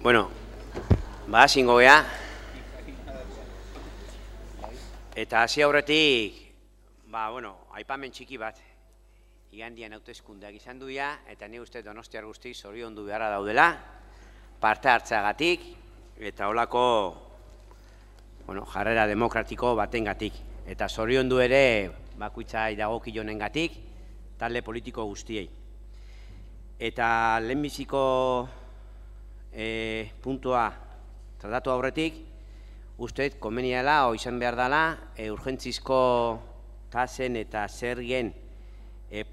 Bueno, hasingo gea. Eta hasi aurretik, aipamen txiki bat. Igandian hauteskundeak izan duia, eta ni uste Donostiar guztik zoriondu beharra daudela, parte hartzeagatik, eta holako jarrera demokratiko batengatik. Eta zoriondu ere bakoitzai dagokionengatik, talde politiko guztiei. Eta lehenbiziko puntua tratatu aurretik, uste komeniala, izan behar dela, urgentzizko tasen eta zergien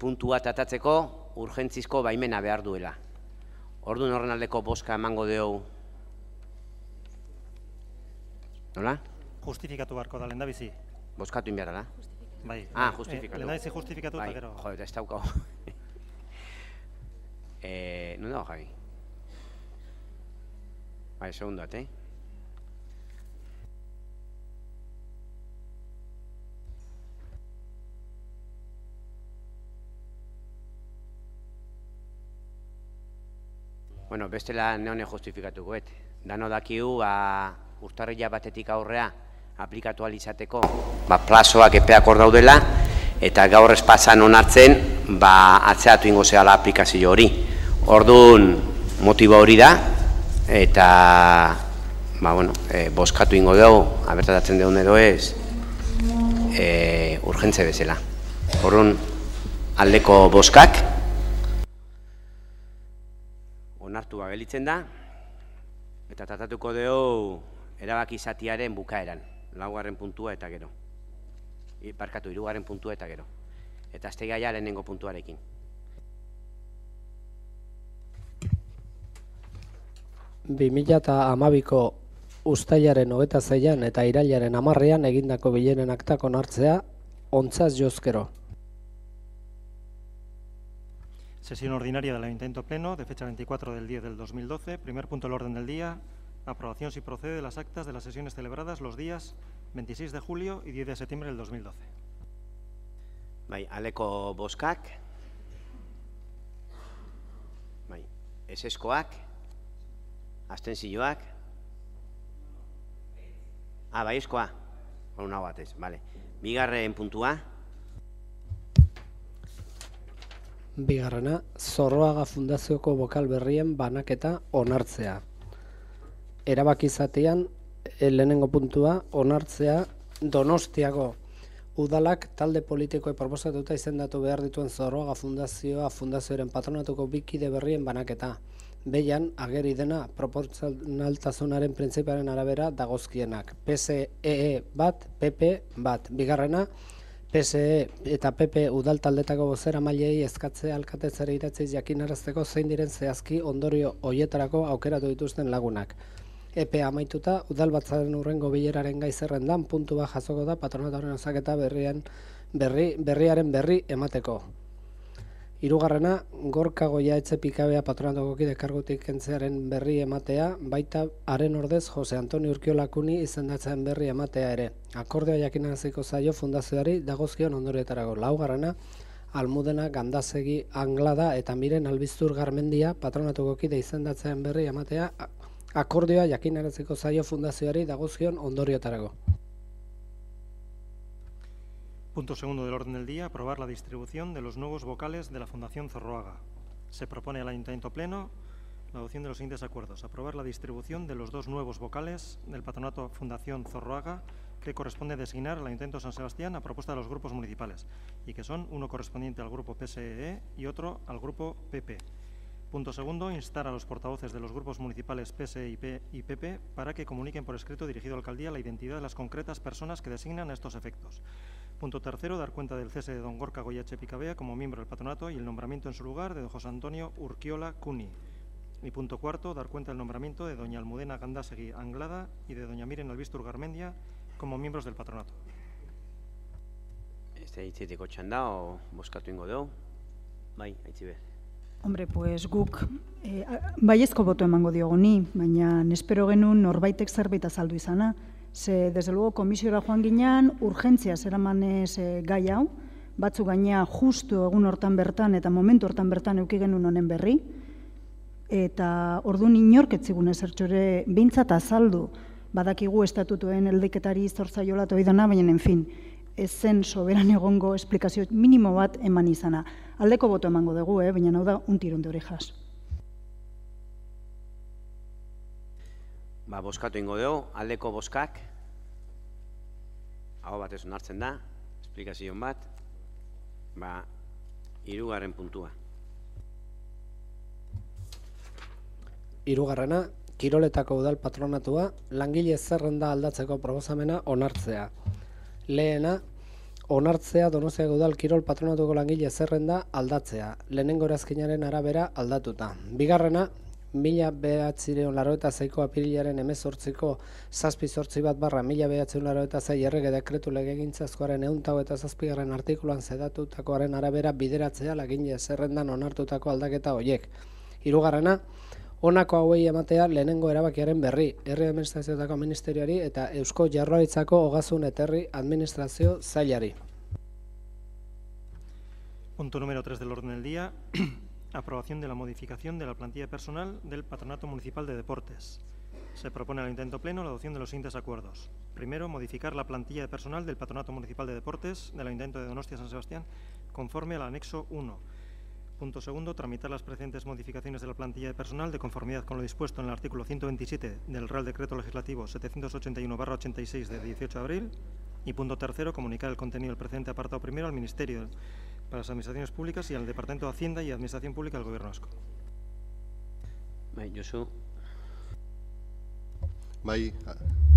puntua tratatzeko urgentzizko baimena behar duela. Orduan horren aldeko bozka emango dugu. Nola? Justifikatu beharko da lehendabizi. Bozkatu inbiara da? Bai. Justifikatu. Lehendabizi justifikatu eta gero. Jo, eta ez daukau. Non dago, Javi? Bai, segundu bat, Bueno, bestela neone justifikatuko, Dano dakigu, urtarrila batetik aurrea aplikatu alizateko, plazoak epeak hor daudela, eta gaur espazan onartzen, atzeatu ingo zehala aplikazio hori. Orduan, motibo hori da, eta, bozkatu ingo dugu, abertatatzen dugun edo ez, urgentze bezala. Orduan, aldeko bozkak, onartu gelitzen da, eta tratatuko dugu erabaki zatiaren bukaeran, 4. puntua eta gero. Barkatu, 3. puntua eta gero. Eta azte gaia lehenengo puntuarekin. Bi 2012ko uztailaren 26an eta irailaren 10ean egindako bileren aktak onartzea, ontzaz jozkero. Sesión ordinaria del Ayuntamiento Pleno de fecha 24 del 10 del 2012. Primer punto del orden del día. Aprobación si procede de las actas de las sesiones celebradas los días 26 de julio y 10 de septiembre del 2012. Aleko bozkak. Eseskoak. Abstentzioak. Baiezkoa. Una batez, vale. Bigarren puntua. Bigarrena, Zorroaga Fundazioko bokal berrien banaketa onartzea. Erabaki zatean, lehenengo puntua, onartzea Donostiako udalak talde politikoek proposatuta izendatu behar dituen Zorroaga fundazioaren patronatuko bikide berrien banaketa. Behian, ageri dena proportzionaltasunaren printzipioaren arabera dagozkienak. PSE bat, PP bat. Bigarrena, PSE eta PP udal taldetako bozeramaileei eskatzea alkatetzari idatziz jakinarazteko zein diren zehazki ondorio hoietarako aukeratu dituzten lagunak. EPE amaituta, udalbatzaren hurrengo bileraren gai zerrendan puntu bat jasoko da patronatuaren osaketa berriaren berri emateko. Hirugarrena, Gorka Goiaetxe Pikabea patronatuko kide kargutik kentzearen berri ematea, baita haren ordez Jose Antonio Urkiola Kuni izendatzen berri ematea ere. Akordioa jakinaraziko zaio fundazioari dagozkion ondorioetarako. Laugarrena, Almudena Gandasegi Anglada eta Miren Albiztur Garmendia patronatuko kide izendatzen berri ematea, akordioa jakinaraziko zaio fundazioari dagozkion ondorioetarako. Punto segundo del orden del día, aprobar la distribución de los nuevos vocales de la Fundación Zorroaga. Se propone al Ayuntamiento Pleno la adopción de los siguientes acuerdos. Aprobar la distribución de los 2 nuevos vocales del Patronato Fundación Zorroaga que corresponde designar al Ayuntamiento de San Sebastián a propuesta de los grupos municipales y que son uno correspondiente al grupo PSE y otro al grupo PP. Punto segundo, instar a los portavoces de los grupos municipales PSE y PP para que comuniquen por escrito dirigido a la alcaldía la identidad de las concretas personas que designan a estos efectos. Punto tercero, dar cuenta del cese de don Gorka Goiaetxe Pikabea como miembro del patronato y el nombramiento en su lugar de don José Antonio Urkiola Kuni. Y punto cuarto, dar cuenta del nombramiento de doña Almudena Gandasegi Anglada y de doña Miren Albiztur Garmendia como miembros del patronato. Itzeteko txanda, o bozkatu ingo dugu? Bai, aitzibe. Hombre, pues guk baiezko boto emango diogu ni, baina espero genuen norbaitek zerbait azaldu izana. Ze, desde luego, komisiora joan ginean, urgentzia zeramanez gai hau, batzu gainea justu egun hortan bertan eta momentu hortan bertan eduki genuen honen berri, eta orduan inorketzigun ezertxore behintzat azaldu, badakigu estatutuen eldiketari zortzaiola eta oidana, baina, en fin, ez zen soberan egongo esplikazio minimo bat eman izana. Aldeko boto emango dugu, baina hau da un tirón de orejas. Boskatu ingo dugu, aldeko boskak, hau batez onartzen da, esplikazioan bat, 3. puntua. 3. Kiroletako udal patronatua, langile zerrenda aldatzeko proposamena onartzea. Lehena, onartzea Donostiako udal kirol patronatuko langile zerrenda aldatzea, lehenengo erazkinaren arabera aldatuta. 2. 1986ko apirilaren 18ko 7/8/1986 errege dekretu legegintzazkoaren 107. artikuluan zedatutakoaren arabera bideratzea langile zerrendan onartutako aldaketa horiek. 3. Honako hauei ematea lehenengo erabakiaren berri, herri administrazioetako ministerioari eta Eusko Jaurlaritzako Ogasun eta Herri Administrazio Sailari. Punto número 3 del orden del día. Aprobación de la modificación de la plantilla personal del Patronato Municipal de Deportes. Se propone al Ayuntamiento Pleno la adopción de los siguientes acuerdos. Primero, modificar la plantilla de personal del Patronato Municipal de Deportes del Ayuntamiento de Donostia San Sebastián conforme al anexo 1. Punto segundo, tramitar las presentes modificaciones de la plantilla de personal de conformidad con lo dispuesto en el artículo 127 del Real Decreto Legislativo 781/86 de 18 de abril. Y punto tercero, comunicar el contenido del presente apartado primero al Ministerio para las Administraciones Públicas y al Departamento de Hacienda y Administración Pública del Gobierno Vasco. Josu.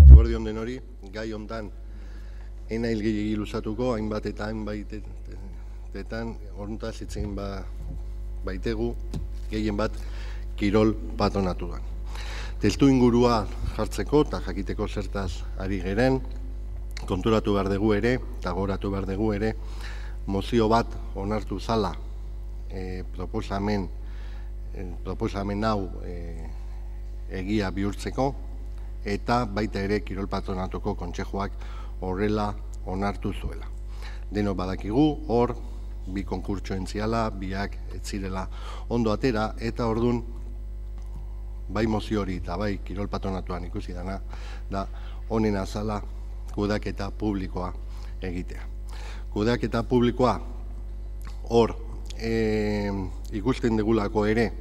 Eguerdion denori, gai hontan enail gehiegi luzatuko, hainbat eta hainbaitetan hontaz itzen baitegu gehien bat kirol patronatuan. Testu ingurua jartzeko eta jakiteko zertaz ari geren, konturatu behar dugu ere, eta goratu behar dugu ere, mozio bat onartu zala proposamen hau egia bihurtzeko, eta baita ere kirol patronatuko kontsejuak horrela onartu zuela. Deno badakigu, hor, bi konkurtso entziala, biak etzirela ondo atera, eta ordun bai mozio hori eta bai kirol patronatuan ikusi dana, da honen azala kudeaketa publikoa egitea. Kudeaketa publikoa hor ikusten degulako ere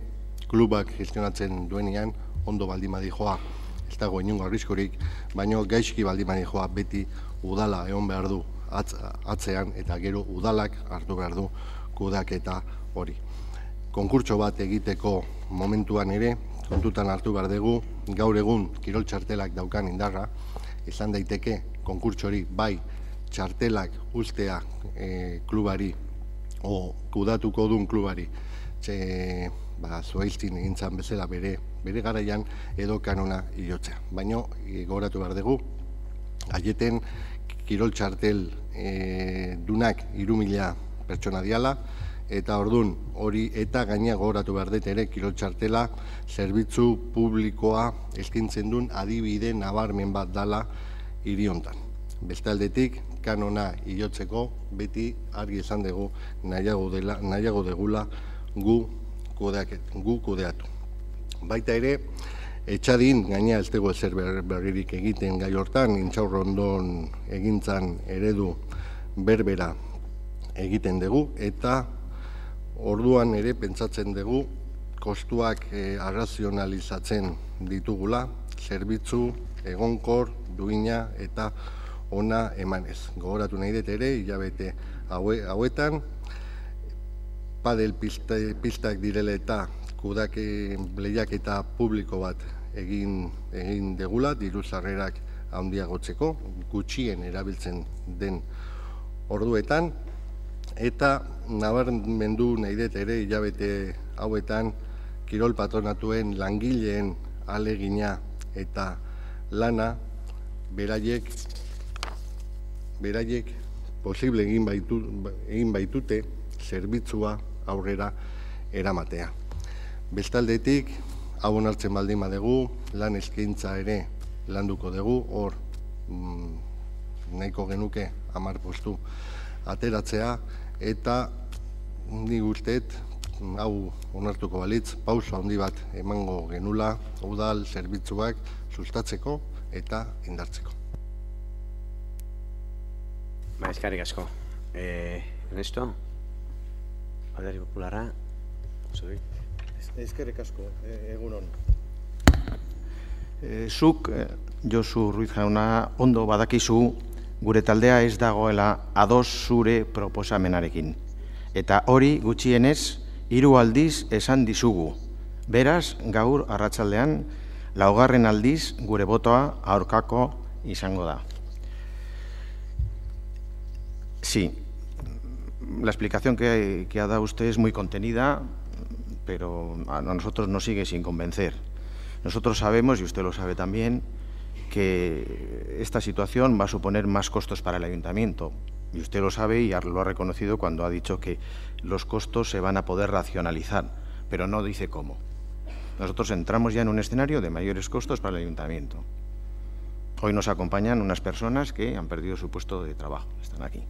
klubak gestionatzen duenean, ondo baldin badijoa, ez dago inongo arriskurik, baina gaizki baldin badijoa beti udala egon behar du atzean eta gero udalak hartu behar du kudeaketa hori. Konkurtso bat egiteko momentuan ere, kontutan hartu behar dugu, gaur egun kirol txartelak daukan indarra, izan daiteke konkurtso hori bai txartelak ustea klubari o kudatuko duen klubari Zuaiztin egintzan bezala bere garaian edo kanona hilotzea. Baina gogoratu behar dugu, aieten kirol txartel dunak 3.000 pertsona diala, eta ordun hori eta gaina gogoratu behar dut ere kirol txartela zerbitzu publikoa eskintzen duen adibide nabarmen bat dala hiri hontan. Bestaldetik, kanona hilotzeko beti argi esan dugu nahiago degula gu kudeatu. Baita ere, etxadin gaina ez dugu ezer berririk egiten gai hortan, Intxaurrondon egintzan eredu berbera egiten dugu, eta orduan ere pentsatzen dugu kostuak arrazionalizatzen ditugula, zerbitzu, egonkor, duina eta ona emanez. Gogoratu nahi dut ere, hilabete hauetan, padel pistak direla eta lehiaketa publiko bat egin degula, diru sarrerak handiagotzeko, gutxien erabiltzen den orduetan, eta nabarmendu nahi dut ere hilabete hauetan kirol patronatuen langileen ahalegina eta lana beraiek posible egin baitute zerbitzua aurrera eramatea. Bestaldetik, hau onartzen baldin badugu, lan eskaintza ere landuko dugu, hor nahiko genuke 10 postu ateratzea, eta nik usteet hau onartuko balitz, pauso handi bat emango genula udal zerbitzuak sustatzeko eta indartzeko. Eskerrik asko. Ernesto, Alderdi Popularra, zuri. Eskerrik asko, egunon. Zuk, Josu Ruiz jauna, ondo badakizu gure taldea ez dagoela ados zure proposamenarekin. Eta hori gutxienez 3 aldiz esan dizugu. Beraz, gaur arratsaldean 4. aldiz gure botoa aurkako izango da. Sí, la explicación que ha dado usted es muy contenida, pero a nosotros nos sigue sin convencer. Nosotros sabemos, y usted lo sabe también, que esta situación va a suponer más costos para el ayuntamiento. Y usted lo sabe y lo ha reconocido cuando ha dicho que los costos se van a poder racionalizar, pero no dice cómo. Nosotros entramos ya en un escenario de mayores costos para el ayuntamiento. Hoy nos acompañan unas personas que han perdido su puesto de trabajo, están aquí.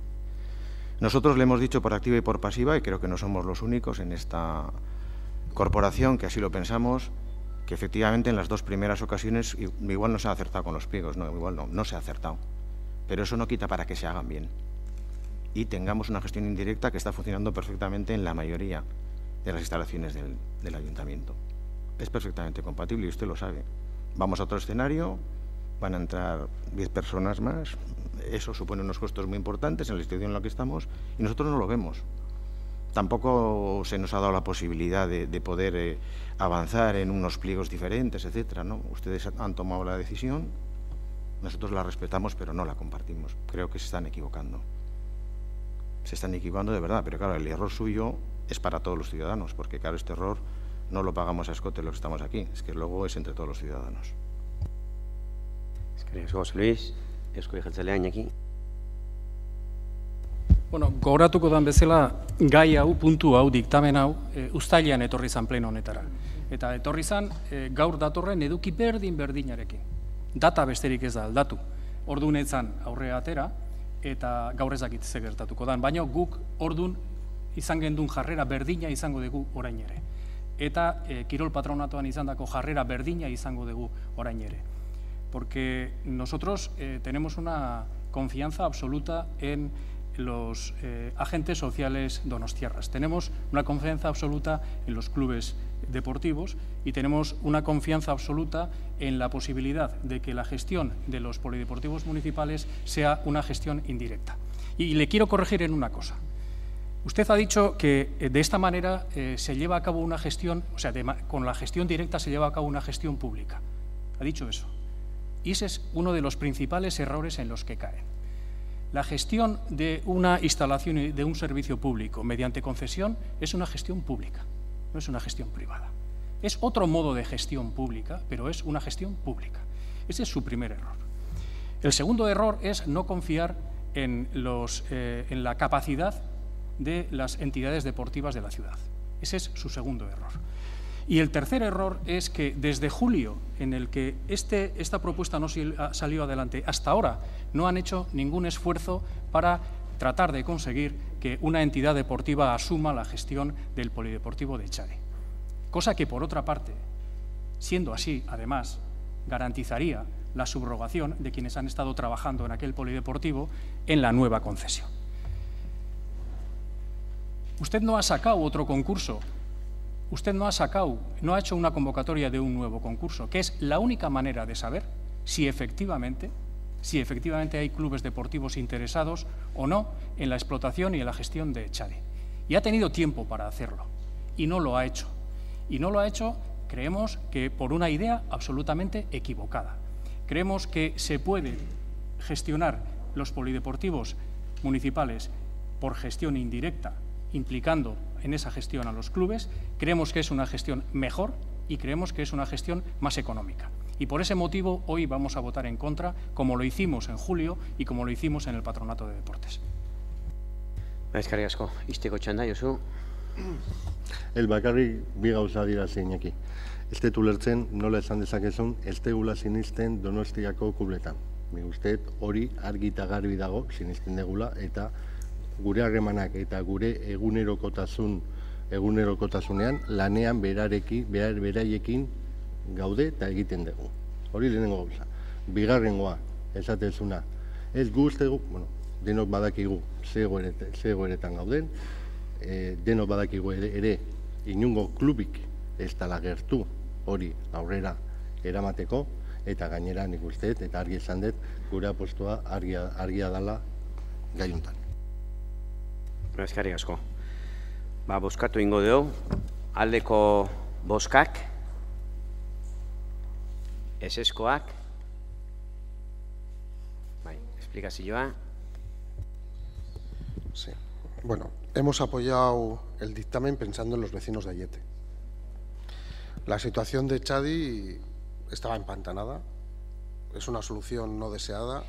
Nosotros le hemos dicho por activa y por pasiva, y creo que no somos los únicos en esta corporación que así lo pensamos, que efectivamente en las 2 primeras ocasiones igual no se ha acertado con los pliegos, igual no se ha acertado. Pero eso no quita para que se hagan bien. Y tengamos una gestión indirecta que está funcionando perfectamente en la mayoría de las instalaciones del ayuntamiento. Es perfectamente compatible y usted lo sabe. Vamos a otro escenario, van a entrar 10 personas más, eso supone unos costos muy importantes en la institución en la que estamos y nosotros no lo vemos. Tampoco se nos ha dado la posibilidad de poder avanzar en unos pliegos diferentes, etcétera, ¿no? Ustedes han tomado la decisión, nosotros la respetamos, pero no la compartimos. Creo que se están equivocando. Se están equivocando de verdad, pero claro, el error suyo es para todos los ciudadanos, porque claro, este error no lo pagamos a escote los que estamos aquí, es que luego es entre todos los ciudadanos. Eskerrik asko, José Luis. Eusko Jeltzalea, Iñaki. Bueno, gogoratuko dan bezala, gai hau, puntu hau, diktamen hau, uztailean etorri zan pleno honetara. Eta etorri zan, gaur datorren eduki berdinarekin. Data besterik ez da aldatu. Ordun etzan aurrea atera, eta gaur ezakit ze gertatuko dan. Baina guk ordun izan gendun jarrera berdina izango dugu orain ere. Eta Kirol Patronatuan izandako jarrera berdina izango dugu orain ere. Porque nosotros tenemos una confianza absoluta en los agentes sociales donostiarras. Tenemos una confianza absoluta en los clubes deportivos y tenemos una confianza absoluta en la posibilidad de que la gestión de los polideportivos municipales sea una gestión indirecta. Y le quiero corregir en una cosa. Usted ha dicho que de esta manera se lleva a cabo una gestión, o sea, con la gestión directa se lleva a cabo una gestión pública. Ha dicho eso. Y ese es uno de los principales errores en los que caen. La gestión de una instalación y de un servicio público mediante concesión es una gestión pública, no es una gestión privada. Es otro modo de gestión pública, pero es una gestión pública. Ese es su primer error. El segundo error es no confiar en la capacidad de las entidades deportivas de la ciudad. Ese es su segundo error. Y el tercer error es que desde julio, en el que esta propuesta no salió adelante, hasta ahora no han hecho ningún esfuerzo para tratar de conseguir que una entidad deportiva asuma la gestión del polideportivo de Echade. Cosa que, por otra parte, siendo así, además, garantizaría la subrogación de quienes han estado trabajando en aquel polideportivo en la nueva concesión. Usted no ha sacado otro concurso. Usted no ha hecho una convocatoria de un nuevo concurso, que es la única manera de saber si efectivamente hay clubes deportivos interesados o no en la explotación y en la gestión de Echade. Y ha tenido tiempo para hacerlo, y no lo ha hecho. Y no lo ha hecho, creemos, que por una idea absolutamente equivocada. Creemos que se puede gestionar los polideportivos municipales por gestión indirecta, implicando en esa gestión a los clubes. Creemos que es una gestión mejor y creemos que es una gestión más económica. Y por ese motivo hoy vamos a votar en contra, como lo hicimos en julio y como lo hicimos en el Patronato de Deportes. Eskerrik asko. Isteko txanda, Josu. El bakarrik bi gauza dira Iñaki. Ez dut ulertzen nola esan dezakezun ez degula sinisten Donostiako kubletan. Nik uste hori argi eta garbi dago sinisten degula eta gure harremanak eta gure egunerokotasun egunerokotasunean lanean beraiekin gaude eta egiten dugu. Hori lehenengo gauza. Bigarrengoa, esatezuna, ez guztegu, denok badakigu ze egoeretan gauden, denok badakigu ere inungo klubik ez dela gertu hori aurrera eramateko, eta gainera nik uste dut, eta argi esan dut, gure apostua argia dela gai honetan. Eskerrik asko. Bozkatu ingo dugu, aldeko bozkak, eseskoak, explikazioa. Sí. Bueno, hemos apoyado el dictamen pensando en los vecinos de Aiete. La situación de Chadi estaba empantanada, es una solución no deseada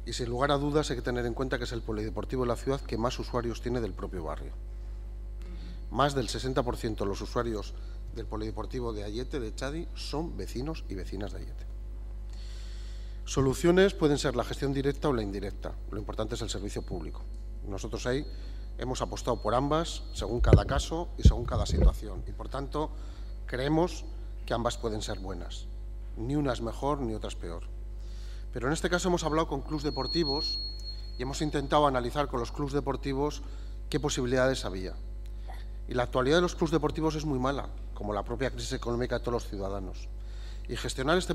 y sin lugar a dudas hay que tener en cuenta que es el polideportivo de la ciudad que más usuarios tiene del propio barrio. Más del 60% de los usuarios del polideportivo de Aiete, de Chadi, son vecinos y vecinas de Aiete. Soluciones pueden ser la gestión directa o la indirecta. Lo importante es el servicio público. Nosotros ahí hemos apostado por ambas, según cada caso y según cada situación. Y por tanto, creemos que ambas pueden ser buenas. Ni una es mejor ni otra es peor. Pero en este caso hemos hablado con clubs deportivos y hemos intentado analizar con los clubs deportivos qué posibilidades había. Y la actualidad de los clubs deportivos es muy mala, como la propia crisis económica de todos los ciudadanos. Y gestionar este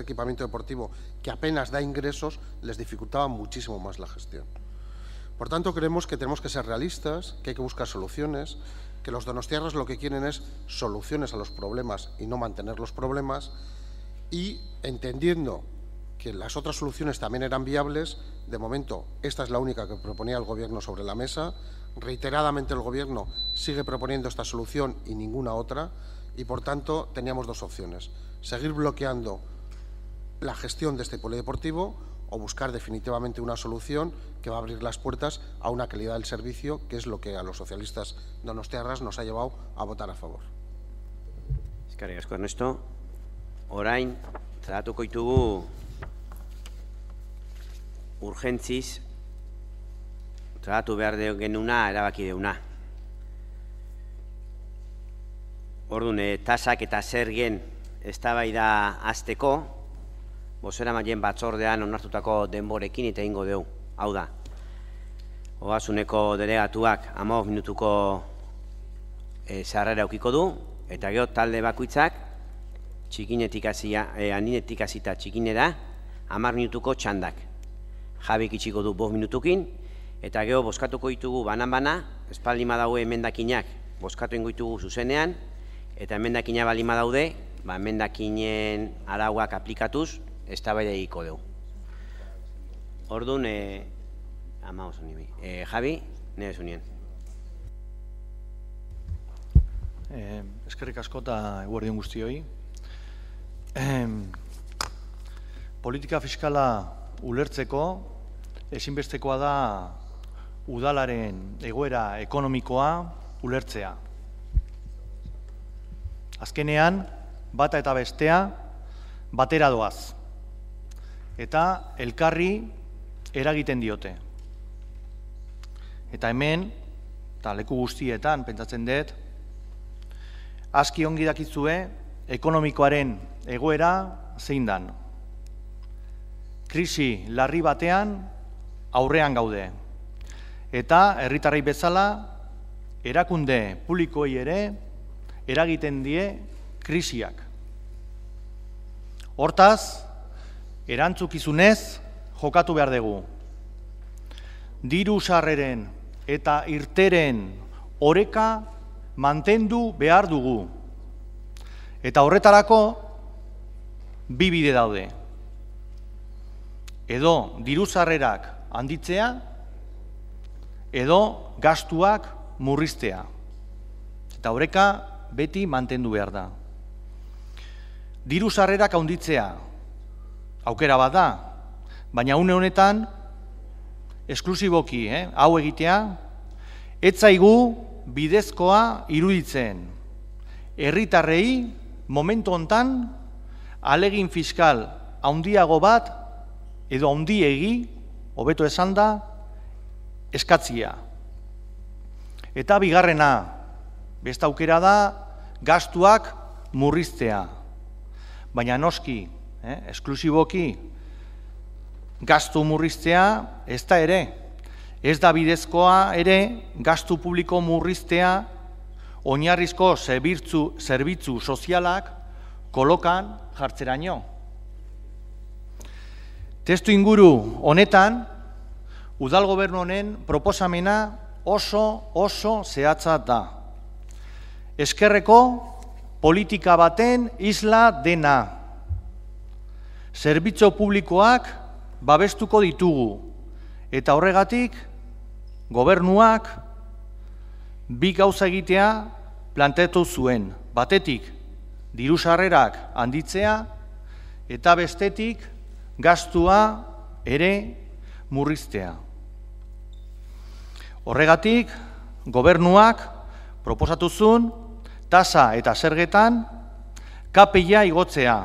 equipamiento deportivo, que apenas da ingresos, les dificultaba muchísimo más la gestión. Por tanto, creemos que tenemos que ser realistas, que hay que buscar soluciones, que los donostiarras lo que quieren es soluciones a los problemas y no mantener los problemas, y entendiendo que las otras soluciones también eran viables, de momento esta es la única que proponía el Gobierno sobre la mesa. Reiteradamente el Gobierno sigue proponiendo esta solución y ninguna otra, y por tanto teníamos dos opciones: seguir bloqueando la gestión de este polideportivo o buscar definitivamente una solución que va a abrir las puertas a una calidad del servicio, que es lo que a los socialistas donostiarras nos ha llevado a votar a favor. Eskerrik asko, Ernesto. Orain, tratatuko ditugu urgentziz tratatu behar genuna erabaki deuna. Orduan, tasak eta zergien eztabaida hasteko, bozeramaileen batzordean onartutako denborekin eta egingo dugu. Hau da, Ogasuneko delegatuak 15 minutuko sarrera aukiko du, eta gero talde bakoitzak haninetik hasita txikinera 10 minutuko txandak. Jabik itxiko du 5 minutukin, eta gero bozkatuko ditugu banan-bana, espaldin badaude emendakinak bozkatu ingo ditugu zuzenean, eta emendakina baldin badaude, emendakinen arauak aplikatuz, eztabaida egiko dugu. Orduan, Javi, nire zunien. Eskerrik asko eta eguerdion guztioi. Politika fiskala ulertzeko ezinbestekoa da udalaren egoera ekonomikoa ulertzea. Azkenean, bata eta bestea batera doaz. Eta elkarri eragiten diote. Eta hemen, eta leku guztietan, pentsatzen dut, aski ongi dakizue ekonomikoaren egoera zein dan. Krisi larri batean aurrean gaude. Eta herritarrei bezala, erakunde publikoei ere eragiten die krisiak. Hortaz, erantzukizunez jokatu behar dugu. Diru sarreren eta irteren oreka mantendu behar dugu. Eta horretarako bi bide daude. Edo diru sarrerak handitzea, edo gastuak murriztea. Eta oreka beti mantendu behar da. Diru sarrerak handitzea aukera bat da, baina une honetan esklusiboki hau egitea, ez zaigu bidezkoa iruditzen. Herritarrei momentu hontan ahalegin fiskal handiago bat edo handiegi, hobeto esan da, eskatzia. Eta bigarrena, beste aukera da, gastuak murriztea. Baina noski, esklusiboki, gastu murriztea ez da ere. Ez da bidezkoa ere, gastu publiko murriztea, oinarrizko zerbitzu sozialak kolokan jartzeraino. Testu inguru honetan, udal gobernu honen proposamena oso zehatza da. Ezkerreko politika baten isla dena. Zerbitzu publikoak babestuko ditugu. Eta horregatik, gobernuak bi gauza egitea planteatu zuen. Batetik, diru sarrerak handitzea, eta bestetik, gastua ere murriztea. Horregatik, gobernuak proposatu zuen tasa eta zergetan KPIa igotzea,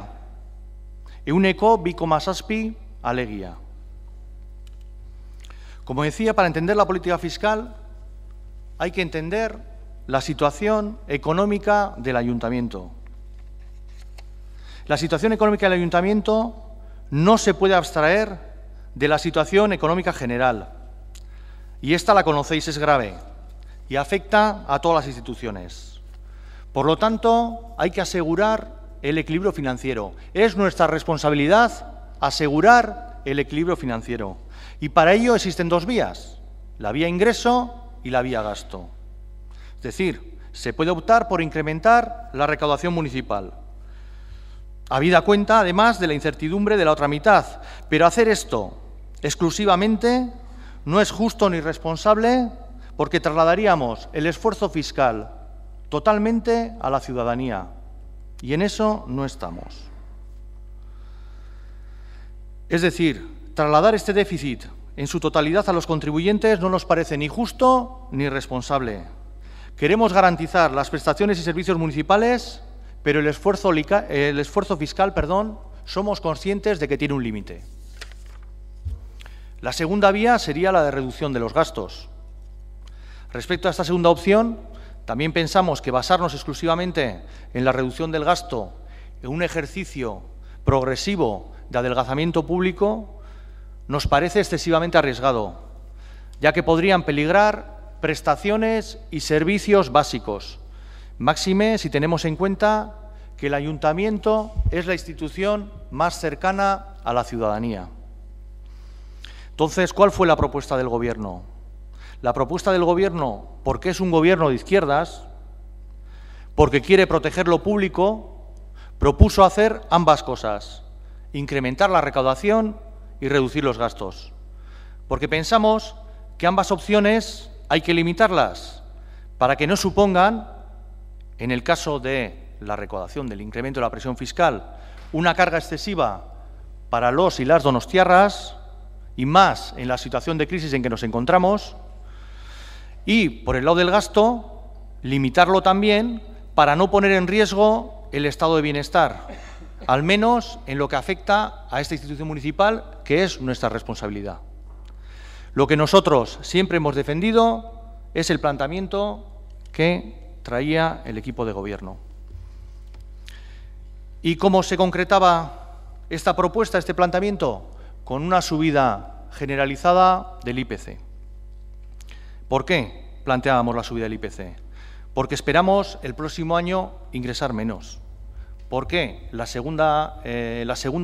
2,7 alegia. Como decía, para entender la política fiscal hay que entender la situación económica del ayuntamiento. La situación económica del ayuntamiento no se puede abstraer de la situación económica general. Y esta la conocéis, es grave y afecta a todas las instituciones. Por lo tanto, hay que asegurar el equilibrio financiero. Es nuestra responsabilidad asegurar el equilibrio financiero. Y para ello existen dos vías, la vía ingreso y la vía gasto. Es decir, se puede optar por incrementar la recaudación municipal, habida cuenta, además, de la incertidumbre de la otra mitad. Pero hacer esto exclusivamente no es justo ni responsable, porque trasladaríamos el esfuerzo fiscal totalmente a la ciudadanía. Y en eso no estamos. Es decir, trasladar este déficit en su totalidad a los contribuyentes no nos parece ni justo ni responsable. Queremos garantizar las prestaciones y servicios municipales, pero el esfuerzo fiscal, somos conscientes de que tiene un límite. La segunda vía sería la de reducción de los gastos. Respecto a esta segunda opción, también pensamos que basarnos exclusivamente en la reducción del gasto en un ejercicio progresivo de adelgazamiento público nos parece excesivamente arriesgado, ya que podrían peligrar prestaciones y servicios básicos, máxime si tenemos en cuenta que el ayuntamiento es la institución más cercana a la ciudadanía. Entonces, ¿cuál fue la propuesta del Gobierno? La propuesta del Gobierno, porque es un Gobierno de izquierdas, porque quiere proteger lo público, propuso hacer ambas cosas, incrementar la recaudación y reducir los gastos. Porque pensamos que ambas opciones hay que limitarlas para que no supongan, en el caso de la recaudación del incremento de la presión fiscal, una carga excesiva para los y las donostiarras, y más en la situación de crisis en que nos encontramos, y, por el lado del gasto, limitarlo también para no poner en riesgo el estado de bienestar, al menos en lo que afecta a esta institución municipal, que es nuestra responsabilidad. Lo que nosotros siempre hemos defendido es el planteamiento que traía el equipo de gobierno. ¿Y cómo se concretaba esta propuesta, este planteamiento? Con una subida generalizada del IPC. ¿Por qué planteábamos la subida del IPC? Porque esperamos el próximo año ingresar menos. ¿Por qué? La segunda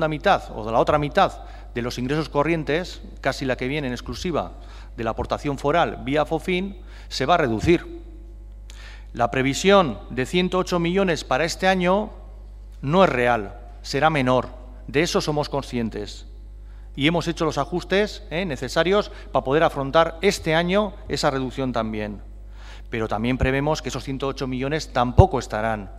mitad o de la otra mitad de los ingresos corrientes, casi la que viene en exclusiva de la aportación foral vía FOFIN, se va a reducir. La previsión de 108 millones para este año no es real, será menor. De eso somos conscientes. Y hemos hecho los ajustes necesarios para poder afrontar este año esa reducción también. Pero también prevemos que esos 108 millones tampoco estarán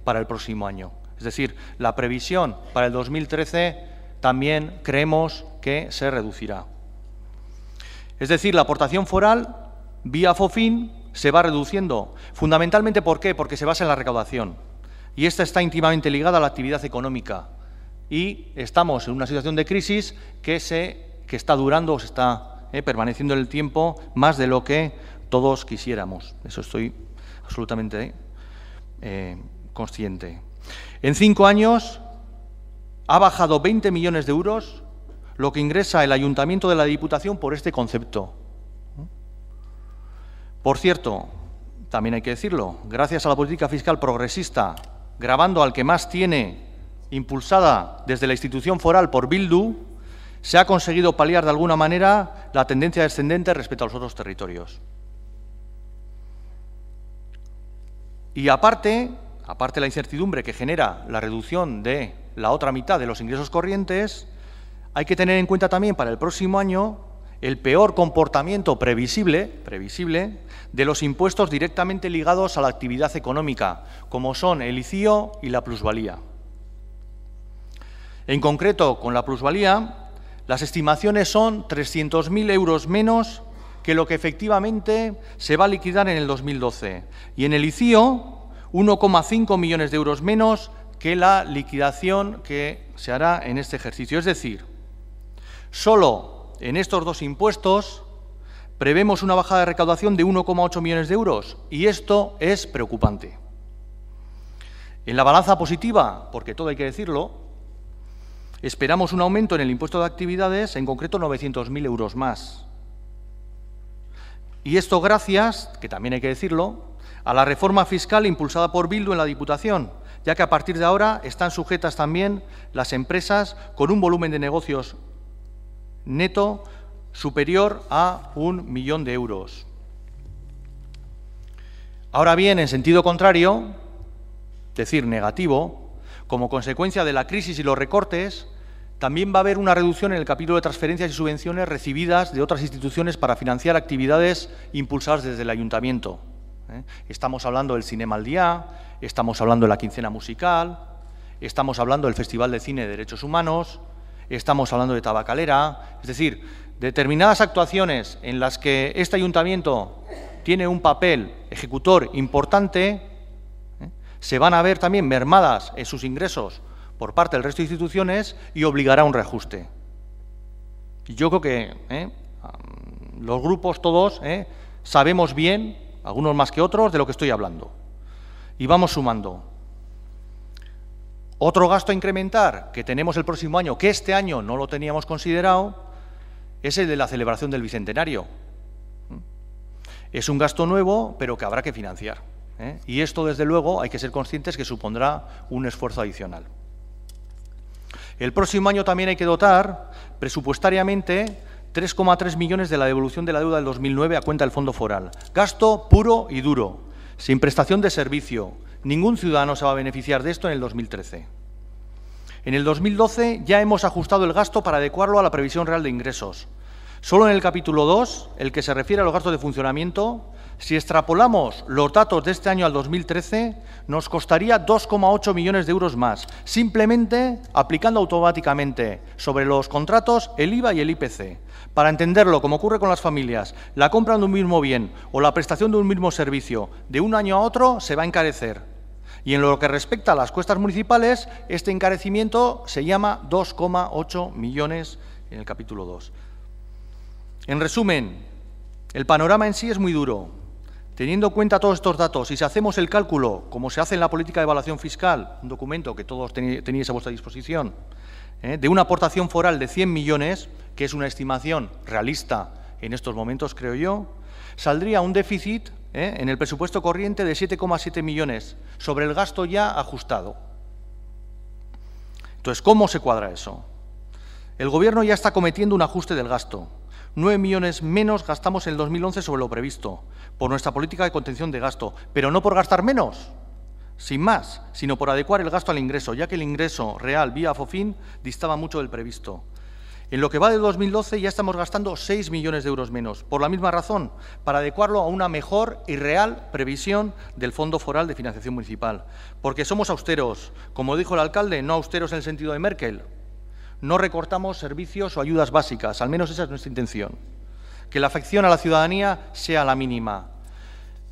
para el próximo año. Es decir, la previsión para el 2013 también creemos que se reducirá. Es decir, la aportación foral vía FOFIN se va reduciendo. Fundamentalmente, ¿por qué? Porque se basa en la recaudación. Y esta está íntimamente ligada a la actividad económica. Y estamos en una situación de crisis que está durando o se está permaneciendo en el tiempo más de lo que todos quisiéramos. Eso estoy absolutamente consciente. En 5 años ha bajado 20 millones de euros lo que ingresa el Ayuntamiento de la Diputación por este concepto. Por cierto, también hay que decirlo, gracias a la política fiscal progresista, gravando al que más tiene, impulsada desde la institución foral por Bildu, se ha conseguido paliar de alguna manera la tendencia descendente respecto a los otros territorios. Y aparte la incertidumbre que genera la reducción de la otra mitad de los ingresos corrientes, hay que tener en cuenta también para el próximo año el peor comportamiento previsible de los impuestos directamente ligados a la actividad económica, como son el ICIO y la plusvalía. En concreto, con la plusvalía, las estimaciones son 300.000 euros menos que lo que efectivamente se va a liquidar en el 2012. Y en el ICIO, 1,5 millones de euros menos que la liquidación que se hará en este ejercicio. Es decir, solo en estos dos impuestos prevemos una bajada de recaudación de 1,8 millones de euros y esto es preocupante. En la balanza positiva, porque todo hay que decirlo, esperamos un aumento en el impuesto de actividades, en concreto 900.000 euros más. Y esto gracias, que también hay que decirlo, a la reforma fiscal impulsada por Bildu en la Diputación, ya que a partir de ahora están sujetas también las empresas con un volumen de negocios neto superior a 1 millón de euros. Ahora bien, en sentido contrario, es decir, negativo, como consecuencia de la crisis y los recortes, también va a haber una reducción en el capítulo de transferencias y subvenciones recibidas de otras instituciones para financiar actividades impulsadas desde el Ayuntamiento. Estamos hablando del Cinema al Día, estamos hablando de la quincena musical, estamos hablando del Festival de Cine de Derechos Humanos, estamos hablando de Tabacalera, es decir, determinadas actuaciones en las que este ayuntamiento tiene un papel ejecutor importante, se van a ver también mermadas en sus ingresos por parte del resto de instituciones y obligará a un reajuste. Y yo creo que los grupos todos sabemos bien, algunos más que otros, de lo que estoy hablando. Y vamos sumando. Otro gasto a incrementar que tenemos el próximo año, que este año no lo teníamos considerado, es el de la celebración del Bicentenario. Es un gasto nuevo, pero que habrá que financiar. Y esto, desde luego, hay que ser conscientes que supondrá un esfuerzo adicional. El próximo año también hay que dotar presupuestariamente 3,3 millones de la devolución de la deuda del 2009 a cuenta del Fondo Foral. Gasto puro y duro, sin prestación de servicio. Ningún ciudadano se va a beneficiar de esto en el 2013. En el 2012 ya hemos ajustado el gasto para adecuarlo a la previsión real de ingresos. Solo en el capítulo 2, el que se refiere a los gastos de funcionamiento, si extrapolamos los datos de este año al 2013, nos costaría 2,8 millones de euros más, simplemente aplicando automáticamente sobre los contratos el IVA y el IPC. Para entenderlo, como ocurre con las familias, la compra de un mismo bien o la prestación de un mismo servicio de un año a otro se va a encarecer. Y en lo que respecta a las cuestas municipales, este encarecimiento se llama 2,8 millones en el capítulo 2. En resumen, el panorama en sí es muy duro. Teniendo en cuenta todos estos datos y si hacemos el cálculo, como se hace en la política de evaluación fiscal, un documento que todos tenéis a vuestra disposición, de una aportación foral de 100 millones, que es una estimación realista en estos momentos, creo yo, saldría un déficit en el presupuesto corriente de 7,7 millones sobre el gasto ya ajustado. Entonces, ¿cómo se cuadra eso? El Gobierno ya está cometiendo un ajuste del gasto. 9 millones menos gastamos en el 2011 sobre lo previsto, por nuestra política de contención de gasto, pero no por gastar menos, sin más, sino por adecuar el gasto al ingreso, ya que el ingreso real vía FOFIN distaba mucho del previsto. En lo que va del 2012 ya estamos gastando 6 millones de euros menos, por la misma razón, para adecuarlo a una mejor y real previsión del Fondo Foral de Financiación Municipal. Porque somos austeros, como dijo el alcalde, no austeros en el sentido de Merkel. No recortamos servicios o ayudas básicas, al menos esa es nuestra intención. Que la afección a la ciudadanía sea la mínima.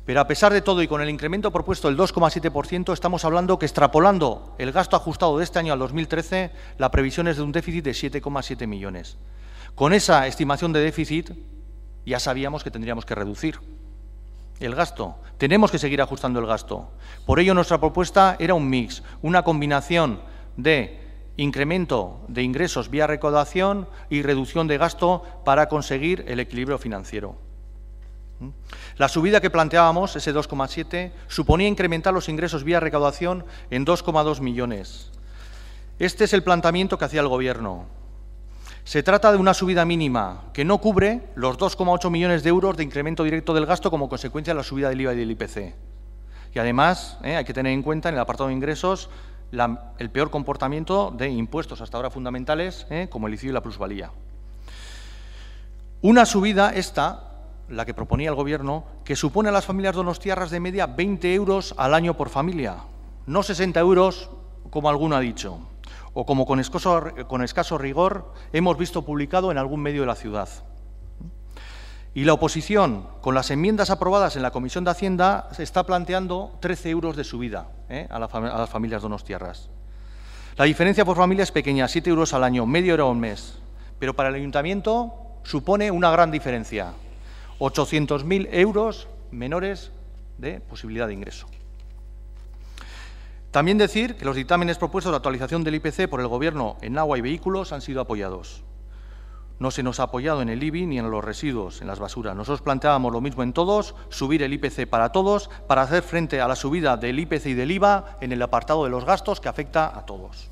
Pero a pesar de todo y con el incremento propuesto del 2,7%, estamos hablando que extrapolando el gasto ajustado de este año al 2013, la previsión es de un déficit de 7,7 millones. Con esa estimación de déficit ya sabíamos que tendríamos que reducir. el gasto. Tenemos que seguir ajustando el gasto. Por ello, nuestra propuesta era un mix, una combinación de incremento de ingresos vía recaudación y reducción de gasto para conseguir el equilibrio financiero. La subida que planteábamos, ese 2,7, suponía incrementar los ingresos vía recaudación en 2,2 millones. Este es el planteamiento que hacía el Gobierno. Se trata de una subida mínima que no cubre los 2,8 millones de euros de incremento directo del gasto como consecuencia de la subida del IVA y del IPC. Y además, hay que tener en cuenta en el apartado de ingresos el peor comportamiento de impuestos hasta ahora fundamentales, como el ICI y la plusvalía. Una subida esta, la que proponía el Gobierno, que supone a las familias donostiarras de media 20 euros al año por familia, no 60 euros como alguno ha dicho, o como con escaso rigor hemos visto publicado en algún medio de la ciudad. Y la oposición, con las enmiendas aprobadas en la Comisión de Hacienda, se está planteando 13 euros de subida a las familias donostiarras. La diferencia por familia es pequeña, 7 euros al año, medio euro al mes, pero para el Ayuntamiento supone una gran diferencia, 800.000 euros menores de posibilidad de ingreso. También decir que los dictámenes propuestos de actualización del IPC por el Gobierno en agua y vehículos han sido apoyados. No se nos ha apoyado en el IBI ni en los residuos, en las basuras. Nosotros planteábamos lo mismo en todos, subir el IPC para todos, para hacer frente a la subida del IPC y del IVA en el apartado de los gastos que afecta a todos.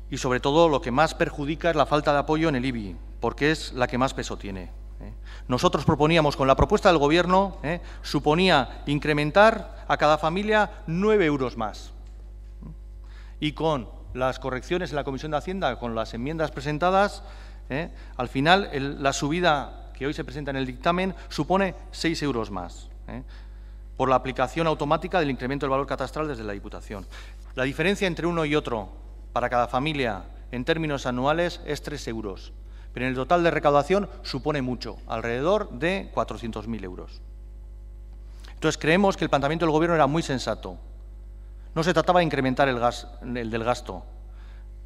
Y sobre todo lo que más perjudica es la falta de apoyo en el IBI, porque es la que más peso tiene. Nosotros proponíamos, con la propuesta del Gobierno, suponía incrementar a cada familia 9 euros más. Y con las correcciones en la Comisión de Hacienda, con las enmiendas presentadas, al final la subida que hoy se presenta en el dictamen supone 6 euros más, por la aplicación automática del incremento del valor catastral desde la Diputación. La diferencia entre uno y otro para cada familia en términos anuales es 3 euros, pero en el total de recaudación supone mucho, alrededor de 400.000 euros. Entonces, creemos que el planteamiento del Gobierno era muy sensato. No se trataba de incrementar el del gasto.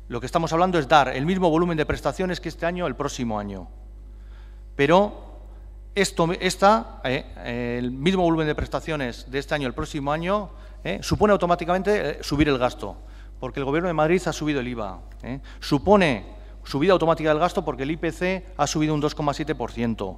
Lo que estamos hablando es dar el mismo volumen de prestaciones que este año, el próximo año. Pero el mismo volumen de prestaciones de este año, el próximo año, supone automáticamente subir el gasto, porque el Gobierno de Madrid ha subido el IVA. Supone subida automática del gasto porque el IPC ha subido un 2,7%.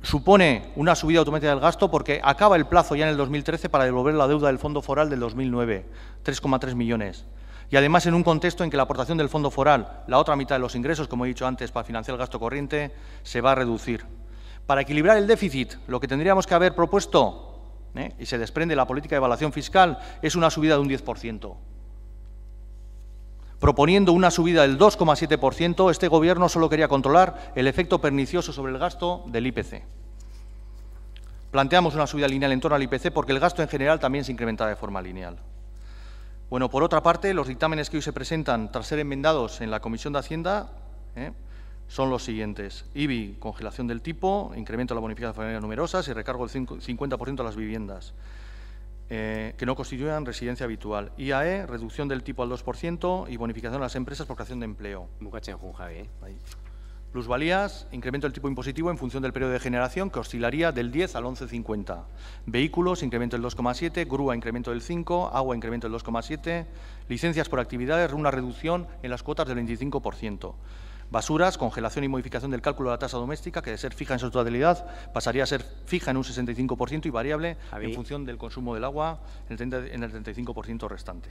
Supone una subida automática del gasto porque acaba el plazo ya en el 2013 para devolver la deuda del Fondo Foral del 2009, 3,3 millones. Y además en un contexto en que la aportación del Fondo Foral, la otra mitad de los ingresos, como he dicho antes, para financiar el gasto corriente, se va a reducir. Para equilibrar el déficit, lo que tendríamos que haber propuesto, y se desprende de la política de evaluación fiscal, es una subida de un 10%. Proponiendo una subida del 2,7%, este Gobierno solo quería controlar el efecto pernicioso sobre el gasto del IPC. Planteamos una subida lineal en torno al IPC porque el gasto en general también se incrementaba de forma lineal. Bueno, por otra parte, los dictámenes que hoy se presentan tras ser enmendados en la Comisión de Hacienda son los siguientes. IBI, congelación del tipo, incremento de la bonificación de familias numerosas y recargo del 50% a las viviendas que no constituyan residencia habitual. IAE, reducción del tipo al 2% y bonificación a las empresas por creación de empleo. Plusvalías, incremento del tipo impositivo en función del periodo de generación, que oscilaría del 10 al 11,50. Vehículos, incremento del 2,7, grúa, incremento del 5, agua, incremento del 2,7, licencias por actividades, una reducción en las cuotas del 25%. Basuras, congelación y modificación del cálculo de la tasa doméstica, que de ser fija en su totalidad pasaría a ser fija en un 65% y variable en función del consumo del agua en el 35% restante.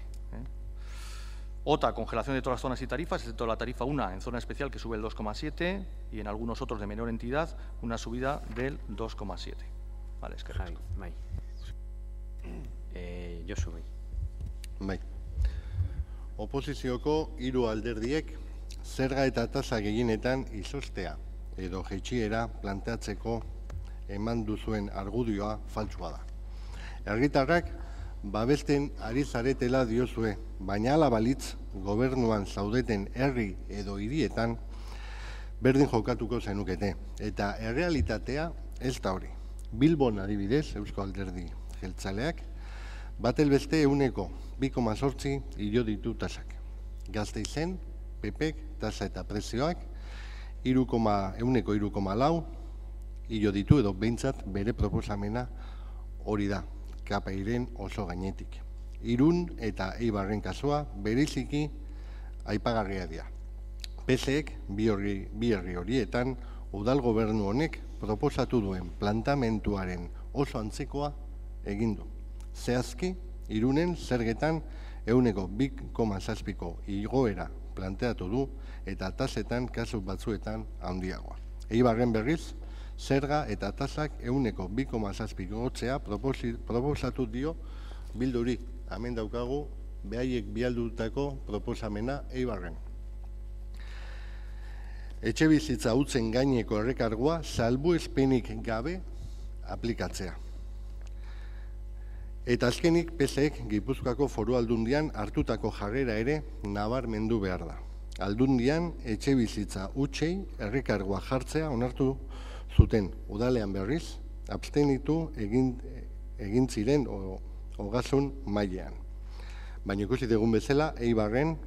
OTA, congelación de todas las zonas y tarifas, excepto la tarifa 1 en zona especial, que sube el 2,7, y en algunos otros de menor entidad, una subida del 2,7. Vale, es que Javi, bai. Josu, bai. Oposizioko hiru alderdiek zerga eta tasa gehienetan izostea edo jaitsiera planteatzeko eman duzuen argudioa faltsua da. Herritarrak babesten ari zaretela diozue, baina hala balitz gobernuan zaudeten herri edo hirietan berdin jokatuko zenukete. Eta errealitatea ez da hori. Bilbon adibidez, Eusko Alderdi Jeltzaleak, batel beste 2,8 igo ditu tasak. Gasteizen, PPek tasa eta prezioak 3,4, hilo ditu edo behintzat bere proposamena hori da, KPIren oso gainetik. Irun eta Eibarren kasua bereziki aipagarria dira. PSek bi herri horietan udal gobernu honek proposatu duen plantamentuaren oso antzekoa egin du. Zehazki, Irunen zergetan 2,7ko igoera planteatu du eta tasetan kasu batzuetan handiagoa. Eibarren berriz, zerga eta tasak 2,7 igotzea proposatu dio Bilduri. Hemen daukagu behaiek bialdutako proposamena Eibarren. Etxebizitza hutzen gaineko errekargoa salbuespenik gabe aplikatzea. Eta azkenik PSek Gipuzkoako Foru Aldundian hartutako jarrera ere nabarmendu behar da. Aldundian etxebizitza hutsei errekargoa jartzea onartu zuten udalean berriz, abstenitu egin ziren ogasun mailean. Baina ikusi dugun bezala, Eibarren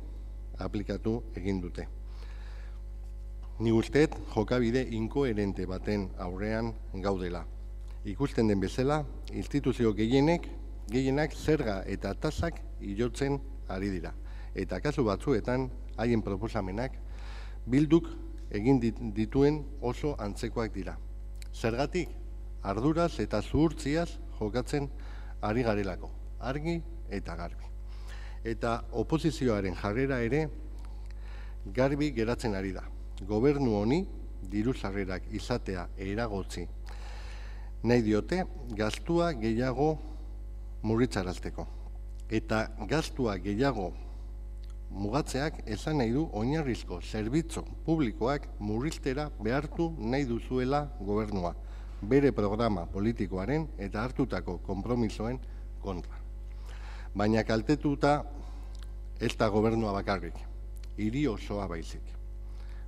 aplikatu egin dute. Ni usteet jokabide inkoherente baten aurrean gaudela. Ikusten den bezala, instituzio gehienak zerga eta tasak ilotzen ari dira. Eta kasu batzuetan, haien proposamenak, Bilduk egin dituen oso antzekoak dira. Zergatik, arduraz eta zuhurtziaz jokatzen ari garelako, argi eta garbi. Eta oposizioaren jarrera ere garbi geratzen ari da. Gobernu honi diru sarrerak izatea eragotzi nahi diote gastua gehiago murritzarazteko. Eta gastua gehiago mugatzeak esan nahi du oinarrizko zerbitzu publikoak murriztera behartu nahi duzuela gobernua, bere programa politikoaren eta hartutako konpromisoen kontra. Baina kaltetuta ez da gobernua bakarrik, hiri osoa baizik.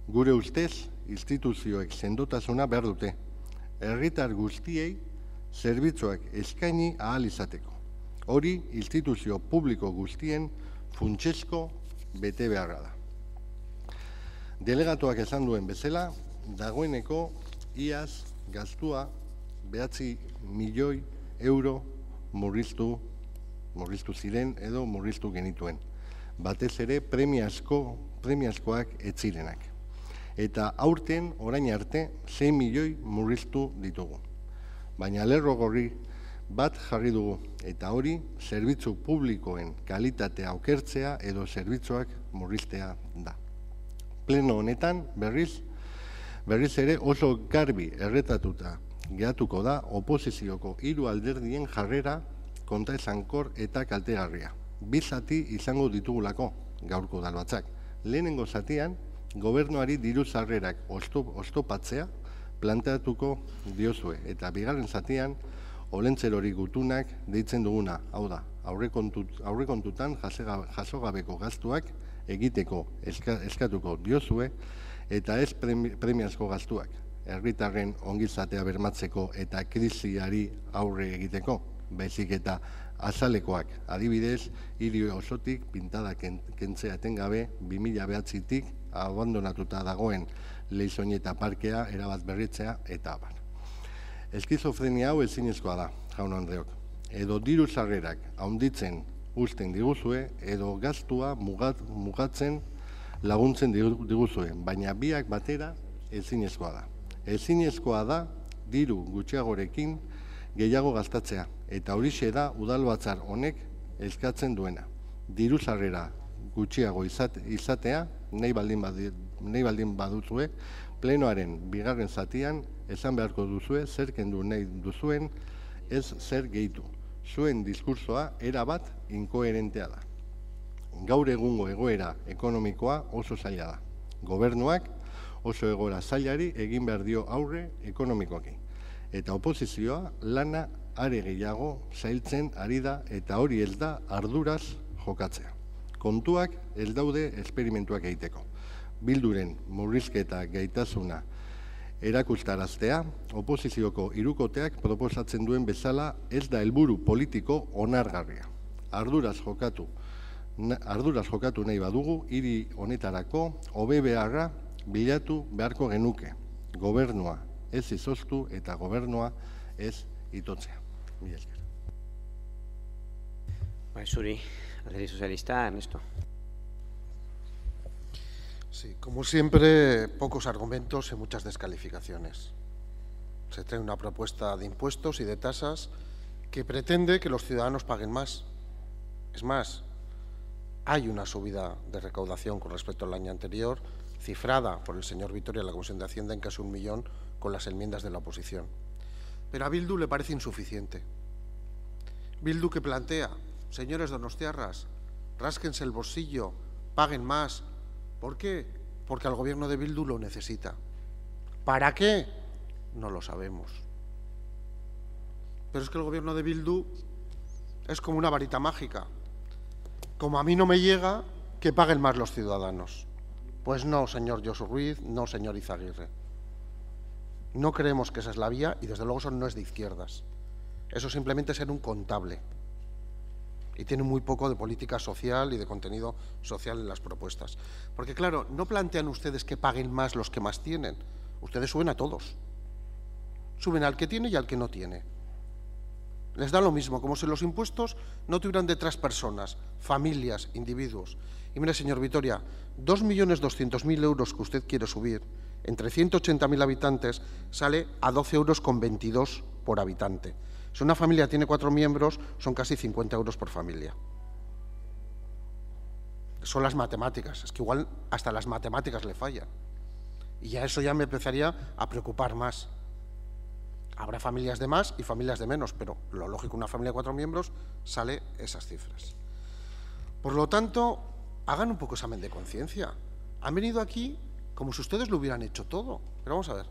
Gure ustez, instituzioek sendotasuna behar dute, herritar guztiei zerbitzuak eskaini ahal izateko. Hori instituzio publiko guztien funtsezko bete beharra da. Delegatuak esan duen bezala, dagoeneko iaz gastua 9 milioi euro murriztu ziren edo murriztu genituen. Batez ere premiazkoak ez zirenak. Eta aurten orain arte 6 milioi murriztu ditugu. Baina lerro gorri bat jarri dugu eta hori zerbitzu publikoen kalitatea okertzea edo zerbitzuak murriztea da. Pleno honetan berriz ere oso garbi erretatuta geratuko da oposizioko 3 alderdien jarrera kontraesankor eta kaltegarria. 2 zati izango ditugulako gaurko udalbatzak. Lehenengo zatian, gobernuari diru sarrerak oztopatzea planteatuko diozue eta bigarren zatian olentzerori gutunak deitzen duguna, hau da, aurrekontutan jasogabeko gastuak egiteko eskatuko diozue eta ez premiazko gastuak, herritarren ongizatea bermatzeko eta krisiari aurre egiteko, baizik eta azalekoak, adibidez, hiri osotik pintada kentzea etengabe 2009tik abandonatuta dagoen Leizoñeta parkea erabat berritzea eta abar. Eskizofrenia hau ezinezkoa da, jaun Andreok. Edo diru sarrerak handitzen uzten diguzue, edo gastua mugatzen laguntzen diguzue, baina biak batera ezinezkoa da. Ezinezkoa da diru gutxiagorekin gehiago gastatzea, eta horixe da udalbatzar honek eskatzen duena. Diru sarrera gutxiago izatea, nahi baldin baduzue, plenoaren bigarren zatian esan beharko duzue zer kendu nahi duzuen, ez zer gehitu. Zuen diskursoa erabat inkoherentea da. Gaur egungo egoera ekonomikoa oso zaila da. Gobernuak oso egoera zailari egin behar dio aurre ekonomikoaki. Eta oposizioa lana are gehiago zailtzen ari da eta hori ez da arduraz jokatzea. Kontuak ez daude esperimentuak egiteko. Bilduren murrizketa gaitasuna erakustaraztea, oposizioko hirukoteak proposatzen duen bezala ez da helburu politiko onargarria. Arduraz jokatu nahi badugu, hiri honetarako hobe beharra bilatu beharko genuke. Gobernua ez izoztu eta gobernua ez itotzea. Mila esker. Zuri, Alderdi Sozialista, Ernesto. Sí, como siempre, pocos argumentos y muchas descalificaciones. Se trae una propuesta de impuestos y de tasas que pretende que los ciudadanos paguen más. Es más, hay una subida de recaudación con respecto al año anterior, cifrada por el señor Vitoria en la Comisión de Hacienda en casi 1 millón con las enmiendas de la oposición. Pero a Bildu le parece insuficiente. Bildu que plantea, señores donostiarras, rásquense el bolsillo, paguen más. ¿Por qué? Porque al gobierno de Bildu lo necesita. ¿Para qué? No lo sabemos. Pero es que el gobierno de Bildu es como una varita mágica. Como a mí no me llega, que paguen más los ciudadanos. Pues no, señor Josu Ruiz, no, señor Izaguirre. No creemos que esa es la vía y desde luego eso no es de izquierdas. Eso simplemente es ser un contable. Y tiene muy poco de política social y de contenido social en las propuestas. Porque claro, no plantean ustedes que paguen más los que más tienen. Ustedes suben a todos. Suben al que tiene y al que no tiene. Les da lo mismo, como si los impuestos no tuvieran detrás personas, familias, individuos. Y mire, señor Vitoria, 2.200.000 euros que usted quiere subir, entre 180.000 habitantes, sale a 12,22 € por habitante. Si una familia tiene 4 miembros, son casi 50 euros por familia. Son las matemáticas, es que igual hasta las matemáticas le fallan. Y ya eso ya me empezaría a preocupar más. Habrá familias de más y familias de menos, pero lo lógico, una familia de 4 miembros sale esas cifras. Por lo tanto, hagan un poco examen de conciencia. Han venido aquí como si ustedes lo hubieran hecho todo. Pero vamos a ver,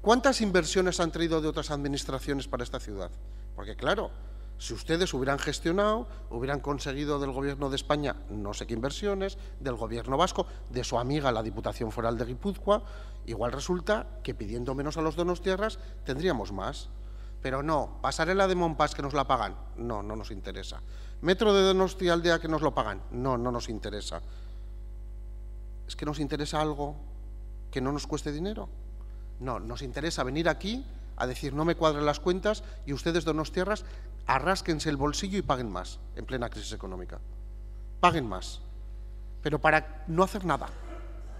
¿cuántas inversiones han traído de otras administraciones para esta ciudad? Porque claro, si ustedes hubieran gestionado, hubieran conseguido del Gobierno de España no sé qué inversiones, del Gobierno vasco, de su amiga la Diputación Foral de Guipúzcoa, igual resulta que pidiendo menos a los donostiarras tendríamos más. Pero no, pasarela de Monpas que nos la pagan, no, no nos interesa. Metro de Donostia Aldea que nos lo pagan, no, no nos interesa. ¿Es que nos interesa algo que no nos cueste dinero? No, nos interesa venir aquí a decir no me cuadran las cuentas y ustedes donostiarras arrásquense el bolsillo y paguen más en plena crisis económica. Paguen más, pero para no hacer nada,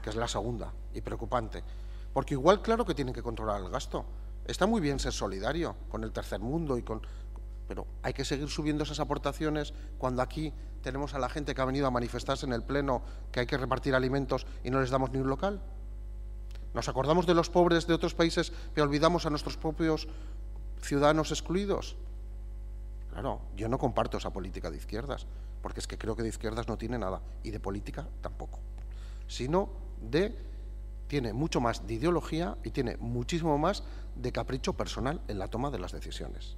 que es la segunda y preocupante. Porque igual claro que tienen que controlar el gasto. Está muy bien ser solidario con el tercer mundo, pero hay que seguir subiendo esas aportaciones cuando aquí tenemos a la gente que ha venido a manifestarse en el Pleno que hay que repartir alimentos y no les damos ni un local. Nos acordamos de los pobres de otros países, pero olvidamos a nuestros propios ciudadanos excluidos. Claro, yo no comparto esa política de izquierdas, porque es que creo que de izquierdas no tiene nada, y de política tampoco, sino tiene mucho más de ideología y tiene muchísimo más de capricho personal en la toma de las decisiones.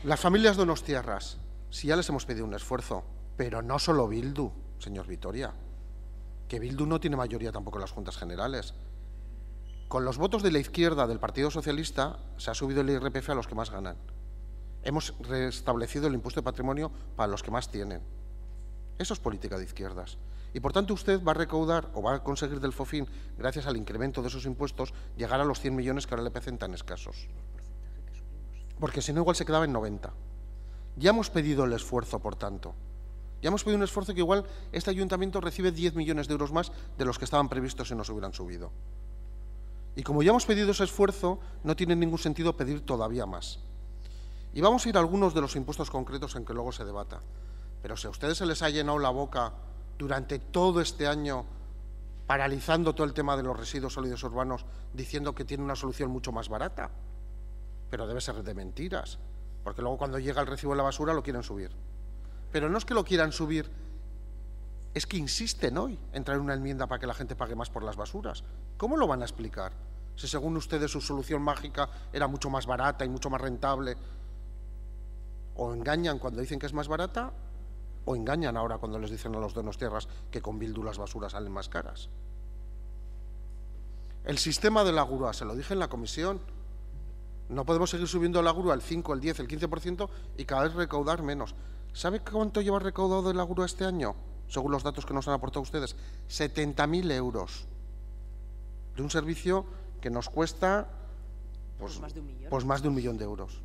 Las familias donostiarras, si ya les hemos pedido un esfuerzo, pero no solo Bildu, señor Vitoria, que Bildu no tiene mayoría tampoco en las Juntas Generales. Con los votos de la izquierda del Partido Socialista se ha subido el IRPF a los que más ganan. Hemos restablecido el impuesto de patrimonio para los que más tienen. Eso es política de izquierdas. Y por tanto usted va a recaudar o va a conseguir del FOFIN, gracias al incremento de esos impuestos, llegar a los 100 millones que ahora le parecen tan escasos. Porque si no igual se quedaba en 90. Ya hemos pedido el esfuerzo, por tanto. Ya hemos pedido un esfuerzo que igual este ayuntamiento recibe 10 millones de euros más de los que estaban previstos si no se hubieran subido. Y como ya hemos pedido ese esfuerzo, no tiene ningún sentido pedir todavía más. Y vamos a ir a algunos de los impuestos concretos en que luego se debata. Pero si a ustedes se les ha llenado la boca durante todo este año paralizando todo el tema de los residuos sólidos urbanos, diciendo que tiene una solución mucho más barata, pero debe ser de mentiras, porque luego cuando llega el recibo de la basura lo quieren subir. Pero no es que lo quieran subir, es que insisten hoy en traer una enmienda para que la gente pague más por las basuras. ¿Cómo lo van a explicar? Si según ustedes su solución mágica era mucho más barata y mucho más rentable. O engañan cuando dicen que es más barata, o engañan ahora cuando les dicen a los donostiarras que con Bildu las basuras salen más caras. El sistema de la grúa, se lo dije en la comisión, no podemos seguir subiendo la grúa el 5, el 10, el 15% y cada vez recaudar menos. ¿Sabe cuánto lleva recaudado de la grúa este año? Según los datos que nos han aportado ustedes, 70.000 euros. De un servicio que nos cuesta pues más de 1 millón de euros.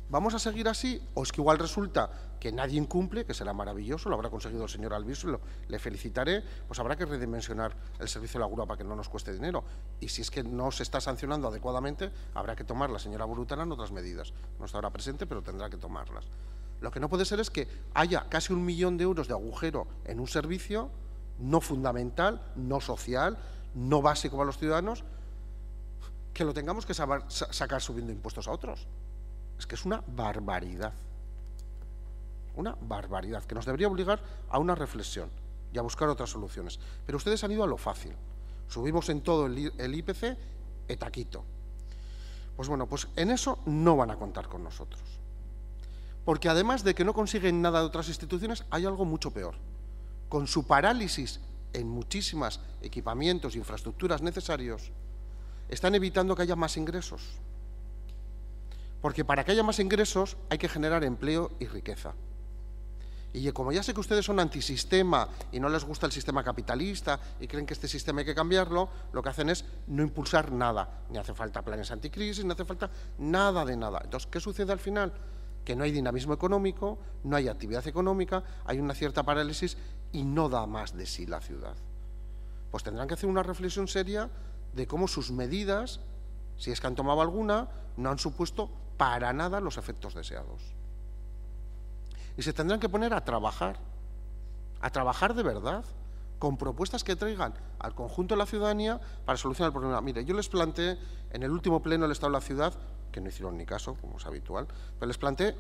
¿Vamos a seguir así? ¿O es que igual resulta que nadie incumple, que será maravilloso, lo habrá conseguido el señor Albizu, le felicitaré, pues habrá que redimensionar el servicio de la grúa para que no nos cueste dinero? Y si es que no se está sancionando adecuadamente, habrá que tomar la señora Burutarán otras medidas. No estará presente, pero tendrá que tomarlas. Lo que no puede ser es que haya casi 1 millón de euros de agujero en un servicio no fundamental, no social, no básico para los ciudadanos, que lo tengamos que sacar subiendo impuestos a otros. Es que es una barbaridad que nos debería obligar a una reflexión y a buscar otras soluciones. Pero ustedes han ido a lo fácil. Subimos en todo el IPC etaquito. Pues bueno, pues en eso no van a contar con nosotros. Porque además de que no consiguen nada de otras instituciones, hay algo mucho peor. Con su parálisis en muchísimos equipamientos e infraestructuras necesarios, están evitando que haya más ingresos. Porque para que haya más ingresos hay que generar empleo y riqueza. Y como ya sé que ustedes son antisistema y no les gusta el sistema capitalista y creen que este sistema hay que cambiarlo, lo que hacen es no impulsar nada. Ni hace falta planes anticrisis, ni hace falta nada de nada. Entonces, ¿qué sucede al final? Que no hay dinamismo económico, no hay actividad económica, hay una cierta parálisis y no da más de sí la ciudad. Pues tendrán que hacer una reflexión seria de cómo sus medidas, si es que han tomado alguna, no han supuesto para nada los efectos deseados. Y se tendrán que poner a trabajar de verdad, con propuestas que traigan al conjunto de la ciudadanía para solucionar el problema. Mire, yo les planteé en el último pleno del Estado de la Ciudad, que no hicieron ni caso, como es habitual, pero les planteé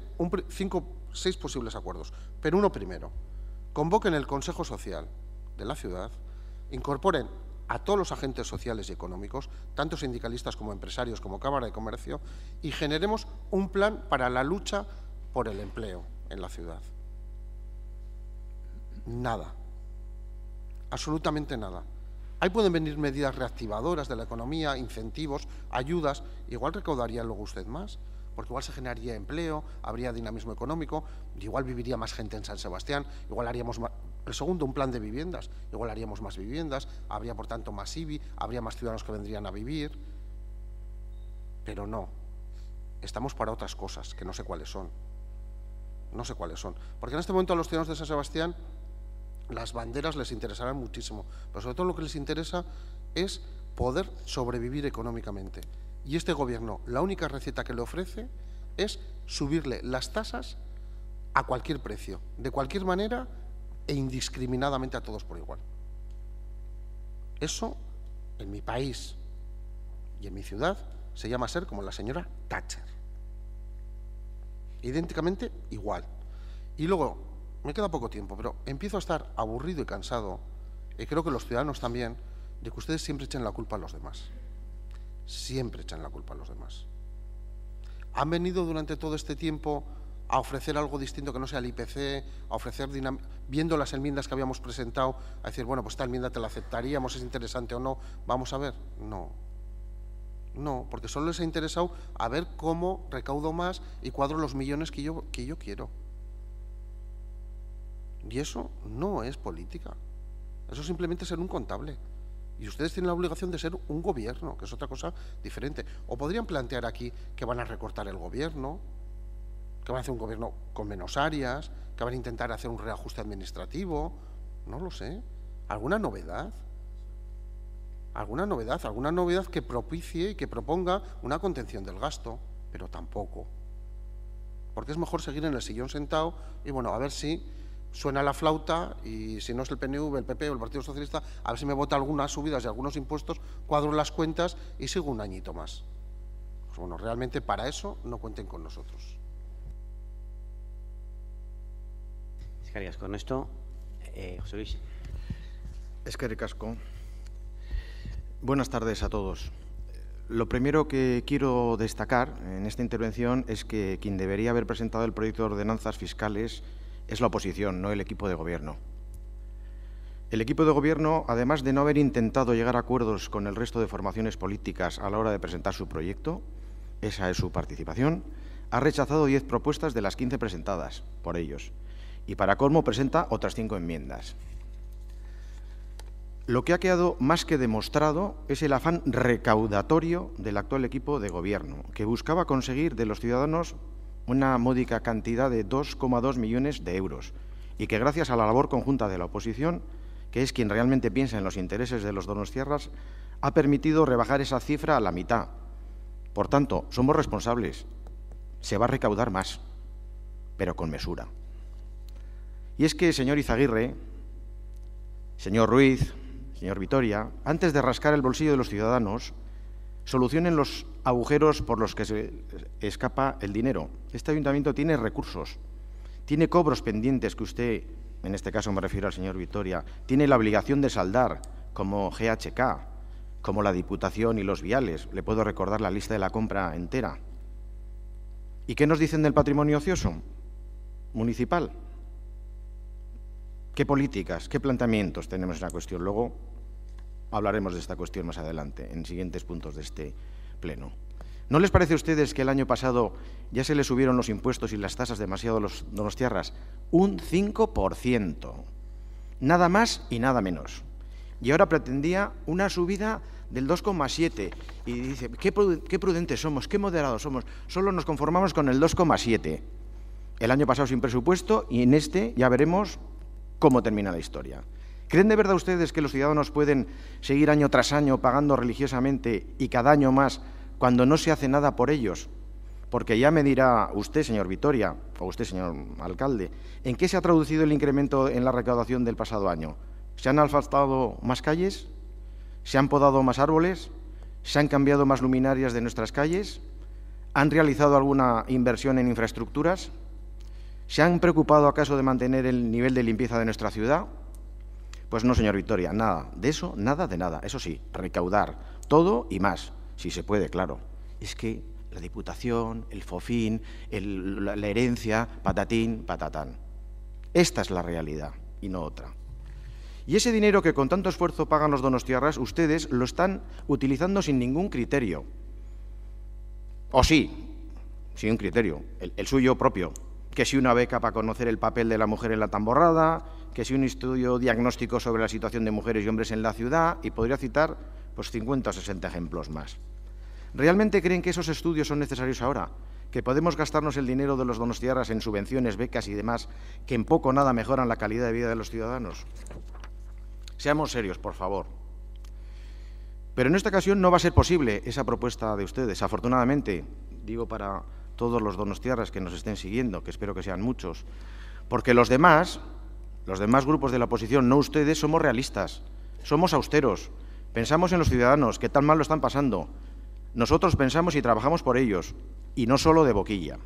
6 posibles acuerdos. Pero uno primero, convoquen el Consejo Social de la ciudad, incorporen a todos los agentes sociales y económicos, tanto sindicalistas como empresarios, como Cámara de Comercio, y generemos un plan para la lucha por el empleo en la ciudad. Nada. Absolutamente nada. Ahí pueden venir medidas reactivadoras de la economía, incentivos, ayudas. Igual recaudaría luego usted más, porque igual se generaría empleo, habría dinamismo económico, igual viviría más gente en San Sebastián, igual haríamos más. El segundo, un plan de viviendas. Igual haríamos más viviendas, habría por tanto más IBI, habría más ciudadanos que vendrían a vivir. Pero no. Estamos para otras cosas, que no sé cuáles son. No sé cuáles son. Porque en este momento a los ciudadanos de San Sebastián las banderas les interesarán muchísimo, pero sobre todo lo que les interesa es poder sobrevivir económicamente. Y este gobierno, la única receta que le ofrece es subirle las tasas a cualquier precio, de cualquier manera e indiscriminadamente a todos por igual. Eso, en mi país y en mi ciudad, se llama ser como la señora Thatcher. Idénticamente igual. Y luego, me queda poco tiempo, pero empiezo a estar aburrido y cansado, y creo que los ciudadanos también, de que ustedes siempre echen la culpa a los demás. Siempre echan la culpa a los demás. Han venido durante todo este tiempo a ofrecer algo distinto que no sea el IPC, a ofrecer, viendo las enmiendas que habíamos presentado, a decir, bueno, pues esta enmienda te la aceptaríamos, es interesante o no, vamos a ver. No. No, porque solo les ha interesado a ver cómo recaudo más y cuadro los millones que yo quiero. Y eso no es política. Eso es simplemente ser un contable. Y ustedes tienen la obligación de ser un gobierno, que es otra cosa diferente. O podrían plantear aquí que van a recortar el gobierno, que van a hacer un gobierno con menos áreas, que van a intentar hacer un reajuste administrativo. No lo sé. ¿Alguna novedad? ¿Alguna novedad que propicie y que proponga una contención del gasto? Pero tampoco. Porque es mejor seguir en el sillón sentado y, bueno, a ver si suena la flauta y si no es el PNV, el PP o el Partido Socialista, a ver si me vota algunas subidas de algunos impuestos, cuadro las cuentas y sigo un añito más. Pues bueno, realmente para eso no cuenten con nosotros. Eskerrik con esto, José Luis. Eskerrik asko. Buenas tardes a todos. Lo primero que quiero destacar en esta intervención es que quien debería haber presentado el proyecto de ordenanzas fiscales es la oposición, no el equipo de gobierno. El equipo de gobierno, además de no haber intentado llegar a acuerdos con el resto de formaciones políticas a la hora de presentar su proyecto, esa es su participación, ha rechazado 10 propuestas de las 15 presentadas por ellos y para colmo presenta otras 5 enmiendas. lo que ha quedado más que demostrado es el afán recaudatorio del actual equipo de gobierno, que buscaba conseguir de los ciudadanos una módica cantidad de 2,2 millones de euros y que gracias a la labor conjunta de la oposición, que es quien realmente piensa en los intereses de los donostiarras, ha permitido rebajar esa cifra a la mitad. Por tanto, somos responsables. Se va a recaudar más, pero con mesura. Y es que, señor Izaguirre, señor Ruiz, señor Vitoria, antes de rascar el bolsillo de los ciudadanos, solucionen los agujeros por los que se escapa el dinero. Este ayuntamiento tiene recursos, tiene cobros pendientes que usted, en este caso me refiero al señor Vitoria, tiene la obligación de saldar, como GHK, como la Diputación y los viales. Le puedo recordar la lista de la compra entera. ¿Y qué nos dicen del patrimonio ocioso municipal? ¿Qué políticas, qué planteamientos tenemos en la cuestión? Luego hablaremos de esta cuestión más adelante, en siguientes puntos de este pleno. ¿No les parece a ustedes que el año pasado ya se les subieron los impuestos y las tasas demasiado a los donostiarras? Un 5%. Nada más y nada menos. Y ahora pretendía una subida del 2,7%. Y dice, qué prudentes somos, qué moderados somos. Solo nos conformamos con el 2,7%. El año pasado sin presupuesto y en este ya veremos cómo termina la historia. ¿Creen de verdad ustedes que los ciudadanos pueden seguir año tras año pagando religiosamente y cada año más cuando no se hace nada por ellos? Porque ya me dirá usted, señor Vitoria, o usted, señor alcalde, ¿en qué se ha traducido el incremento en la recaudación del pasado año? ¿Se han asfaltado más calles? ¿Se han podado más árboles? ¿Se han cambiado más luminarias de nuestras calles? ¿Han realizado alguna inversión en infraestructuras? ¿Se han preocupado acaso de mantener el nivel de limpieza de nuestra ciudad? Pues no, señor Vitoria, nada de eso, nada de nada. Eso sí, recaudar todo y más, si se puede, claro. Es que la Diputación, el FOFIN, la herencia, patatín, patatán. Esta es la realidad y no otra. Y ese dinero que con tanto esfuerzo pagan los donostiarras, ustedes lo están utilizando sin ningún criterio. O sí, sin un criterio, el suyo propio. Que si una beca para conocer el papel de la mujer en la tamborrada, que si un estudio diagnóstico sobre la situación de mujeres y hombres en la ciudad, y podría citar pues 50 o 60 ejemplos más. ¿Realmente creen que esos estudios son necesarios ahora? ¿Que podemos gastarnos el dinero de los donostiarras en subvenciones, becas y demás, que en poco o nada mejoran la calidad de vida de los ciudadanos? Seamos serios, por favor. Pero en esta ocasión no va a ser posible esa propuesta de ustedes, afortunadamente, digo para todos los donostiarras que nos estén siguiendo, que espero que sean muchos, porque los demás grupos de la oposición, no ustedes, somos realistas, somos austeros, pensamos en los ciudadanos que tan mal lo están pasando. Nosotros pensamos y trabajamos por ellos, y no solo de boquilla.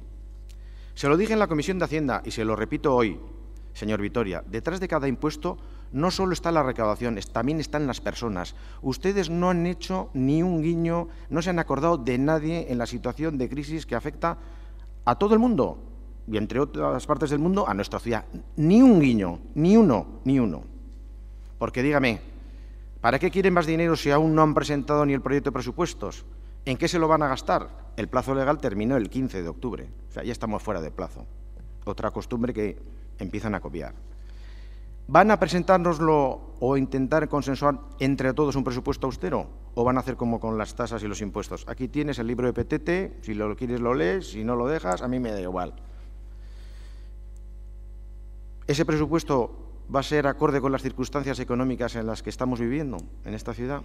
Se lo dije en la Comisión de Hacienda y se lo repito hoy, señor Vitoria, detrás de cada impuesto no solo está la recaudación, también están las personas. Ustedes no han hecho ni un guiño, no se han acordado de nadie en la situación de crisis que afecta a todo el mundo, y entre otras partes del mundo, a nuestra ciudad. Ni un guiño, ni uno. Porque dígame, ¿para qué quieren más dinero si aún no han presentado ni el proyecto de presupuestos? ¿En qué se lo van a gastar? El plazo legal terminó el 15 de octubre, o sea, ya estamos fuera de plazo. Otra costumbre que empiezan a copiar. ¿Van a presentárnoslo o intentar consensuar entre todos un presupuesto austero? ¿O van a hacer como con las tasas y los impuestos? Aquí tienes el libro de Petete, si lo quieres lo lees, si no lo dejas, a mí me da igual. ¿Ese presupuesto va a ser acorde con las circunstancias económicas en las que estamos viviendo en esta ciudad?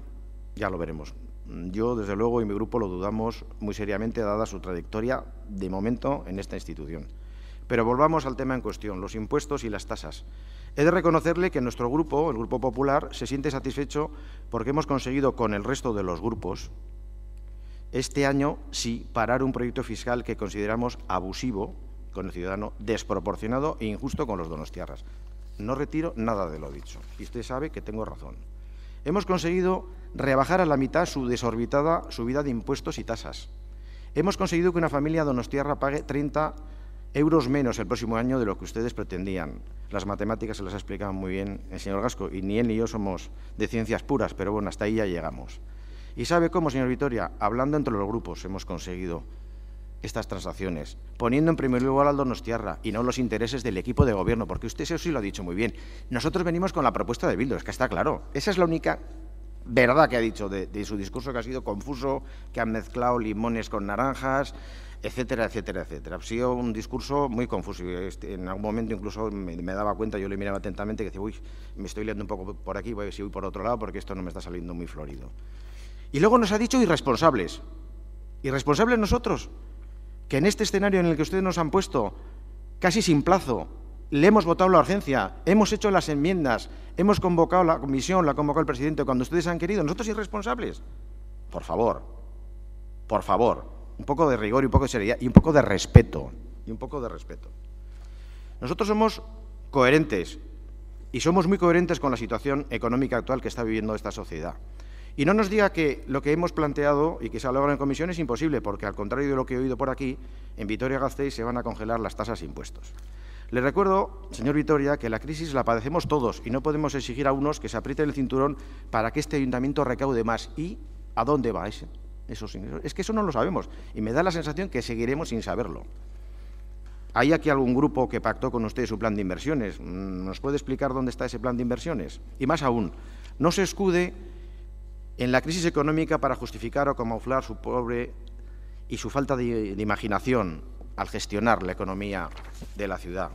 Ya lo veremos. Yo, desde luego, y mi grupo lo dudamos muy seriamente, dada su trayectoria de momento en esta institución. Pero volvamos al tema en cuestión, los impuestos y las tasas. He de reconocerle que nuestro grupo, el Grupo Popular, se siente satisfecho porque hemos conseguido con el resto de los grupos este año sí parar un proyecto fiscal que consideramos abusivo con el ciudadano, desproporcionado e injusto con los donostiarras. No retiro nada de lo dicho y usted sabe que tengo razón. Hemos conseguido rebajar a la mitad su desorbitada subida de impuestos y tasas. Hemos conseguido que una familia donostiarra pague 30 euros menos el próximo año de lo que ustedes pretendían. Las matemáticas se las ha explicado muy bien el señor Gasco, y ni él ni yo somos de ciencias puras, pero bueno, hasta ahí ya llegamos. ¿Y sabe cómo, señor Vitoria? Hablando entre los grupos hemos conseguido estas transacciones, poniendo en primer lugar al donostiarra y no los intereses del equipo de gobierno, porque usted eso sí lo ha dicho muy bien. Nosotros venimos con la propuesta de Bildu, es que está claro. Esa es la única verdad que ha dicho de su discurso, que ha sido confuso, que han mezclado limones con naranjas, etcétera, etcétera, etcétera. Ha sido un discurso muy confuso. En algún momento incluso me daba cuenta, yo le miraba atentamente, que decía, uy, me estoy liando un poco por aquí, voy a ver si voy por otro lado, porque esto no me está saliendo muy florido. Y luego nos ha dicho irresponsables. ¿Irresponsables nosotros? Que en este escenario en el que ustedes nos han puesto, casi sin plazo, le hemos votado la urgencia, hemos hecho las enmiendas, hemos convocado la comisión, la ha convocado el presidente cuando ustedes han querido. ¿Nosotros irresponsables? Por favor, un poco de rigor y un poco de seriedad y un poco de respeto. Nosotros somos coherentes y somos muy coherentes con la situación económica actual que está viviendo esta sociedad. Y no nos diga que lo que hemos planteado y que se ha logrado en comisión es imposible, porque al contrario de lo que he oído por aquí, en Vitoria-Gasteiz se van a congelar las tasas e impuestos. Le recuerdo, señor Vitoria, que la crisis la padecemos todos y no podemos exigir a unos que se aprieten el cinturón para que este ayuntamiento recaude más. ¿Y a dónde va esos ingresos? Es que eso no lo sabemos y me da la sensación que seguiremos sin saberlo. ¿Hay aquí algún grupo que pactó con usted su plan de inversiones? ¿Nos puede explicar dónde está ese plan de inversiones? Y más aún, no se escude en la crisis económica para justificar o camuflar su pobre y su falta de imaginación al gestionar la economía de la ciudad.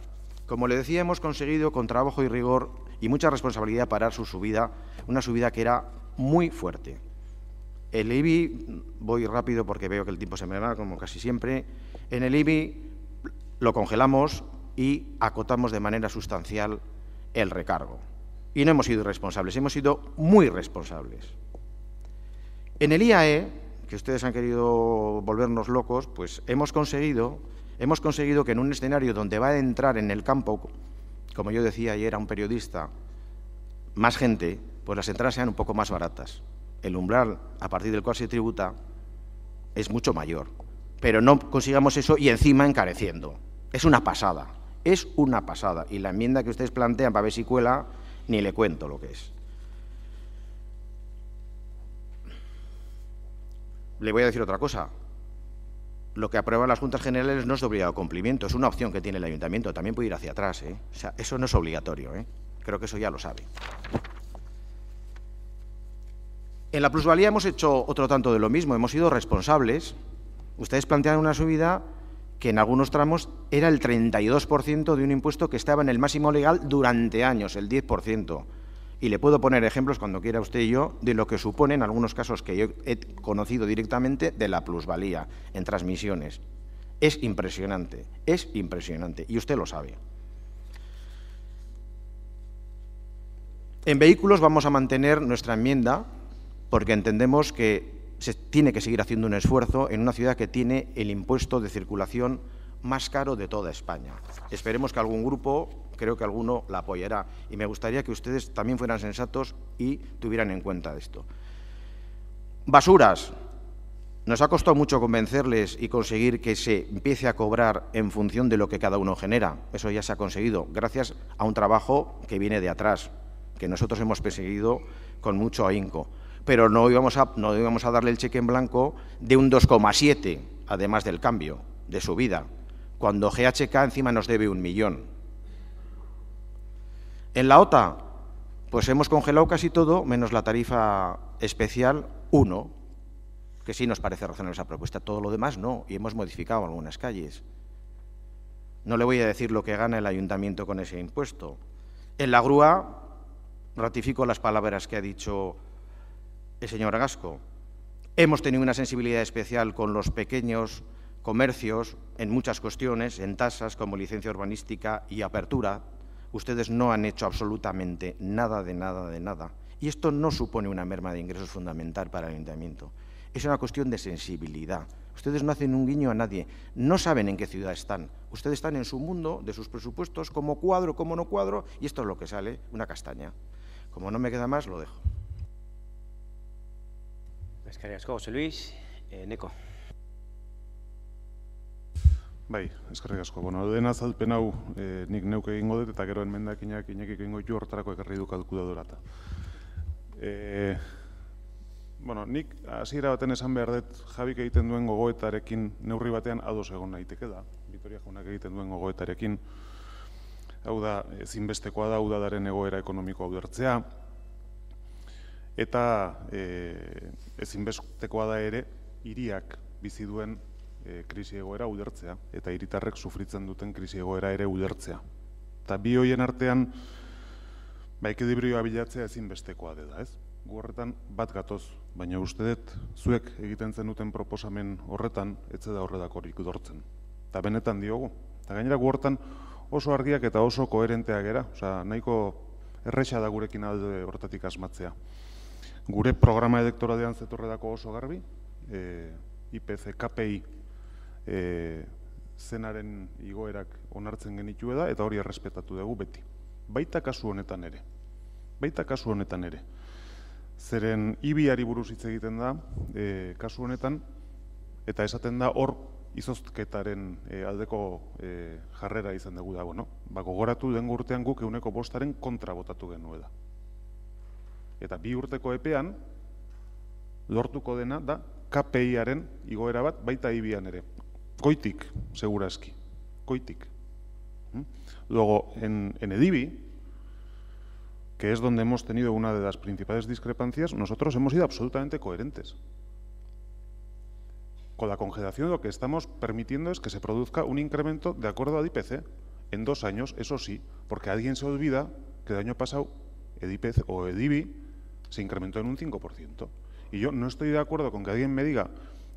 Como le decía, hemos conseguido con trabajo y rigor y mucha responsabilidad parar su subida, una subida que era muy fuerte. El IBI, voy rápido porque veo que el tiempo se me va, como casi siempre, en el IBI lo congelamos y acotamos de manera sustancial el recargo. Y no hemos sido irresponsables, hemos sido muy responsables. En el IAE, que ustedes han querido volvernos locos, pues hemos conseguido que en un escenario donde va a entrar en el campo, como yo decía ayer a un periodista, más gente, pues las entradas sean un poco más baratas. El umbral a partir del cual se tributa es mucho mayor, pero no consigamos eso y encima encareciendo. Es una pasada, y la enmienda que ustedes plantean para ver si cuela, ni le cuento lo que es. Le voy a decir otra cosa. Lo que aprueban las Juntas Generales no es de obligado cumplimiento, es una opción que tiene el Ayuntamiento, también puede ir hacia atrás, ¿eh? O sea, eso no es obligatorio, ¿eh? Creo que eso ya lo sabe. En la plusvalía hemos hecho otro tanto de lo mismo, hemos sido responsables. Ustedes plantean una subida que en algunos tramos era el 32% de un impuesto que estaba en el máximo legal durante años, el 10%. Y le puedo poner ejemplos, cuando quiera usted y yo, de lo que supone en algunos casos que yo he conocido directamente de la plusvalía en transmisiones. Es impresionante, y usted lo sabe. En vehículos vamos a mantener nuestra enmienda porque entendemos que se tiene que seguir haciendo un esfuerzo en una ciudad que tiene el impuesto de circulación más caro de toda España. Esperemos que algún grupo, creo que alguno, la apoyará. Y me gustaría que ustedes también fueran sensatos y tuvieran en cuenta esto. Basuras. Nos ha costado mucho convencerles y conseguir que se empiece a cobrar en función de lo que cada uno genera. Eso ya se ha conseguido, gracias a un trabajo que viene de atrás, que nosotros hemos perseguido con mucho ahínco. Pero no íbamos a darle el cheque en blanco de un 2,7, además del cambio de subida, cuando GHK encima nos debe 1 millón. En la OTA, pues hemos congelado casi todo, menos la tarifa especial 1, que sí nos parece razonable esa propuesta. Todo lo demás no, y hemos modificado algunas calles. No le voy a decir lo que gana el ayuntamiento con ese impuesto. En la grúa, ratifico las palabras que ha dicho el señor Gasco. Hemos tenido una sensibilidad especial con los pequeños comercios en muchas cuestiones, en tasas como licencia urbanística y apertura. Ustedes no han hecho absolutamente nada de nada. Y esto no supone una merma de ingresos fundamental para el ayuntamiento. Es una cuestión de sensibilidad. Ustedes no hacen un guiño a nadie. No saben en qué ciudad están. Ustedes están en su mundo, de sus presupuestos, como cuadro, como no cuadro, y esto es lo que sale, una castaña. Como no me queda más, lo dejo. Eskerrik asko, José Luis. Neko. Bai, eskerrik asko. Bueno, den azalpen hau nik neuk egingo dut, eta gero enmendakinak Iñakik egingo ditu hortarako ekarri du kalkuladora. Bueno, nik hasiera baten esan behar dut Jabik egiten duen gogoetarekin neurri batean ados egon naiteke da. Vitoria jaunak egiten duen gogoetarekin. Hau da, ezinbestekoa da udadaren egoera ekonomikoa ulertzea. Eta ezinbestekoa da ere, hiriak bizi duen krisi egoera ulertzea. Eta hiritarrek sufritzen duten krisi egoera ere ulertzea. Eta bi hoien artean, ekilibrioa bilatzea ezinbestekoa da, ez? Gu horretan bat gatoz, baina uste dut zuek egiten zenuten proposamen horretan etze da horredakorik dortzen. Eta benetan diogu. Eta gainera gu horretan oso argiak eta oso koherenteak gera, nahiko erresa da gurekin alde horretatik asmatzea. Gure programa elektoralean zetorredako oso garbi, IPC, KPI zenaren igoerak onartzen genitu eta hori errespetatu dugu beti. Baita kasu honetan ere. Baita kasu honetan ere. Zeren ibiari buruz hitz egiten da, kasu honetan, eta esaten da hor izozketaren aldeko jarrera izan dugu dago, no? Gogoratu den urtean guk 5% kontra botatu genuela. Eta 2 urteko epean, lortuko dena da KPI-aren igoera bat baita ibian ere. Goitik, segurazki. Goitik. Luego, en Edibi, que es donde hemos tenido una de las principales discrepancias, nosotros hemos sido absolutamente coherentes. Con la congelación lo que estamos permitiendo es que se produzca un incremento de acuerdo al IPC en 2 años, eso sí, porque alguien se olvida que el año pasado el IPC o el IBI se incrementó en un 5%. Y yo no estoy de acuerdo con que alguien me diga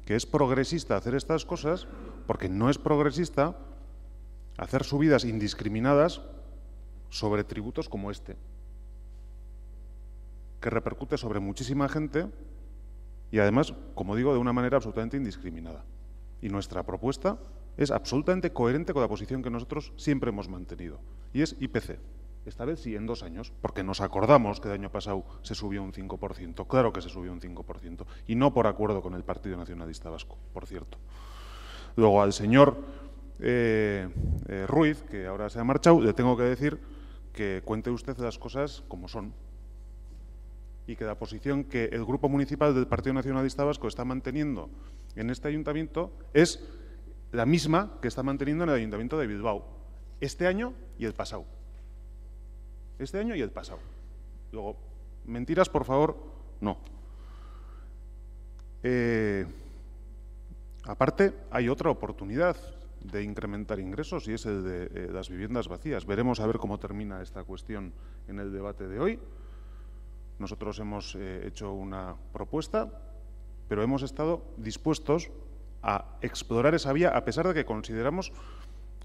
que es progresista hacer estas cosas, porque no es progresista hacer subidas indiscriminadas sobre tributos como este, que repercute sobre muchísima gente y además, como digo, de una manera absolutamente indiscriminada. Y nuestra propuesta es absolutamente coherente con la posición que nosotros siempre hemos mantenido, y es IPC. Esta vez sí, en 2 años, porque nos acordamos que el año pasado se subió un 5%, claro que se subió un 5%, y no por acuerdo con el Partido Nacionalista Vasco, por cierto. Luego, al señor Ruiz, que ahora se ha marchado, le tengo que decir que cuente usted las cosas como son, y que la posición que el Grupo Municipal del Partido Nacionalista Vasco está manteniendo en este ayuntamiento es la misma que está manteniendo en el Ayuntamiento de Bilbao, este año y el pasado. Este año y el pasado. Luego, mentiras, por favor, no. Aparte, hay otra oportunidad de incrementar ingresos y es el de las viviendas vacías. Veremos a ver cómo termina esta cuestión en el debate de hoy. Nosotros hemos hecho una propuesta, pero hemos estado dispuestos a explorar esa vía, a pesar de que consideramos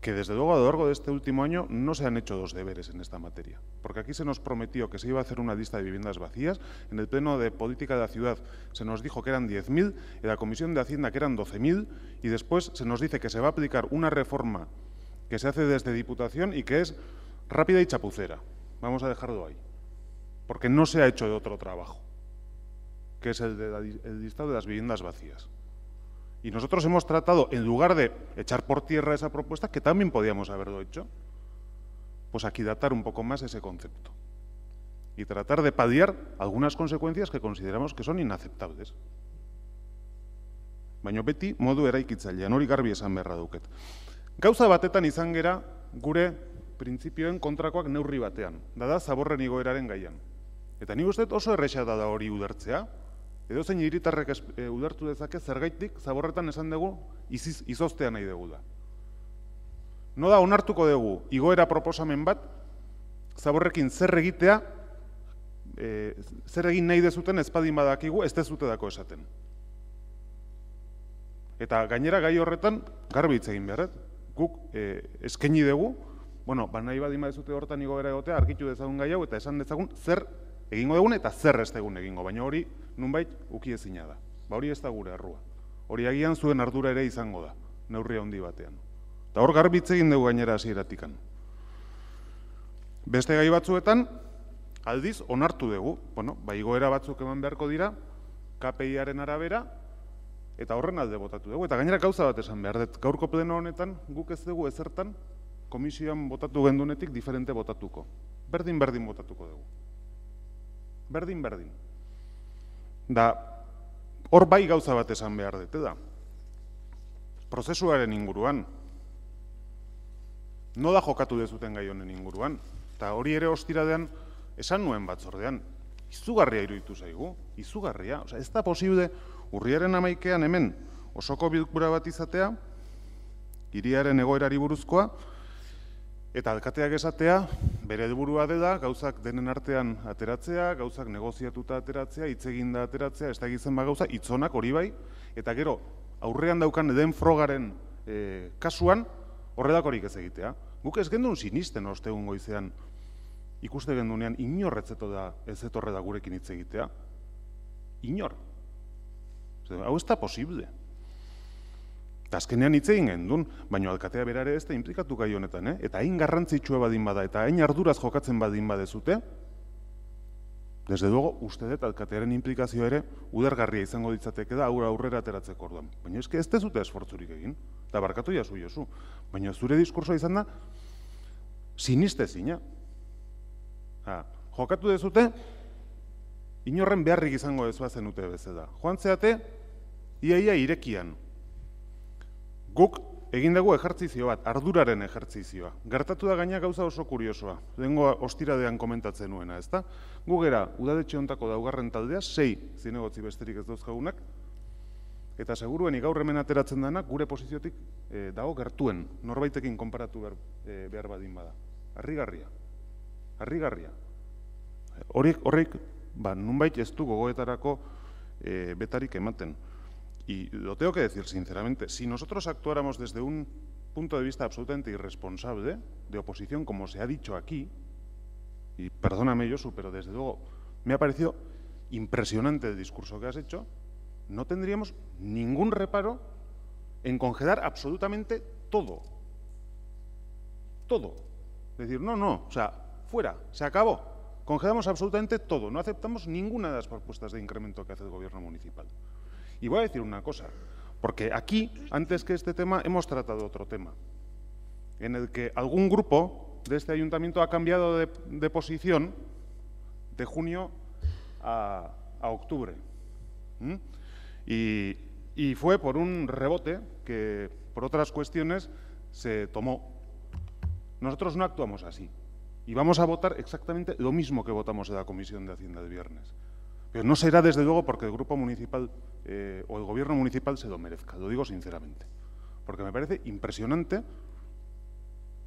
que, desde luego, a lo largo de este último año no se han hecho los deberes en esta materia. Porque aquí se nos prometió que se iba a hacer una lista de viviendas vacías, en el Pleno de Política de la Ciudad se nos dijo que eran 10.000, en la Comisión de Hacienda que eran 12.000, y después se nos dice que se va a aplicar una reforma que se hace desde Diputación y que es rápida y chapucera. Vamos a dejarlo ahí. Porque no se ha hecho de otro trabajo, que es el listado de las viviendas vacías. Y nosotros hemos tratado, en lugar de echar por tierra esa propuesta, que también podíamos haberlo hecho, pues aquilatar un poco más ese concepto y tratar de paliar algunas consecuencias que consideramos que son inaceptables. Baina beti modu eraikitzailean, hori garbi esan beharra dauket. Gauza batetan izan gera gure printzipioen kontrakoak neurri batean, da zaborren igoeraren gaian. Eta ni uste oso erresa da hori ulertzea, edozein hiritarrek ulertu dezake zergaitik zaborretan esan dugu izoztea nahi dugu da. No da onartuko dugu igoera proposamen bat zaborrekin zer egitea, zer egin nahi dezuten ezpadin badakigu ez dezute dako esaten. Eta gainera gai horretan garbi hitz egin behar, guk eskaini dugu, nahi badin badezute horretan igoera egotea, argitu dezagun gai hau eta esan dezagun zer egingo dugun eta zer ez dugun egingo, baina hori nunbait ukiezina da. Hori ez da gure errua. Hori agian zuen ardura ere izango da, neurri handi batean. Eta hor garbi hitz egin dugu gainera hasieratikan. Beste gai batzuetan, aldiz onartu dugu, igoera batzuk eman beharko dira, KPI-aren arabera, eta horren alde botatu dugu. Eta gainera gauza bat esan behar dut, gaurko pleno honetan guk ez dugu ezertan komisioan botatu gendunetik diferente botatuko. Berdin botatuko dugu. Berdin. Da, hor bai gauza bat esan behar dute da. Prozesuaren inguruan. Nola jokatu dezuten gai honen inguruan. Eta hori ere ostiradean esan nuen batzordean. Izugarria iruditu zaigu. Izugarria. Osa, ez da posible urriaren 11ean hemen osoko bilkura bat izatea, hiriaren egoerari buruzkoa, eta alkateak esatea, bere helburua dela, gauzak denen artean ateratzea, gauzak negoziatuta ateratzea, hitz eginda ateratzea, ez da egiten gauza, hitzonak hori bai, eta gero, aurrean daukan den frogaren kasuan, horrelakorik ez egitea. Guk ez gendun sinisten ostegun goizean, ikuste gendunean, inor ez etorre da gurekin hitz egitea. Inor. Hau ez da posible. Eta azkenean hitz egin gendun, baina alkatea berare ez da implikatu gai honetan, eta hain garrantzitsua badin bada, eta hain arduraz jokatzen badin badezute, desde dugu, uste dut alkatearen implikazioa ere udergarria izango ditzateke da aurrera ateratzeko orduan. Baina ez dezute esfortzurik egin, eta barkatu jazu jozu. Baina zure diskursoa izan da, sinistezina. Jokatu dezute, inorren beharrik izango ez bazenute bezala. Joan zeate, iaia irekian. Guk egin dugu ejertzizio bat, arduraren ejertzizioa. Gertatu da gaina gauza oso kuriosoa. Lehengo ostiradean komentatzen nuena, ezta? Gu gera, udadetxe hontako daugarren taldea, 6 zinegotzi besterik ez dauzkagunak, eta seguruenik gaur hemen ateratzen denak gure posiziotik dago gertuen, norbaitekin konparatu behar badin bada. Harrigarria. Harrigarria. Horrek, nunbait ez du gogoetarako betarik ematen. Y lo tengo que decir sinceramente, si nosotros actuáramos desde un punto de vista absolutamente irresponsable, de oposición, como se ha dicho aquí, y perdóname Josu, pero desde luego me ha parecido impresionante el discurso que has hecho, no tendríamos ningún reparo en congelar absolutamente todo. Todo. Es decir, no, o sea, fuera, se acabó. Congelamos absolutamente todo, no aceptamos ninguna de las propuestas de incremento que hace el gobierno municipal. Y voy a decir una cosa, porque aquí, antes que este tema, hemos tratado otro tema, en el que algún grupo de este ayuntamiento ha cambiado de posición de junio a octubre. Y fue por un rebote que, por otras cuestiones, se tomó. Nosotros no actuamos así. Y vamos a votar exactamente lo mismo que votamos en la Comisión de Hacienda el viernes. Pero no será, desde luego, porque el grupo municipal o el gobierno municipal se lo merezca, lo digo sinceramente. Porque me parece impresionante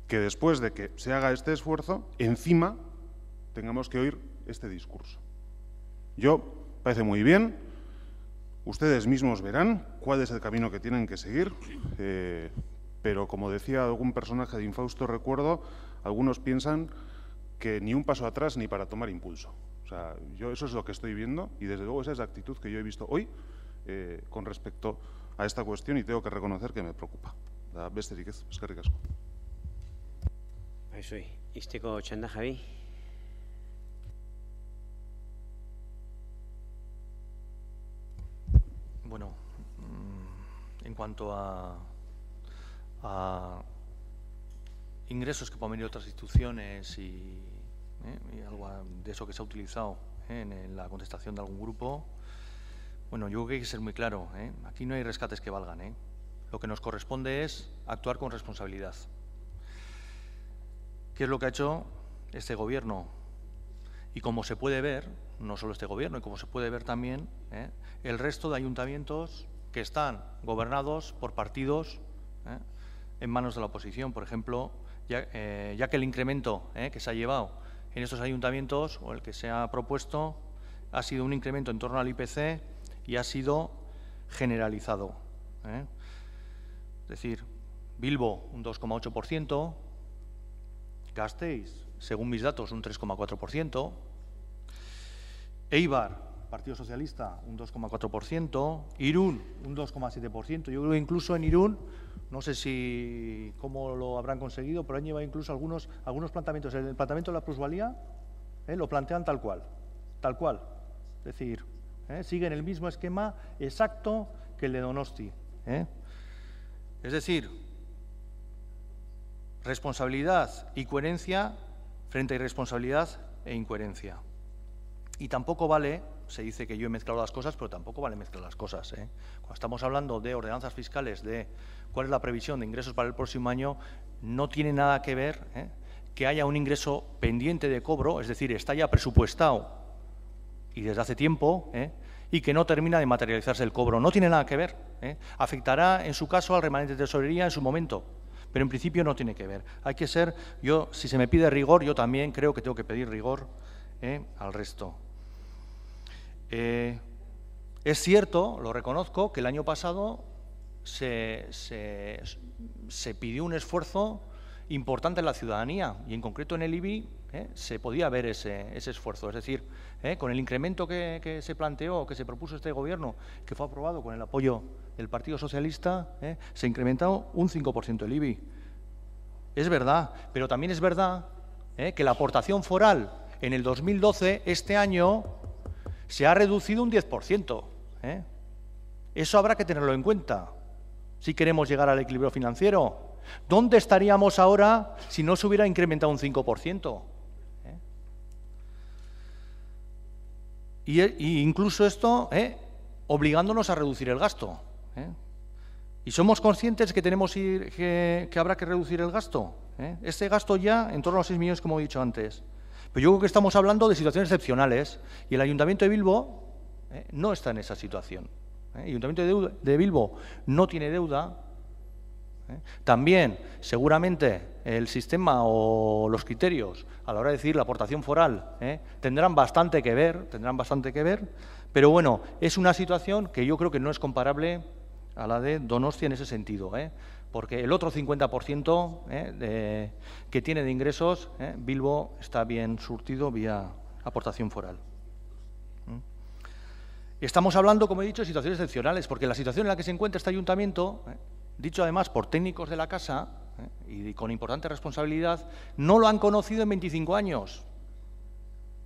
que después de que se haga este esfuerzo, encima tengamos que oír este discurso. Parece muy bien, ustedes mismos verán cuál es el camino que tienen que seguir, pero como decía algún personaje de infausto recuerdo, algunos piensan que ni un paso atrás ni para tomar impulso. O sea, yo eso es lo que estoy viendo y desde luego esa es la actitud que yo he visto hoy con respecto a esta cuestión y tengo que reconocer que me preocupa. Besterik ez, eskerrik asko. Baizoi, izteko txanda, Javi. Bueno, en cuanto a ingresos que puedan venir de otras instituciones y algo de eso que se ha utilizado en la contestación de algún grupo, bueno, yo creo que hay que ser muy claro, aquí no hay rescates que valgan, Lo que nos corresponde es actuar con responsabilidad. ¿Qué es lo que ha hecho este gobierno? Y como se puede ver, no solo este gobierno, y como se puede ver también, el resto de ayuntamientos que están gobernados por partidos en manos de la oposición. Por ejemplo, ya que el incremento que se ha llevado en estos ayuntamientos, o el que se ha propuesto, ha sido un incremento en torno al IPC y ha sido generalizado. Es decir, Bilbo un 2,8%, Gasteiz, según mis datos, un 3,4%, Eibar, Partido Socialista, un 2,4%, Irún, un 2,7%. Yo creo que incluso en Irún, no sé cómo lo habrán conseguido, pero han llevado incluso algunos planteamientos. El planteamiento de la plusvalía lo plantean tal cual. Es decir, siguen el mismo esquema exacto que el de Donosti. Es decir, responsabilidad y coherencia frente a irresponsabilidad e incoherencia. Y tampoco vale se dice que yo he mezclado las cosas, pero tampoco vale mezclar las cosas. Cuando estamos hablando de ordenanzas fiscales, de cuál es la previsión de ingresos para el próximo año, no tiene nada que ver que haya un ingreso pendiente de cobro, es decir, está ya presupuestado y desde hace tiempo, y que no termina de materializarse el cobro. No tiene nada que ver. Afectará, en su caso, al remanente de tesorería en su momento, pero en principio no tiene que ver. Hay que ser, si se me pide rigor, yo también creo que tengo que pedir rigor al resto. Es cierto, lo reconozco, que el año pasado se pidió un esfuerzo importante en la ciudadanía y en concreto en el IBI se podía ver ese esfuerzo. Es decir, con el incremento que se planteó, que se propuso este Gobierno, que fue aprobado con el apoyo del Partido Socialista, se ha incrementado un 5% el IBI. Es verdad, pero también es verdad que la aportación foral en el 2012, este año, se ha reducido un 10%. Eso habrá que tenerlo en cuenta si queremos llegar al equilibrio financiero. ¿Dónde estaríamos ahora si no se hubiera incrementado un 5%? Y incluso esto obligándonos a reducir el gasto. ¿Y somos conscientes que que habrá que reducir el gasto? Este gasto ya en torno a los 6 millones, como he dicho antes. Pero yo creo que estamos hablando de situaciones excepcionales y el Ayuntamiento de Bilbo no está en esa situación. El Ayuntamiento de Bilbo no tiene deuda. También, seguramente, el sistema o los criterios a la hora de decidir la aportación foral tendrán bastante que ver, pero bueno, es una situación que yo creo que no es comparable a la de Donostia en ese sentido, porque el otro 50% que tiene de ingresos, Bilbo está bien surtido vía aportación foral. Estamos hablando, como he dicho, de situaciones excepcionales, porque la situación en la que se encuentra este ayuntamiento, dicho además por técnicos de la casa y con importante responsabilidad, no lo han conocido en 25 años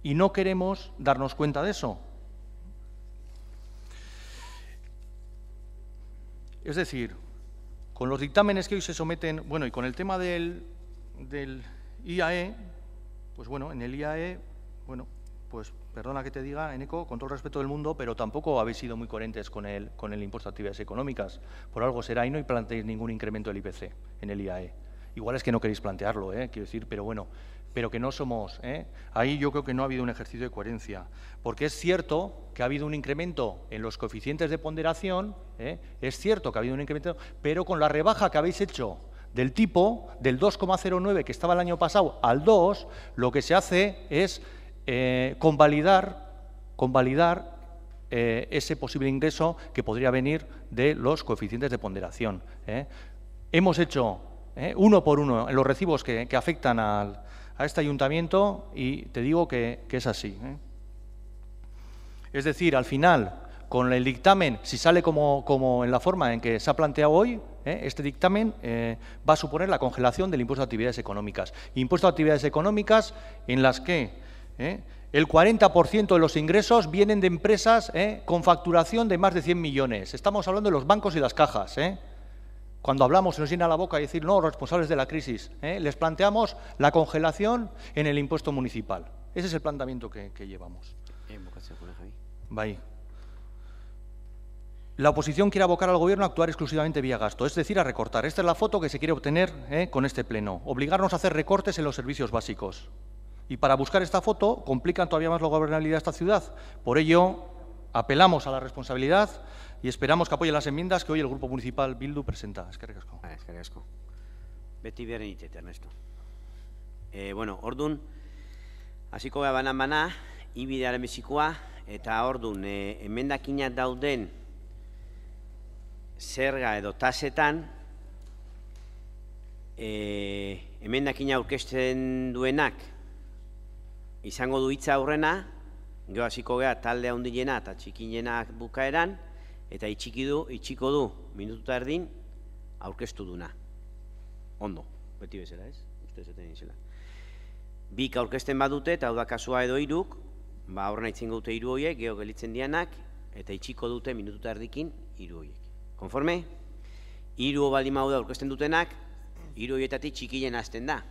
y no queremos darnos cuenta de eso. Es decir, con los dictámenes que hoy se someten, bueno, y con el tema del IAE, pues bueno, en el IAE, bueno, pues perdona que te diga, Eneco, con todo el respeto del mundo, pero tampoco habéis sido muy coherentes con el impuesto a actividades económicas. Por algo será y no planteáis ningún incremento del IPC en el IAE. Igual es que no queréis plantearlo, quiero decir, pero bueno, pero que no somos. Ahí yo creo que no ha habido un ejercicio de coherencia, porque es cierto que ha habido un incremento en los coeficientes de ponderación, es cierto que ha habido un incremento, pero con la rebaja que habéis hecho del tipo, del 2,09 que estaba el año pasado al 2, lo que se hace es convalidar ese posible ingreso que podría venir de los coeficientes de ponderación. Hemos hecho uno por uno en los recibos que afectan a este ayuntamiento y te digo que es así. Es decir, al final, con el dictamen, si sale como en la forma en que se ha planteado hoy, este dictamen va a suponer la congelación del impuesto a actividades económicas. Impuesto a actividades económicas en las que el 40% de los ingresos vienen de empresas con facturación de más de 100 millones. Estamos hablando de los bancos y las cajas. Cuando hablamos se nos llena la boca y decir, no, responsables de la crisis. Les planteamos la congelación en el impuesto municipal. Ese es el planteamiento que llevamos. Bye. La oposición quiere abocar al Gobierno a actuar exclusivamente vía gasto, es decir, a recortar. Esta es la foto que se quiere obtener con este pleno. Obligarnos a hacer recortes en los servicios básicos. Y para buscar esta foto complican todavía más la gobernabilidad de esta ciudad. Por ello, apelamos a la responsabilidad y esperamos que apoyen las enmiendas que hoy el Grupo Municipal Bildu presenta. Eskerrik asko. Eskerrik asko. Beti behar egiten, Ernesto. Bueno, ordun, hasiko gara banan-bana, ibidearen bizikoa, eta ordun, emendakinak dauden zerga edo tasetan, emendakina aurkezten duenak, izango du hitza aurrena, gero hasiko gara talde handiena eta txikinena bukaeran, eta itxiko du minututa erdin aurkeztu duna. Ondo, beti bezala ez? Uste zeten izela. Bik aurkezten badute, eta hau da kasua edo hiruk, aurrena itzengo dute hiru horiek, gero gelitzen dianak, eta itxiko dute minututa erdikin hiru horiek. Konforme? Hiru baldin badaude aurkezten dutenak, hiru horietatik txikien hasten da.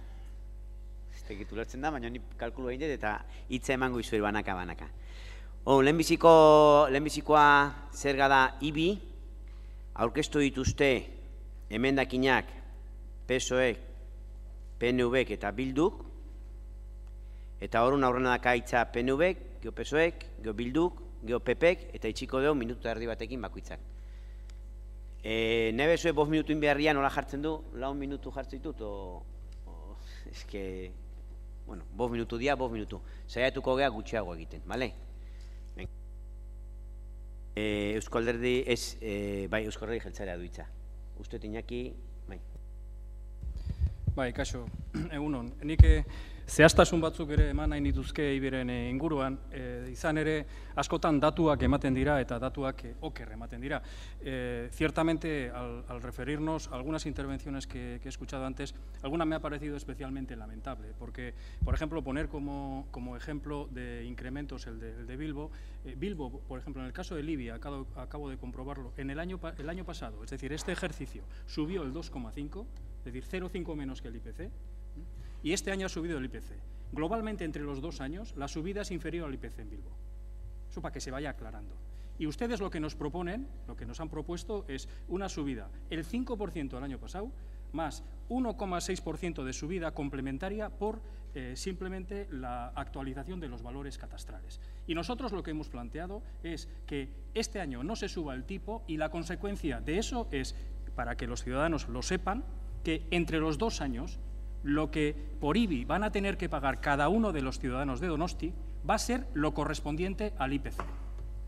Ez tekit ulertzen da, baina ni kalkulu egin dut eta hitza emango izuer banaka-banaka. Lehenbizikoa zerga da IBI, aurkeztu dituzte emendakinak PSOEk, PNVek eta Bilduk, eta aurrena dakaitza PNVek, geho PSOEk, geho Bilduk, geho PPek, eta itxiko dugu minutu erdi batekin bakoitzak. Nebe zue 5 minutu inbeharria nola jartzen du, 4 minutu jartzen ditut, eske, bueno, 5 minutu dia, 5 minutu. Zaiatuko gea gutxiago egiten, bale? Eusko Alderdi, bai, Eusko Alderdi jeltzarea duitza. Uste Iñaki, bai. Bai, kaixo, egunon. Nik zehaztasun batzuk ere eman nahi nituzke Eibiren inguruan, izan ere askotan datuak ematen dira eta datuak oker ematen dira. Ciertamente, al referirnos a algunas intervenciones que he escuchado antes, alguna me ha parecido especialmente lamentable, porque, por ejemplo, poner como ejemplo de incrementos el de Bilbo, Bilbo, por ejemplo, en el caso de Libia, acabo de comprobarlo, en el año pasado, es decir, este ejercicio subió el 2,5, es decir, 0,5 menos que el IPC, y este año ha subido el IPC. Globalmente, entre los 2 años, la subida es inferior al IPC en Bilbo. Eso para que se vaya aclarando. Y ustedes lo que nos proponen, lo que nos han propuesto, es una subida, el 5% el año pasado, más 1,6% de subida complementaria por simplemente la actualización de los valores catastrales. Y nosotros lo que hemos planteado es que este año no se suba el tipo y la consecuencia de eso es, para que los ciudadanos lo sepan, que entre los 2 años lo que por IBI van a tener que pagar cada uno de los ciudadanos de Donosti va a ser lo correspondiente al IPC.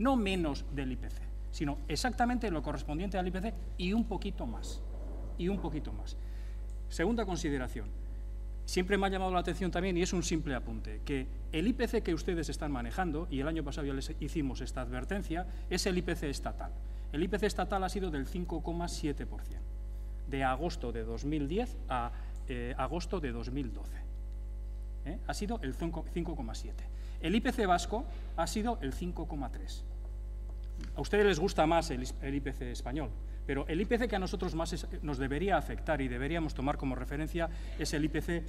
No menos del IPC, sino exactamente lo correspondiente al IPC y un poquito más. Y un poquito más. Segunda consideración. Siempre me ha llamado la atención también, y es un simple apunte, que el IPC que ustedes están manejando, y el año pasado ya les hicimos esta advertencia, es el IPC estatal. El IPC estatal ha sido del 5,7%, de agosto de 2010 a agosto de 2012. Ha sido el 5,7. El IPC vasco ha sido el 5,3. A ustedes les gusta más el IPC español, pero el IPC que a nosotros más nos debería afectar y deberíamos tomar como referencia es el IPC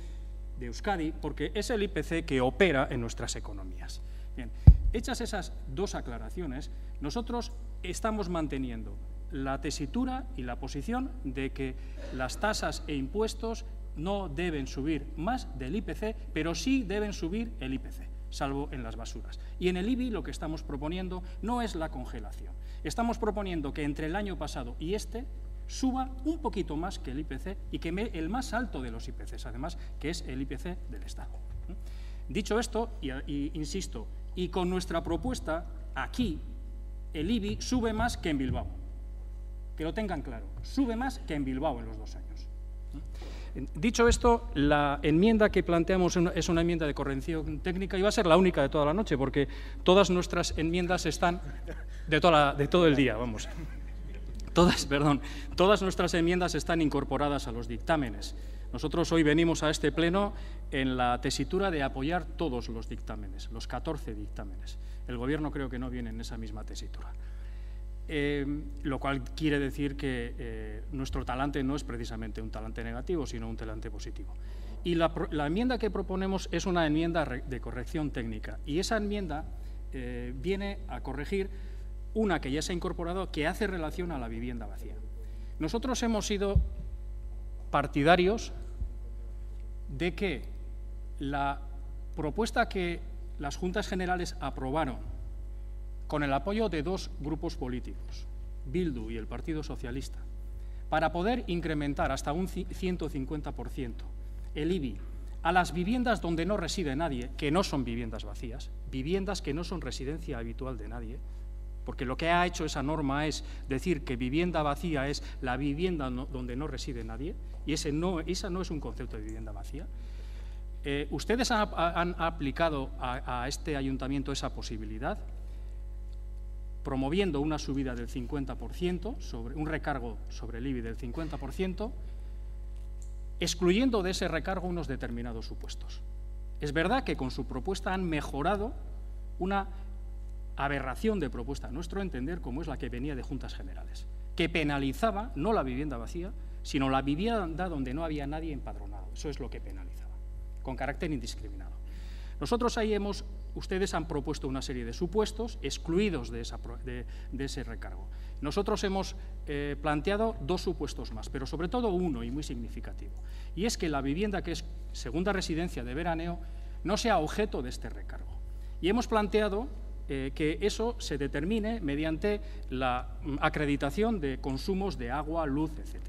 de Euskadi, porque es el IPC que opera en nuestras economías. Bien, hechas esas 2 aclaraciones, nosotros estamos manteniendo la tesitura y la posición de que las tasas e impuestos no deben subir más del IPC, pero sí deben subir el IPC, salvo en las basuras. Y en el IBI lo que estamos proponiendo no es la congelación. Estamos proponiendo que entre el año pasado y este suba un poquito más que el IPC y que el más alto de los IPCs, además, que es el IPC del Estado. Dicho esto, y insisto, y con nuestra propuesta, aquí el IBI sube más que en Bilbao. Que lo tengan claro, sube más que en Bilbao en los 2 años. Dicho esto, la enmienda que planteamos es una enmienda de corrección técnica y va a ser la única de toda la noche, porque todas nuestras enmiendas están de todo el día, vamos. Todas nuestras enmiendas están incorporadas a los dictámenes. Nosotros hoy venimos a este pleno en la tesitura de apoyar todos los dictámenes, los 14 dictámenes. El Gobierno creo que no viene en esa misma tesitura. Lo cual quiere decir que nuestro talante no es precisamente un talante negativo, sino un talante positivo. Y la enmienda que proponemos es una enmienda de corrección técnica, y esa enmienda viene a corregir una que ya se ha incorporado, que hace relación a la vivienda vacía. Nosotros hemos sido partidarios de que la propuesta que las Juntas Generales aprobaron con el apoyo de 2 grupos políticos, Bildu y el Partido Socialista, para poder incrementar hasta un 150% el IBI a las viviendas donde no reside nadie, que no son viviendas vacías, viviendas que no son residencia habitual de nadie, porque lo que ha hecho esa norma es decir que vivienda vacía es la vivienda donde no reside nadie, y esa no es un concepto de vivienda vacía. Ustedes han aplicado a este ayuntamiento esa posibilidad, promoviendo una subida del 50%, sobre un recargo sobre el IBI del 50%, excluyendo de ese recargo unos determinados supuestos. Es verdad que con su propuesta han mejorado una aberración de propuesta, a nuestro entender, como es la que venía de Juntas Generales, que penalizaba no la vivienda vacía, sino la vivienda donde no había nadie empadronado. Eso es lo que penalizaba, con carácter indiscriminado. Nosotros ahí hemos ustedes han propuesto una serie de supuestos excluidos de ese recargo. Nosotros hemos planteado dos supuestos más, pero sobre todo uno y muy significativo, y es que la vivienda que es segunda residencia de veraneo no sea objeto de este recargo. Y hemos planteado que eso se determine mediante la acreditación de consumos de agua, luz, etc.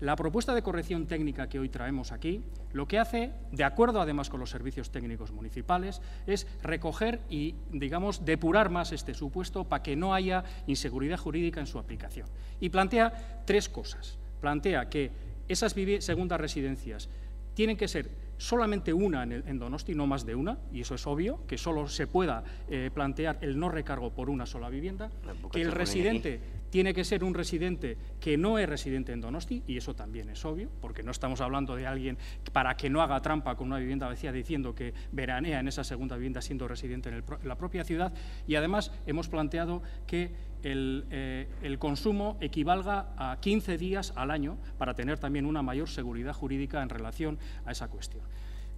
La propuesta de corrección técnica que hoy traemos aquí, lo que hace, de acuerdo además con los servicios técnicos municipales, es recoger y, digamos, depurar más este supuesto para que no haya inseguridad jurídica en su aplicación. Y plantea tres cosas. Plantea que esas segundas residencias tienen que ser solamente una en Donosti, no más de una, y eso es obvio, que solo se pueda plantear el no recargo por una sola vivienda, que el residente tiene que ser un residente que no es residente en Donosti, y eso también es obvio, porque no estamos hablando de alguien para que no haga trampa con una vivienda vacía diciendo que veranea en esa segunda vivienda siendo residente en la propia ciudad, y además hemos planteado que el consumo equivalga a 15 días al año para tener también una mayor seguridad jurídica en relación a esa cuestión.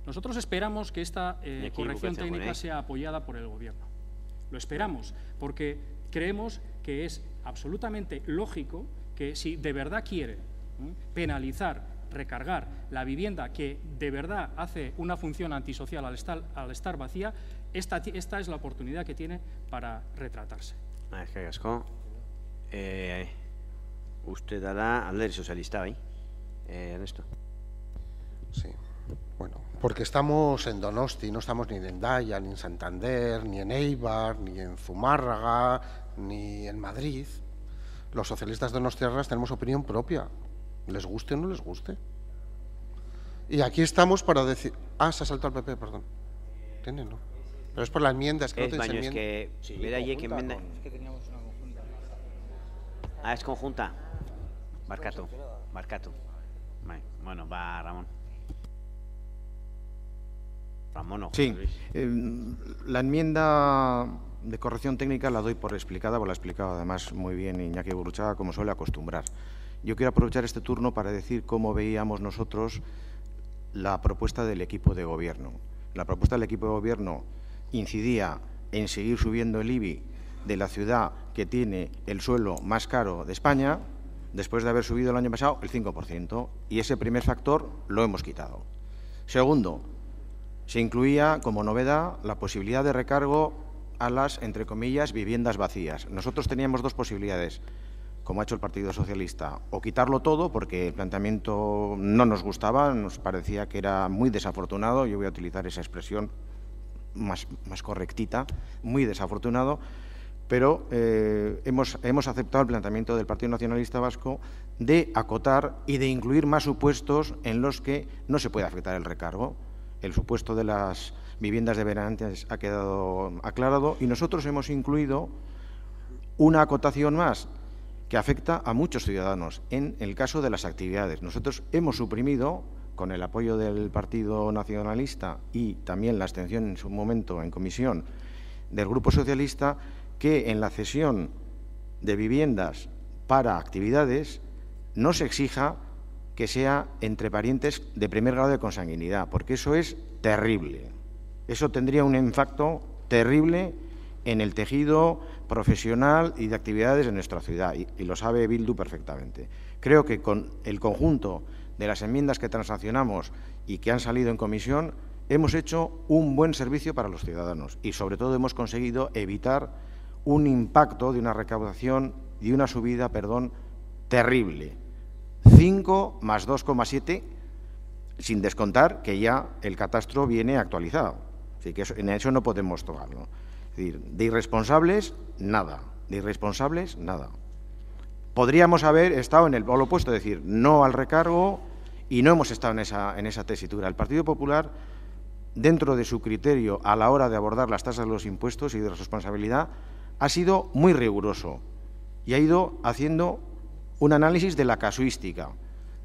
Nosotros esperamos que esta corrección técnica sea apoyada por el Gobierno. Lo esperamos porque creemos que es absolutamente lógico que si de verdad quiere penalizar, recargar la vivienda que de verdad hace una función antisocial al estar vacía, esta es la oportunidad que tiene para retratarse. Usted da Alderdi Sozialista, ¿bai? Ernesto. Sí, bueno, porque estamos en Donosti, no estamos ni en Hendaya, ni en Santander, ni en Eibar, ni en Zumárraga, ni en Madrid. Los socialistas donostiarras tenemos opinión propia, les guste o no les guste. Y aquí estamos para decir... Ah, se ha saltado el PP, perdón. Tiene, ¿no? Pero es por la enmienda, es que no tenéis enmienda. Que enmienda... Ah, es conjunta. Barkatu. Bueno, va Ramón. Sí, la enmienda de corrección técnica la doy por explicada, porque la ha explicado además muy bien Iñaki Gurrutxaga, como suele acostumbrar. Yo quiero aprovechar este turno para decir cómo veíamos nosotros la propuesta del equipo de gobierno. La propuesta del equipo de gobierno incidía en seguir subiendo el IBI de la ciudad que tiene el suelo más caro de España, después de haber subido el año pasado el 5%, y ese primer factor lo hemos quitado. Segundo, se incluía como novedad la posibilidad de recargo a las, entre comillas, viviendas vacías. Nosotros teníamos dos posibilidades, como ha hecho el Partido Socialista, o quitarlo todo porque el planteamiento no nos gustaba, nos parecía que era muy desafortunado, yo voy a utilizar esa expresión más correctita, muy desafortunado, pero hemos aceptado el planteamiento del Partido Nacionalista Vasco de acotar y de incluir más supuestos en los que no se puede afectar el recargo. El supuesto de las viviendas de veranantes ha quedado aclarado y nosotros hemos incluido una acotación más que afecta a muchos ciudadanos en el caso de las actividades. Nosotros hemos suprimido, con el apoyo del Partido Nacionalista y también la abstención en su momento en comisión del Grupo Socialista, que en la cesión de viviendas para actividades no se exija que sea entre parientes de primer grado de consanguinidad, porque eso es terrible. Eso tendría un impacto terrible en el tejido profesional y de actividades de nuestra ciudad, y lo sabe Bildu perfectamente. Creo que con el conjunto de las enmiendas que transaccionamos y que han salido en comisión, hemos hecho un buen servicio para los ciudadanos y, sobre todo, hemos conseguido evitar un impacto de una recaudación y una subida, terrible. 5 más 2,7, sin descontar que ya el catastro viene actualizado. Así que en eso no podemos tocarlo. Es decir, de irresponsables, nada. De irresponsables, nada. Podríamos haber estado en el polo opuesto, es decir, no al recargo, y no hemos estado en esa tesitura. El Partido Popular, dentro de su criterio a la hora de abordar las tasas de los impuestos y de responsabilidad, ha sido muy riguroso y ha ido haciendo un análisis de la casuística,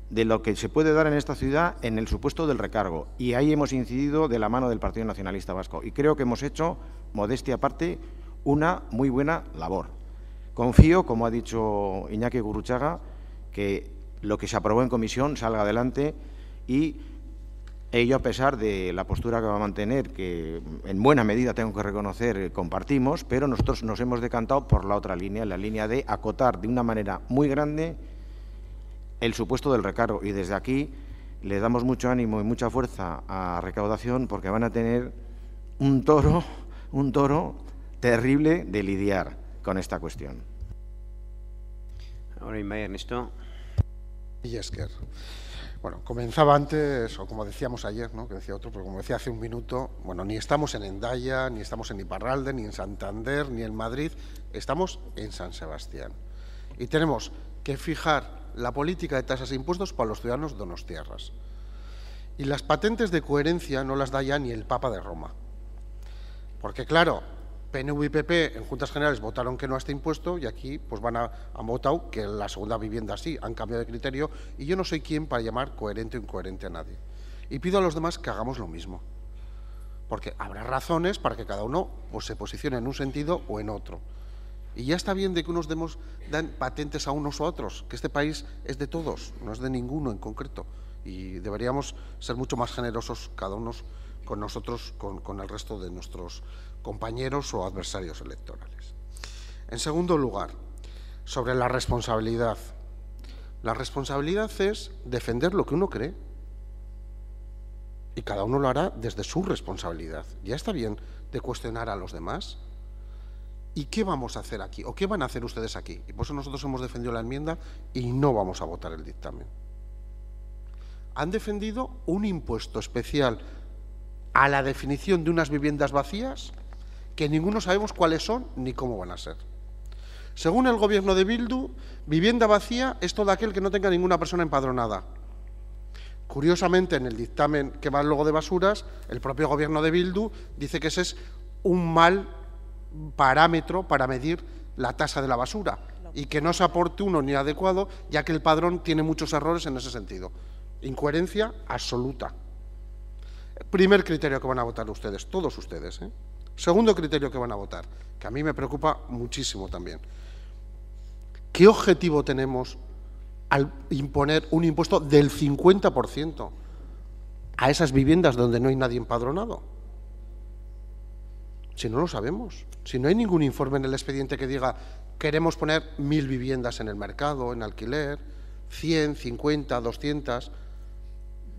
de lo que se puede dar en esta ciudad en el supuesto del recargo. Y ahí hemos incidido de la mano del Partido Nacionalista Vasco. Y creo que hemos hecho, modestia aparte, una muy buena labor. Confío, como ha dicho Iñaki Gurrutxaga, que lo que se aprobó en comisión salga adelante y Ello a pesar de la postura que va a mantener, que en buena medida tengo que reconocer compartimos, pero nosotros nos hemos decantado por la otra línea, la línea de acotar de una manera muy grande el supuesto del recargo. Y desde aquí les damos mucho ánimo y mucha fuerza a recaudación, porque van a tener un toro terrible de lidiar con esta cuestión. Ahora Ernesto. Y Esker. Bueno, comenzaba antes, o como decíamos ayer, ¿no?, que decía otro, pero como decía hace un minuto, bueno, ni estamos en Hendaya, ni estamos en Iparralde, ni en Santander, ni en Madrid, estamos en San Sebastián. Y tenemos que fijar la política de tasas e impuestos para los ciudadanos donostiarras. Y las patentes de coherencia no las da ya ni el Papa de Roma. Porque, claro, PNV y PP en Juntas Generales votaron que no a este impuesto y aquí pues han votado que la segunda vivienda sí, han cambiado de criterio y yo no soy quien para llamar coherente o incoherente a nadie. Y pido a los demás que hagamos lo mismo, porque habrá razones para que cada uno pues, se posicione en un sentido o en otro. Y ya está bien de que unos dan patentes a unos o a otros, que este país es de todos, no es de ninguno en concreto. Y deberíamos ser mucho más generosos cada uno con nosotros, con el resto de nuestros compañeros o adversarios electorales. En segundo lugar, sobre la responsabilidad. La responsabilidad es defender lo que uno cree. Y cada uno lo hará desde su responsabilidad. Ya está bien de cuestionar a los demás. ¿Y qué vamos a hacer aquí? ¿O qué van a hacer ustedes aquí? Y por eso nosotros hemos defendido la enmienda y no vamos a votar el dictamen. Han defendido un impuesto especial a la definición de unas viviendas vacías que ninguno sabemos cuáles son ni cómo van a ser. Según el gobierno de Bildu, vivienda vacía es todo aquel que no tenga ninguna persona empadronada. Curiosamente, en el dictamen que va luego de basuras, el propio gobierno de Bildu dice que ese es un mal parámetro para medir la tasa de la basura y que no es oportuno ni adecuado, ya que el padrón tiene muchos errores en ese sentido. Incoherencia absoluta. Primer criterio que van a votar ustedes, todos ustedes, ¿eh? Segundo criterio que van a votar, que a mí me preocupa muchísimo también. ¿Qué objetivo tenemos al imponer un impuesto del 50% a esas viviendas donde no hay nadie empadronado? Si no lo sabemos, si no hay ningún informe en el expediente que diga queremos poner 1000 viviendas en el mercado, en alquiler, 100, 50, 200...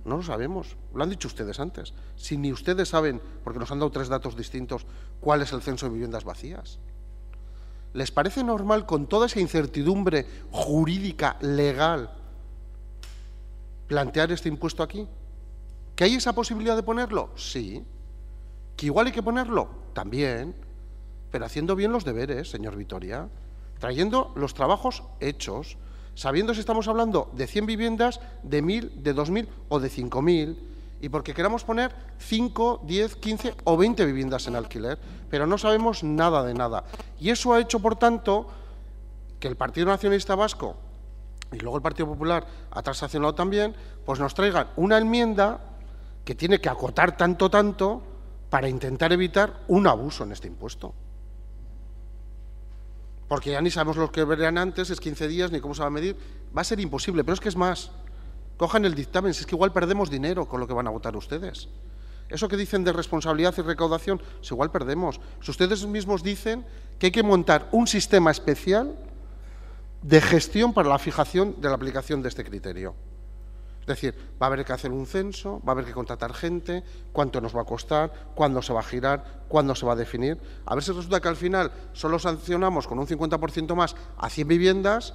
No lo sabemos, lo han dicho ustedes antes. Si ni ustedes saben, porque nos han dado 3 datos distintos, cuál es el censo de viviendas vacías. ¿Les parece normal, con toda esa incertidumbre jurídica, legal, plantear este impuesto aquí? ¿Que hay esa posibilidad de ponerlo? Sí. ¿Que igual hay que ponerlo? También. Pero haciendo bien los deberes, señor Vitoria, trayendo los trabajos hechos, sabiendo si estamos hablando de 100 viviendas, de 1000, de 2000 o de 5000, y porque queramos poner 5, 10, 15 o 20 viviendas en alquiler, pero no sabemos nada de nada. Y eso ha hecho, por tanto, que el Partido Nacionalista Vasco y luego el Partido Popular ha transaccionado también, pues nos traigan una enmienda que tiene que acotar tanto para intentar evitar un abuso en este impuesto. Porque ya ni sabemos lo que verán antes, es 15 días, ni cómo se va a medir. Va a ser imposible, pero es que es más. Cojan el dictamen, si es que igual perdemos dinero con lo que van a votar ustedes. Eso que dicen de responsabilidad y recaudación, si igual perdemos. Si ustedes mismos dicen que hay que montar un sistema especial de gestión para la fijación de la aplicación de este criterio. Es decir, va a haber que hacer un censo, va a haber que contratar gente, cuánto nos va a costar, cuándo se va a girar, cuándo se va a definir. A ver si resulta que al final solo sancionamos con un 50% más a 100 viviendas,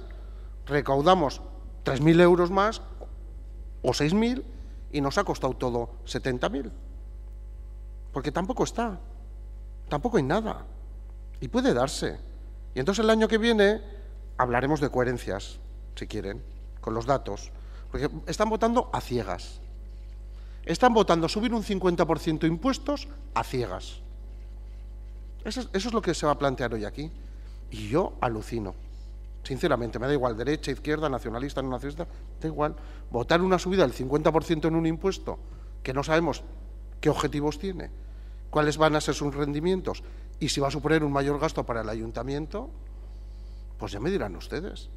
recaudamos 3.000 euros más o 6.000 y nos ha costado todo 70.000. Porque tampoco está, tampoco hay nada. Y puede darse. Y entonces el año que viene hablaremos de coherencias, si quieren, con los datos. Porque están votando a ciegas. Están votando subir un 50% impuestos a ciegas. Eso es lo que se va a plantear hoy aquí. Y yo alucino. Sinceramente, me da igual, derecha, izquierda, nacionalista, no nacionalista, da igual. Votar una subida del 50% en un impuesto que no sabemos qué objetivos tiene, cuáles van a ser sus rendimientos y si va a suponer un mayor gasto para el ayuntamiento, pues ya me dirán ustedes.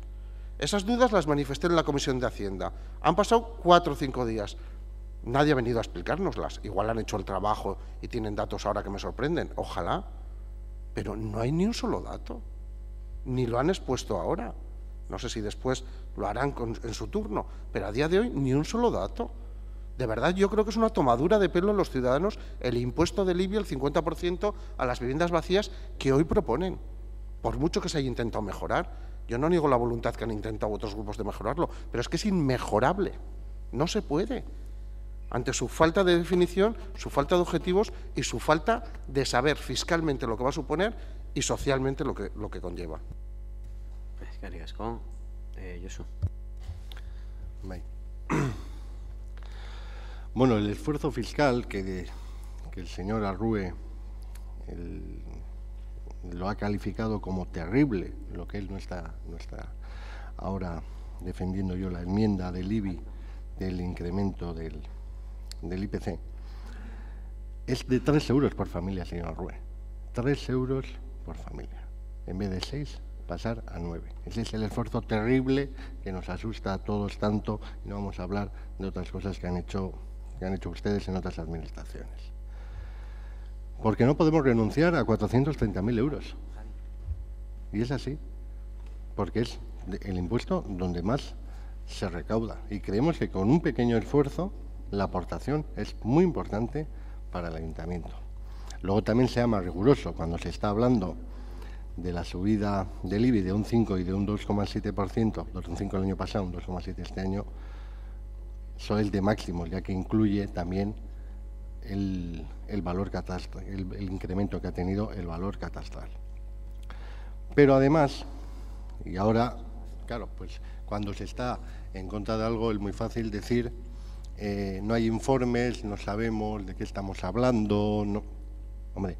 Esas dudas las manifesté en la Comisión de Hacienda. Han pasado 4 o 5 días. Nadie ha venido a explicárnoslas. Igual han hecho el trabajo y tienen datos ahora que me sorprenden. Ojalá. Pero no hay ni un solo dato. Ni lo han expuesto ahora. No sé si después lo harán en su turno. Pero a día de hoy ni un solo dato. De verdad, yo creo que es una tomadura de pelo en los ciudadanos el impuesto del IBI, el 50% a las viviendas vacías que hoy proponen. Por mucho que se haya intentado mejorar. Yo no niego la voluntad que han intentado otros grupos de mejorarlo, pero es que es inmejorable. No se puede. Ante su falta de definición, su falta de objetivos y su falta de saber fiscalmente lo que va a suponer y socialmente lo que conlleva. Josu. Bueno, el esfuerzo fiscal que el señor Arrue lo ha calificado como terrible, lo que él no está ahora defendiendo yo, la enmienda del IBI, del incremento del IPC, es de 3 euros por familia, señor Arrue. 3 euros por familia. En vez de 6, pasar a 9. Ese es el esfuerzo terrible que nos asusta a todos tanto, y no vamos a hablar de otras cosas que han hecho ustedes en otras administraciones. Porque no podemos renunciar a 430.000 euros. Y es así, porque es el impuesto donde más se recauda. Y creemos que con un pequeño esfuerzo la aportación es muy importante para el ayuntamiento. Luego también sea más riguroso cuando se está hablando de la subida del IBI de un 5 y de un 2,7%, 2,5 el año pasado, un 2,7 este año, eso es de máximos, ya que incluye también el valor catastral, el incremento que ha tenido el valor catastral. Pero además, y ahora, claro, pues cuando se está en contra de algo es muy fácil decir no hay informes, no sabemos de qué estamos hablando. No. Hombre,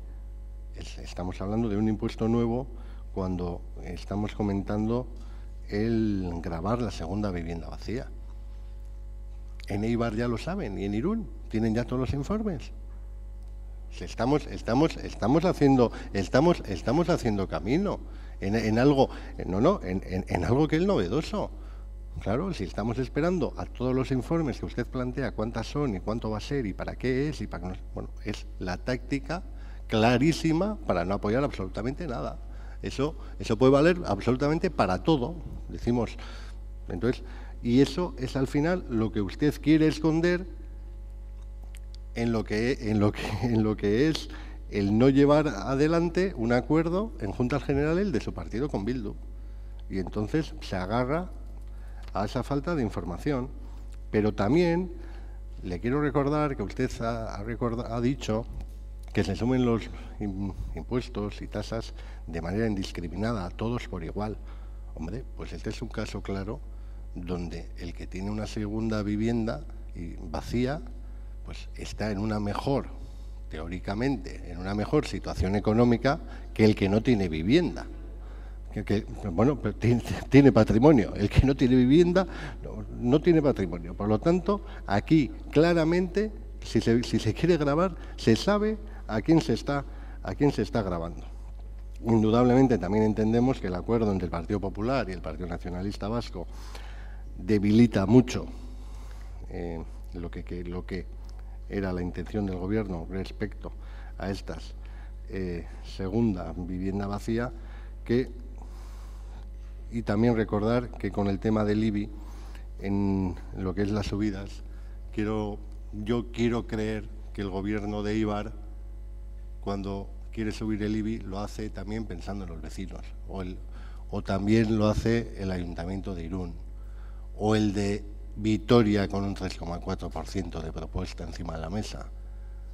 estamos hablando de un impuesto nuevo cuando estamos comentando el gravar la segunda vivienda vacía. En Eibar ya lo saben, y en Irún tienen ya todos los informes. Estamos haciendo camino en algo, en algo que es novedoso. Claro, si estamos esperando a todos los informes que usted plantea, cuántas son y cuánto va a ser y para qué es, bueno, es la táctica clarísima para no apoyar absolutamente nada. Eso puede valer absolutamente para todo, decimos. Entonces, y eso es al final lo que usted quiere esconder en lo que es el no llevar adelante un acuerdo en Juntas Generales de su partido con Bildu. Y entonces se agarra a esa falta de información. Pero también le quiero recordar que usted ha dicho que se sumen los impuestos y tasas de manera indiscriminada a todos por igual. Hombre, pues este es un caso claro donde el que tiene una segunda vivienda vacía, pues está en una mejor, teóricamente, en una mejor situación económica que el que no tiene vivienda. Bueno, pero tiene patrimonio. El que no tiene vivienda no tiene patrimonio. Por lo tanto, aquí claramente, si se quiere gravar, se sabe a quién se está grabando. Indudablemente también entendemos que el acuerdo entre el Partido Popular y el Partido Nacionalista Vasco debilita mucho lo que era la intención del Gobierno respecto a estas segunda vivienda vacía, y también recordar que con el tema del IBI, en lo que es las subidas, yo quiero creer que el Gobierno de Eibar, cuando quiere subir el IBI, lo hace también pensando en los vecinos, o también lo hace el Ayuntamiento de Irún, o el de Vitoria con un 3,4% de propuesta encima de la mesa.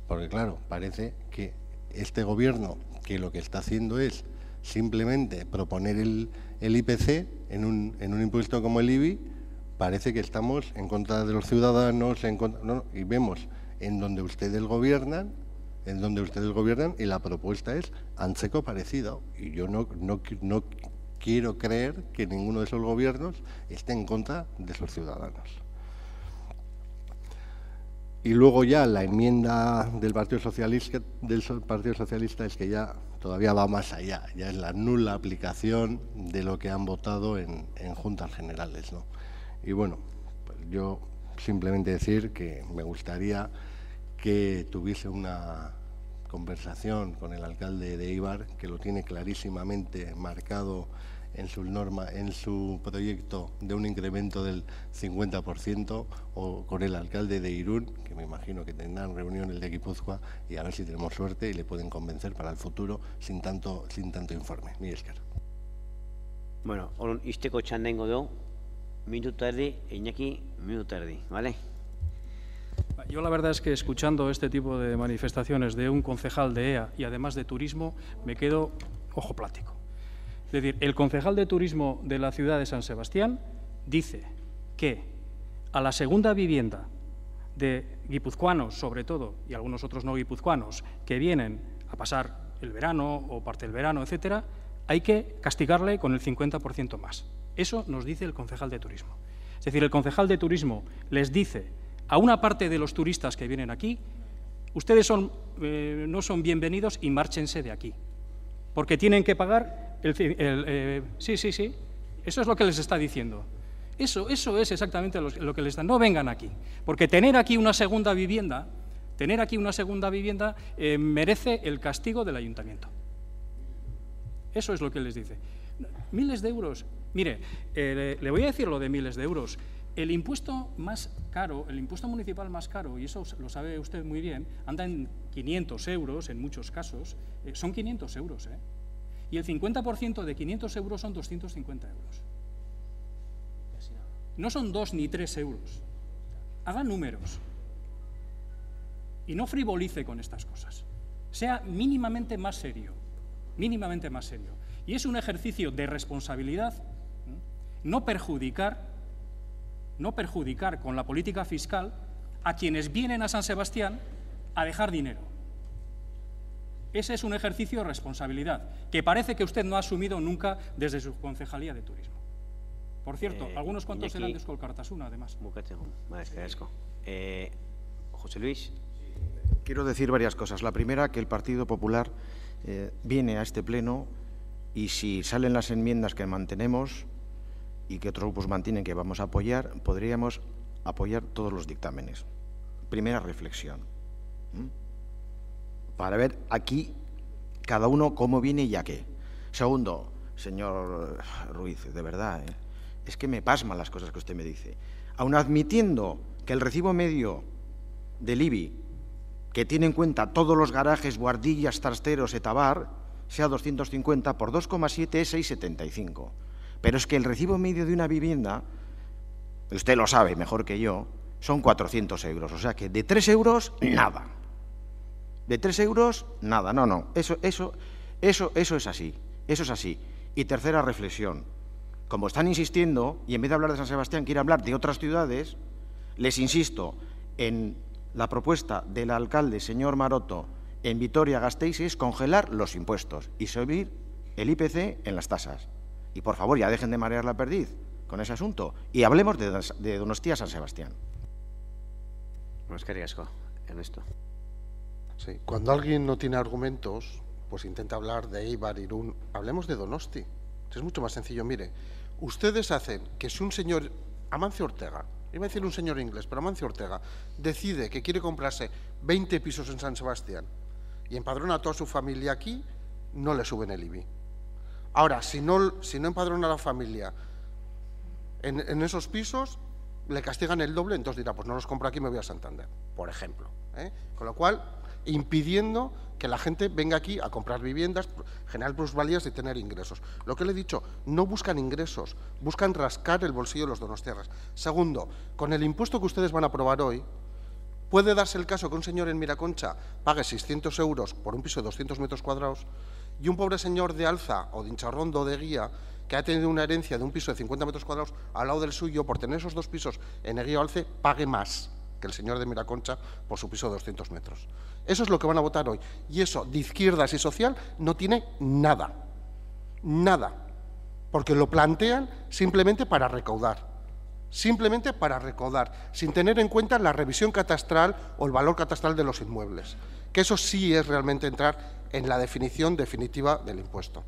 Porque claro, parece que este Gobierno, que lo que está haciendo es simplemente proponer el IPC en un impuesto como el IBI, parece que estamos en contra de los ciudadanos, y vemos en donde ustedes gobiernan, y la propuesta es anseco parecido. Y yo no quiero creer que ninguno de esos gobiernos esté en contra de sus ciudadanos. Y luego ya la enmienda del Partido Socialista es que ya todavía va más allá, ya es la nula aplicación de lo que han votado en Juntas Generales, ¿no? Y bueno, pues yo simplemente decir que me gustaría que tuviese una conversación con el alcalde de Eibar, que lo tiene clarísimamente marcado en su proyecto de un incremento del 50%, o con el alcalde de Irún, que me imagino que tendrán reunión el de Guipúzcoa, y a ver si tenemos suerte y le pueden convencer para el futuro sin tanto informe. Mila esker. Bueno, orduan isteko txandengo dugu, minuto erdi, Iñaki, minuto erdi, ¿vale? Yo la verdad es que escuchando este tipo de manifestaciones de un concejal de EA y además de turismo, me quedo ojo plático. Es decir, el concejal de turismo de la ciudad de San Sebastián dice que a la segunda vivienda de guipuzcoanos, sobre todo, y algunos otros no guipuzcoanos, que vienen a pasar el verano o parte del verano, etcétera, hay que castigarle con el 50% más. Eso nos dice el concejal de turismo. Es decir, el concejal de turismo les dice a una parte de los turistas que vienen aquí, ustedes no son bienvenidos y márchense de aquí, porque tienen que pagar sí, eso es lo que les está diciendo. Eso es exactamente lo que les está. No vengan aquí, porque tener aquí una segunda vivienda merece el castigo del ayuntamiento. Eso es lo que les dice. Miles de euros. Mire, le voy a decir lo de miles de euros. El impuesto más caro, el impuesto municipal más caro, y eso lo sabe usted muy bien, anda en 500 euros en muchos casos, son 500 euros, ¿eh? Y el 50% de 500 euros son 250 euros. No son 2 ni 3 euros. Haga números. Y no frivolice con estas cosas. Sea mínimamente más serio. Mínimamente más serio. Y es un ejercicio de responsabilidad no perjudicar con la política fiscal a quienes vienen a San Sebastián a dejar dinero. Ese es un ejercicio de responsabilidad que parece que usted no ha asumido nunca desde su concejalía de turismo. Por cierto, algunos cuantos eran de Eusko Alkartasuna, además. José Luis. Quiero decir varias cosas. La primera, que el Partido Popular viene a este pleno y si salen las enmiendas que mantenemos y que otros grupos mantienen que vamos a apoyar, podríamos apoyar todos los dictámenes. Primera reflexión. Para ver aquí cada uno cómo viene y a qué. Segundo, señor Ruiz, de verdad, es que me pasman las cosas que usted me dice. Aun admitiendo que el recibo medio del IBI, que tiene en cuenta todos los garajes, guardillas, trasteros, etabar, sea 250 por 2,7 es 6,75. Pero es que el recibo medio de una vivienda, usted lo sabe mejor que yo, son 400 euros. O sea que de 3 euros, nada. De 3 euros, nada. No. Eso es así. Eso es así. Y tercera reflexión. Como están insistiendo, y en vez de hablar de San Sebastián, quiere hablar de otras ciudades, les insisto en la propuesta del alcalde, señor Maroto, en Vitoria-Gasteiz, es congelar los impuestos y subir el IPC en las tasas. Y por favor, ya dejen de marear la perdiz con ese asunto y hablemos de Donostia-San Sebastián. Pues qué riesgo, Ernesto. Sí, cuando alguien no tiene argumentos, pues intenta hablar de Eibar, Irún. Hablemos de Donosti. Es mucho más sencillo. Mire, ustedes hacen que si un señor, Amancio Ortega, iba a decir un señor inglés, pero Amancio Ortega, decide que quiere comprarse 20 pisos en San Sebastián y empadrona a toda su familia aquí, no le suben el IBI. Ahora, si no empadrona a la familia en esos pisos, le castigan el doble, entonces dirá, pues no los compro aquí, me voy a Santander, por ejemplo. Con lo cual, impidiendo que la gente venga aquí a comprar viviendas, generar plusvalías y tener ingresos. Lo que le he dicho, no buscan ingresos, buscan rascar el bolsillo de los donostiarras. Segundo, con el impuesto que ustedes van a aprobar hoy, puede darse el caso que un señor en Miraconcha pague 600 euros por un piso de 200 metros cuadrados y un pobre señor de Alza o de Incharrondo o de Guía, que ha tenido una herencia de un piso de 50 metros cuadrados al lado del suyo, por tener esos dos pisos en Eguía o Alce, pague más que el señor de Miraconcha por su piso de 200 metros. Eso es lo que van a votar hoy. Y eso, de izquierdas y social, no tiene nada. Nada. Porque lo plantean simplemente para recaudar. Simplemente para recaudar, sin tener en cuenta la revisión catastral o el valor catastral de los inmuebles. Que eso sí es realmente entrar en la definición definitiva del impuesto.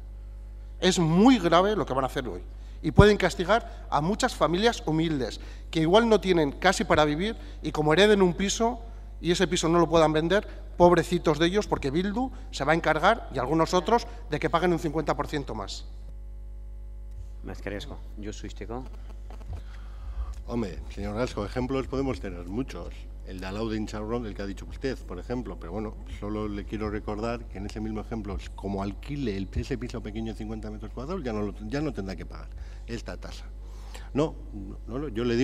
Es muy grave lo que van a hacer hoy. y pueden castigar a muchas familias humildes que igual no tienen casi para vivir y como hereden un piso y ese piso no lo puedan vender, pobrecitos de ellos, porque Bildu se va a encargar, y algunos otros, de que paguen un 50% más. Más que riesgo. Yo suisteko. Hombre, señor Gasco, ejemplos podemos tener muchos. El de Alau de Incharrón, el que ha dicho usted, por ejemplo. Pero bueno, solo le quiero recordar que en ese mismo ejemplo, como alquile ese piso pequeño de 50 metros cuadrados, ya no tendrá que pagar esta tasa. Yo le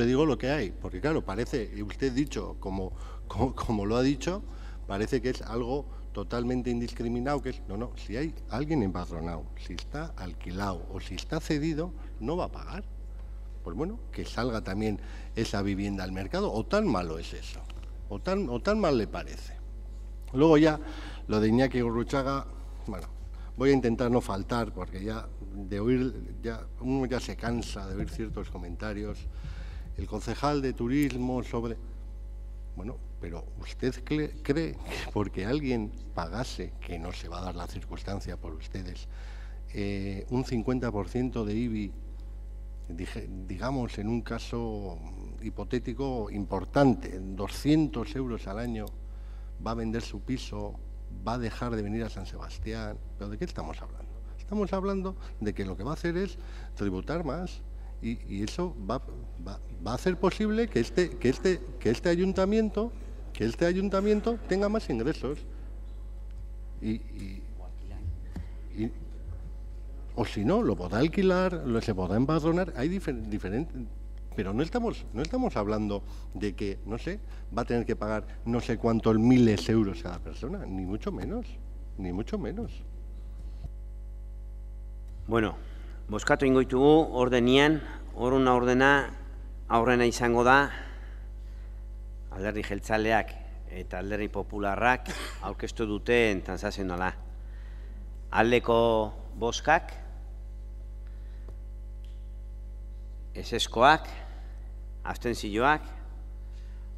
digo lo que hay, porque claro, parece, usted dicho, como lo ha dicho, parece que es algo totalmente indiscriminado, que es, si hay alguien empadronado, si está alquilado o si está cedido, no va a pagar. Pues bueno, que salga también esa vivienda al mercado, o tan malo es eso, o tan mal le parece. Luego ya, lo de Iñaki Gurruchaga, bueno, voy a intentar no faltar, porque uno ya se cansa de oír ciertos comentarios. El concejal de turismo sobre... Bueno, pero ¿usted cree que porque alguien pagase, que no se va a dar la circunstancia por ustedes, un 50% de IBI, digamos en un caso hipotético importante, 200 euros al año, va a vender su piso, va a dejar de venir a San Sebastián? ¿Pero de qué estamos hablando? Estamos hablando de que lo que va a hacer es tributar más y eso va a hacer posible que este ayuntamiento tenga más ingresos o si no, lo podrá alquilar, se podrá empadronar. Hay diferentes, pero no estamos hablando de que, no sé, va a tener que pagar no sé cuántos miles de euros cada persona, ni mucho menos. Bueno, bozkatu ingo ditugu ordenian, ordena aurrena izango da Alderdi Jeltzaleak eta Alderdi Popularrak aurkeztu duten transazionala. Aldeko bozkak, ezezkoak, abstentzioak,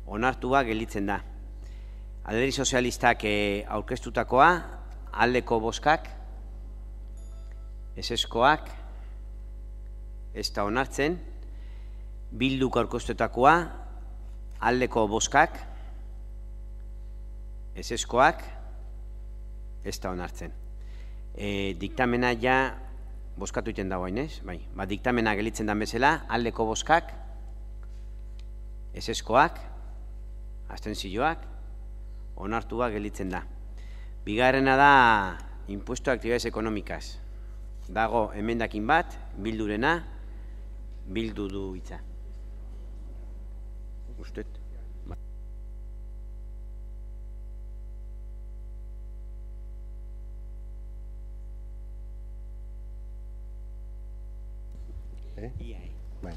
onartua gelditzen da. Alderdi Sozialistak aurkeztutakoa, aldeko bozkak, ezezkoak, ez da onartzen. Bilduk aurkeztutakoa, aldeko bozkak, ezezkoak, ez da onartzen. Diktamena ja bozkatu egiten dago hain, ez? Bai, diktamena gelditzen den bezala, aldeko bozkak, ezezkoak, abstentzioak, onartua gelditzen da. Bigarrena da impuesto a actividades económicas. Dago emendakin bat, Bildurena, Bildu du hitza. Usted. Bueno.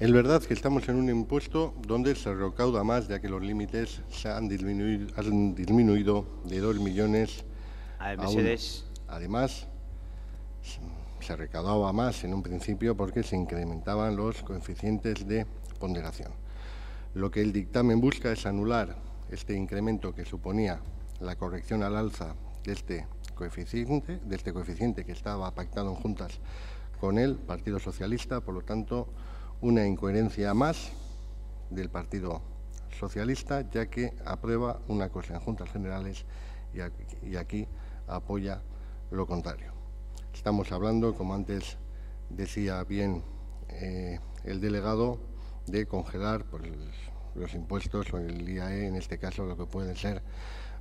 Es verdad que estamos en un impuesto donde se recauda más, ya que los límites se han disminuido de 2 millones a 1. Además, se recaudaba más en un principio porque se incrementaban los coeficientes de ponderación. Lo que el dictamen busca es anular este incremento que suponía la corrección al alza de este coeficiente que estaba pactado en juntas con el Partido Socialista. Por lo tanto, una incoherencia más del Partido Socialista, ya que aprueba una cosa en Juntas Generales y aquí apoya lo contrario. Estamos hablando, como antes decía bien el delegado, de congelar pues, los impuestos o el IAE, en este caso lo que pueden ser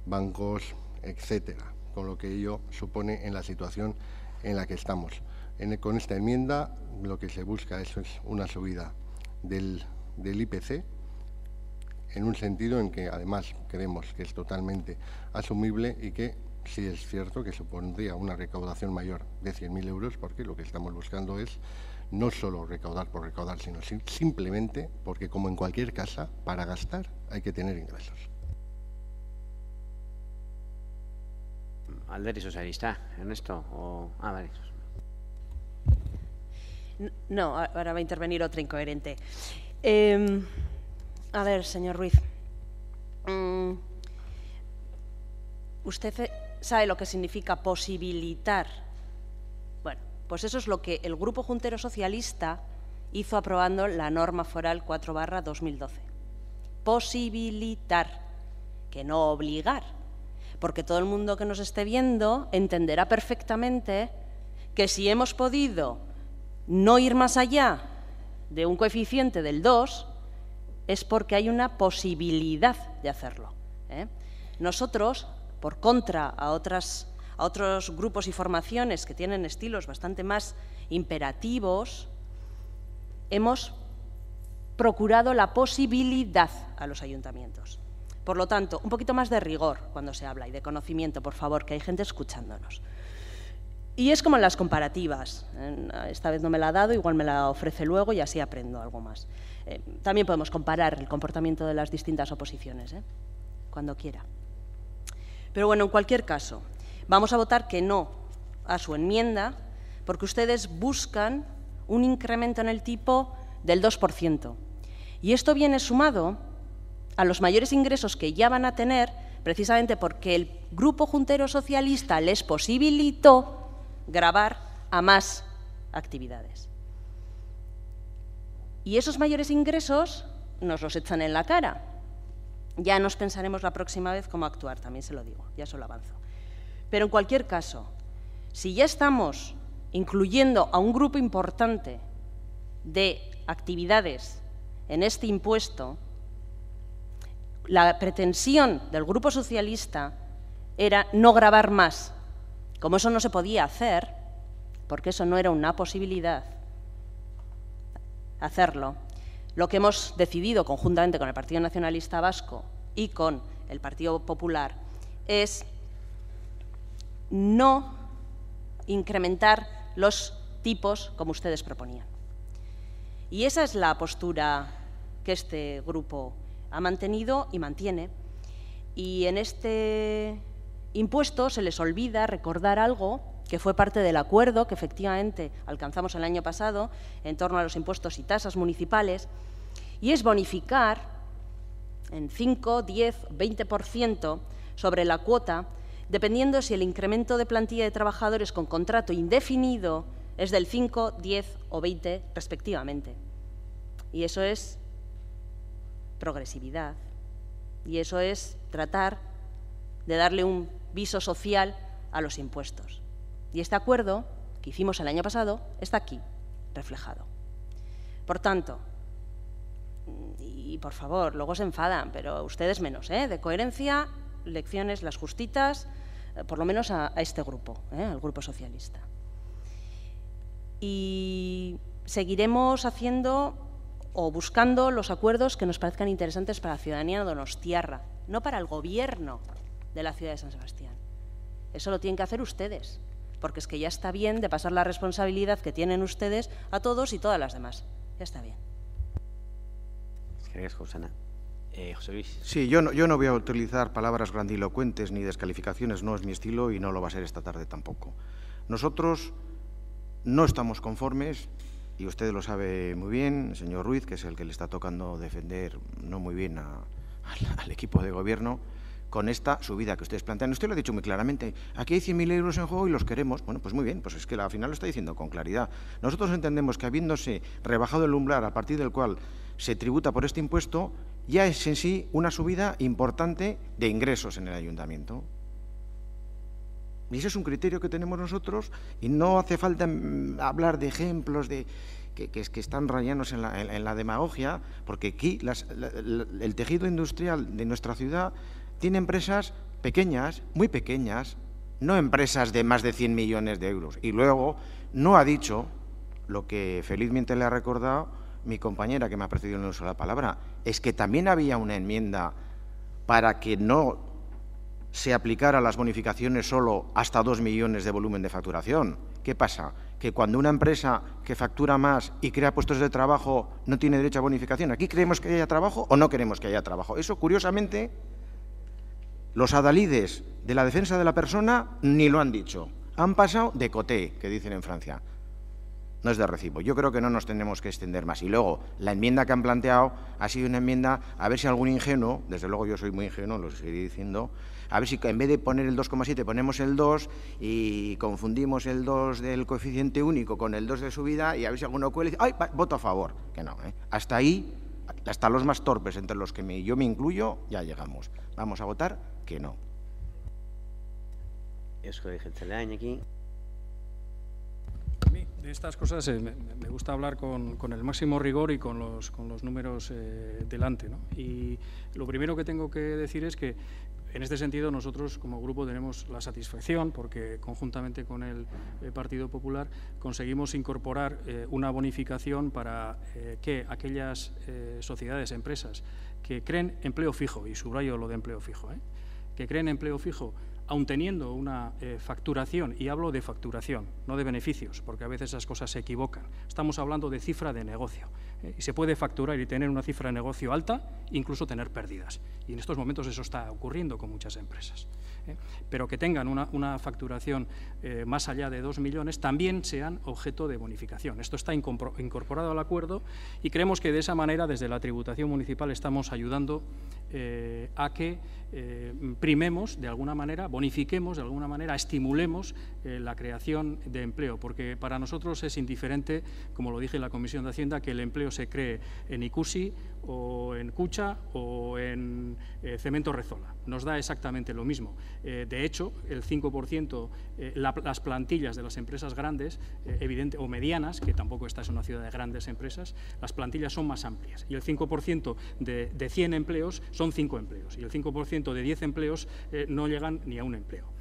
bancos, etcétera, con lo que ello supone en la situación en la que estamos. Con esta enmienda lo que se busca es una subida del IPC, en un sentido en que además creemos que es totalmente asumible y que sí es cierto que supondría una recaudación mayor de 100.000 euros, porque lo que estamos buscando es no solo recaudar por recaudar, sino simplemente porque, como en cualquier casa, para gastar hay que tener ingresos. Alderdi Sozialista, Ernesto, vale. No, ahora va a intervenir otra incoherente. A ver, señor Ruiz. ¿Usted sabe lo que significa posibilitar? Bueno, pues eso es lo que el Grupo Juntero Socialista hizo aprobando la norma foral 4/2012. Posibilitar, que no obligar, porque todo el mundo que nos esté viendo entenderá perfectamente que si hemos podido no ir más allá de un coeficiente del 2, es porque hay una posibilidad de hacerlo. Nosotros, por contra a otros grupos y formaciones que tienen estilos bastante más imperativos, hemos procurado la posibilidad a los ayuntamientos. Por lo tanto, un poquito más de rigor cuando se habla y de conocimiento, por favor, que hay gente escuchándonos. Y es como en las comparativas. Esta vez no me la ha dado, igual me la ofrece luego y así aprendo algo más. También podemos comparar el comportamiento de las distintas oposiciones, cuando quiera. Pero bueno, en cualquier caso, vamos a votar que no a su enmienda porque ustedes buscan un incremento en el tipo del 2%. Y esto viene sumado a los mayores ingresos que ya van a tener, precisamente porque el Grupo Juntero Socialista les posibilitó gravar a más actividades. Y esos mayores ingresos nos los echan en la cara. Ya nos pensaremos la próxima vez cómo actuar, también se lo digo, ya se lo avanzo. Pero en cualquier caso, si ya estamos incluyendo a un grupo importante de actividades en este impuesto, la pretensión del Grupo Socialista era no gravar más. Como eso no se podía hacer, porque eso no era una posibilidad hacerlo, lo que hemos decidido conjuntamente con el Partido Nacionalista Vasco y con el Partido Popular es no incrementar los tipos como ustedes proponían. Y esa es la postura que este grupo ha mantenido y mantiene. Y en este impuesto se les olvida recordar algo que fue parte del acuerdo que efectivamente alcanzamos el año pasado en torno a los impuestos y tasas municipales, y es bonificar en 5, 10, 20% sobre la cuota, dependiendo si el incremento de plantilla de trabajadores con contrato indefinido es del 5, 10 o 20 respectivamente. Y eso es progresividad, y eso es tratar de darle un viso social a los impuestos. Y este acuerdo que hicimos el año pasado está aquí, reflejado. Por tanto, y por favor, luego se enfadan, pero ustedes menos, de coherencia, lecciones las justitas, por lo menos a este grupo, al Grupo Socialista. Y seguiremos haciendo o buscando los acuerdos que nos parezcan interesantes para la ciudadanía donostiarra, no para el gobierno de la ciudad de San Sebastián. Eso lo tienen que hacer ustedes, porque es que ya está bien de pasar la responsabilidad que tienen ustedes a todos y todas las demás. Ya está bien. Gracias, Josana. José Luis. Sí, yo no voy a utilizar palabras grandilocuentes ni descalificaciones, no es mi estilo y no lo va a ser esta tarde tampoco. Nosotros no estamos conformes, y usted lo sabe muy bien, señor Ruiz, que es el que le está tocando defender no muy bien al equipo de gobierno, con esta subida que ustedes plantean. Usted lo ha dicho muy claramente, aquí hay 100.000 euros en juego y los queremos. Bueno, pues muy bien, pues es que al final lo está diciendo con claridad. Nosotros entendemos que habiéndose rebajado el umbral a partir del cual se tributa por este impuesto, ya es en sí una subida importante de ingresos en el ayuntamiento. Y ese es un criterio que tenemos nosotros y no hace falta hablar de ejemplos de que están rayados en la demagogia, porque aquí el tejido industrial de nuestra ciudad tiene empresas pequeñas, muy pequeñas, no empresas de más de 100 millones de euros. Y luego no ha dicho lo que felizmente le ha recordado mi compañera que me ha precedido en el uso de la palabra, es que también había una enmienda para que no se aplicara las bonificaciones solo hasta 2 millones de volumen de facturación. ¿Qué pasa? Que cuando una empresa que factura más y crea puestos de trabajo no tiene derecho a bonificación. ¿Aquí queremos que haya trabajo o no queremos que haya trabajo? Eso, curiosamente, los adalides de la defensa de la persona ni lo han dicho. Han pasado de coté, que dicen en Francia. no es de recibo. Yo creo que no nos tenemos que extender más. Y luego, la enmienda que han planteado ha sido una enmienda, a ver si algún ingenuo, desde luego yo soy muy ingenuo, lo seguiré diciendo, a ver si en vez de poner el 2,7 ponemos el 2 y confundimos el 2 del coeficiente único con el 2 de subida y a ver si alguno cuela y dice, ¡ay, voto a favor! Que no, ¿eh? Hasta ahí, hasta los más torpes, entre los que yo me incluyo, ya llegamos. Vamos a votar que no. Eusko Jeltzalearekin. A mí, de estas cosas me gusta hablar con el máximo rigor y con los números delante, ¿no? Y lo primero que tengo que decir es que, en este sentido, nosotros como grupo tenemos la satisfacción, porque conjuntamente con el Partido Popular conseguimos incorporar una bonificación para que aquellas sociedades, empresas que creen empleo fijo, y subrayo lo de empleo fijo, que creen empleo fijo, aun teniendo una facturación, y hablo de facturación, no de beneficios, porque a veces esas cosas se equivocan. Estamos hablando de cifra de negocio, y se puede facturar y tener una cifra de negocio alta, incluso tener pérdidas. Y en estos momentos eso está ocurriendo con muchas empresas. Pero que tengan una facturación más allá de 2 millones, también sean objeto de bonificación. Esto está incorporado al acuerdo y creemos que de esa manera, desde la tributación municipal, estamos ayudando a que primemos, de alguna manera, bonifiquemos, de alguna manera, estimulemos la creación de empleo, porque para nosotros es indiferente, como lo dije en la Comisión de Hacienda, que el empleo se cree en Ikusi o en Kutxa o en Cemento Rezola. Nos da exactamente lo mismo. De hecho, el 5%, las plantillas de las empresas grandes o medianas, que tampoco esta es una ciudad de grandes empresas, las plantillas son más amplias. Y el 5% de 100 empleos son 5 empleos. Y el 5% de 10 empleos no llegan ni a un empleo.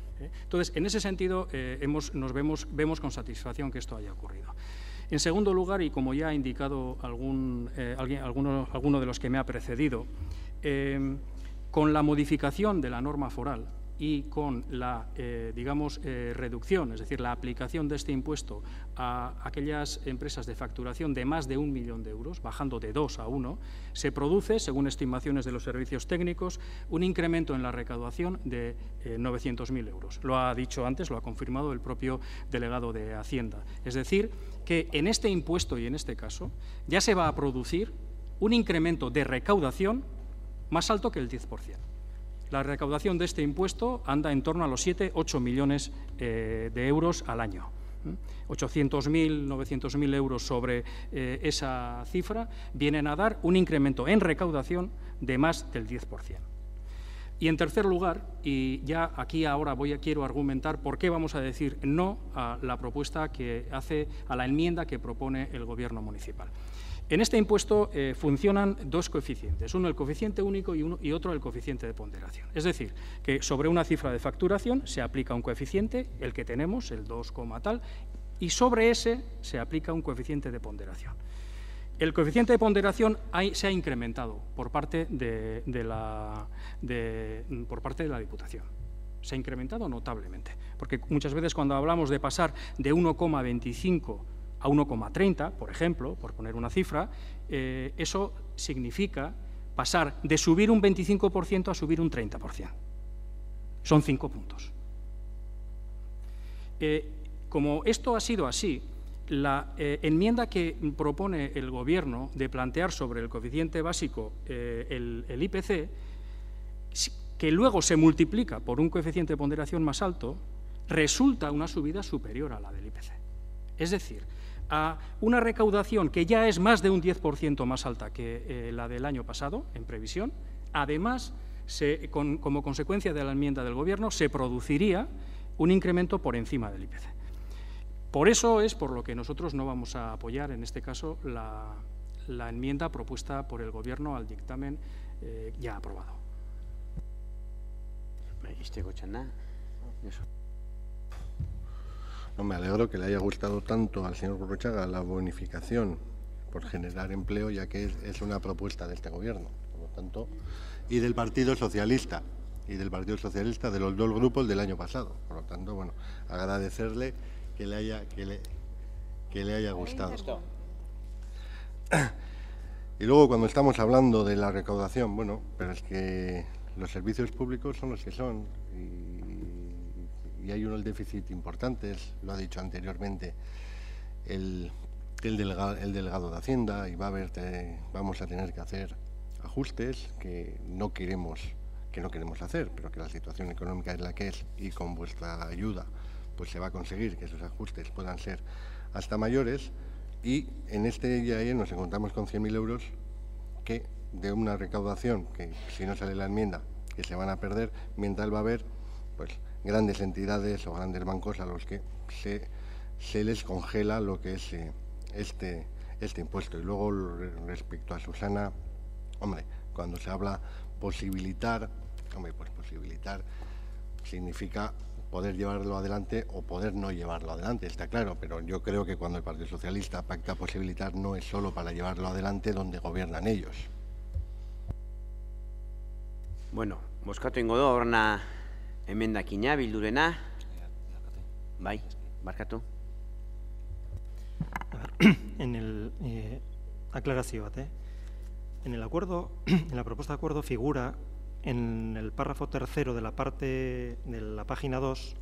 Entonces, en ese sentido, vemos con satisfacción que esto haya ocurrido. En segundo lugar, y como ya ha indicado alguno de los que me ha precedido, con la modificación de la norma foral y con la, reducción, es decir, la aplicación de este impuesto a aquellas empresas de facturación de más de 1 millón de euros, bajando de 2 a 1, se produce, según estimaciones de los servicios técnicos, un incremento en la recaudación de 900.000 euros. Lo ha dicho antes, lo ha confirmado el propio delegado de Hacienda. Es decir, que en este impuesto y en este caso ya se va a producir un incremento de recaudación más alto que el 10%. La recaudación de este impuesto anda en torno a los 7-8 millones de euros al año. 800.000, 900.000 euros sobre esa cifra vienen a dar un incremento en recaudación de más del 10%. Y en tercer lugar, y ya aquí ahora quiero argumentar por qué vamos a decir no a la propuesta que hace, a la enmienda que propone el Gobierno municipal. En este impuesto funcionan dos coeficientes, uno el coeficiente único y otro el coeficiente de ponderación. Es decir, que sobre una cifra de facturación se aplica un coeficiente, el que tenemos, el 2, tal, y sobre ese se aplica un coeficiente de ponderación. El coeficiente de ponderación se ha incrementado por parte de la Diputación. Se ha incrementado notablemente, porque muchas veces cuando hablamos de pasar de 1,25 a 1,30, por ejemplo, por poner una cifra, eso significa pasar de subir un 25% a subir un 30%. Son 5 puntos. Como esto ha sido así, la enmienda que propone el Gobierno de plantear sobre el coeficiente básico el IPC, que luego se multiplica por un coeficiente de ponderación más alto, resulta una subida superior a la del IPC. Es decir, a una recaudación que ya es más de un 10% más alta que la del año pasado, en previsión, además, como consecuencia de la enmienda del Gobierno, se produciría un incremento por encima del IPC. Por eso es por lo que nosotros no vamos a apoyar, en este caso, la enmienda propuesta por el Gobierno al dictamen ya aprobado. No, me alegro que le haya gustado tanto al señor Gurruchaga la bonificación por generar empleo, ya que es una propuesta de este Gobierno, por lo tanto, y del Partido Socialista, de los dos grupos del año pasado. Por lo tanto, bueno, agradecerle que le haya gustado. Y luego, cuando estamos hablando de la recaudación, bueno, pero es que los servicios públicos son los que son, y hay el déficit importante, lo ha dicho anteriormente el el delegado de Hacienda y vamos a tener que hacer ajustes que no queremos hacer, pero que la situación económica es la que es y con vuestra ayuda pues se va a conseguir que esos ajustes puedan ser hasta mayores, y en este IAE nos encontramos con 100.000 euros que de una recaudación que, si no sale la enmienda, que se van a perder, mientras va a haber pues grandes entidades o grandes bancos a los que se les congela lo que es este impuesto. Y luego, respecto a Susana, hombre, cuando se habla posibilitar, pues posibilitar significa poder llevarlo adelante o poder no llevarlo adelante, está claro, pero yo creo que cuando el Partido Socialista pacta posibilitar no es solo para llevarlo adelante donde gobiernan ellos. Bueno, bozkatu ingo du, horna emendakina, Bildurena. Bai, barkatu. Aclaración, en el acuerdo, en la propuesta de acuerdo figura en el párrafo tercero de la página 2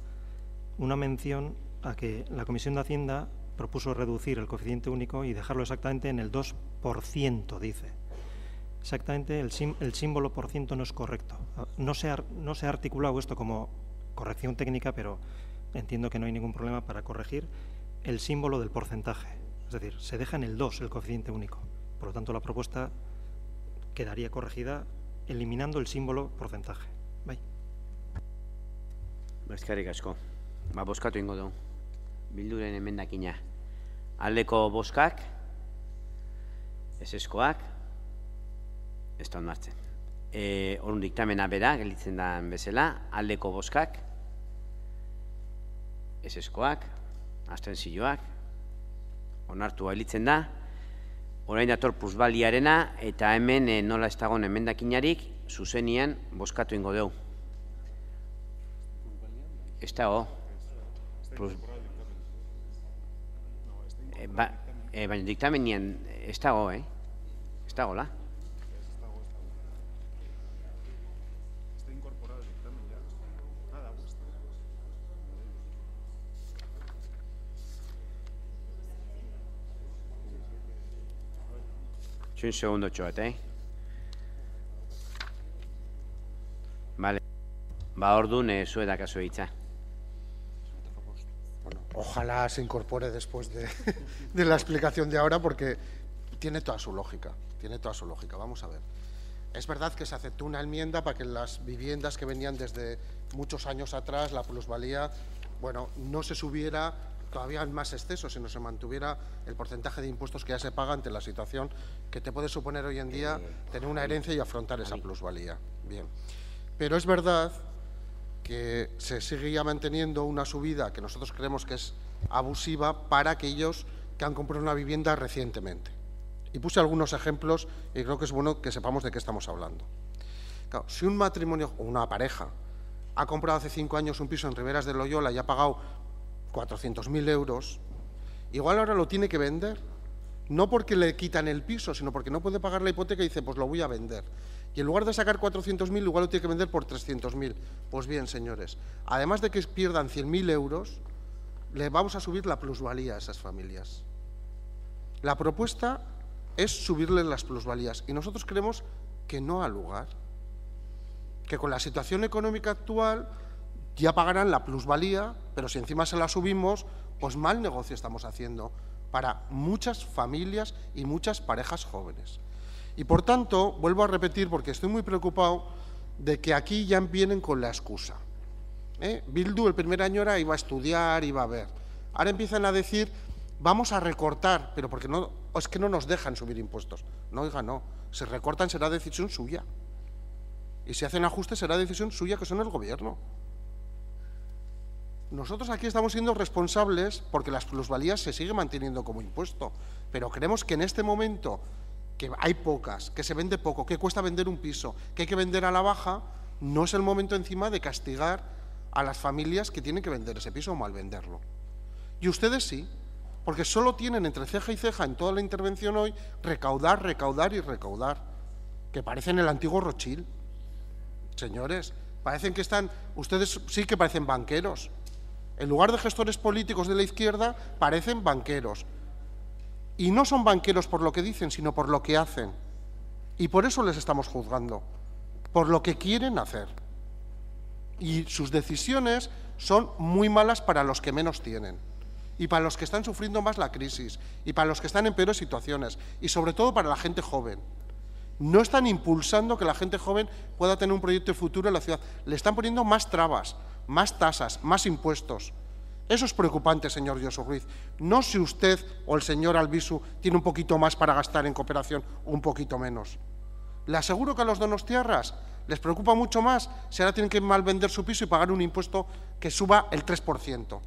una mención a que la Comisión de Hacienda propuso reducir el coeficiente único y dejarlo exactamente en el 2%, dice. Exactamente, el símbolo por ciento no es correcto. No se ha articulado esto como corrección técnica, pero entiendo que no hay ningún problema para corregir el símbolo del porcentaje. Es decir, se deja en el 2 el coeficiente único. Por lo tanto, la propuesta quedaría corregida eliminando el símbolo porcentaje. Bai. Eskerrik asko. Bozkatu ingo du. Bilduren emendakina. Aldeko bozkak, ezezkoak, ez da onartzen. Orduan diktamena bera, gelditzen da bezala, aldeko bozkak, ezezkoak, abstentzioak, onartu gelditzen da. Orain dator plusbaliarena, eta hemen nola ez dagoen emendakinarik, zuzenian bozkatu ingo dugu. Ez dago. Baina diktamenean ez dago, ez dago, la? Un segundo, txoat, Vale. Ba, orduan, zuedak azu hitza. Bueno, ojalá se incorpore después de la explicación de ahora, porque tiene toda su lógica. Vamos a ver. Es verdad que se aceptó una enmienda para que las viviendas que venían desde muchos años atrás, la plusvalía, bueno, no se subiera todavía en más exceso, si no se mantuviera el porcentaje de impuestos que ya se paga ante la situación que te puede suponer hoy en día tener una herencia y afrontar esa plusvalía. Bien. Pero es verdad que se sigue manteniendo una subida que nosotros creemos que es abusiva para aquellos que han comprado una vivienda recientemente. Y puse algunos ejemplos y creo que es bueno que sepamos de qué estamos hablando. Claro, si un matrimonio o una pareja ha comprado hace 5 años un piso en Riberas de Loyola y ha pagado 400.000 euros, igual ahora lo tiene que vender, no porque le quitan el piso, sino porque no puede pagar la hipoteca y dice, pues lo voy a vender. Y en lugar de sacar 400.000, igual lo tiene que vender por 300.000. Pues bien, señores, además de que pierdan 100.000 euros, le vamos a subir la plusvalía a esas familias. La propuesta es subirles las plusvalías y nosotros creemos que no ha lugar, que con la situación económica actual ya pagarán la plusvalía, pero si encima se la subimos, pues mal negocio estamos haciendo para muchas familias y muchas parejas jóvenes. Y por tanto, vuelvo a repetir, porque estoy muy preocupado de que aquí ya vienen con la excusa. Bildu el primer año iba a estudiar, iba a ver. Ahora empiezan a decir, vamos a recortar, pero porque no, es que no nos dejan subir impuestos. No, oiga, no. Si recortan será decisión suya. Y si hacen ajustes será decisión suya, que son el gobierno. Nosotros aquí estamos siendo responsables porque las plusvalías se siguen manteniendo como impuesto, pero creemos que en este momento, que hay pocas, que se vende poco, que cuesta vender un piso, que hay que vender a la baja, no es el momento encima de castigar a las familias que tienen que vender ese piso o mal venderlo. Y ustedes sí, porque solo tienen entre ceja y ceja en toda la intervención hoy recaudar, recaudar y recaudar, que parecen el antiguo Rothschild. Señores, parecen que están, ustedes sí que parecen banqueros. En lugar de gestores políticos de la izquierda, parecen banqueros. Y no son banqueros por lo que dicen, sino por lo que hacen. Y por eso les estamos juzgando, por lo que quieren hacer. Y sus decisiones son muy malas para los que menos tienen, y para los que están sufriendo más la crisis, y para los que están en peores situaciones, y sobre todo para la gente joven. No están impulsando que la gente joven pueda tener un proyecto de futuro en la ciudad. Le están poniendo más trabas, más tasas, más impuestos. Eso es preocupante, señor Josu Ruiz. No si usted o el señor Albizu tiene un poquito más para gastar en cooperación o un poquito menos. Le aseguro que a los donostiarras les preocupa mucho más si ahora tienen que malvender su piso y pagar un impuesto que suba el 3%,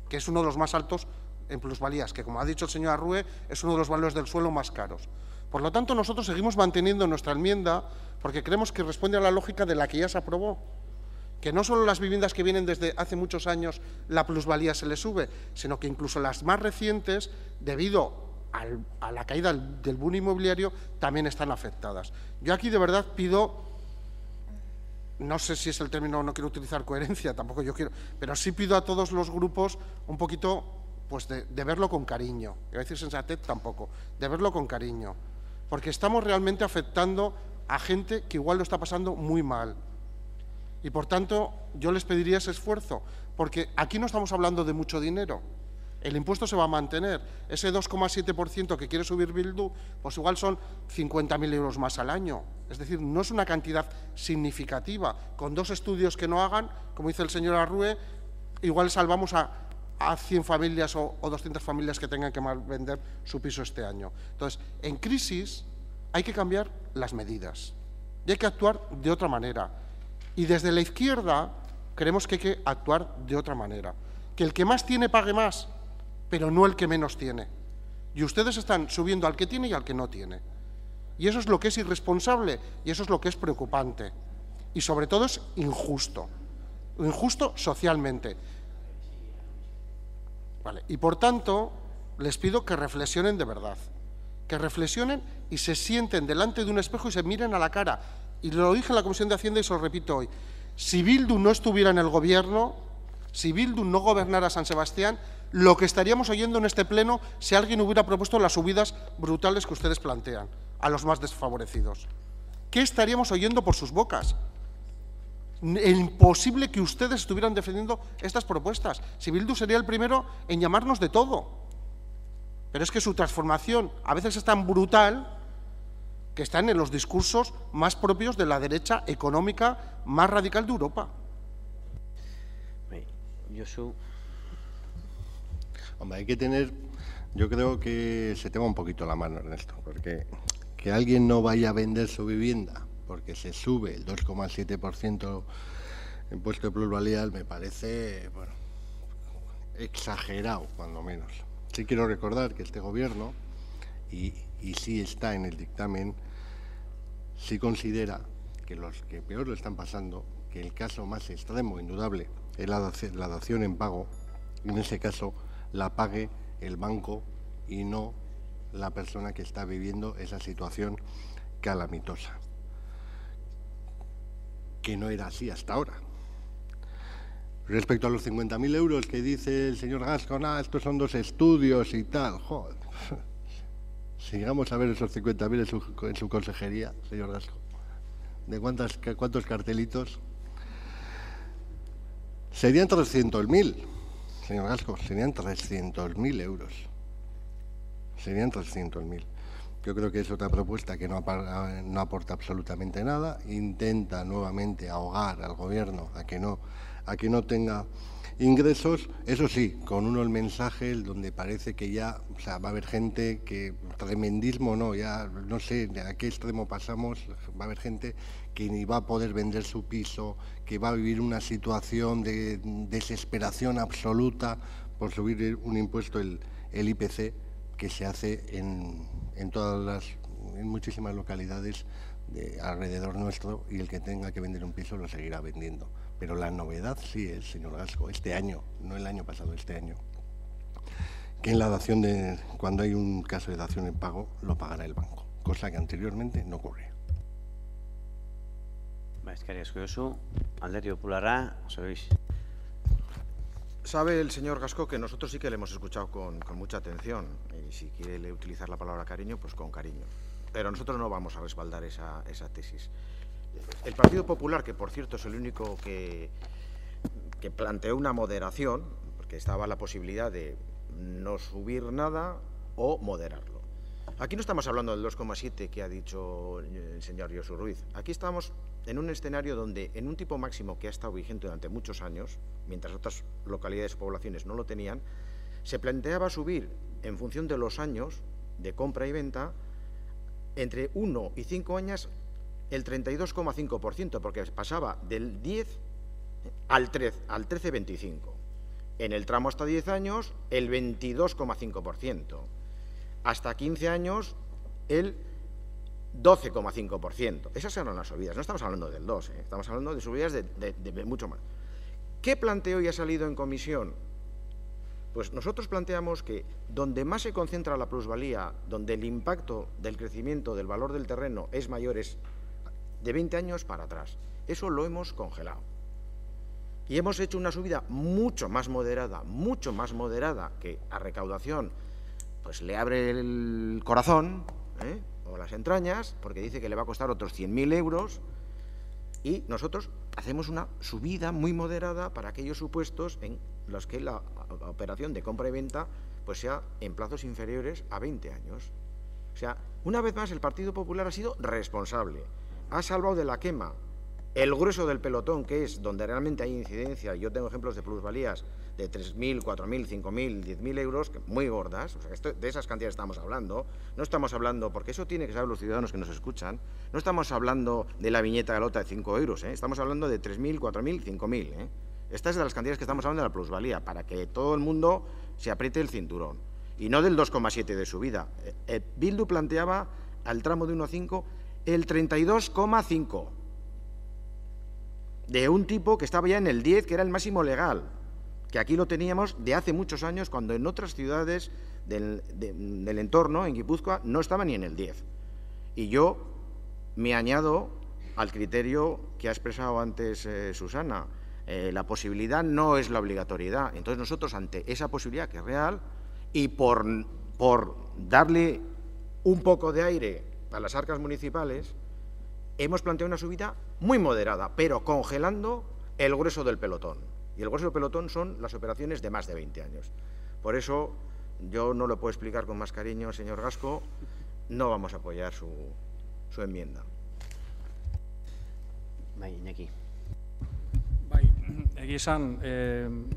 que es uno de los más altos en plusvalías, que, como ha dicho el señor Arrue, es uno de los valores del suelo más caros. Por lo tanto, nosotros seguimos manteniendo nuestra enmienda porque creemos que responde a la lógica de la que ya se aprobó, que no solo las viviendas que vienen desde hace muchos años la plusvalía se les sube, sino que incluso las más recientes, debido a la caída del boom inmobiliario, también están afectadas. Yo aquí de verdad pido, no sé si es el término, no quiero utilizar coherencia, tampoco yo quiero, pero sí pido a todos los grupos un poquito pues de verlo con cariño. Iba a decir sensatez, tampoco, de verlo con cariño, porque estamos realmente afectando a gente que igual lo está pasando muy mal. Y, por tanto, yo les pediría ese esfuerzo, porque aquí no estamos hablando de mucho dinero. El impuesto se va a mantener. Ese 2,7% que quiere subir Bildu, pues igual son 50.000 euros más al año. Es decir, no es una cantidad significativa. Con 2 estudios que no hagan, como dice el señor Arrue, igual salvamos a 100 familias o 200 familias que tengan que vender su piso este año. Entonces, en crisis hay que cambiar las medidas y hay que actuar de otra manera. Y desde la izquierda creemos que hay que actuar de otra manera. Que el que más tiene pague más, pero no el que menos tiene. Y ustedes están subiendo al que tiene y al que no tiene. Y eso es lo que es irresponsable y eso es lo que es preocupante. Y sobre todo es injusto. Injusto socialmente. Vale. Y por tanto, les pido que reflexionen de verdad. Que reflexionen y se sienten delante de un espejo y se miren a la cara. Y lo dije en la Comisión de Hacienda y se lo repito hoy. Si Bildu no estuviera en el Gobierno, si Bildu no gobernara San Sebastián, lo que estaríamos oyendo en este Pleno si alguien hubiera propuesto las subidas brutales que ustedes plantean a los más desfavorecidos. ¿Qué estaríamos oyendo por sus bocas? Imposible que ustedes estuvieran defendiendo estas propuestas. Si Bildu sería el primero en llamarnos de todo. Pero es que su transformación a veces es tan brutal que están en los discursos más propios de la derecha económica más radical de Europa. Josu. Hombre, hay que tener, yo creo que se toma un poquito la mano, Ernesto, porque que alguien no vaya a vender su vivienda porque se sube el 2,7% impuesto de plusvalía me parece, bueno, exagerado, cuando menos. Sí quiero recordar que este Gobierno, y sí está en el dictamen, sí considera que los que peor lo están pasando, que el caso más extremo, indudable, es la dación en pago, y en ese caso la pague el banco y no la persona que está viviendo esa situación calamitosa, que no era así hasta ahora. Respecto a los 50.000 euros que dice el señor Gascón, estos son 2 estudios y tal, joder. Sigamos a ver esos 50.000 en su consejería, señor Gascón. ¿De cuántos cartelitos? Serían 300.000, señor Gasco, serían 300.000 euros. Serían 300.000. Yo creo que es otra propuesta que no aporta absolutamente nada. Intenta nuevamente ahogar al Gobierno a que no tenga ingresos. Eso sí, con el mensaje donde parece que ya va a haber gente que, tremendismo no, ya no sé a qué extremo pasamos, va a haber gente que ni va a poder vender su piso, que va a vivir una situación de desesperación absoluta por subir un impuesto, el IPC, que se hace en muchísimas localidades alrededor nuestro, y el que tenga que vender un piso lo seguirá vendiendo. Pero la novedad sí es, señor Gasco, este año, no el año pasado, este año, que en la dación cuando hay un caso de dación en pago, lo pagará el banco, cosa que anteriormente no ocurría. Eskerrik asko Josu. Alderdi Popularra, José Luis. Sabe el señor Gasco que nosotros sí que le hemos escuchado con mucha atención. si quiere utilizar la palabra cariño, pues con cariño. Pero nosotros no vamos a respaldar esa tesis. El Partido Popular, que por cierto es el único que planteó una moderación, porque estaba la posibilidad de no subir nada o moderarlo. Aquí no estamos hablando del 2,7 que ha dicho el señor Josu Ruiz. Aquí estamos en un escenario donde, en un tipo máximo que ha estado vigente durante muchos años, mientras otras localidades o poblaciones no lo tenían, se planteaba subir, en función de los años de compra y venta, entre 1 y 5 años, el 32,5%, porque pasaba del 10 al 13,25%. En el tramo hasta 10 años, el 22,5%. Hasta 15 años, el 12,5%. Esas eran las subidas. No estamos hablando del 2, estamos hablando de subidas de mucho más. ¿Qué planteó y ha salido en comisión? Pues nosotros planteamos que donde más se concentra la plusvalía, donde el impacto del crecimiento del valor del terreno es mayor, es de 20 años para atrás. Eso lo hemos congelado. Y hemos hecho una subida mucho más moderada que a recaudación, pues le abre el corazón o las entrañas, porque dice que le va a costar otros 100.000 euros, y nosotros hacemos una subida muy moderada para aquellos supuestos en los que la operación de compra y venta pues sea en plazos inferiores a 20 años. O sea, una vez más el Partido Popular ha sido responsable, ha salvado de la quema el grueso del pelotón, que es donde realmente hay incidencia. Yo tengo ejemplos de plusvalías de 3.000, 4.000, 5.000, 10.000 euros, muy gordas. O sea, de esas cantidades estamos hablando. No estamos hablando, porque eso tiene que saber los ciudadanos que nos escuchan, no estamos hablando de la viñeta galota de 5 euros, estamos hablando de 3.000, 4.000, 5.000. Estas es de las cantidades que estamos hablando de la plusvalía, para que todo el mundo se apriete el cinturón. Y no del 2,7 de subida. Bildu planteaba al tramo de 1,5 el 32,5. de un tipo que estaba ya en el 10, que era el máximo legal, que aquí lo teníamos de hace muchos años, cuando en otras ciudades del entorno, en Guipúzcoa, no estaba ni en el 10. Y yo me añado al criterio que ha expresado antes Susana. La posibilidad no es la obligatoriedad. Entonces nosotros, ante esa posibilidad que es real, y por darle un poco de aire a las arcas municipales, hemos planteado una subida muy moderada, pero congelando el grueso del pelotón. Y el grueso del pelotón son las operaciones de más de 20 años. Por eso, yo no lo puedo explicar con más cariño, señor Gasco, no vamos a apoyar su enmienda. Iñaki. Egia esan,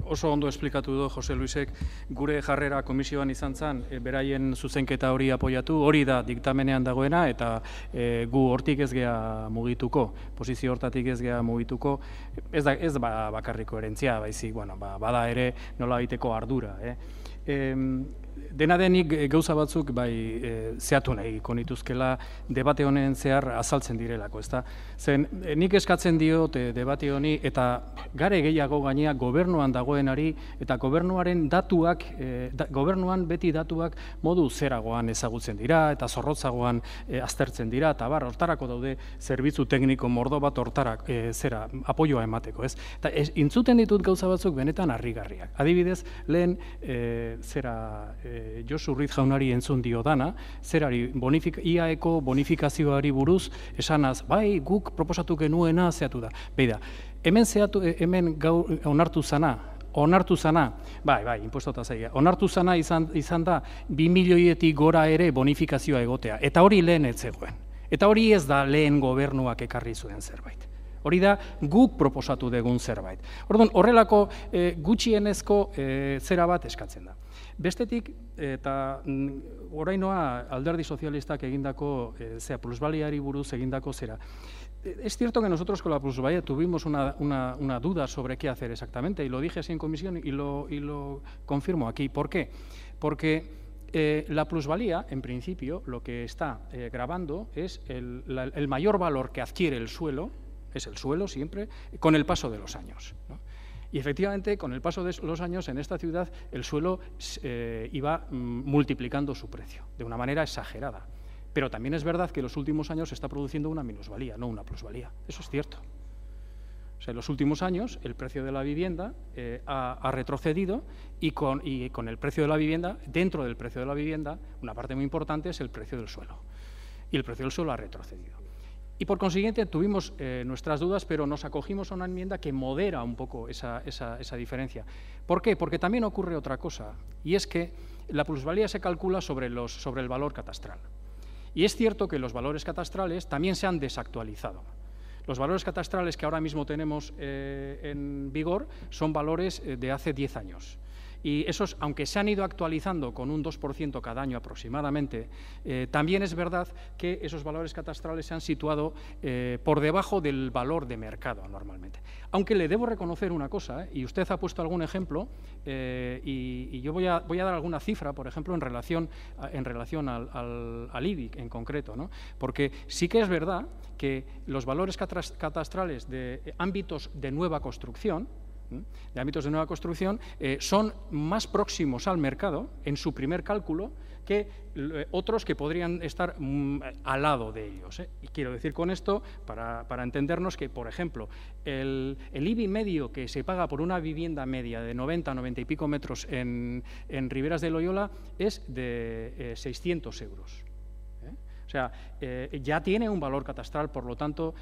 oso ondo esplikatu du Jose Luisek, gure jarrera komisioan izan zen, beraien zuzenketa hori apoiatu, hori da diktamenean dagoena, eta gu hortik ez gea mugituko, posizio hortatik ez gea mugituko, ez bakarrik koherentzia, baizik, bada ere nola egiteko ardura. Dena denik gauza batzuk zehatu nahi konituzkela debate honen zehar azaltzen direlako, ezta? Zen, nik eskatzen diot debate honi, eta gare gehiago gainea gobernuan dagoenari, eta gobernuaren datuak, gobernuan beti datuak modu zeragoan ezagutzen dira, eta zorrotzagoan aztertzen dira, eta hortarako daude zerbitzu tekniko mordo bat hortarak apoioa emateko, ez? Eta intzuten ditut gauza batzuk benetan harrigarriak. Adibidez, lehen Josu Ruiz jaunari entzun dio dana, zerari IAEko bonifikazioari buruz esanaz, bai, guk proposatu genuena zehatu da. Beida, hemen gaur onartu zana, bai, impuestota zaila, onartu zana izan da 2 milioietik gora ere bonifikazioa egotea, eta hori lehen ez zegoen. Eta hori ez da lehen gobernuak ekarri zuen zerbait. Hori da guk proposatu dugun zerbait. Orduan, horrelako gutxienezko zera bat eskatzen da. Bestetik, eta orainoa alderdi sozialistak egindako plusvaliari buruz egindako zera. Es cierto que nosotros con la plusvalía tuvimos una duda sobre qué hacer exactamente, y lo dije así en comisión y lo confirmo aquí. ¿Por qué? Porque la plusvalía, en principio, lo que está gravando es el mayor valor que adquiere el suelo, es el suelo siempre, con el paso de los años, ¿no? Y efectivamente, con el paso de los años, en esta ciudad, el suelo iba multiplicando su precio, de una manera exagerada. Pero también es verdad que en los últimos años se está produciendo una minusvalía, no una plusvalía. Eso es cierto. O O sea, en los últimos años el precio de la vivienda ha retrocedido y con el precio de la vivienda, dentro del precio de la vivienda, una parte muy importante es el precio del suelo. Y el precio del suelo ha retrocedido. Y por consiguiente tuvimos nuestras dudas, pero nos acogimos a una enmienda que modera un poco esa diferencia. ¿Por qué? Porque también ocurre otra cosa, y es que la plusvalía se calcula sobre el valor catastral. Y es cierto que los valores catastrales también se han desactualizado. Los valores catastrales que ahora mismo tenemos en vigor son valores de hace 10 años. Y esos, aunque se han ido actualizando con un 2% cada año aproximadamente, también es verdad que esos valores catastrales se han situado por debajo del valor de mercado normalmente. Aunque le debo reconocer una cosa, y usted ha puesto algún ejemplo, y yo voy a dar alguna cifra, por ejemplo, en relación al IBI en concreto, ¿no? Porque sí que es verdad que los valores catastrales de ámbitos de nueva construcción, son más próximos al mercado en su primer cálculo que otros que podrían estar al lado de ellos. Y quiero decir con esto, para entendernos, que, por ejemplo, el IBI medio que se paga por una vivienda media de 90 y pico metros en Riberas de Loyola es de 600 euros. O sea, ya tiene un valor catastral, por lo tanto,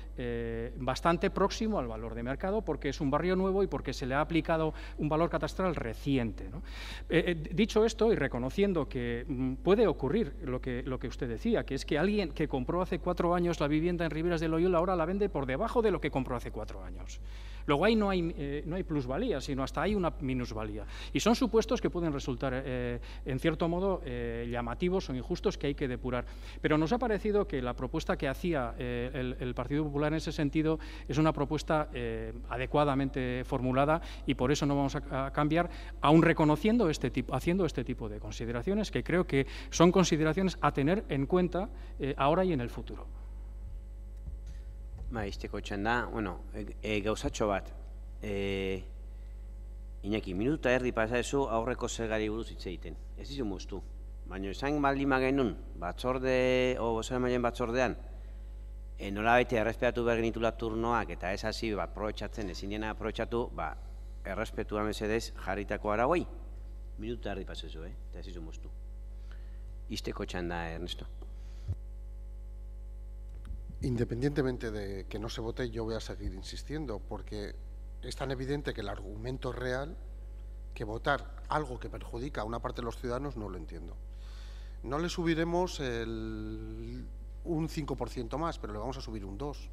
bastante próximo al valor de mercado, porque es un barrio nuevo y porque se le ha aplicado un valor catastral reciente, ¿no? Dicho esto, y reconociendo que puede ocurrir lo que usted decía, que es que alguien que compró hace 4 años la vivienda en Riberas de Loyola ahora la vende por debajo de lo que compró hace 4 años. Luego ahí no hay plusvalía, sino hasta hay una minusvalía. Y son supuestos que pueden resultar, en cierto modo, llamativos o injustos, que hay que depurar. Pero nos ha parecido que la propuesta que hacía el Partido Popular en ese sentido es una propuesta adecuadamente formulada, y por eso no vamos a cambiar, aún reconociendo haciendo este tipo de consideraciones, que creo que son consideraciones a tener en cuenta ahora y en el futuro. Izteko txanda, gauzatxo bat, Iñaki, minuta erdi pasa ezu aurreko zergari buruz hitz egiten, ez izu moztu. Baina esan baldin genuen batzorde, bozeramaien batzordean, nola baite errespetatu behar genitula turnoak, eta ez hasi aprobetxatzen, ezin diena aprobetxatu, errespetua mesedez jarritako arauei. Minuta erdi pasa ezu, eta ez izu moztu. Izteko txanda, Ernesto. Independientemente de que no se vote, yo voy a seguir insistiendo, porque es tan evidente que el argumento es real que votar algo que perjudica a una parte de los ciudadanos no lo entiendo. No le subiremos un 5% más, pero le vamos a subir un 2%.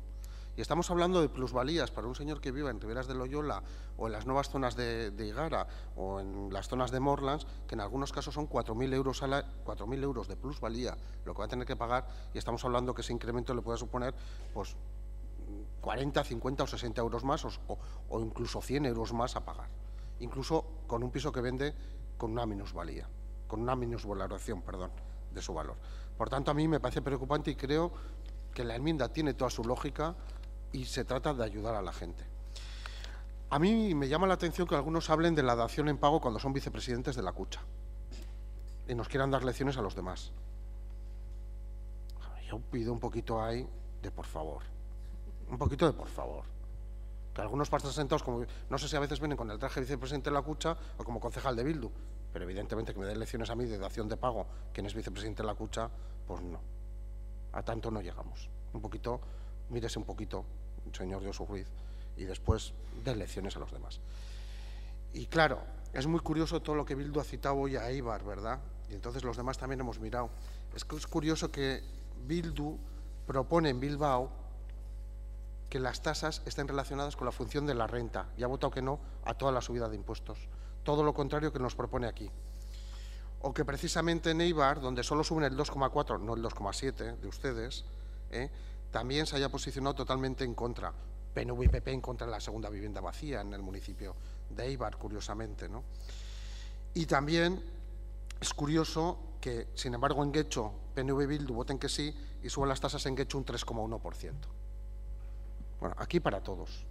Y estamos hablando de plusvalías para un señor que viva en Riberas de Loyola o en las nuevas zonas de Igara o en las zonas de Morlands, que en algunos casos son 4.000 euros de plusvalía lo que va a tener que pagar, y estamos hablando que ese incremento le puede suponer pues 40, 50 o 60 euros más o incluso 100 euros más a pagar, incluso con un piso que vende con una minusvalía, con una minusvaloración, perdón, de su valor. Por tanto, a mí me parece preocupante y creo que la enmienda tiene toda su lógica y se trata de ayudar a la gente. A mí me llama la atención que algunos hablen de la dación en pago cuando son vicepresidentes de la Kutxa y nos quieran dar lecciones a los demás. Yo pido un poquito ahí de por favor, un poquito de por favor. Que algunos pasan sentados, como no sé si a veces vienen con el traje de vicepresidente de la Kutxa o como concejal de Bildu, pero evidentemente que me den lecciones a mí de dación de pago quien es vicepresidente de la Kutxa, pues no. A tanto no llegamos. Un poquito, mírese un poquito, señor Josu Ruiz, y después den lecciones a los demás. Y claro, es muy curioso todo lo que Bildu ha citado hoy a Eibar, ¿verdad? Y entonces los demás también hemos mirado. Es curioso que Bildu propone en Bilbao que las tasas estén relacionadas con la función de la renta y ha votado que no a toda la subida de impuestos. Todo lo contrario que nos propone aquí. O que precisamente en Eibar, donde solo suben el 2,4, no el 2,7 de ustedes, también se haya posicionado totalmente en contra. PNV y PP en contra de la segunda vivienda vacía en el municipio de Eibar, curiosamente, ¿no? Y también es curioso que, sin embargo, en Guecho, PNV y Bildu voten que sí y suban las tasas en Guecho un 3,1%. Bueno, aquí para todos.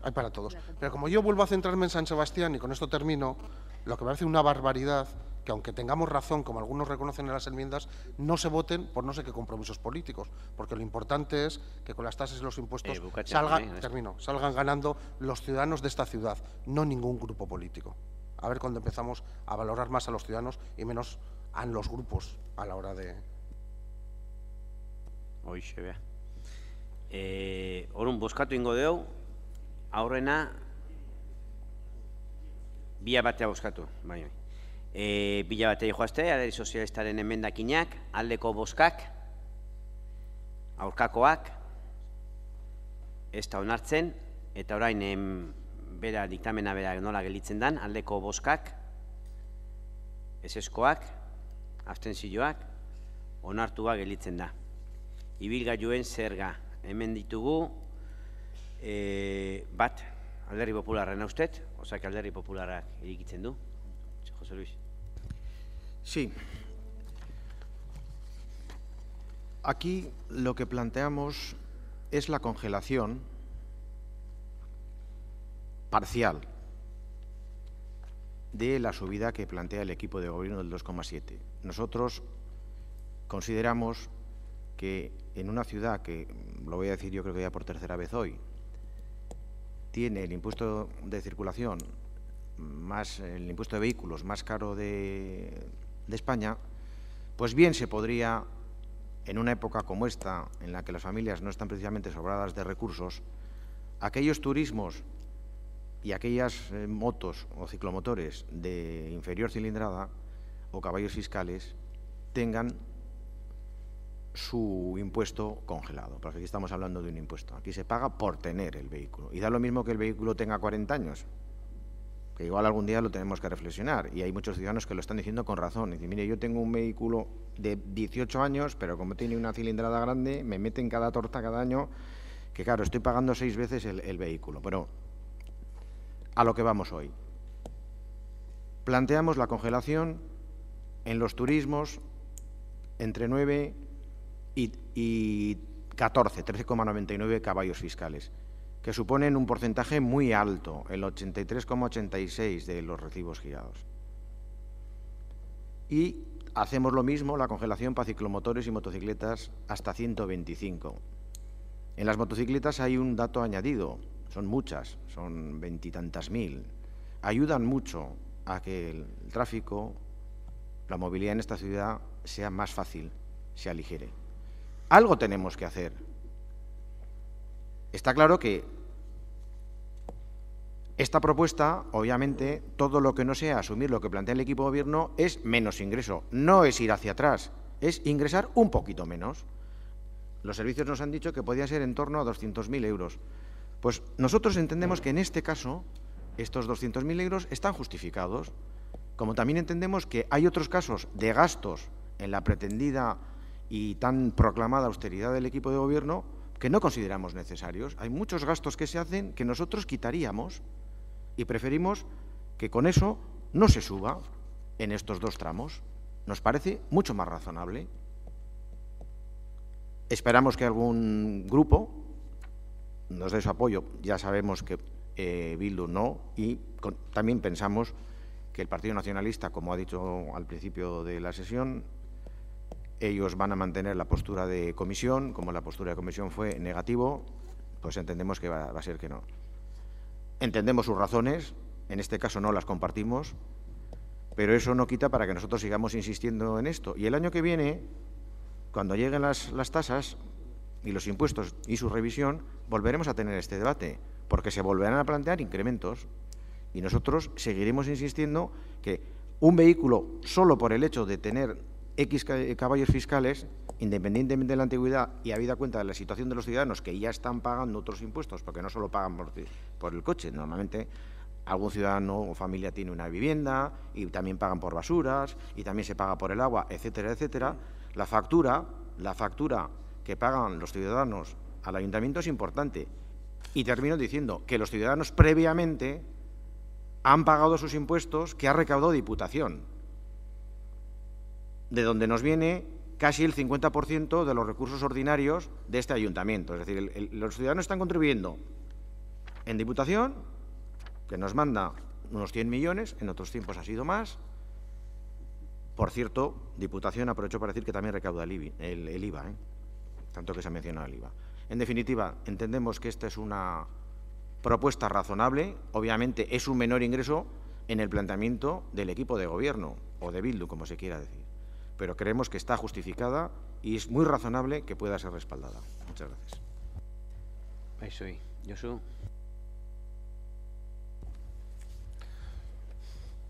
Hay para todos. Pero como yo vuelvo a centrarme en San Sebastián, y con esto termino, lo que me parece una barbaridad que aunque tengamos razón, como algunos reconocen en las enmiendas, no se voten por no sé qué compromisos políticos, porque lo importante es que con las tasas y los impuestos salgan ganando los ciudadanos de esta ciudad, no ningún grupo político. A ver cuando empezamos a valorar más a los ciudadanos y menos a los grupos a la hora de... Hoxe, bea. Orun, boskatu ingo deu, aurrena, bila batea boskatu, bai. Bila batea joazte, Alderdi Sozialistaren emendakinak, aldeko boskak, aurkakoak, ez da onartzen, eta orain bera diktamena bera nola gelitzen dan, aldeko boskak, ezeskoak, abstentzioak, onartua gelitzen da. Ibilgailuen zerga, hemen ditugu, bat, Alderdi Popularrena ustet, ozak Alderdi Popularrak irikitzen du. José Luis. Sí. Aquí lo que planteamos es la congelación parcial de la subida que plantea el equipo de gobierno del 2,7. Nosotros consideramos que en una ciudad que, lo voy a decir yo creo que ya por tercera vez hoy, tiene el impuesto de circulación más el impuesto de vehículos más caro de España, pues bien se podría, en una época como esta, en la que las familias no están precisamente sobradas de recursos, aquellos turismos y aquellas motos o ciclomotores de inferior cilindrada o caballos fiscales tengan su impuesto congelado, porque aquí estamos hablando de un impuesto. Aquí se paga por tener el vehículo. Y da lo mismo que el vehículo tenga 40 años, que igual algún día lo tenemos que reflexionar. Y hay muchos ciudadanos que lo están diciendo con razón. Dicen, mire, yo tengo un vehículo de 18 años, pero como tiene una cilindrada grande, me meten cada torta cada año, que claro, estoy pagando 6 veces el vehículo. Pero a lo que vamos hoy. Planteamos la congelación en los turismos entre 9 y 14, 13,99 caballos fiscales, que suponen un porcentaje muy alto, el 83,86 de los recibos girados. Y hacemos lo mismo, la congelación para ciclomotores y motocicletas hasta 125. En las motocicletas hay un dato añadido, son muchas, son 20 y tantas mil. Ayudan mucho a que el tráfico, la movilidad en esta ciudad sea más fácil, se aligere. Algo tenemos que hacer. Está claro que esta propuesta, obviamente, todo lo que no sea asumir lo que plantea el equipo de gobierno es menos ingreso. No es ir hacia atrás, es ingresar un poquito menos. Los servicios nos han dicho que podía ser en torno a 200.000 euros. Pues nosotros entendemos que en este caso estos 200.000 euros están justificados, como también entendemos que hay otros casos de gastos en la pretendida y tan proclamada austeridad del equipo de gobierno que no consideramos necesarios. Hay muchos gastos que se hacen que nosotros quitaríamos y preferimos que con eso no se suba en estos dos tramos. Nos parece mucho más razonable. Esperamos que algún grupo nos dé su apoyo. Ya sabemos que Bildu no, y también pensamos que el Partido Nacionalista, como ha dicho al principio de la sesión, ellos van a mantener la postura de comisión. Como la postura de comisión fue negativo, pues entendemos que va a ser que no. Entendemos sus razones, en este caso no las compartimos, pero eso no quita para que nosotros sigamos insistiendo en esto. Y el año que viene, cuando lleguen las tasas y los impuestos y su revisión, volveremos a tener este debate, porque se volverán a plantear incrementos y nosotros seguiremos insistiendo que un vehículo, solo por el hecho de tener X caballos fiscales, independientemente de la antigüedad y habida cuenta de la situación de los ciudadanos que ya están pagando otros impuestos, porque no solo pagan por el coche, normalmente algún ciudadano o familia tiene una vivienda y también pagan por basuras y también se paga por el agua, etcétera, etcétera. La factura que pagan los ciudadanos al ayuntamiento es importante. Y termino diciendo que los ciudadanos previamente han pagado sus impuestos que ha recaudado Diputación, de donde nos viene casi el 50% de los recursos ordinarios de este ayuntamiento. Es decir, los ciudadanos están contribuyendo en Diputación, que nos manda unos 100 millones, en otros tiempos ha sido más, Por cierto, Diputación aprovechó para decir que también recauda el IVA, tanto que se ha mencionado el IVA. En definitiva, entendemos que esta es una propuesta razonable. Obviamente es un menor ingreso en el planteamiento del equipo de gobierno, o de Bildu, como se quiera decir. Pero creemos que está justificada y es muy razonable que pueda ser respaldada. Muchas gracias. Soy Josu.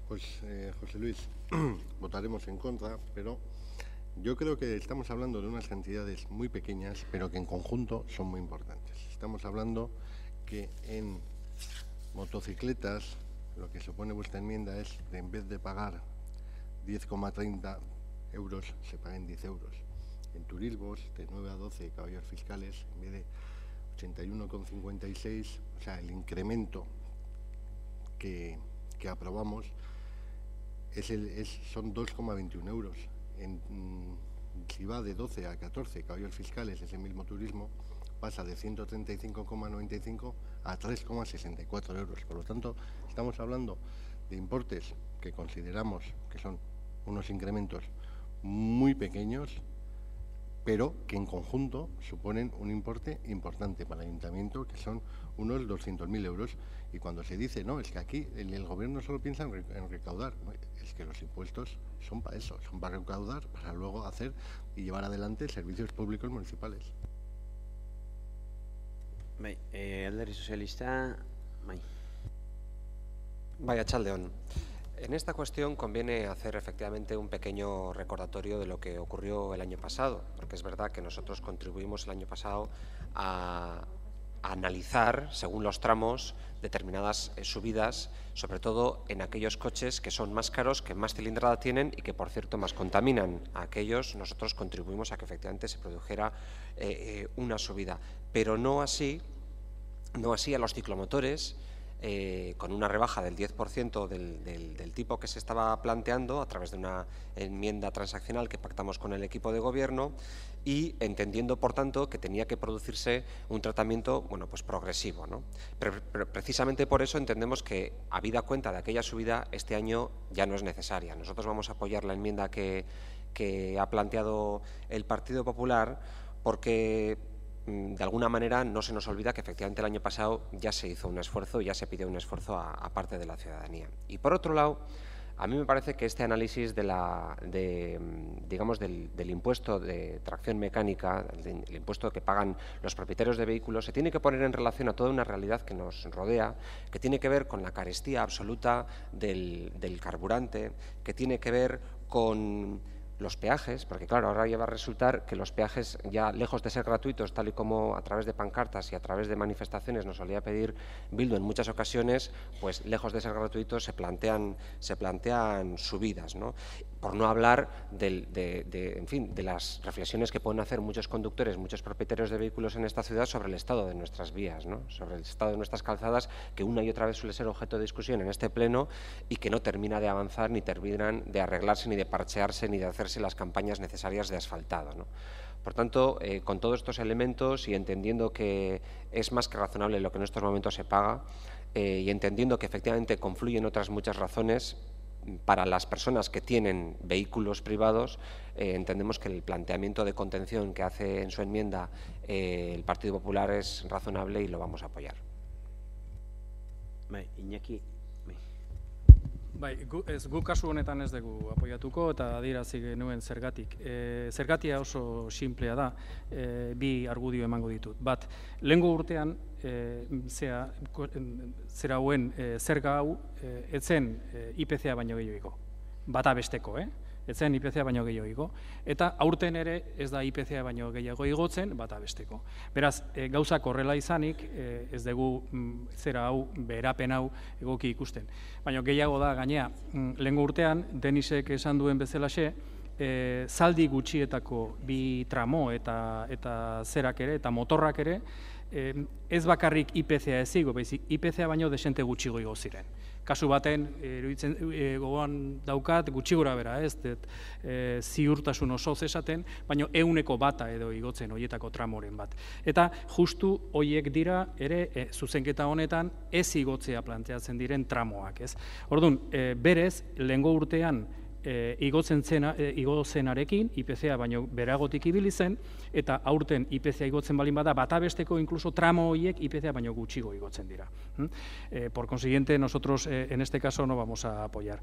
Pues, José Luis, votaremos en contra, pero yo creo que estamos hablando de unas cantidades muy pequeñas, pero que en conjunto son muy importantes. Estamos hablando que en motocicletas, lo que supone vuestra enmienda es, de en vez de pagar 10,30 euros, se paguen 10 euros. En turismos, de 9 a 12 caballos fiscales, en vez de 81,56, o sea, el incremento que aprobamos son 2,21 euros. Si va de 12 a 14 caballos fiscales, ese mismo turismo pasa de 135,95 a 3,64 euros. Por lo tanto, estamos hablando de importes que consideramos que son unos incrementos muy pequeños, pero que en conjunto suponen un importe importante para el ayuntamiento, que son unos 200.000 euros. Y cuando se dice, no, es que aquí el gobierno solo piensa en recaudar, ¿no? Es que los impuestos son para eso, son para recaudar, para luego hacer y llevar adelante servicios públicos municipales. Alderdi Sozialista, Vaya Chaldeón. En esta cuestión conviene hacer efectivamente un pequeño recordatorio de lo que ocurrió el año pasado, porque es verdad que nosotros contribuimos el año pasado a analizar, según los tramos, determinadas subidas, sobre todo en aquellos coches que son más caros, que más cilindrada tienen y que, por cierto, más contaminan. A aquellos nosotros contribuimos a que efectivamente se produjera una subida, pero no así a los ciclomotores, con una rebaja del 10% del tipo que se estaba planteando a través de una enmienda transaccional que pactamos con el equipo de gobierno, y entendiendo, por tanto, que tenía que producirse un tratamiento, bueno, pues progresivo, ¿no? Pero precisamente por eso entendemos que, habida cuenta de aquella subida, este año ya no es necesaria. Nosotros vamos a apoyar la enmienda que ha planteado el Partido Popular, porque de alguna manera no se nos olvida que efectivamente el año pasado ya se hizo un esfuerzo y ya se pidió un esfuerzo a parte de la ciudadanía. Y por otro lado, a mí me parece que este análisis digamos del impuesto de tracción mecánica, el impuesto que pagan los propietarios de vehículos, se tiene que poner en relación a toda una realidad que nos rodea, que tiene que ver con la carestía absoluta del carburante, que tiene que ver con los peajes, porque claro, ahora ya va a resultar que los peajes, ya lejos de ser gratuitos, tal y como a través de pancartas y a través de manifestaciones nos solía pedir Bildu en muchas ocasiones, pues lejos de ser gratuitos se plantean subidas, ¿no? Por no hablar en fin, de las reflexiones que pueden hacer muchos conductores, muchos propietarios de vehículos en esta ciudad sobre el estado de nuestras vías, ¿no? Sobre el estado de nuestras calzadas, que una y otra vez suele ser objeto de discusión en este pleno y que no termina de avanzar, ni terminan de arreglarse, ni de parchearse, ni de hacerse las campañas necesarias de asfaltado, ¿no? Por tanto, con todos estos elementos y entendiendo que es más que razonable lo que en estos momentos se paga, y entendiendo que efectivamente confluyen otras muchas razones para las personas que tienen vehículos privados, entendemos que el planteamiento de contención que hace en su enmienda el Partido Popular es razonable y lo vamos a apoyar. Iñaki. Guk kasu honetan ez dugu apoiatuko eta adierazi genuen zergatik. Zergatia oso simplea da, bi argudio emango ditut. Bat, lehengo urtean zera hauen zerga hau etzen IPCA baino gehiago, bata besteko, etzen IPCA baino gehiago, eta aurten ere ez da IPCA baino gehiago igotzen, bata besteko. Beraz, gauzak horrela izanik, ez dugu zera hau, beherapen hau egoki ikusten. Baina gehiago da, gainea, lehengo urtean, Denisek esan duen bezalaxe, zaldi gutxietako bi tramo eta zerak ere, eta motorrak ere, ez bakarrik IPCA ez igo, IPCA baino desente gutxigo igo ziren. Kasu baten, gogoan daukat, gutxi gora bera, ez ziurtasun oso esaten, baina 100% edo igotzen horietako tramoren bat. Eta justu horiek dira ere zuzenketa honetan ez igotzea planteatzen diren tramoak, ez? Orduan, berez, lehengo urtean igo zenarekin, IPC-a baino beragotik ibili zen, eta aurten IPC-a igotzen balin bada, bata besteko inkluso tramo horiek IPC-a baino gutxigo igotzen dira. Por consiguiente, nosotros en este caso no vamos a apoyar.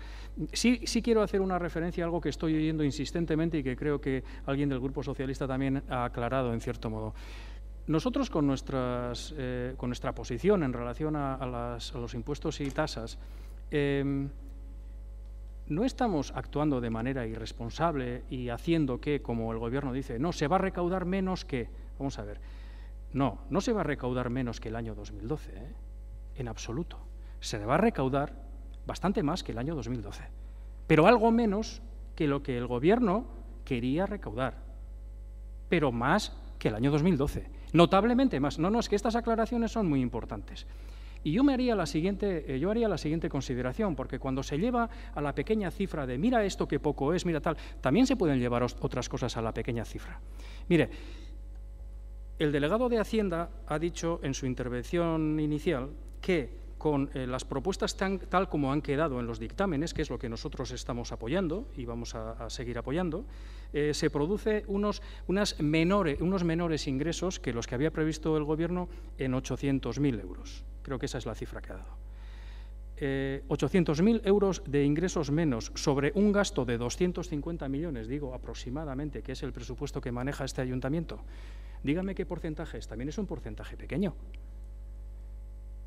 Sí quiero hacer una referencia a algo que estoy oyendo insistentemente y que creo que alguien del Grupo Socialista también ha aclarado en cierto modo. Nosotros con nuestra posición en relación a los impuestos y tasas, no estamos actuando de manera irresponsable y haciendo que, como el Gobierno dice, no, se va a recaudar menos que... Vamos a ver, no se va a recaudar menos que el año 2012, en absoluto. Se va a recaudar bastante más que el año 2012, pero algo menos que lo que el Gobierno quería recaudar, pero más que el año 2012, notablemente más. No, es que estas aclaraciones son muy importantes. Y yo haría la siguiente consideración, porque cuando se lleva a la pequeña cifra de mira esto que poco es, mira tal, también se pueden llevar otras cosas a la pequeña cifra. Mire, el delegado de Hacienda ha dicho en su intervención inicial que con las propuestas tal como han quedado en los dictámenes, que es lo que nosotros estamos apoyando y vamos a seguir apoyando, se produce unos menores ingresos que los que había previsto el Gobierno en 800.000 euros. Creo que esa es la cifra que ha dado. 800.000 euros de ingresos menos sobre un gasto de 250 millones, digo aproximadamente, que es el presupuesto que maneja este ayuntamiento. Dígame qué porcentaje es. También es un porcentaje pequeño.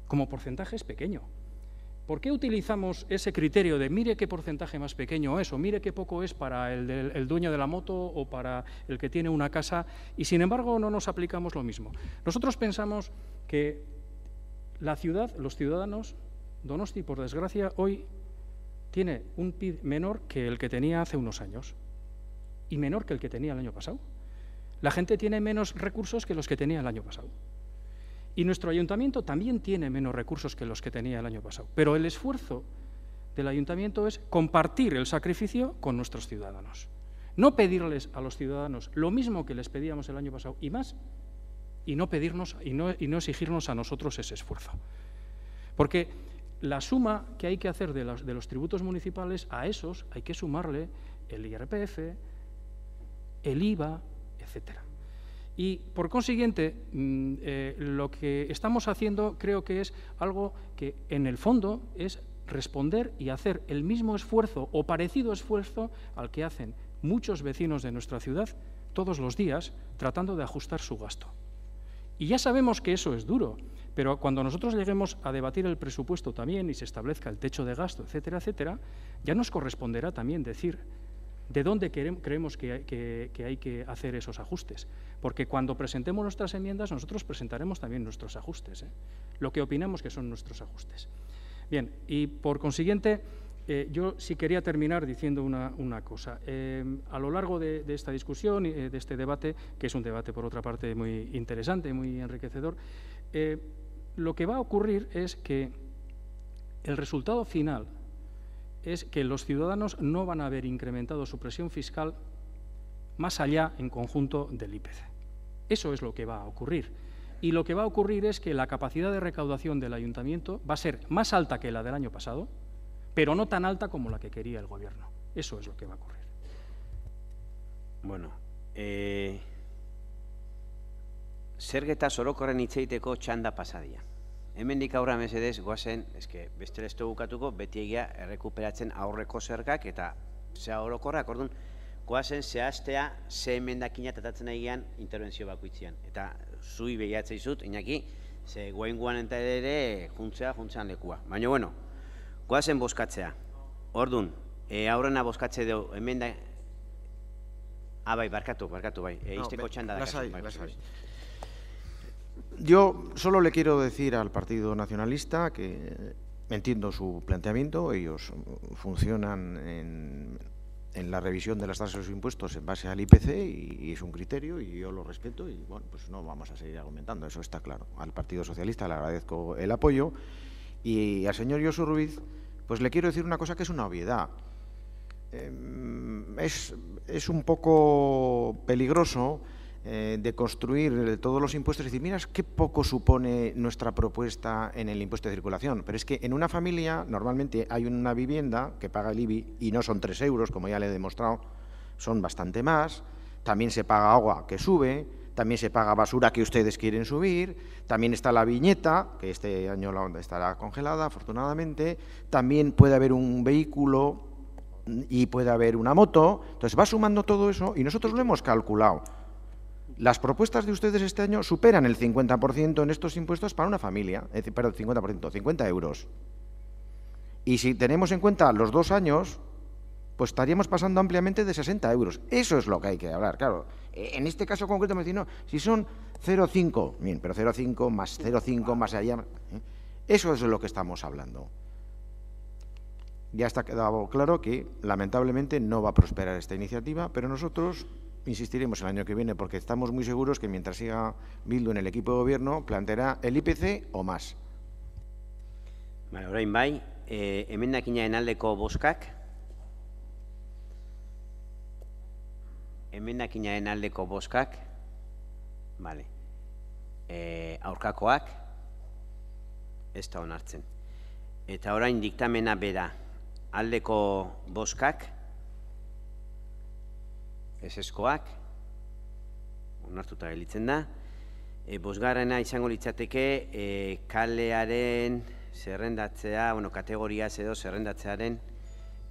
Como porcentaje es pequeño. ¿Por qué utilizamos ese criterio de mire qué porcentaje más pequeño es o mire qué poco es para el dueño de la moto o para el que tiene una casa y sin embargo no nos aplicamos lo mismo? Nosotros pensamos que la ciudad, los ciudadanos, Donosti, por desgracia, hoy tiene un PIB menor que el que tenía hace unos años y menor que el que tenía el año pasado. La gente tiene menos recursos que los que tenía el año pasado. Y nuestro ayuntamiento también tiene menos recursos que los que tenía el año pasado. Pero el esfuerzo del ayuntamiento es compartir el sacrificio con nuestros ciudadanos. No pedirles a los ciudadanos lo mismo que les pedíamos el año pasado y más, y no pedirnos y no exigirnos a nosotros ese esfuerzo. Porque la suma que hay que hacer de los tributos municipales, a esos hay que sumarle el IRPF, el IVA, etcétera. Y, por consiguiente, lo que estamos haciendo creo que es algo que, en el fondo, es responder y hacer el mismo esfuerzo o parecido esfuerzo al que hacen muchos vecinos de nuestra ciudad todos los días tratando de ajustar su gasto. Y ya sabemos que eso es duro, pero cuando nosotros lleguemos a debatir el presupuesto también y se establezca el techo de gasto, etcétera, etcétera, ya nos corresponderá también decir de dónde creemos que hay que hacer esos ajustes. Porque cuando presentemos nuestras enmiendas, nosotros presentaremos también nuestros ajustes, lo que opinamos que son nuestros ajustes. Bien, y por consiguiente, yo sí quería terminar diciendo una cosa. A lo largo de esta discusión y de este debate, que es un debate por otra parte muy interesante, muy enriquecedor, lo que va a ocurrir es que el resultado final es que los ciudadanos no van a haber incrementado su presión fiscal más allá en conjunto del IPC. Eso es lo que va a ocurrir. Y lo que va a ocurrir es que la capacidad de recaudación del ayuntamiento va a ser más alta que la del año pasado, pero no tan alta como la que quería el Gobierno. Eso es lo que va a ocurrir. Bueno, zergetaz orokorren hitz egiteko txanda pasadia. Hemendik aurra mesedez goazen, eske bestela ez dugu bukatuko, beti egia errekuperatzen aurreko zergak eta zea orokorrak, orduan, goazen zehaztea ze emendakina tratatzen egian interbentzio bakoitzean. Eta zui behiatzea izut, Iñaki, ze goenguan eta ere juntzean lekua. Baina, bueno, goazen bozkatzea. Orduan, aurrena bozkatze dugu, emendak... bai, barkatu bai, izteko txanda dakazu. Yo solo le quiero decir al Partido Nacionalista que entiendo su planteamiento, ellos funcionan en la revisión de las tasas de los impuestos en base al IPC y es un criterio y yo lo respeto y bueno, pues no vamos a seguir argumentando, eso está claro. Al Partido Socialista le agradezco el apoyo y al señor Josu Ruiz pues le quiero decir una cosa que es una obviedad. Es un poco peligroso de construir todos los impuestos y decir, mira, qué poco supone nuestra propuesta en el impuesto de circulación. Pero es que en una familia normalmente hay una vivienda que paga el IBI y no son 3 euros, como ya le he demostrado, son bastante más. También se paga agua que sube, también se paga basura que ustedes quieren subir, también está la viñeta, que este año estará congelada, afortunadamente, también puede haber un vehículo y puede haber una moto. Entonces va sumando todo eso y nosotros lo hemos calculado. Las propuestas de ustedes este año superan el 50% en estos impuestos para una familia, perdón, 50%, 50 euros. Y si tenemos en cuenta los 2 años, pues estaríamos pasando ampliamente de 60 euros. Eso es lo que hay que hablar, claro. En este caso concreto me dicen, no, si son 0,5, bien, pero 0,5 más 0,5 más allá, eso es de lo que estamos hablando. Ya está quedado claro que, lamentablemente, no va a prosperar esta iniciativa, pero nosotros insistiremos el año que viene porque estamos muy seguros que mientras siga Bildu en el equipo de gobierno planteará el IPC o más. Vale, orain bai, emendakinaren aldeko bozkak. Emendakinaren aldeko bozkak. Vale. Aurkakoak. Ez da onartzen. Eta orain diktamena bera. Aldeko bozkak. Eseskoak, onartuta gelditzen da. Bosgarrena izango litzateke kalearen zerrendatzea, kategoriaz edo zerrendatzearen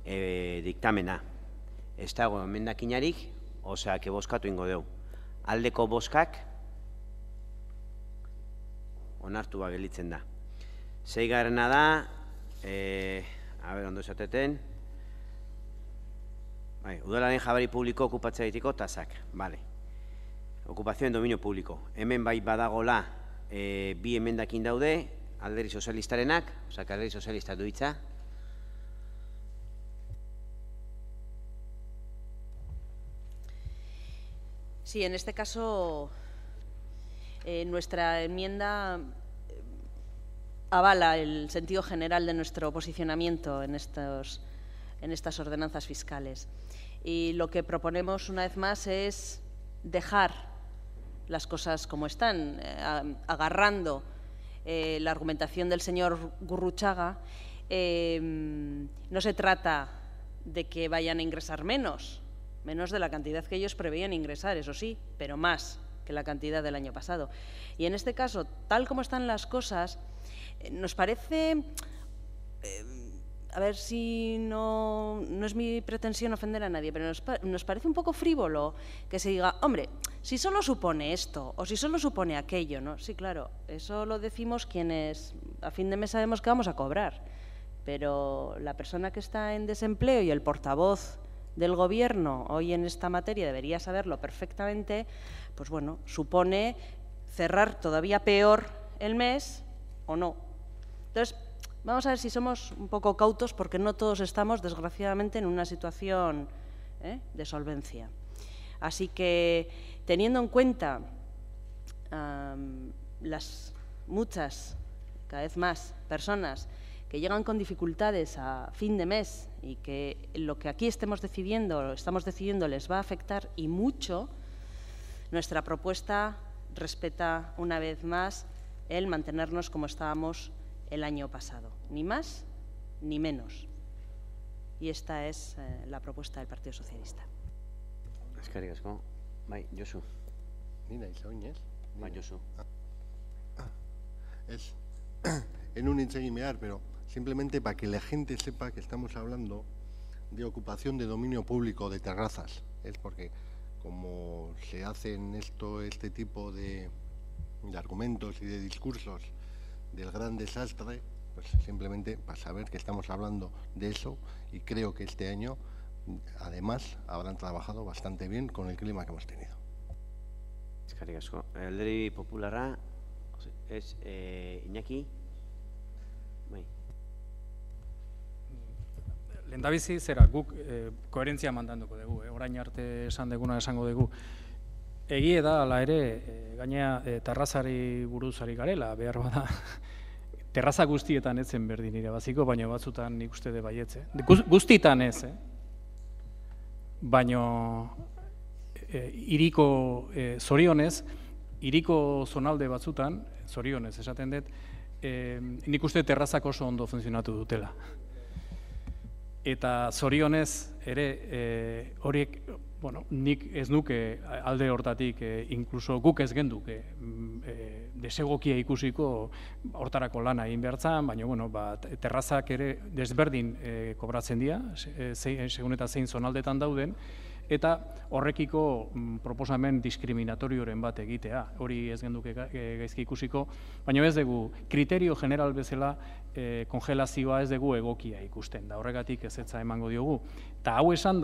diktamena. Ez dago emendakinarik, osea, bozkatu ingo dugu. Aldeko bozkak, onartua gelditzen da. 6. da, ondo esateten, udalaren jabari publiko okupatzea ditiko tasak, bale. Okupazio en dominio publiko. Hemen bai badagola 2 emendakin daude, Alderdi Sozialistarenak, osea, Alderdi Sozialista du hitza. Sí, en este caso nuestra enmienda avala el sentido general de nuestro posicionamiento en estas ordenanzas fiscales. Y lo que proponemos una vez más es dejar las cosas como están, agarrando la argumentación del señor Gurruchaga. No se trata de que vayan a ingresar menos de la cantidad que ellos preveían ingresar, eso sí, pero más que la cantidad del año pasado. Y en este caso, tal como están las cosas, nos parece... A ver si no es mi pretensión ofender a nadie, pero nos parece un poco frívolo que se diga, hombre, si solo supone esto o si solo supone aquello, ¿no? Sí, claro, eso lo decimos quienes a fin de mes sabemos que vamos a cobrar, pero la persona que está en desempleo y el portavoz del Gobierno hoy en esta materia debería saberlo perfectamente, pues bueno, supone cerrar todavía peor el mes o no. Entonces, vamos a ver si somos un poco cautos porque no todos estamos, desgraciadamente, en una situación de solvencia. Así que, teniendo en cuenta las muchas, cada vez más, personas que llegan con dificultades a fin de mes y que lo que aquí estamos decidiendo les va a afectar y mucho, nuestra propuesta respeta una vez más el mantenernos como estábamos el año pasado, ni más ni menos. Y esta es la propuesta del Partido Socialista. Eskerrik asko. Bai, Josu. Nina izaoinez. Bai, Josu. Es en un inseguimear, pero simplemente para que la gente sepa que estamos hablando de ocupación de dominio público de terrazas. Es porque como se hacen este tipo de argumentos y de discursos del gran desastre, pues simplemente para saber que estamos hablando de eso y creo que este año, además, habrán trabajado bastante bien con el clima que hemos tenido. Eskerrik asko. Alderdi Popularra, es Iñaki. Bai. Lehendabizi, zera, guk koherentzia mandanduko dugu, orain arte esan deguna esango dugu. Egie da, ala ere, gainea terrazari buruzari garela, behar bada, terraza guztietan etzen berdin irabaziko, baina batzutan nik uste de baietze. Guztietan ez, baina hiriko zorionez, hiriko zonalde batzutan, zorionez esaten dut, nik uste terrazak oso ondo funtzionatu dutela. Eta zorionez ere horiek, nik ez nuke alde hortatik, inkluso guk ez genduke desegokia ikusiko hortarako lana egin behartzan, baina terrazak ere desberdin kobratzen dira, segun eta zein zonaldetan dauden, eta horrekiko proposamen diskriminatorioren bat egitea, hori ez genduke gaizki ikusiko, baina ez dugu kriterio general bezala kongelazioa ez dugu egokia ikusten, da horregatik ezetza emango diogu. Eta hau esan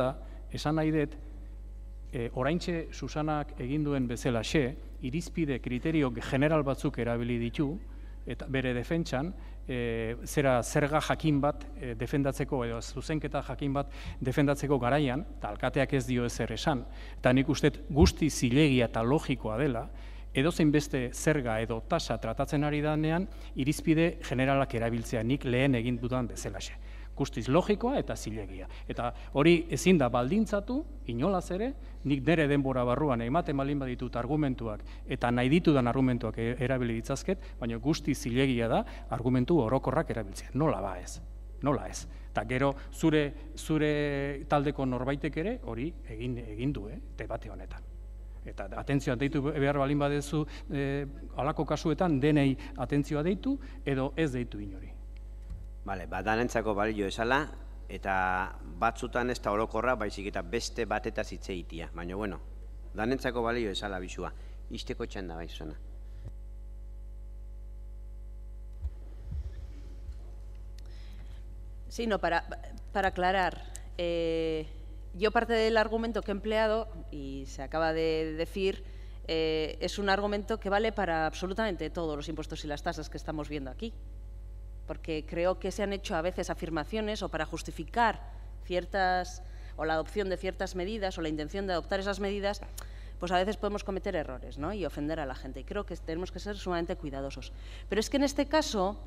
nahi dut, oraintxe Susanak egin duen bezalaxe, irizpide kriterio general batzuk erabili ditu, eta bere defentsan, zerga jakin bat defendatzeko, edo zuzenketa jakin bat defendatzeko garaian, eta alkateak ez dio ezer esan, eta nik uste guzti zilegia eta logikoa dela, edozein beste zerga edo tasa tratatzen ari danean, irizpide generalak erabiltzea, nik lehen egin dudan bezalaxe. Guztiz logikoa eta zilegia. Eta hori ezin da baldintzatu, inolaz ere, nik nire denbora barruan ematen baldin baditut argumentuak eta nahi ditudan argumentuak erabili ditzazket, baina guztiz zilegia da argumentu orokorrak erabiltzea. Nola ba ez? Nola ez? Eta gero zure taldeko norbaitek ere hori egin du, debate honetan. Eta atentzioa deitu behar balin badezu halako kasuetan denei atentzioa deitu edo ez deitu inori. Danentzako balio esala, eta batzutan ez da orokorra, baizik eta beste batetaz hitz egitea. Baina, danentzako balio esala bizua. Izteko txanda bai, Susana. Sí, para aclarar, yo parte del argumento que he empleado, y se acaba de decir, es un argumento que vale para absolutamente todos los impuestos y las tasas que estamos viendo aquí. Porque creo que se han hecho a veces afirmaciones o para justificar o la adopción de ciertas medidas o la intención de adoptar esas medidas, pues a veces podemos cometer errores, ¿no? Y ofender a la gente. Y creo que tenemos que ser sumamente cuidadosos. Pero es que en este caso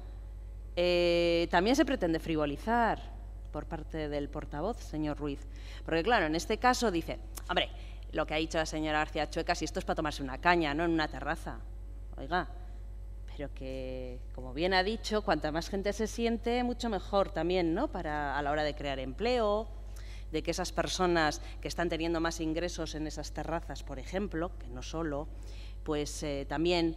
también se pretende frivolizar por parte del portavoz, señor Ruiz. Porque claro, en este caso dice, hombre, lo que ha dicho la señora García Chueca, si esto es para tomarse una caña, no en una terraza. Oiga, pero que, como bien ha dicho, cuanta más gente se siente, mucho mejor también, ¿no? A la hora de crear empleo, de que esas personas que están teniendo más ingresos en esas terrazas, por ejemplo, que no solo, pues también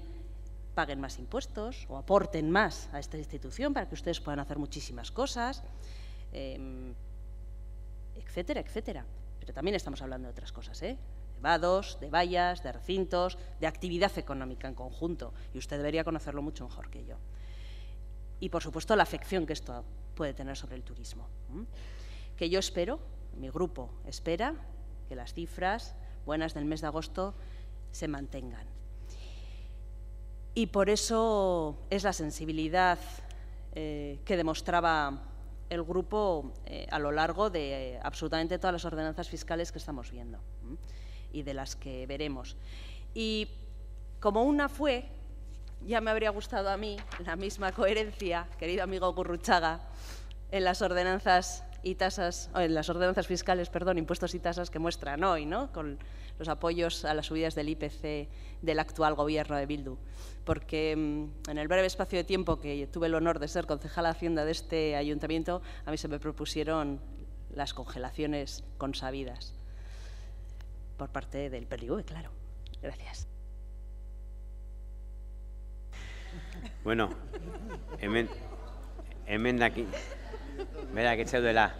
paguen más impuestos o aporten más a esta institución para que ustedes puedan hacer muchísimas cosas, etcétera, etcétera. Pero también estamos hablando de otras cosas, de vados, de vallas, de recintos, de actividad económica en conjunto. Y usted debería conocerlo mucho mejor que yo. Y, por supuesto, la afección que esto puede tener sobre el turismo. Que yo espero, mi grupo espera, que las cifras buenas del mes de agosto se mantengan. Y por eso es la sensibilidad que demostraba el grupo a lo largo de absolutamente todas las ordenanzas fiscales que estamos viendo y de las que veremos. Y como una fue, ya me habría gustado a mí la misma coherencia, querido amigo Gurruchaga, en las ordenanzas y tasas, en las ordenanzas fiscales, perdón, impuestos y tasas que muestran hoy, ¿no? Con los apoyos a las subidas del IPC del actual gobierno de Bildu. Porque en el breve espacio de tiempo que tuve el honor de ser concejala de Hacienda de este ayuntamiento, a mí se me propusieron las congelaciones consabidas por parte del PNV, claro. Gracias. Bueno, hemen daki, berak etzaudela,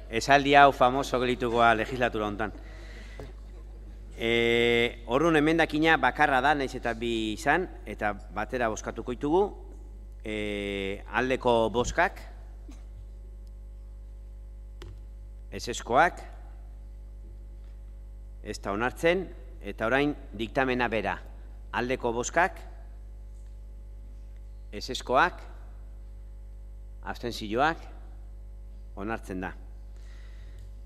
esaldi hau famoso gelitukoa legislatura hontan. Orrun emendakina bakarra da, naiz eta bi izan, eta batera bozkatuko ditugu, aldeko bozkak, ezeskoak, ez da onartzen, eta orain diktamena bera. Aldeko bozkak, ezeskoak, abstentzioak, onartzen da.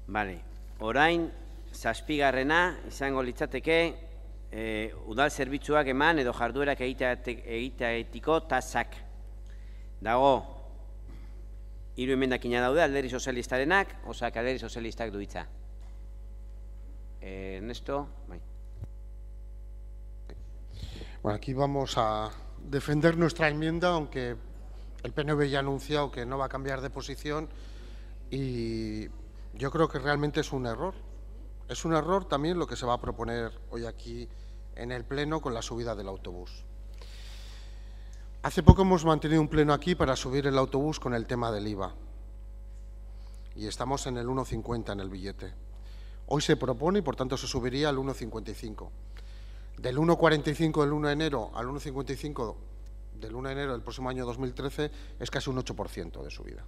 Bale, orain, zazpigarrena izango litzateke udal zerbitzuak eman edo jarduerak egiteetiko tasak. Dago, 3 emendakina daude, Alderdi Sozialistarenak, Alderdi Sozialistak du hitza. Ernesto, bai. Bueno, aquí vamos a defender nuestra enmienda, aunque el PNV ya ha anunciado que no va a cambiar de posición, y yo creo que realmente es un error. Es un error también lo que se va a proponer hoy aquí en el Pleno con la subida del autobús. Hace poco hemos mantenido un pleno aquí para subir el autobús con el tema del IVA. Y estamos en el 1,50 en el billete. Hoy se propone y, por tanto, se subiría al 1,55. Del 1,45 del 1 de enero al 1,55 del 1 de enero del próximo año 2013 es casi un 8% de subida.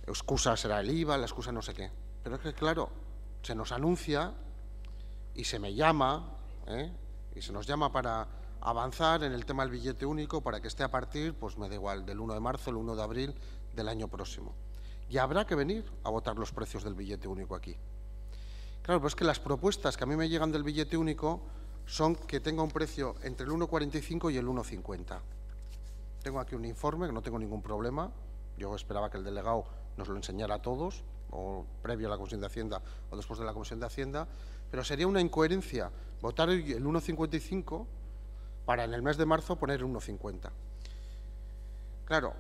La excusa será el IVA, la excusa no sé qué. Pero es que, claro, se nos anuncia y se me llama, y se nos llama para avanzar en el tema del billete único para que esté a partir, pues me da igual, del 1 de marzo, el 1 de abril del año próximo. Y habrá que venir a votar los precios del billete único aquí. Claro, pero es que las propuestas que a mí me llegan del billete único son que tenga un precio entre el 1,45 y el 1,50. Tengo aquí un informe, que no tengo ningún problema. Yo esperaba que el delegado nos lo enseñara a todos, o previo a la Comisión de Hacienda o después de la Comisión de Hacienda, pero sería una incoherencia votar el 1,55 para en el mes de marzo poner 1,50. Claro,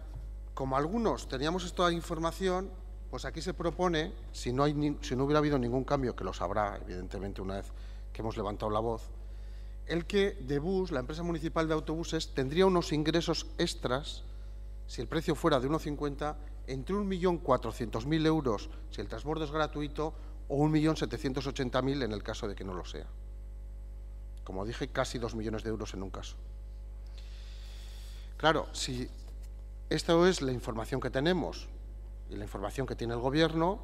como algunos teníamos esta información, pues aquí se propone, si no hubiera habido ningún cambio, que lo sabrá, evidentemente, una vez que hemos levantado la voz, el que Debus, la empresa municipal de autobuses, tendría unos ingresos extras, si el precio fuera de 1,50, entre 1.400.000 euros si el transbordo es gratuito o 1.780.000 en el caso de que no lo sea. Como dije, casi 2 millones de euros en un caso. Claro, si esta es la información que tenemos y la información que tiene el Gobierno,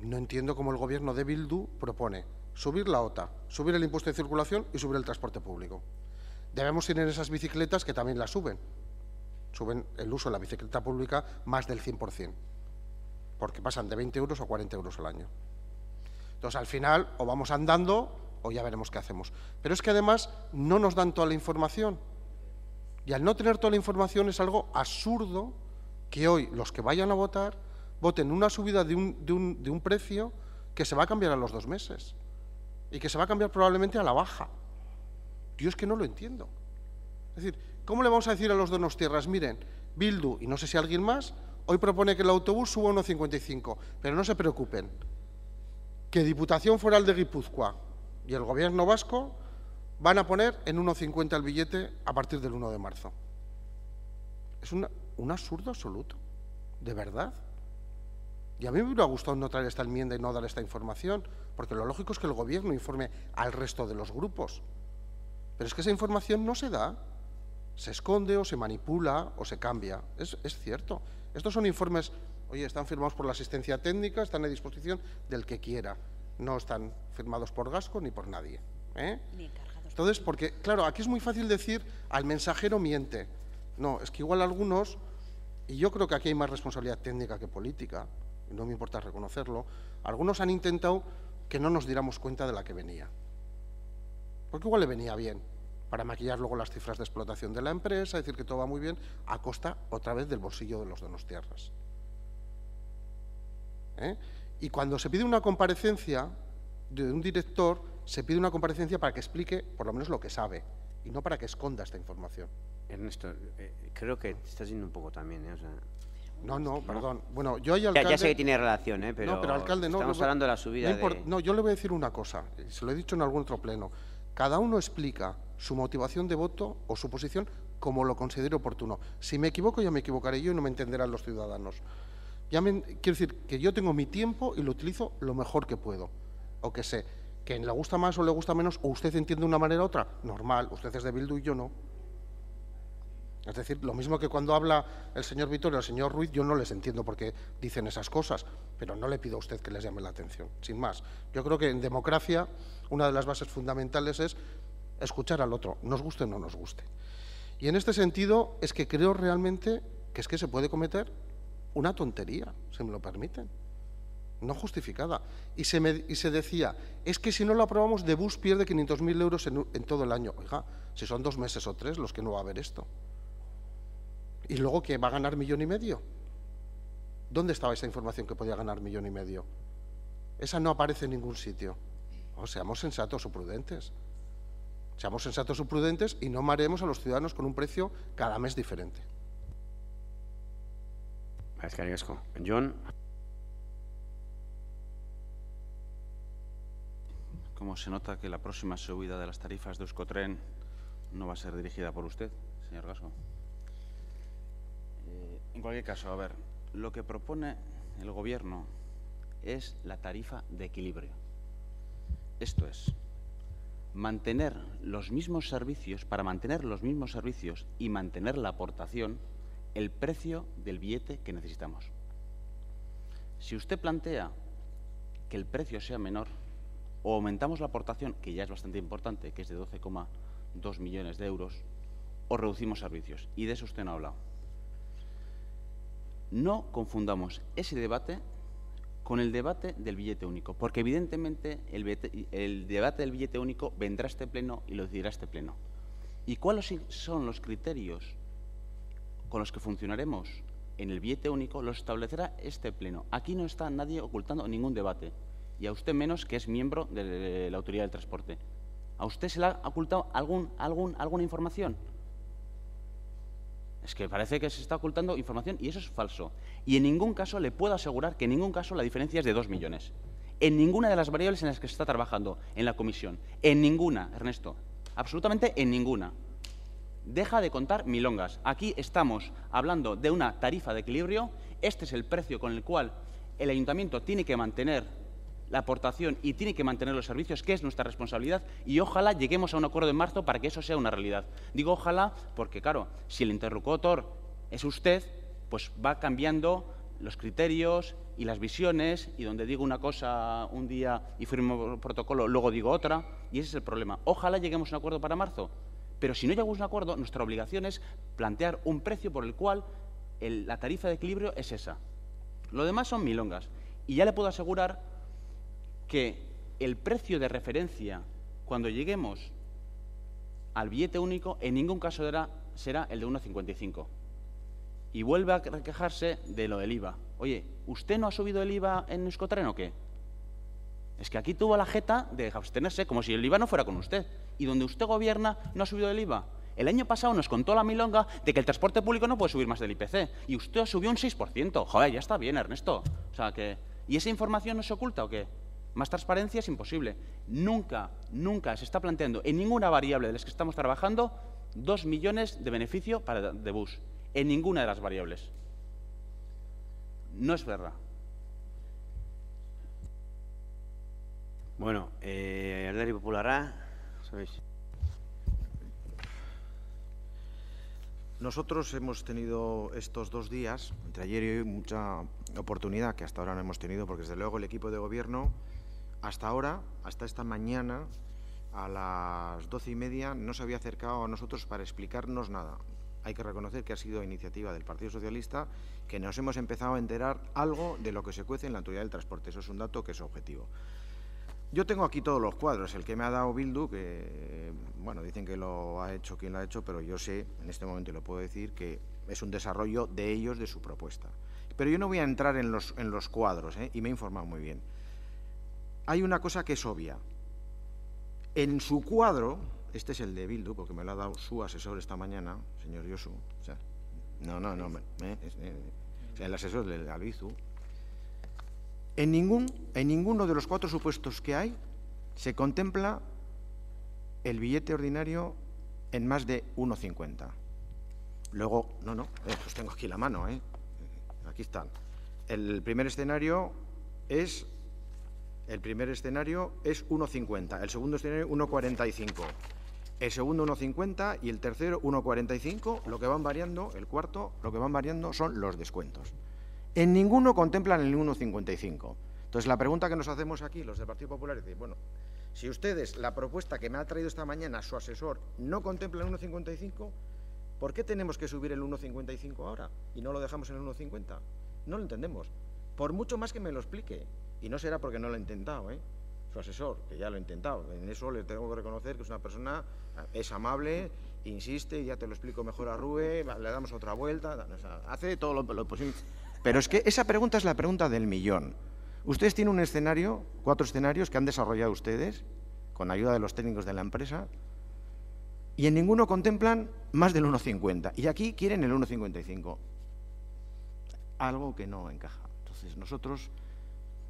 no entiendo cómo el Gobierno de Bildu propone subir la OTA, subir el impuesto de circulación y subir el transporte público. Debemos ir en esas bicicletas que también las suben. Suben el uso de la bicicleta pública más del 100%, porque pasan de 20 euros a 40 euros al año. Entonces, al final, o vamos andando o ya veremos qué hacemos. Pero es que además no nos dan toda la información. Y al no tener toda la información es algo absurdo que hoy los que vayan a votar voten una subida de un precio que se va a cambiar a los 2 meses y que se va a cambiar probablemente a la baja. Yo es que no lo entiendo. Es decir, ¿cómo le vamos a decir a los donostiarras? Miren, Bildu, y no sé si alguien más, hoy propone que el autobús suba a 1,55, pero no se preocupen, que Diputación Foral de Guipúzcoa y el Gobierno vasco van a poner en 1,50 el billete a partir del 1 de marzo. Es un absurdo absoluto, de verdad. Y a mí me hubiera gustado no traer esta enmienda y no dar esta información, porque lo lógico es que el Gobierno informe al resto de los grupos. Pero es que esa información no se da, se esconde o se manipula o se cambia. Es cierto. Estos son informes, oye, están firmados por la asistencia técnica, están a disposición del que quiera. No están firmados por Gasco ni por nadie. Entonces, porque, claro, aquí es muy fácil decir al mensajero miente. No, es que igual algunos, y yo creo que aquí hay más responsabilidad técnica que política, y no me importa reconocerlo, algunos han intentado que no nos diéramos cuenta de la que venía. Porque igual le venía bien, para maquillar luego las cifras de explotación de la empresa, decir que todo va muy bien, a costa, otra vez, del bolsillo de los donostiarras. Y cuando se pide una comparecencia de un director, se pide una comparecencia para que explique por lo menos lo que sabe, y no para que esconda esta información. Ernesto, creo que te estás yendo un poco también, o sea... No, perdón. Bueno, yo hay alcalde... Ya sé que tiene relación, pero, no, pero alcalde, no, estamos hablando de la subida No, yo le voy a decir una cosa, se lo he dicho en algún otro pleno. Cada uno explica su motivación de voto o su posición como lo considere oportuno. Si me equivoco, ya me equivocaré yo y no me entenderán los ciudadanos. Quiero decir que yo tengo mi tiempo y lo utilizo lo mejor que puedo. O que sé, que le gusta más o le gusta menos, o usted entiende de una manera u otra, normal, usted es de Bildu y yo no. Es decir, lo mismo que cuando habla el señor Vitoria o el señor Ruiz, yo no les entiendo por qué dicen esas cosas, pero no le pido a usted que les llame la atención, sin más. Yo creo que en democracia una de las bases fundamentales es escuchar al otro, nos guste o no nos guste. Y en este sentido es que creo realmente que es que se puede cometer una tontería, si me lo permiten, no justificada. Y se decía, es que si no lo aprobamos, Debus pierde 500.000 euros en todo el año. Oiga, si son 2 meses o 3 los que no va a haber esto. Y luego que va a ganar 1,5 millones. ¿Dónde estaba esa información que podía ganar 1,5 millones? Esa no aparece en ningún sitio. Seamos sensatos o prudentes. Seamos sensatos o prudentes y no mareemos a los ciudadanos con un precio cada mes diferente. Eskerrik asko. Jon. Como se nota que la próxima subida de las tarifas de Euskotren no va a ser dirigida por usted, señor Gasco. En cualquier caso, a ver, lo que propone el Gobierno es la tarifa de equilibrio. Esto es, mantener los mismos servicios, para mantener los mismos servicios y mantener la aportación, el precio del billete que necesitamos. Si usted plantea que el precio sea menor, o aumentamos la aportación, que ya es bastante importante, que es de 12,2 millones de euros, o reducimos servicios. Y de eso usted no ha hablado. No confundamos ese debate con el debate del billete único, porque evidentemente el debate del billete único vendrá a este pleno y lo decidirá este pleno. ¿Y cuáles son los criterios con los que funcionaremos en el billete único? Los establecerá este pleno. Aquí no está nadie ocultando ningún debate. Y a usted menos, que es miembro de la Autoridad del Transporte. ¿A usted se le ha ocultado alguna información? Es que parece que se está ocultando información y eso es falso. Y en ningún caso le puedo asegurar que en ningún caso la diferencia es de 2 millones. En ninguna de las variables en las que se está trabajando en la comisión. En ninguna, Ernesto. Absolutamente en ninguna. Deja de contar milongas. Aquí estamos hablando de una tarifa de equilibrio. Este es el precio con el cual el ayuntamiento tiene que mantener la aportación y tiene que mantener los servicios, que es nuestra responsabilidad, y ojalá lleguemos a un acuerdo en marzo para que eso sea una realidad. Digo ojalá porque, claro, si el interlocutor es usted, pues va cambiando los criterios y las visiones, y donde digo una cosa un día y firmo protocolo, luego digo otra, y ese es el problema. Ojalá lleguemos a un acuerdo para marzo, pero si no llegamos a un acuerdo, nuestra obligación es plantear un precio por el cual la tarifa de equilibrio es esa. Lo demás son milongas, y ya le puedo asegurar que el precio de referencia, cuando lleguemos al billete único, en ningún caso será el de 1,55. Y vuelve a quejarse de lo del IVA. Oye, ¿usted no ha subido el IVA en Euskotren o qué? Es que aquí tuvo la jeta de abstenerse como si el IVA no fuera con usted. Y donde usted gobierna no ha subido el IVA. El año pasado nos contó la milonga de que el transporte público no puede subir más del IPC. Y usted subió un 6%. Joder, ya está bien, Ernesto. O sea que... ¿Y esa información no se oculta o qué? Más transparencia es imposible. Nunca se está planteando en ninguna variable de las que estamos trabajando 2 millones de beneficio de bus. En ninguna de las variables. No es verdad. Bueno, Alderdi Popularra, ¿sabéis? Nosotros hemos tenido estos 2 días, entre ayer y hoy, mucha oportunidad que hasta ahora no hemos tenido, porque desde luego el equipo de gobierno, hasta ahora, hasta esta mañana, a las 12:30, no se había acercado a nosotros para explicarnos nada. Hay que reconocer que ha sido iniciativa del Partido Socialista que nos hemos empezado a enterar algo de lo que se cuece en la Autoridad del Transporte. Eso es un dato que es objetivo. Yo tengo aquí todos los cuadros. El que me ha dado Bildu, que, bueno, dicen que lo ha hecho quien lo ha hecho, pero yo sé, en este momento y lo puedo decir, que es un desarrollo de ellos, de su propuesta. Pero yo no voy a entrar en los cuadros, y me he informado muy bien. Hay una cosa que es obvia. En su cuadro, este es el de Bildu, porque me lo ha dado su asesor esta mañana, señor Josu, o sea, el asesor del Albizu. En ninguno de los 4 supuestos que hay se contempla el billete ordinario en más de 1,50. Luego, pues tengo aquí la mano, aquí están. El primer escenario es 1,50, el segundo escenario 1,45, el segundo 1,50 y el tercero 1,45. Lo que van variando, el cuarto, lo que van variando son los descuentos. En ninguno contemplan el 1,55. Entonces, la pregunta que nos hacemos aquí, los del Partido Popular, es decir, bueno, si ustedes, la propuesta que me ha traído esta mañana su asesor, no contempla el 1,55, ¿por qué tenemos que subir el 1,55 ahora y no lo dejamos en el 1,50? No lo entendemos. Por mucho más que me lo explique. Y no será porque no lo he intentado, su asesor, que ya lo ha intentado. En eso le tengo que reconocer que es una persona, es amable, insiste, ya te lo explico mejor a Rue, le damos otra vuelta, o sea, hace todo lo posible. Pero es que esa pregunta es la pregunta del millón. Ustedes tienen un escenario, 4 escenarios que han desarrollado ustedes, con ayuda de los técnicos de la empresa, y en ninguno contemplan más del 1,50. Y aquí quieren el 1,55. Algo que no encaja. Entonces nosotros,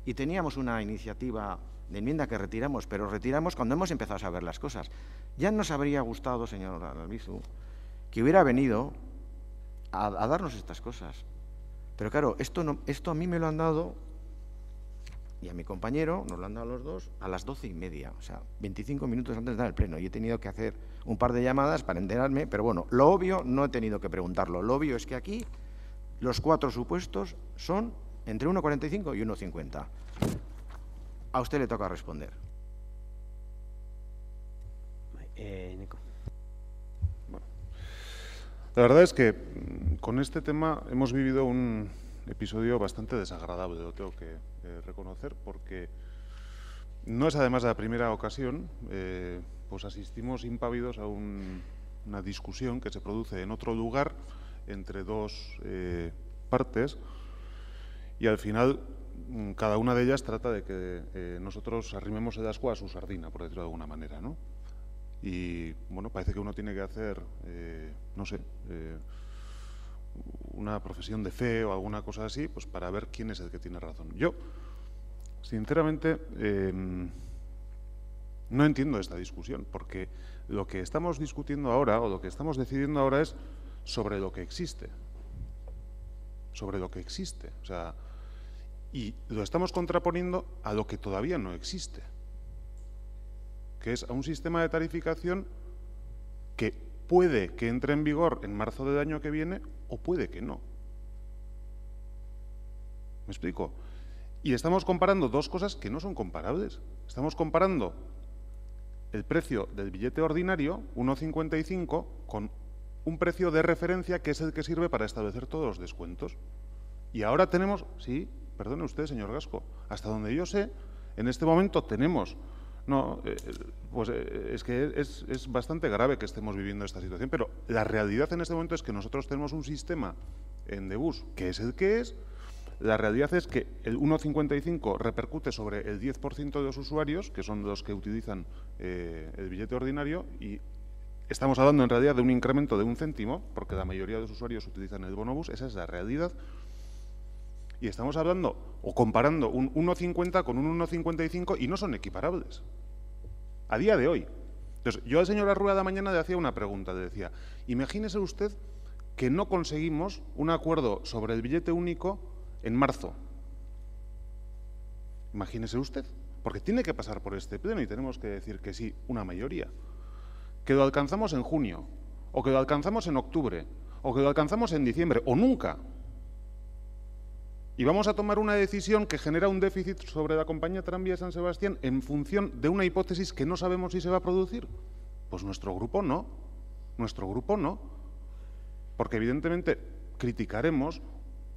y teníamos una iniciativa de enmienda que retiramos, pero retiramos cuando hemos empezado a saber las cosas. Ya nos habría gustado, señor Albizu, que hubiera venido a darnos estas cosas. Pero claro, esto a mí me lo han dado, y a mi compañero nos lo han dado los dos, a las 12:30, o sea, 25 minutos antes de dar el pleno. Y he tenido que hacer un par de llamadas para enterarme, pero bueno, lo obvio no he tenido que preguntarlo. Lo obvio es que aquí los 4 supuestos son entre 1,45 y 1,50. A usted le toca responder. Nico. Bueno, la verdad es que con este tema hemos vivido un episodio bastante desagradable, lo tengo que reconocer, porque no es además la primera ocasión, pues asistimos impávidos a una discusión que se produce en otro lugar entre 2 partes, y al final cada una de ellas trata de que nosotros arrimemos el ascua a su sardina, por decirlo de alguna manera, ¿no? Y bueno, parece que uno tiene que hacer, no sé, una profesión de fe o alguna cosa así, pues para ver quién es el que tiene razón. Yo, sinceramente, no entiendo esta discusión, porque lo que estamos discutiendo ahora, o lo que estamos decidiendo ahora, es sobre lo que existe. Sobre lo que existe. O sea, y lo estamos contraponiendo a lo que todavía no existe, que es a un sistema de tarificación que puede que entre en vigor en marzo del año que viene o puede que no. ¿Me explico? Y estamos comparando 2 cosas que no son comparables. Estamos comparando el precio del billete ordinario, 1,55, con un precio de referencia que es el que sirve para establecer todos los descuentos. Y ahora tenemos, sí, perdone usted, señor Gasco, hasta donde yo sé, en este momento tenemos... No, pues es que es bastante grave que estemos viviendo esta situación, pero la realidad en este momento es que nosotros tenemos un sistema en Debus que es el que es. La realidad es que el 1,55 repercute sobre el 10% de los usuarios, que son los que utilizan el billete ordinario, y estamos hablando en realidad de un incremento de 1 céntimo, porque la mayoría de los usuarios utilizan el bonobús. Esa es la realidad. Y estamos hablando o comparando un 1,50 con un 1,55 y no son equiparables. A día de hoy. Entonces, yo al señor Arrueda mañana le hacía una pregunta, le decía, imagínese usted que no conseguimos un acuerdo sobre el billete único en marzo. Imagínese usted, porque tiene que pasar por este pleno y tenemos que decir que sí, una mayoría. Que lo alcanzamos en junio, o que lo alcanzamos en octubre, o que lo alcanzamos en diciembre, o nunca. Y vamos a tomar una decisión que genera un déficit sobre la compañía Tranvía de San Sebastián en función de una hipótesis que no sabemos si se va a producir. Pues nuestro grupo no. Nuestro grupo no. Porque evidentemente criticaremos,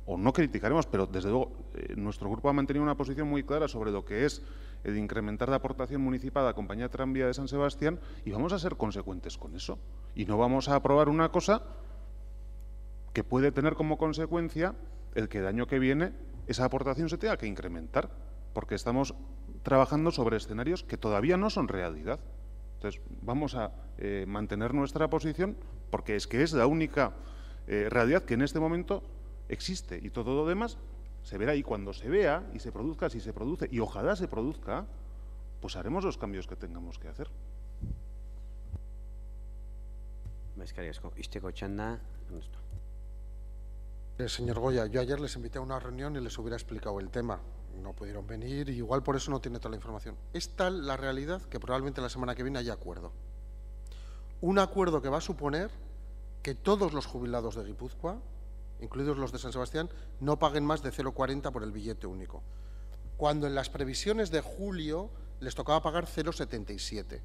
o no criticaremos, pero desde luego nuestro grupo ha mantenido una posición muy clara sobre lo que es el incrementar la aportación municipal a la compañía Tranvía de San Sebastián, y vamos a ser consecuentes con eso. Y no vamos a aprobar una cosa que puede tener como consecuencia el que el año que viene esa aportación se tenga que incrementar, porque estamos trabajando sobre escenarios que todavía no son realidad. Entonces, vamos a mantener nuestra posición, porque es que es la única realidad que en este momento existe, y todo lo demás se verá, y cuando se vea y se produzca, si se produce, y ojalá se produzca, pues haremos los cambios que tengamos que hacer. Señor Goya, yo ayer les invité a una reunión y les hubiera explicado el tema. No pudieron venir y igual por eso no tiene toda la información. Es tal la realidad que probablemente la semana que viene haya acuerdo. Un acuerdo que va a suponer que todos los jubilados de Guipúzcoa, incluidos los de San Sebastián, no paguen más de 0,40 por el billete único. Cuando en las previsiones de julio les tocaba pagar 0,77.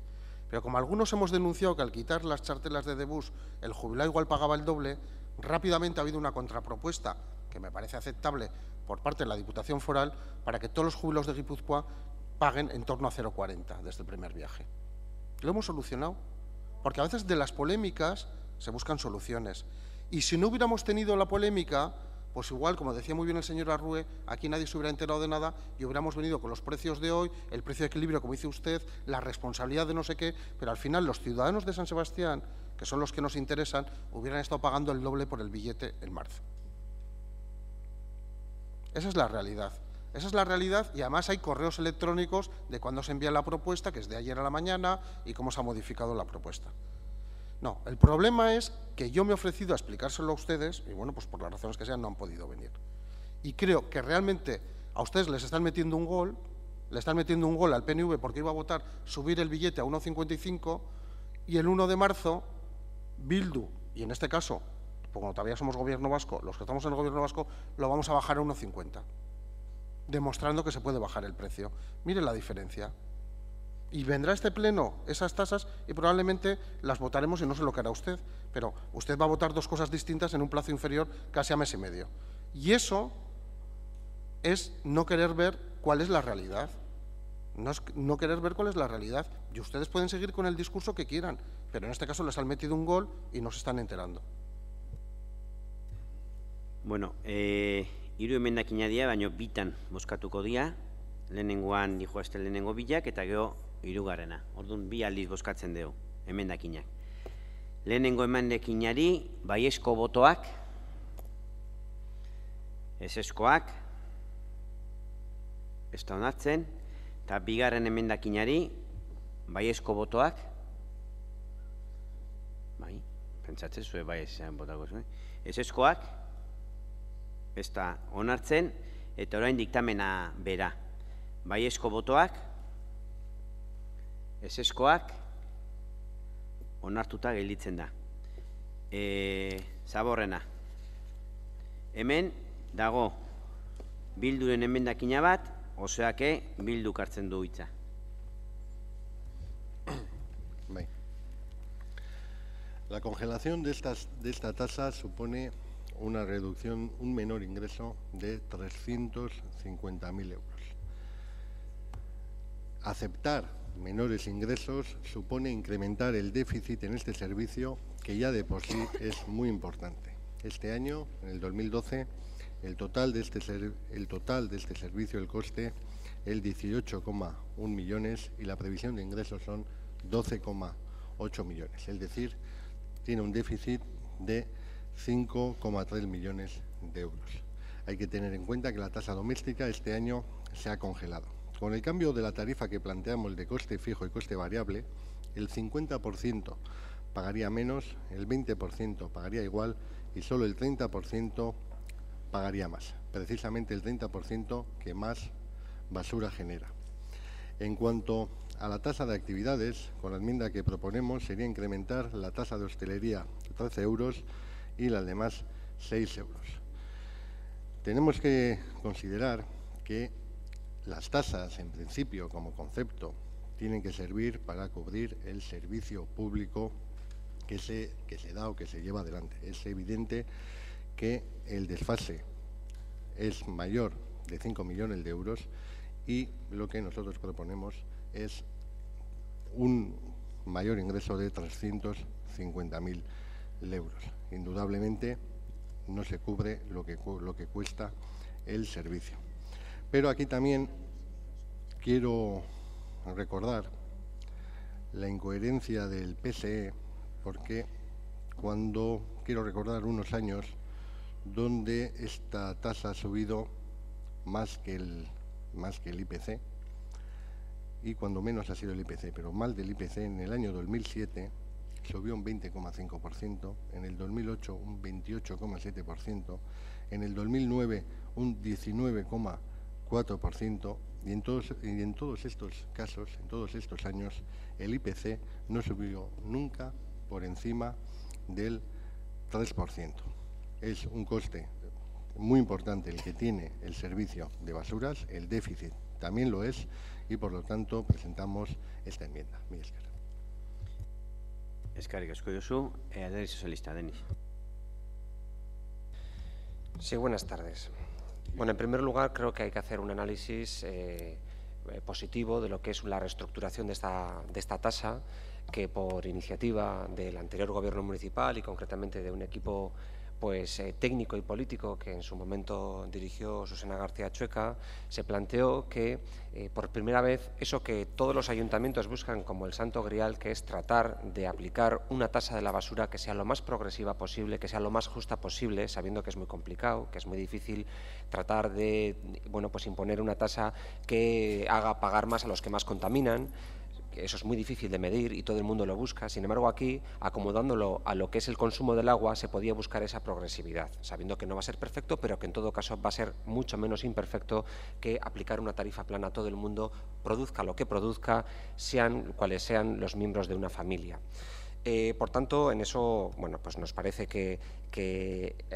Pero como algunos hemos denunciado que al quitar las chartelas de Debus el jubilado igual pagaba el doble, rápidamente ha habido una contrapropuesta, que me parece aceptable, por parte de la Diputación Foral, para que todos los jubilados de Guipúzcoa paguen en torno a 0,40 desde el primer viaje. Lo hemos solucionado, porque a veces de las polémicas se buscan soluciones. Y si no hubiéramos tenido la polémica, pues igual, como decía muy bien el señor Arrue, aquí nadie se hubiera enterado de nada y hubiéramos venido con los precios de hoy, el precio de equilibrio, como dice usted, la responsabilidad de no sé qué, pero al final los ciudadanos de San Sebastián, que son los que nos interesan, hubieran estado pagando el doble por el billete en marzo. Esa es la realidad. Esa es la realidad y además hay correos electrónicos de cuándo se envía la propuesta, que es de ayer a la mañana, y cómo se ha modificado la propuesta. No, el problema es que yo me he ofrecido a explicárselo a ustedes y, bueno, pues por las razones que sean no han podido venir. Y creo que realmente a ustedes les están metiendo un gol, le están metiendo un gol al PNV porque iba a votar subir el billete a 1,55 y el 1 de marzo Bildu, y en este caso, como todavía somos gobierno vasco, los que estamos en el gobierno vasco, lo vamos a bajar a 1,50, demostrando que se puede bajar el precio. Mire la diferencia. Y vendrá este pleno esas tasas y probablemente las votaremos y no sé lo que hará usted, pero usted va a votar dos cosas distintas en un plazo inferior casi a mes y medio. Y eso es no querer ver cuál es la realidad. No querer ver cuál es la realidad. Y ustedes pueden seguir con el discurso que quieran, pero en este caso les han metido un gol y no se están enterando. Bueno, hiru emendakina dira, baina bitan bozkatuko dira. Lehenengoan dijo este lehenengo bilak eta gero hirugarrena. Orduan bi aldiz bozkatzen dugu emendakinak. Lehenengo emendakinari baiezko botoak, ezezkoak, ez da onartzen, eta bigarren emendakinari baiezko botoak, bai, pentsatzen zuen baiezan botako zuen, ezezkoak, ez da onartzen, eta orain diktamena bera. Baiezko botoak, ezezkoak, onartuta gelditzen da. Zaborrena. Hemen dago Bilduren emendakina bat, oseake Bilduk hartzen du hitza. La congelación de esta tasa supone una reducción, un menor ingreso de 350.000 euros. Aceptar menores ingresos supone incrementar el déficit en este servicio, que ya de por sí es muy importante. Este año, en el 2012, el total de este servicio, el coste, es 18,1 millones y la previsión de ingresos son 12,8 millones. Es decir, tiene un déficit de 5,3 millones de euros. Hay que tener en cuenta que la tasa doméstica este año se ha congelado. Con el cambio de la tarifa que planteamos de coste fijo y coste variable, el 50% pagaría menos, el 20% pagaría igual y solo el 30% pagaría más. Precisamente el 30% que más basura genera. En cuanto a la tasa de actividades, con la enmienda que proponemos sería incrementar la tasa de hostelería 13 euros y las demás 6 euros. Tenemos que considerar que las tasas, en principio, como concepto, tienen que servir para cubrir el servicio público que se da o que se lleva adelante. Es evidente que el desfase es mayor de 5 millones de euros y lo que nosotros proponemos es un mayor ingreso de 350.000 euros. Indudablemente no se cubre lo que cuesta el servicio. Pero aquí también quiero recordar la incoherencia del PSE, porque quiero recordar unos años donde esta tasa ha subido más que el IPC, y cuando menos ha sido el IPC, pero mal del IPC. En el año 2007 subió un 20,5%, en el 2008 un 28,7%, en el 2009 un 19,4%, y en todos estos casos, en todos estos años, el IPC no subió nunca por encima del 3%. Es un coste muy importante el que tiene el servicio de basuras, el déficit también lo es, y por lo tanto presentamos esta enmienda. Mila esker. Eskerrik asko Josu, Alderdi Sozialista, Denis. Sí, buenas tardes. Bueno, en primer lugar, creo que hay que hacer un análisis positivo de lo que es la reestructuración de esta tasa, que por iniciativa del anterior gobierno municipal y concretamente de un equipo técnico y político que en su momento dirigió Susana García Chueca, se planteó que por primera vez eso que todos los ayuntamientos buscan como el santo grial, que es tratar de aplicar una tasa de la basura que sea lo más progresiva posible, que sea lo más justa posible, sabiendo que es muy complicado, que es muy difícil tratar de imponer una tasa que haga pagar más a los que más contaminan. Eso es muy difícil de medir y todo el mundo lo busca. Sin embargo, aquí, acomodándolo a lo que es el consumo del agua, se podía buscar esa progresividad, sabiendo que no va a ser perfecto, pero que en todo caso va a ser mucho menos imperfecto que aplicar una tarifa plana a todo el mundo, produzca lo que produzca, sean cuales sean los miembros de una familia. Por tanto, en eso pues nos parece que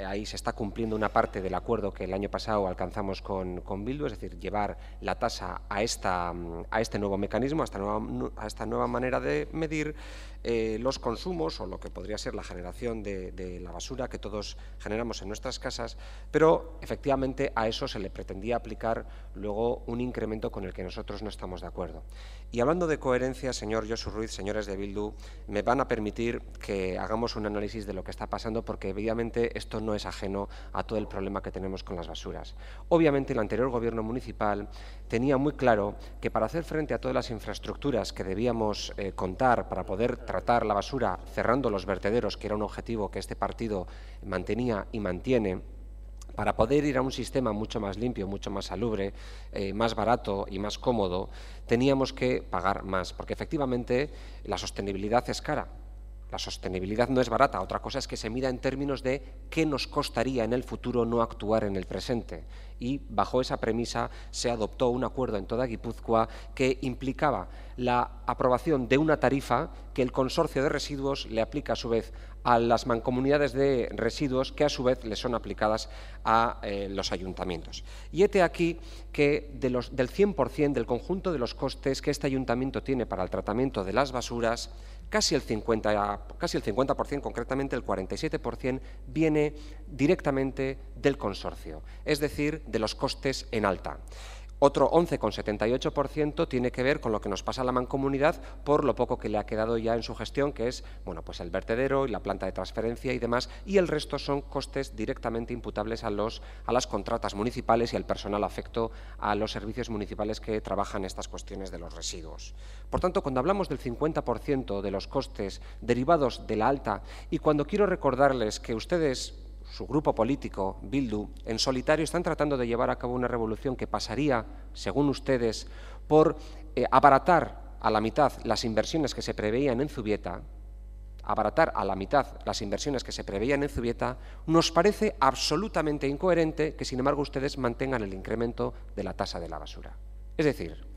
ahí se está cumpliendo una parte del acuerdo que el año pasado alcanzamos con Bildu, es decir, llevar la tasa a este nuevo mecanismo, a esta nueva manera de medir los consumos o lo que podría ser la generación de la basura que todos generamos en nuestras casas, pero efectivamente a eso se le pretendía aplicar luego un incremento con el que nosotros no estamos de acuerdo. Y hablando de coherencia, señor Josu Ruiz, señores de Bildu, me van a permitir que hagamos un análisis de lo que está pasando, porque evidentemente esto no es ajeno a todo el problema que tenemos con las basuras. Obviamente el anterior gobierno municipal tenía muy claro que para hacer frente a todas las infraestructuras que debíamos contar para poder tratar la basura cerrando los vertederos, que era un objetivo que este partido mantenía y mantiene, para poder ir a un sistema mucho más limpio, mucho más salubre, más barato y más cómodo, teníamos que pagar más, porque efectivamente la sostenibilidad es cara. La sostenibilidad no es barata, otra cosa es que se mida en términos de qué nos costaría en el futuro no actuar en el presente. Y bajo esa premisa se adoptó un acuerdo en toda Guipúzcoa que implicaba la aprobación de una tarifa que el consorcio de residuos le aplica a su vez a las mancomunidades de residuos, que a su vez le son aplicadas a los ayuntamientos. Y hete aquí que del 100% del conjunto de los costes que este ayuntamiento tiene para el tratamiento de las basuras, casi el 50%, concretamente el 47%, viene directamente del consorcio, es decir, de los costes en alta. Otro 11,78% tiene que ver con lo que nos pasa a la mancomunidad por lo poco que le ha quedado ya en su gestión, que es pues el vertedero y la planta de transferencia y demás, y el resto son costes directamente imputables a las contratas municipales y al personal afecto a los servicios municipales que trabajan estas cuestiones de los residuos. Por tanto, cuando hablamos del 50% de los costes derivados de la alta, y cuando quiero recordarles que ustedes, su grupo político, Bildu, en solitario están tratando de llevar a cabo una revolución que pasaría, según ustedes, por abaratar a la mitad las inversiones que se preveían en Zubieta, nos parece absolutamente incoherente que, sin embargo, ustedes mantengan el incremento de la tasa de la basura. Es decir,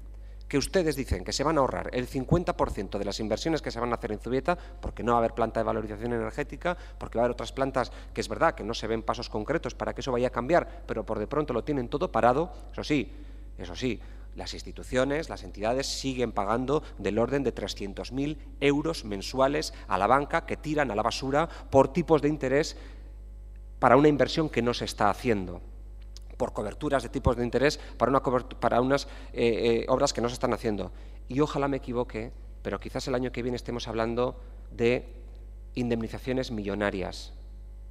que ustedes dicen que se van a ahorrar el 50% de las inversiones que se van a hacer en Zubieta, porque no va a haber planta de valorización energética, porque va a haber otras plantas que es verdad que no se ven pasos concretos para que eso vaya a cambiar, pero por de pronto lo tienen todo parado. Eso sí, las instituciones, las entidades siguen pagando del orden de 300.000 euros mensuales a la banca, que tiran a la basura por tipos de interés para una inversión que no se está haciendo, por coberturas de tipos de interés para unas obras que no se están haciendo. Y ojalá me equivoque, pero quizás el año que viene estemos hablando de indemnizaciones millonarias.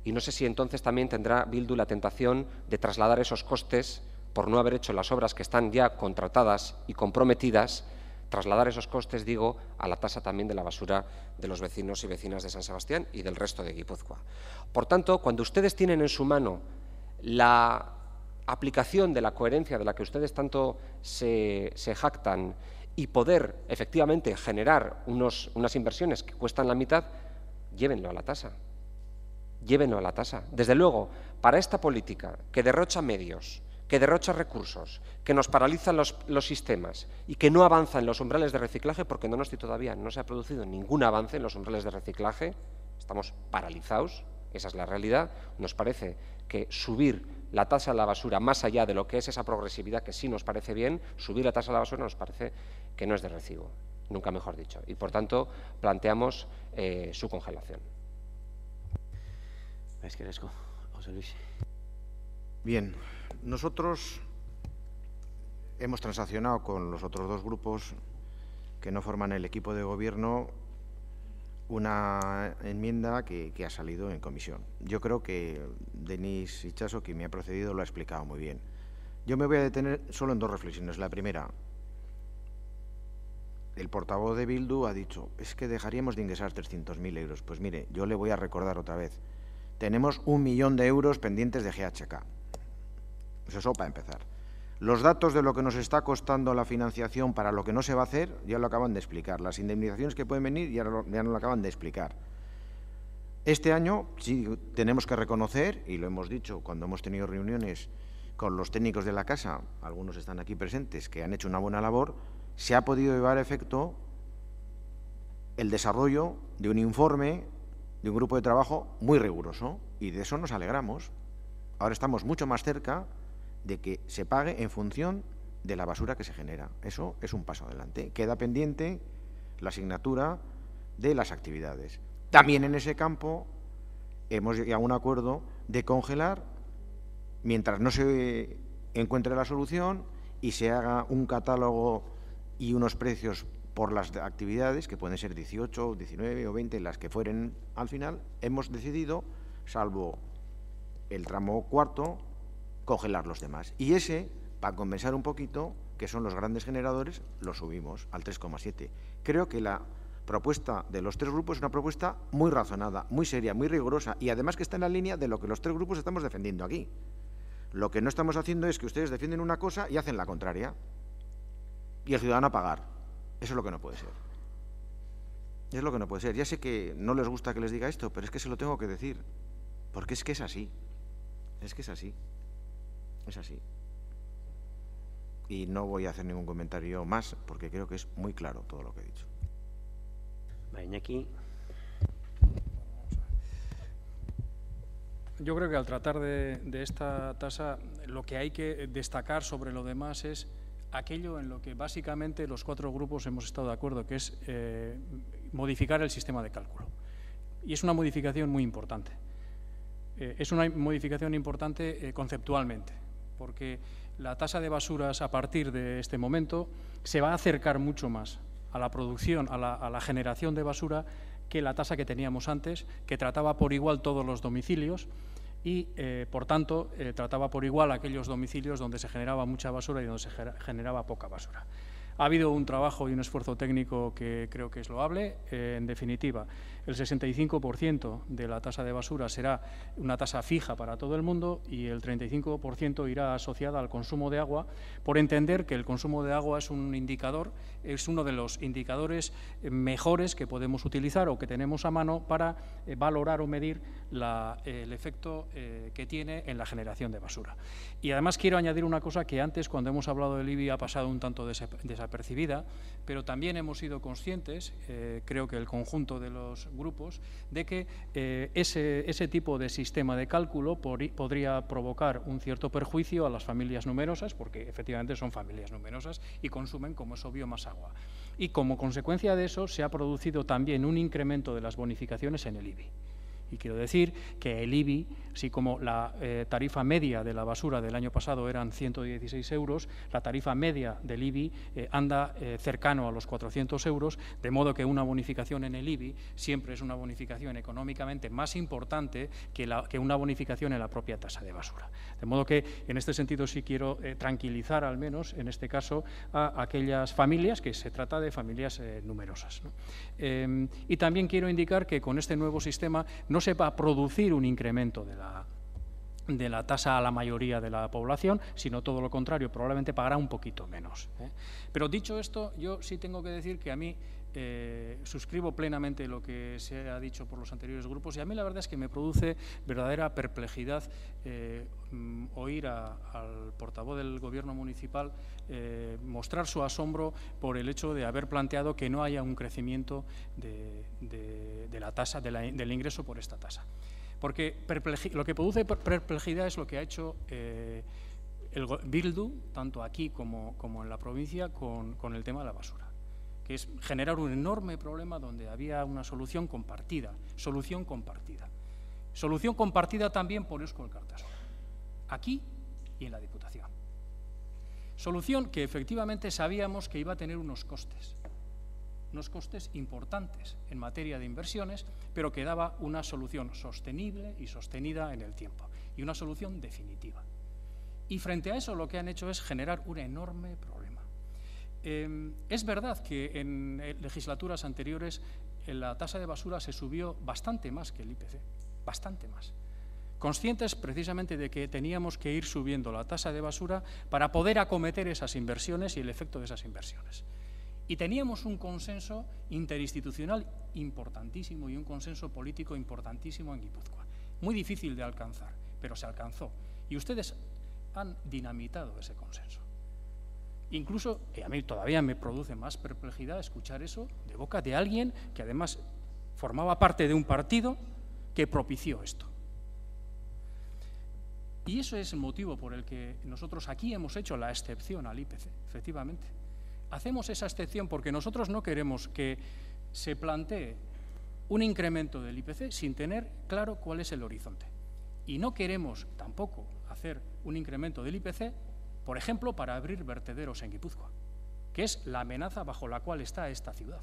Y no sé si entonces también tendrá Bildu la tentación de trasladar esos costes, por no haber hecho las obras que están ya contratadas y comprometidas, trasladar esos costes, digo, a la tasa también de la basura de los vecinos y vecinas de San Sebastián y del resto de Guipúzcoa. Por tanto, cuando ustedes tienen en su mano la aplicación de la coherencia de la que ustedes tanto se jactan y poder efectivamente generar unas inversiones que cuestan la mitad, llévenlo a la tasa. Llévenlo a la tasa. Desde luego, para esta política que derrocha medios, que derrocha recursos, que nos paraliza los sistemas y que no avanza en los umbrales de reciclaje, porque en Donosti todavía no se ha producido ningún avance en los umbrales de reciclaje, estamos paralizados, esa es la realidad. Nos parece que subir la tasa de la basura, más allá de lo que es esa progresividad, que sí nos parece bien, subir la tasa de la basura nos parece que no es de recibo, nunca mejor dicho, y por tanto planteamos su congelación. José Luis. Bien, nosotros hemos transaccionado con los otros dos grupos que no forman el equipo de gobierno una enmienda que ha salido en comisión. Yo creo que Denis Itxaso, que me ha precedido, lo ha explicado muy bien. Yo me voy a detener solo en dos reflexiones. La primera, el portavoz de Bildu ha dicho, es que dejaríamos de ingresar 300.000 euros. Pues mire, yo le voy a recordar otra vez. Tenemos 1 millón de euros pendientes de GHK. Eso para empezar. Los datos de lo que nos está costando la financiación para lo que no se va a hacer, ya lo acaban de explicar. Las indemnizaciones que pueden venir ya nos lo acaban de explicar. Este año sí tenemos que reconocer, y lo hemos dicho cuando hemos tenido reuniones con los técnicos de la casa, algunos están aquí presentes, que han hecho una buena labor, se ha podido llevar a efecto el desarrollo de un informe, de un grupo de trabajo muy riguroso, y de eso nos alegramos. Ahora estamos mucho más cerca de que se pague en función de la basura que se genera. Eso es un paso adelante. Queda pendiente la asignatura de las actividades. También en ese campo hemos llegado a un acuerdo de congelar mientras no se encuentre la solución y se haga un catálogo y unos precios por las actividades, que pueden ser 18, 19 o 20, las que fueren al final. Hemos decidido, salvo el tramo cuarto, congelar los demás. Y ese, para compensar un poquito, que son los grandes generadores, lo subimos al 3,7. Creo que la propuesta de los tres grupos es una propuesta muy razonada, muy seria, muy rigurosa, y además que está en la línea de lo que los tres grupos estamos defendiendo aquí. Lo que no estamos haciendo es que ustedes defienden una cosa y hacen la contraria. Y el ciudadano a pagar. Eso es lo que no puede ser. Es lo que no puede ser. Ya sé que no les gusta que les diga esto, pero es que se lo tengo que decir. Porque es que es así. Es que es así. Es así. Y no voy a hacer ningún comentario más, porque creo que es muy claro todo lo que he dicho. Iñaki. Yo creo que al tratar de esta tasa, lo que hay que destacar sobre lo demás es aquello en lo que básicamente los cuatro grupos hemos estado de acuerdo, que es modificar el sistema de cálculo. Y es una modificación muy importante. Es una modificación importante conceptualmente, porque la tasa de basuras a partir de este momento se va a acercar mucho más a la producción, a la generación de basura, que la tasa que teníamos antes, que trataba por igual todos los domicilios y, por tanto, trataba por igual aquellos domicilios donde se generaba mucha basura y donde se generaba poca basura. Ha habido un trabajo y un esfuerzo técnico que creo que es loable. En definitiva, el 65% de la tasa de basura será una tasa fija para todo el mundo y el 35% irá asociada al consumo de agua, por entender que el consumo de agua es un indicador, es uno de los indicadores mejores que podemos utilizar o que tenemos a mano para valorar o medir el efecto que tiene en la generación de basura. Y además quiero añadir una cosa que antes, cuando hemos hablado del IBI, ha pasado un tanto desapercibida, pero también hemos sido conscientes, creo que el conjunto de los grupos, de que ese tipo de sistema de cálculo podría provocar un cierto perjuicio a las familias numerosas, porque efectivamente son familias numerosas y consumen, como es obvio, más agua. Y como consecuencia de eso se ha producido también un incremento de las bonificaciones en el IBI. Y quiero decir que el IBI, así como la tarifa media de la basura del año pasado eran 116 euros, la tarifa media del IBI anda cercano a los 400 euros, de modo que una bonificación en el IBI siempre es una bonificación económicamente más importante que una bonificación en la propia tasa de basura. De modo que, en este sentido, sí quiero tranquilizar, al menos en este caso, a aquellas familias, que se trata de familias numerosas, ¿no? Y también quiero indicar que con este nuevo sistema no se va a producir un incremento de la tasa a la mayoría de la población, sino todo lo contrario, probablemente pagará un poquito menos. Pero dicho esto, yo sí tengo que decir que a mí suscribo plenamente lo que se ha dicho por los anteriores grupos y a mí la verdad es que me produce verdadera perplejidad oír al portavoz del Gobierno municipal mostrar su asombro por el hecho de haber planteado que no haya un crecimiento de la tasa, del ingreso por esta tasa. Porque lo que produce perplejidad es lo que ha hecho el Bildu, tanto aquí como en la provincia, con el tema de la basura, que es generar un enorme problema donde había una solución compartida también por Eusko Alkartasuna, aquí y en la Diputación. Solución que efectivamente sabíamos que iba a tener unos costes, unos costes importantes en materia de inversiones, pero que daba una solución sostenible y sostenida en el tiempo, y una solución definitiva. Y frente a eso lo que han hecho es generar un enorme problema. Es verdad que en legislaturas anteriores la tasa de basura se subió bastante más que el IPC, bastante más. Conscientes precisamente de que teníamos que ir subiendo la tasa de basura para poder acometer esas inversiones y el efecto de esas inversiones. Y teníamos un consenso interinstitucional importantísimo y un consenso político importantísimo en Guipúzcoa. Muy difícil de alcanzar, pero se alcanzó. Y ustedes han dinamitado ese consenso. Incluso, y a mí todavía me produce más perplejidad escuchar eso de boca de alguien que además formaba parte de un partido que propició esto. Y eso es el motivo por el que nosotros aquí hemos hecho la excepción al IPC, efectivamente. Hacemos esa excepción porque nosotros no queremos que se plantee un incremento del IPC sin tener claro cuál es el horizonte. Y no queremos tampoco hacer un incremento del IPC, por ejemplo, para abrir vertederos en Guipúzcoa, que es la amenaza bajo la cual está esta ciudad.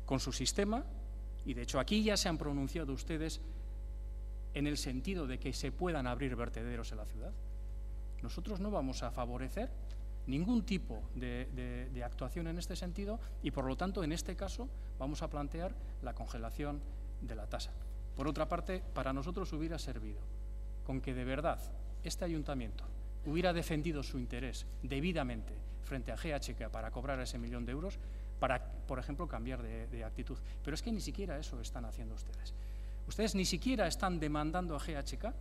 Con su sistema, y de hecho aquí ya se han pronunciado ustedes en el sentido de que se puedan abrir vertederos en la ciudad, nosotros no vamos a favorecer ningún tipo de actuación en este sentido y, por lo tanto, en este caso vamos a plantear la congelación de la tasa. Por otra parte, para nosotros hubiera servido con que de verdad este ayuntamiento hubiera defendido su interés debidamente frente a GHK para cobrar ese 1.000.000 de euros, para, por ejemplo, cambiar de actitud. Pero es que ni siquiera eso están haciendo ustedes. Ustedes ni siquiera están demandando a GHK,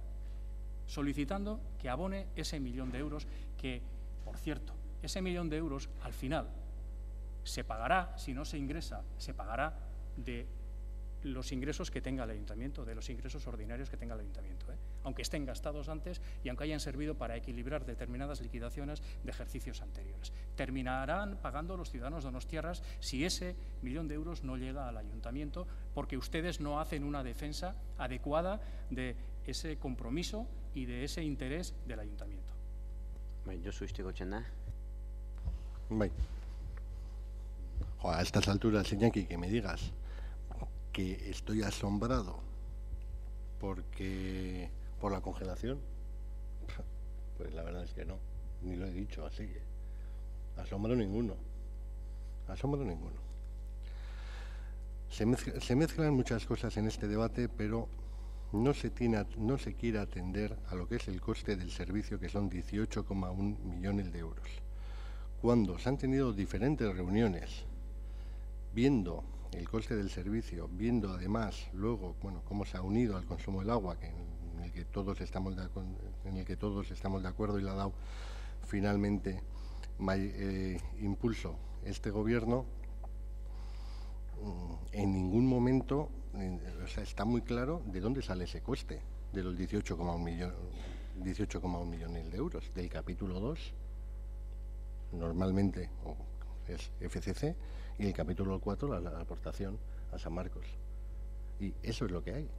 solicitando que abone ese 1.000.000 de euros que, por cierto, ese 1.000.000 de euros al final se pagará, si no se ingresa, se pagará de los ingresos que tenga el ayuntamiento, de los ingresos ordinarios que tenga el ayuntamiento, aunque estén gastados antes y aunque hayan servido para equilibrar determinadas liquidaciones de ejercicios anteriores. Terminarán pagando los ciudadanos donostiarras si ese 1.000.000 de euros no llega al ayuntamiento, porque ustedes no hacen una defensa adecuada de ese compromiso y de ese interés del ayuntamiento. Yo soy Txanda. A estas alturas, Iñaki, que me digas que estoy asombrado por la congelación, pues la verdad es que no, ni lo he dicho, así que asombro ninguno. Se mezclan muchas cosas en este debate, pero no se quiere atender a lo que es el coste del servicio, que son 18,1 millones de euros. Cuando se han tenido diferentes reuniones, viendo el coste del servicio, viendo además luego cómo se ha unido al consumo del agua, en el que todos estamos de acuerdo y le ha dado finalmente impulso este gobierno, en ningún momento está muy claro de dónde sale ese coste de los 18,1 millones de euros del capítulo 2, normalmente es FCC, y el capítulo 4 la aportación a San Marcos. Y eso es lo que hay.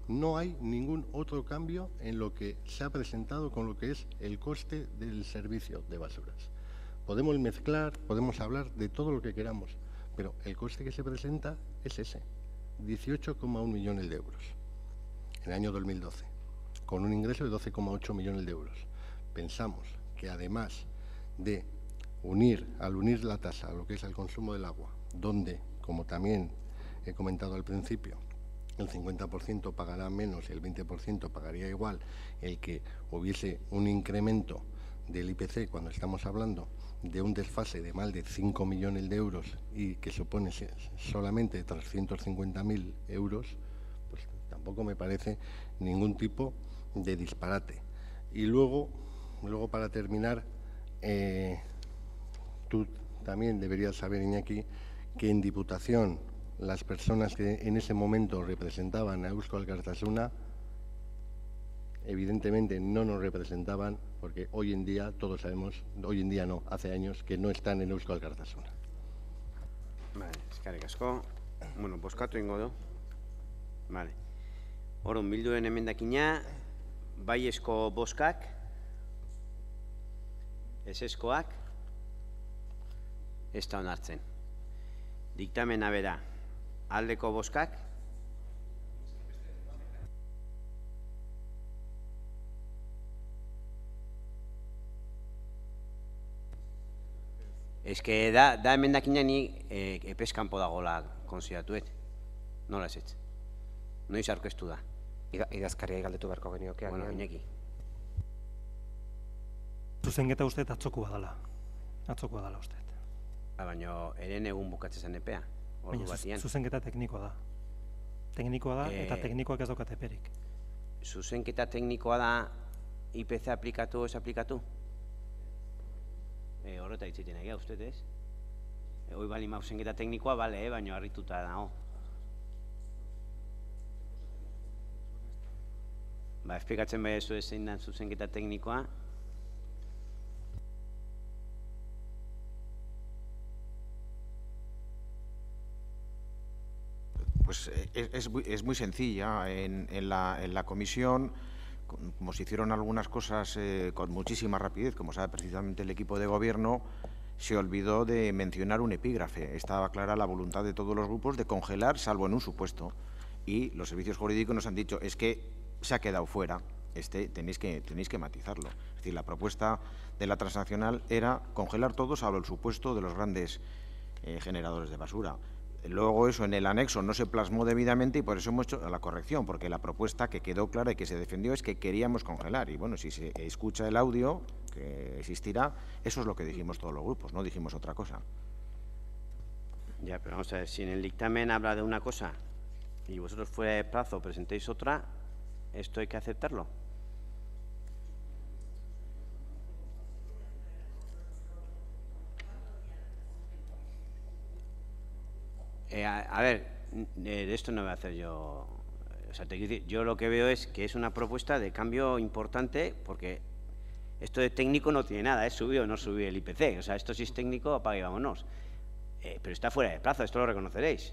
No hay ningún otro cambio en lo que se ha presentado con lo que es el coste del servicio de basuras. Podemos mezclar, podemos hablar de todo lo que queramos, pero el coste que se presenta es ese, 18,1 millones de euros en el año 2012, con un ingreso de 12,8 millones de euros. Pensamos que además de al unir la tasa a lo que es el consumo del agua, donde, como también he comentado al principio, el 50% pagará menos y el 20% pagaría igual, el que hubiese un incremento del IPC cuando estamos hablando de un desfase de más de 5 millones de euros y que supone solamente 350.000 euros, pues tampoco me parece ningún tipo de disparate. Y luego para terminar, tú también deberías saber, Iñaki, que en Diputación las personas que en ese momento representaban a Eusko Alkartasuna evidentemente no nos representaban, porque hoy en día todos sabemos, hoy en día no, hace años que no están en Eusko Alkartasuna. Vale, eskerrik asko. Bueno, bozkatu ingo du. Vale. Orduan, bilduen emendakina, baiezko bozkak, ezezkoak, ez da onartzen. Diktamena bera, aldeko bozkak. Ez que da emendakina ni epez kanpo dagoela konsideratuet. Nola ez ez? Noiz aurkeztu da? Idazkariai galdetu beharko genioke. Bueno, Iñaki. Zuzenketa uste atzokua dela. Atzokoa dela uste. Baina eren egun bukatzen zen epea. Ordu batian. Zuzenketa teknikoa da. Teknikoa da eta teknikoak ez daukat eperik. Zuzenketa teknikoa da IPC aplikatu o ez aplikatu? Horreta hitzeiten egia, uste ez? Hoi bali ma zuzenketa teknikoa, bale, baina harrituta dago. Ba, esplikatzen behar zu zein den zuzenketa teknikoa. Pues es muy sencilla. En la comisión, como se hicieron algunas cosas con muchísima rapidez, como sabe precisamente el equipo de gobierno, se olvidó de mencionar un epígrafe. Estaba clara la voluntad de todos los grupos de congelar, salvo en un supuesto. Y los servicios jurídicos nos han dicho, es que se ha quedado fuera, tenéis que matizarlo. Es decir, la propuesta de la transnacional era congelar todo, salvo el supuesto de los grandes generadores de basura. Luego eso en el anexo no se plasmó debidamente y por eso hemos hecho la corrección, porque la propuesta que quedó clara y que se defendió es que queríamos congelar. Y bueno, si se escucha el audio, que existirá, eso es lo que dijimos todos los grupos, no dijimos otra cosa. Ya, pero vamos a ver, si en el dictamen habla de una cosa y vosotros fuera de plazo presentéis otra, ¿esto hay que aceptarlo? A ver, de esto no voy a hacer yo. O sea, te quiero decir, yo lo que veo es que es una propuesta de cambio importante, porque esto de técnico no tiene nada, es subir o no subir el IPC. O sea, esto sí es técnico, apague y vámonos. Pero está fuera de plazo, esto lo reconoceréis.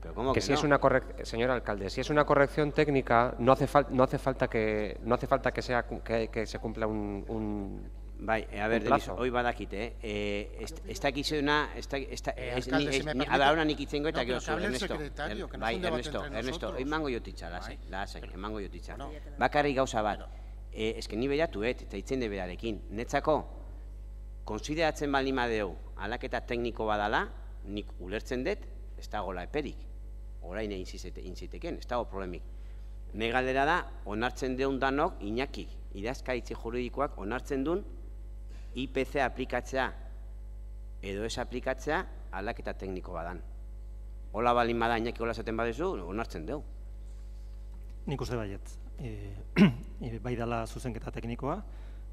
¿Pero cómo que si no? Es una señor alcalde, si es una corrección técnica, no hace falta que se cumpla un Bai, a ver, Denis, hoi badakite, ez dakizuna, ahora nik itzengo eta gero zu, Ernesto. Bai, Ernesto, emango jotitza, lasai, emango jotitza. Bakarrik gauza bat, ez que ni beratuet, eta itzen de berarekin, netzako, konsideratzen baldin badeu, aldaketa tekniko badala, nik ulertzen dut, ez dagoela eperik. Orain egin ziteken, ez dago problemik. Ne galdera da, onartzen deun danok, Iñakik, idazkaritze juridikoak onartzen duen IPC aplikatzea edo ez aplikatzea aldaketa tekniko badan. Hola balin bada, Iñaki hola zaten badezu, onartzen deu. Nik uste baiet. Bai dela zuzenketa teknikoa,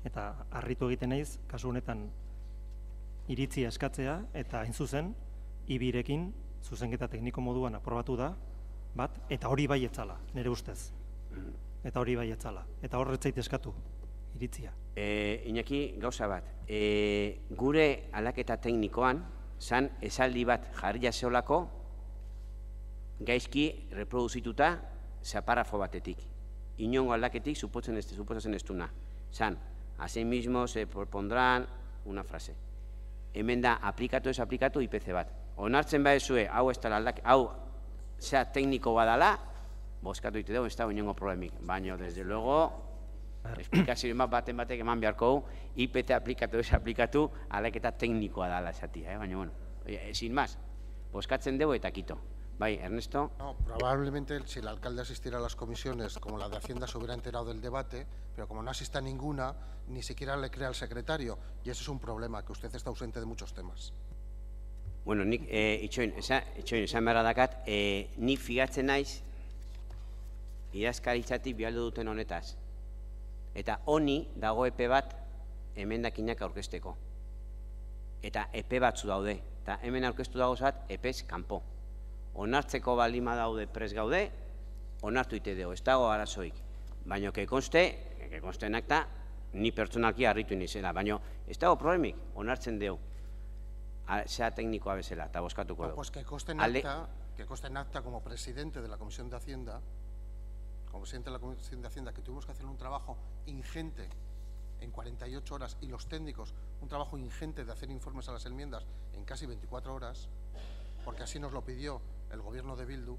eta harritu egiten naiz, kasu honetan iritzia eskatzea, eta hain zuzen, ibirekin zuzenketa tekniko moduan aprobatu da, bat, eta hori bai etzala, nire ustez. Eta hori bai etzala. Eta horretzait eskatu, iritzia. Iñaki, gauza bat, gure aldaketa teknikoan, zan esaldi bat jarria zeolako, gaizki reproduzituta zaparrafo batetik. Inongo aldaketik suposatzen ez duna. Zan, así mismo se propondrán una frase. Hemen da, aplikatu ez aplikatu IPC bat. Onartzen badezue, hau ez dela aldaketa, hau zea tekniko badala, bozkatu ite dugu, ez da inongo problemik. Baina, desde luego, esplikazioen baten batek eman beharko, IPC aplikatu ez aplikatu, aldaketa teknikoa dala esatia. Baina, bueno, sin más, bozkatzen dugu eta kito. Bai, Ernesto. No, probablemente si el alcalde asistiera a las comisiones, como la de Hacienda, se hubiera enterado del debate, pero como no asiste a ninguna, ni siquiera le crea al secretario. Y ese es un problema, que usted está ausente de muchos temas. Bueno, nik, itxoin, esan beharra dakat, nik figatzen naiz, idazkaritzatik bialdu duten honetaz. Eta honi dago epe bat emendakinak aurkezteko. Eta epe batzu daude. Eta hemen aurkeztu dago zat, epez kanpo. Onartzeko balima daude prez gaude, onartu ite dugu, ez dago arazoik. Baina, que konste nakta, ni pertsonalki harritu nizela. Baina, ez dago problemik, onartzen dugu. Zea teknikoa bezala, eta bozkatuko dugu. Pues que conste en acta como presidente de la Comisión de Hacienda, que tuvimos que hacer un trabajo ingente en 48 horas y los técnicos un trabajo ingente de hacer informes a las enmiendas en casi 24 horas, porque así nos lo pidió el Gobierno de Bildu,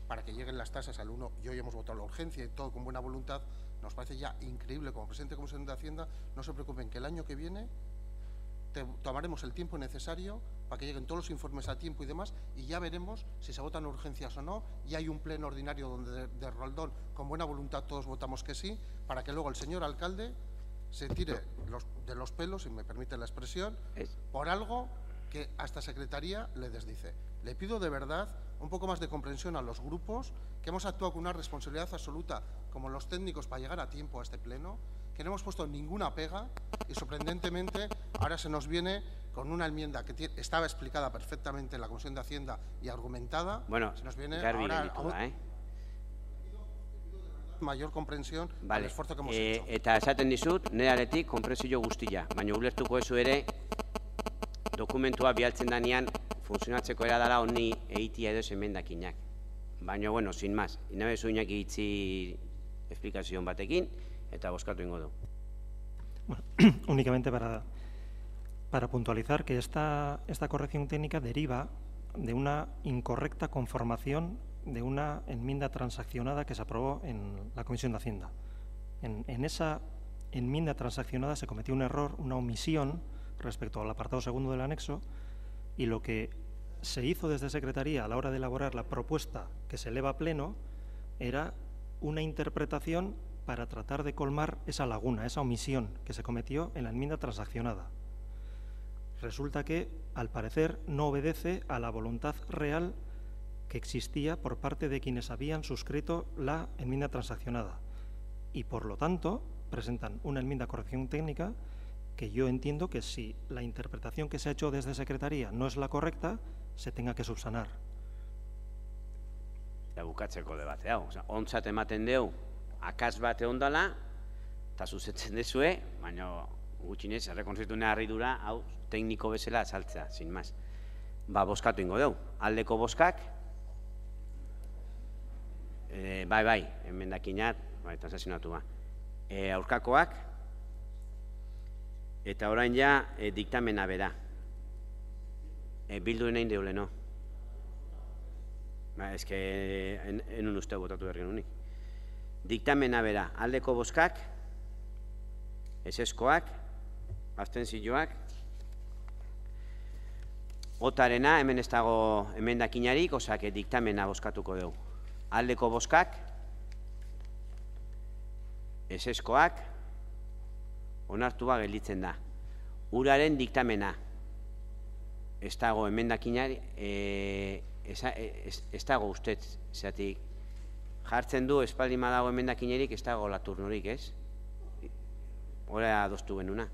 para que lleguen las tasas al 1, y hoy hemos votado la urgencia y todo con buena voluntad, nos parece ya increíble. Como presidente de Comisión de Hacienda, no se preocupen que el año que viene tomaremos el tiempo necesario para que lleguen todos los informes a tiempo y demás, y ya veremos si se votan urgencias o no, y hay un pleno ordinario donde de Roldón, con buena voluntad, todos votamos que sí, para que luego el señor alcalde se tire de los pelos, si me permite la expresión, por algo que a esta Secretaría le desdice. Le pido de verdad un poco más de comprensión a los grupos, que hemos actuado con una responsabilidad absoluta, como los técnicos, para llegar a tiempo a este pleno, que no hemos puesto ninguna pega y, sorprendentemente, ahora se nos viene con una enmienda que estaba explicada perfectamente en la Comisión de Hacienda y argumentada. Bueno, se nos viene ahora mayor comprensión al esfuerzo que hemos hecho. Eta esaten dizut, nire aletik konpresio guztia, baina ulertuko ezu ere, dokumentua bialtzen danean funtzionatzeko era dela honi eitia edo emendakinak. Baina, bueno, sin más, inabe zuinak itzi explicación batekin, eta bozkatu ingo du. Bueno, únicamente para puntualizar que esta corrección técnica deriva de una incorrecta conformación de una enmienda transaccionada que se aprobó en la Comisión de Hacienda. En esa enmienda transaccionada se cometió un error, una omisión respecto al apartado segundo del anexo, y lo que se hizo desde Secretaría a la hora de elaborar la propuesta que se eleva a pleno era una interpretación para tratar de colmar esa laguna, esa omisión que se cometió en la enmienda transaccionada. Resulta que, al parecer, no obedece a la voluntad real que existía por parte de quienes habían suscrito la enmienda transaccionada, y por lo tanto presentan una enmienda de corrección técnica que yo entiendo que, si la interpretación que se ha hecho desde Secretaría no es la correcta, se tenga que subsanar. Eta bukatzeko debate hau, ontzat ematen deu, akats bat eondala, eta zuzetzen dezue, baina gutxinez errekonzitunea harridura, hau tekniko bezala azaltzea, sin más. Ba, bozkatu ingo deu, aldeko bozkak, bai, emendakinat, transazionatu ba. Aurkakoak, eta orain ja diktamena bera. Bildu nahi deule, no? Ez que enun uste botatu bergen unik. Diktamena bera, aldeko bozkak, eseskoak, abstentzioak, otarena, hemen ez dago emendakinarik, osake diktamena bozkatuko dugu. Aldeko bozkak, eseskoak, onartua gelditzen da. Uraren diktamena, ez dago emendakinari, ez dago ustez, zeatik jartzen du espaldima dago emendakinerik, ez dago laturnorik, ez? Hora adostu genuna.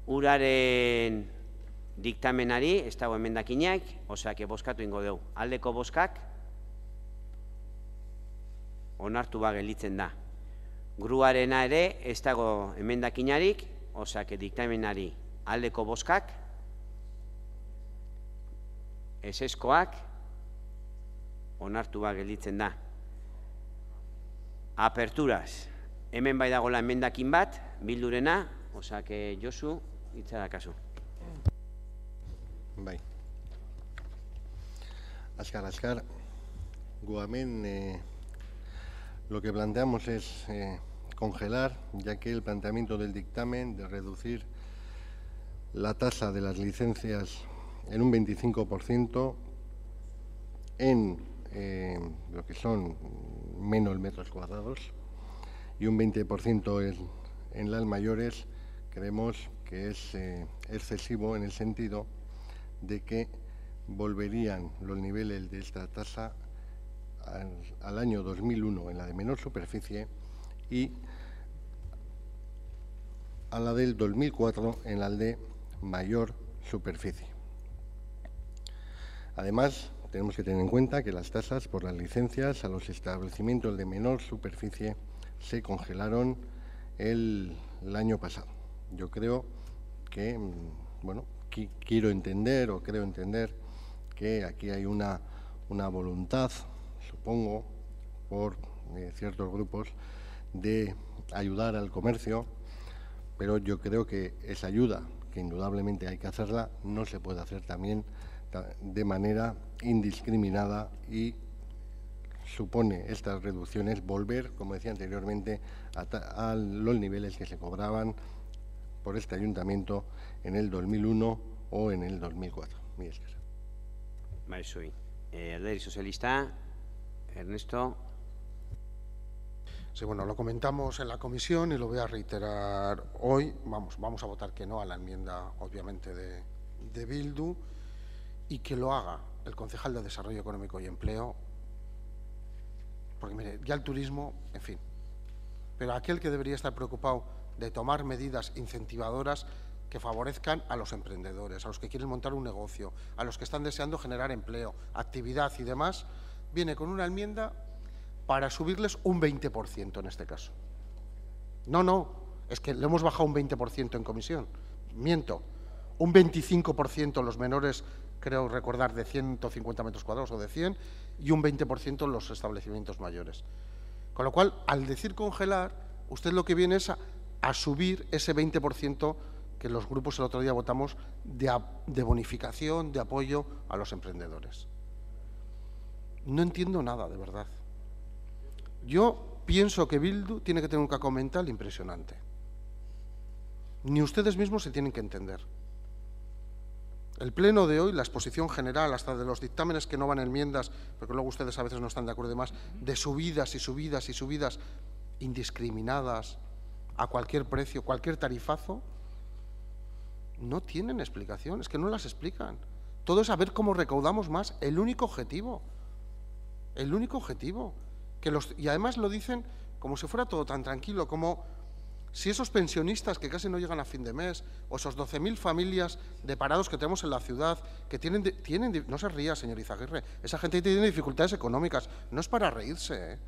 Uraren diktamenari, ez dago emendakinak, osea, bozkatu ingo dugu. Aldeko bozkak, onartu ba gelditzen da. Gruarena ere, ez dago emendakinarik, osea, diktamenari aldeko bozkak, eseskoak, onartu ba gelditzen da. Aperturaz, hemen bai dagoela emendakin bat, Bildurena, osea, Josu, hitza dakazu. Bai. Azkar. Guamen, lo que planteamos es congelar, ya que el planteamiento del dictamen de reducir la tasa de las licencias en un 25% en lo que son menos metros cuadrados y un 20% en las mayores, creemos que es excesivo, en el sentido de que volverían los niveles de esta tasa al año 2001 en la de menor superficie y a la del 2004 en la de mayor superficie. Además, tenemos que tener en cuenta que las tasas por las licencias a los establecimientos de menor superficie se congelaron el año pasado. Yo creo que, bueno, creo entender que aquí hay una voluntad, supongo, por ciertos grupos, de ayudar al comercio, pero yo creo que esa ayuda, que indudablemente hay que hacerla, no se puede hacer también de manera indiscriminada y supone estas reducciones volver, como decía anteriormente, a los niveles que se cobraban por este ayuntamiento en el 2001 o en el 2004. Mila esker. Bai, zui. Alderdi Sozialista, Ernesto. Sí, bueno, lo comentamos en la comisión y lo voy a reiterar hoy. Vamos a votar que no a la enmienda, obviamente, de Bildu, y que lo haga el concejal de Desarrollo Económico y Empleo, porque, mire, ya el turismo, en fin, pero aquel que debería estar preocupado de tomar medidas incentivadoras que favorezcan a los emprendedores, a los que quieren montar un negocio, a los que están deseando generar empleo, actividad y demás, viene con una enmienda para subirles un 20% en este caso. No, es que le hemos bajado un 20% en comisión. Miento, un 25% los menores, creo recordar, de 150 metros cuadrados o de 100, y un 20% los establecimientos mayores. Con lo cual, al decir congelar, usted lo que viene es a subir ese 20% que los grupos el otro día votamos de bonificación, de apoyo a los emprendedores. No entiendo nada, de verdad. Yo pienso que Bildu tiene que tener un caco mental impresionante. Ni ustedes mismos se tienen que entender. El pleno de hoy, la exposición general, hasta de los dictámenes que no van enmiendas, porque luego ustedes a veces no están de acuerdo y demás, de subidas y subidas y subidas indiscriminadas a cualquier precio, cualquier tarifazo, no tienen explicación, es que no las explican. Todo es a ver cómo recaudamos más, el único objetivo. El único objetivo. Y además lo dicen como si fuera todo tan tranquilo, como si esos pensionistas que casi no llegan a fin de mes, o esos 12.000 familias de parados que tenemos en la ciudad, que tienen no se ría, señor Izaguirre, esa gente tiene dificultades económicas, no es para reírse, ¿eh?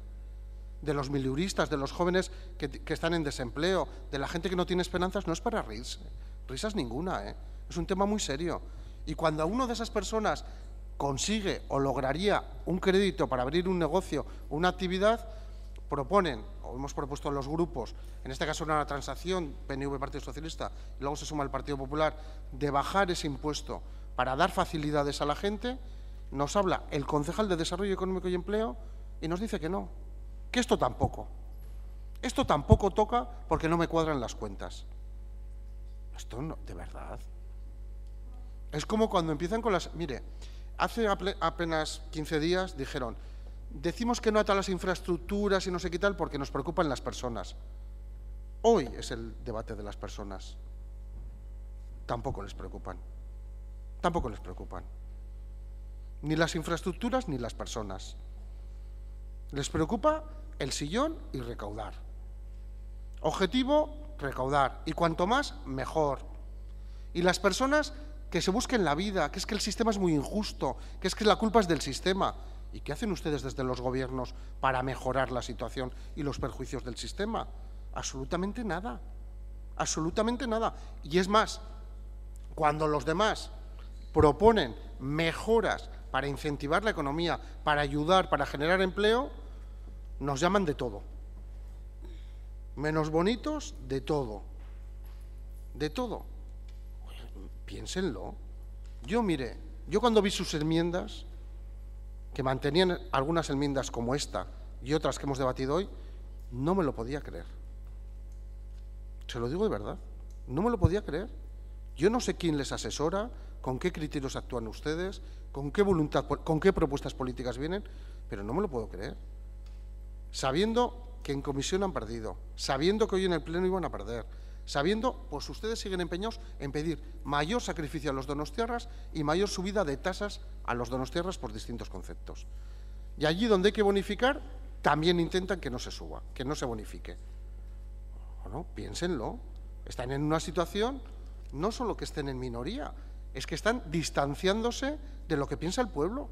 De los miliuristas, de los jóvenes que están en desempleo, de la gente que no tiene esperanzas, no es para reírse, risas ninguna, ¿eh? Es un tema muy serio. Y cuando a uno de esas personas consigue o lograría un crédito para abrir un negocio, una actividad, proponen, o hemos propuesto en los grupos, en este caso una transacción PNV Partido Socialista, y luego se suma el Partido Popular, de bajar ese impuesto para dar facilidades a la gente, nos habla el concejal de Desarrollo Económico y Empleo y nos dice que no, que esto tampoco toca porque no me cuadran las cuentas. Esto no, de verdad. Es como cuando empiezan con las... Mire, hace apenas 15 días dijeron, decimos que no a todas las infraestructuras y no sé qué tal porque nos preocupan las personas. Hoy es el debate de las personas. Tampoco les preocupan. Tampoco les preocupan. Ni las infraestructuras ni las personas. Les preocupa el sillón y recaudar. Objetivo, recaudar. Y cuanto más, mejor. Y las personas que se busquen la vida, que es que el sistema es muy injusto, que es que la culpa es del sistema. ¿Y qué hacen ustedes desde los gobiernos para mejorar la situación y los perjuicios del sistema? Absolutamente nada. Absolutamente nada. Y es más, cuando los demás proponen mejoras para incentivar la economía, para ayudar, para generar empleo, nos llaman de todo. Menos bonitos, de todo. De todo. Piénsenlo. Mire, yo cuando vi sus enmiendas, que mantenían algunas enmiendas como esta y otras que hemos debatido hoy, no me lo podía creer. Se lo digo de verdad, no me lo podía creer. Yo no sé quién les asesora, con qué criterios actúan ustedes, con qué voluntad, con qué propuestas políticas vienen, pero no me lo puedo creer. Sabiendo que en comisión han perdido, sabiendo que hoy en el pleno iban a perder, sabiendo, pues ustedes siguen empeñados en pedir mayor sacrificio a los donostiarras y mayor subida de tasas a los donostiarras por distintos conceptos. Y allí donde hay que bonificar, también intentan que no se suba, que no se bonifique. Bueno, piénsenlo. Están en una situación, no solo que estén en minoría, es que están distanciándose de lo que piensa el pueblo.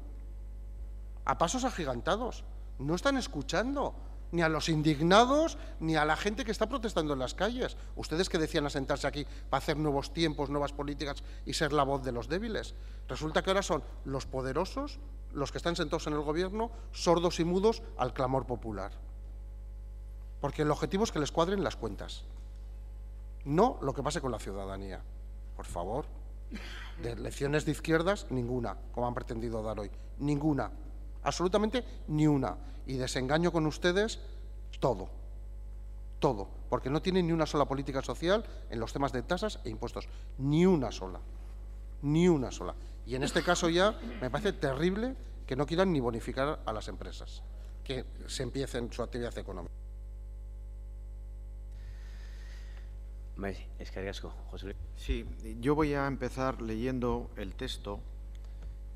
A pasos agigantados. No están escuchando ni a los indignados, ni a la gente que está protestando en las calles. Ustedes que decían asentarse aquí para hacer nuevos tiempos, nuevas políticas y ser la voz de los débiles. Resulta que ahora son los poderosos, los que están sentados en el gobierno, sordos y mudos al clamor popular. porque el objetivo es que les cuadren las cuentas, no lo que pase con la ciudadanía. Por favor, de lecciones de izquierdas, ninguna, como han pretendido dar hoy, ninguna, absolutamente ni una. Y desengaño con ustedes, todo, porque no tienen ni una sola política social en los temas de tasas e impuestos, ni una sola. Y en este caso ya me parece terrible que no quieran ni bonificar a las empresas, que se empiecen su actividad económica. Sí, yo voy a empezar leyendo el texto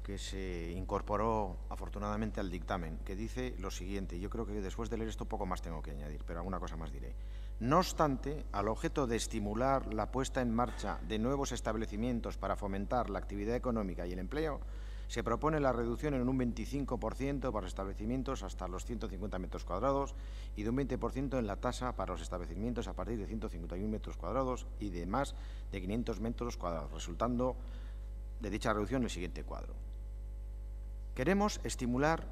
que se incorporó afortunadamente al dictamen, que dice lo siguiente. Yo creo que después de leer esto poco más tengo que añadir, pero alguna cosa más diré. No obstante, al objeto de estimular la puesta en marcha de nuevos establecimientos para fomentar la actividad económica y el empleo, se propone la reducción en un 25% para los establecimientos hasta los 150 metros cuadrados y de un 20% en la tasa para los establecimientos a partir de 151 metros cuadrados y de más de 500 metros cuadrados, resultando de dicha reducción el siguiente cuadro. Queremos estimular,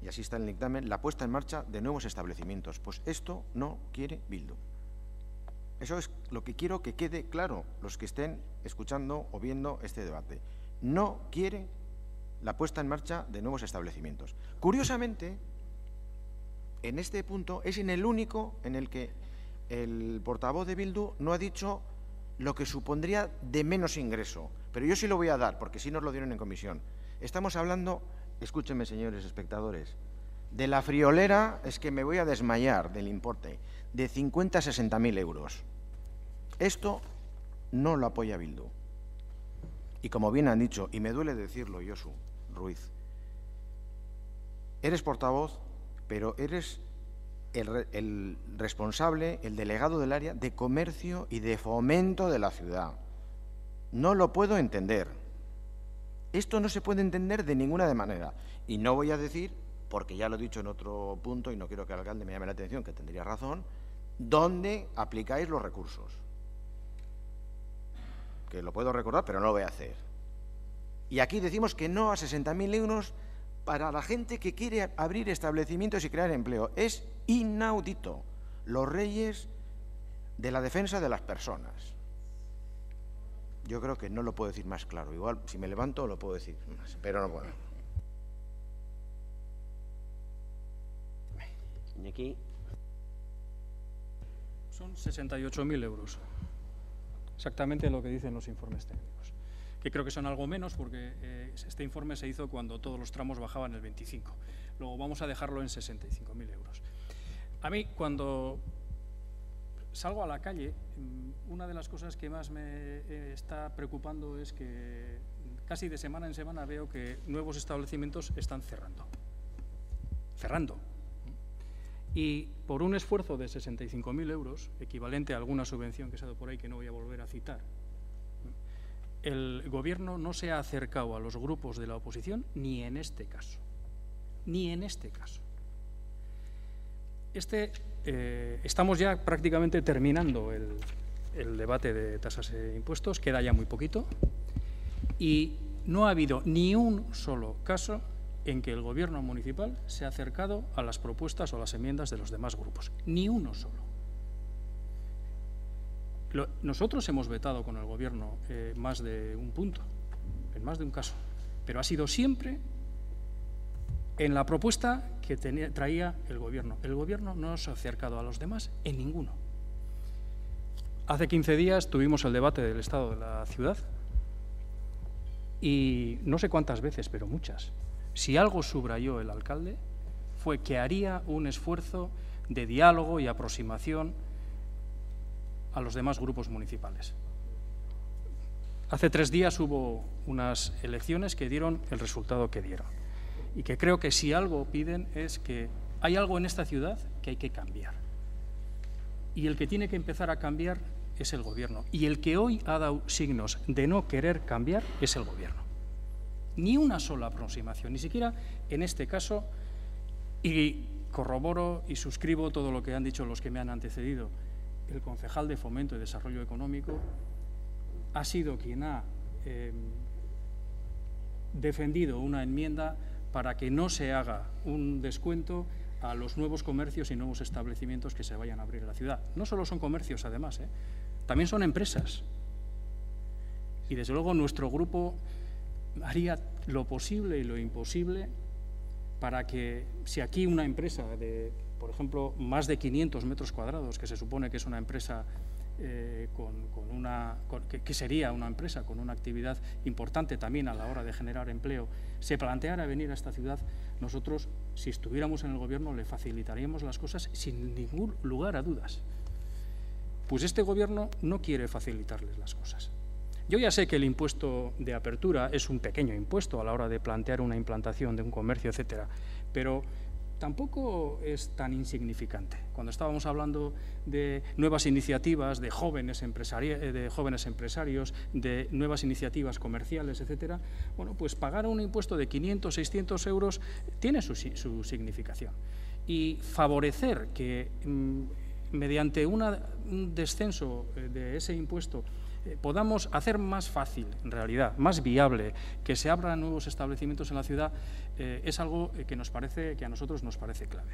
y así está en el dictamen, la puesta en marcha de nuevos establecimientos. Pues esto no quiere Bildu. Eso es lo que quiero que quede claro los que estén escuchando o viendo este debate. No quiere la puesta en marcha de nuevos establecimientos. Curiosamente, en este punto es en el único en el que el portavoz de Bildu no ha dicho lo que supondría de menos ingreso. Pero yo sí lo voy a dar, porque sí nos lo dieron en comisión. Estamos hablando, escúchenme señores espectadores, de la friolera, es que me voy a desmayar del importe, de 50 a 60.000 euros. Esto no lo apoya Bildu. Y como bien han dicho, y me duele decirlo, Josu Ruiz, eres portavoz, pero eres el responsable, el delegado del área de comercio y de fomento de la ciudad. No lo puedo entender. Esto no se puede entender de ninguna manera. Y no voy a decir, porque ya lo he dicho en otro punto y no quiero que el alcalde me llame la atención, que tendría razón, dónde aplicáis los recursos. Que lo puedo recordar, pero no lo voy a hacer. Y aquí decimos que no a 60.000 euros para la gente que quiere abrir establecimientos y crear empleo. Es inaudito. Los reyes de la defensa de las personas. Yo creo que no lo puedo decir más claro. Igual, si me levanto, lo puedo decir más, pero no puedo. Y aquí son 68.000 euros. Exactamente lo que dicen los informes técnicos. Que creo que son algo menos porque este informe se hizo cuando todos los tramos bajaban el 25. Luego vamos a dejarlo en 65.000 euros. A mí, cuando salgo a la calle, una de las cosas que más me está preocupando es que casi de semana en semana veo que nuevos establecimientos están cerrando. Y por un esfuerzo de 65.000 euros, equivalente a alguna subvención que se ha dado por ahí que no voy a volver a citar, el Gobierno no se ha acercado a los grupos de la oposición ni en este caso. Ni en este caso. Estamos ya prácticamente terminando el debate de tasas e impuestos, queda ya muy poquito, y no ha habido ni un solo caso en que el Gobierno municipal se ha acercado a las propuestas o las enmiendas de los demás grupos. Ni uno solo. Nosotros hemos vetado con el Gobierno más de un punto, en más de un caso, pero ha sido siempre en la propuesta que traía el Gobierno. El Gobierno no se ha acercado a los demás en ninguno. Hace 15 días tuvimos el debate del estado de la ciudad y no sé cuántas veces, pero muchas. Si algo subrayó el alcalde fue que haría un esfuerzo de diálogo y aproximación a los demás grupos municipales. Hace 3 días hubo unas elecciones que dieron el resultado que dieron y que creo que si algo piden es que hay algo en esta ciudad que hay que cambiar. Y el que tiene que empezar a cambiar es el Gobierno. Y el que hoy ha dado signos de no querer cambiar es el Gobierno. Ni una sola aproximación, ni siquiera en este caso, y corroboro y suscribo todo lo que han dicho los que me han antecedido. El concejal de Fomento y Desarrollo Económico ha sido quien ha defendido una enmienda para que no se haga un descuento a los nuevos comercios y nuevos establecimientos que se vayan a abrir en la ciudad. No solo son comercios, además, también son empresas. Y desde luego nuestro grupo haría lo posible y lo imposible para que, si aquí una empresa de, por ejemplo, más de 500 metros cuadrados, que se supone que es una empresa que sería una empresa con una actividad importante también a la hora de generar empleo, se planteara venir a esta ciudad, nosotros, si estuviéramos en el Gobierno, le facilitaríamos las cosas sin ningún lugar a dudas. Pues este Gobierno no quiere facilitarles las cosas. Yo ya sé que el impuesto de apertura es un pequeño impuesto a la hora de plantear una implantación de un comercio, etcétera, pero tampoco es tan insignificante. Cuando estábamos hablando de nuevas iniciativas, de jóvenes empresarios, de nuevas iniciativas comerciales, etcétera, bueno, pues pagar un impuesto de 500, 600 euros tiene su significación. Y favorecer que mediante un descenso de ese impuesto podamos hacer más fácil, en realidad, más viable, que se abran nuevos establecimientos en la ciudad, es algo que a nosotros nos parece clave.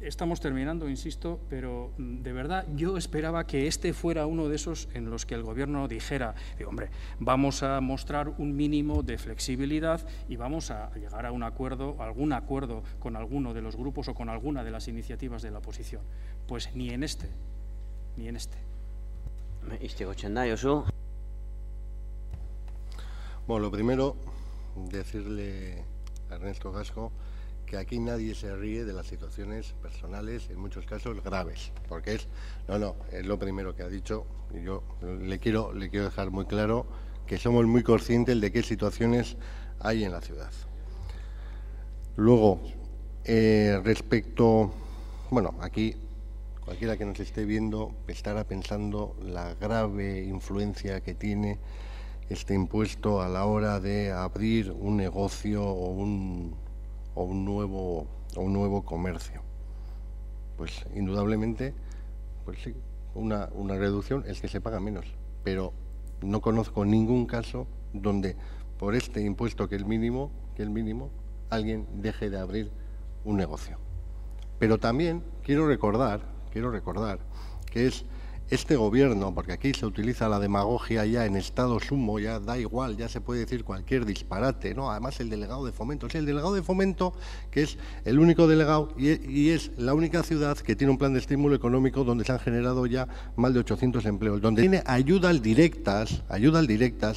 Estamos terminando, insisto, pero de verdad yo esperaba que este fuera uno de esos en los que el Gobierno dijera, hombre, vamos a mostrar un mínimo de flexibilidad y vamos a llegar a un acuerdo, algún acuerdo con alguno de los grupos o con alguna de las iniciativas de la oposición. Pues ni en este, ni en este. Bueno, lo primero, decirle a Ernesto Gasco que aquí nadie se ríe de las situaciones personales, en muchos casos graves, porque es lo primero que ha dicho, y yo le quiero dejar muy claro que somos muy conscientes de qué situaciones hay en la ciudad. Luego, respecto, bueno, aquí cualquiera que nos esté viendo estará pensando la grave influencia que tiene este impuesto a la hora de abrir un negocio o un nuevo comercio. Pues indudablemente, pues sí, una reducción es que se paga menos, pero no conozco ningún caso donde por este impuesto que es mínimo, alguien deje de abrir un negocio. Pero también quiero recordar que es este Gobierno, porque aquí se utiliza la demagogia ya en estado sumo, ya da igual, ya se puede decir cualquier disparate, ¿no? Además el delegado de Fomento, sí, el delegado de Fomento, que es el único delegado y es la única ciudad que tiene un plan de estímulo económico donde se han generado ya más de 800 empleos, donde tiene ayudas directas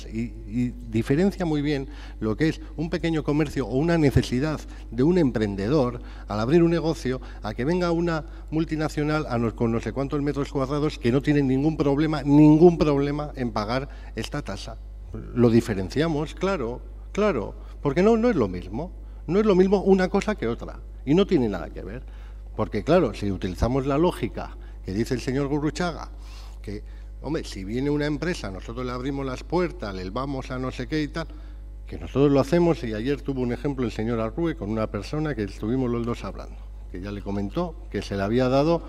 y diferencia muy bien lo que es un pequeño comercio o una necesidad de un emprendedor al abrir un negocio a que venga una multinacional con no sé cuántos metros cuadrados que no tienen ningún problema en pagar esta tasa. Lo diferenciamos, claro, porque no es lo mismo. No es lo mismo una cosa que otra. Y no tiene nada que ver. Porque, claro, si utilizamos la lógica que dice el señor Gurruchaga, que, hombre, si viene una empresa, nosotros le abrimos las puertas, le vamos a no sé qué y tal, que nosotros lo hacemos, y ayer tuvo un ejemplo el señor Arrue con una persona que estuvimos los dos hablando, que ya le comentó que se le había dado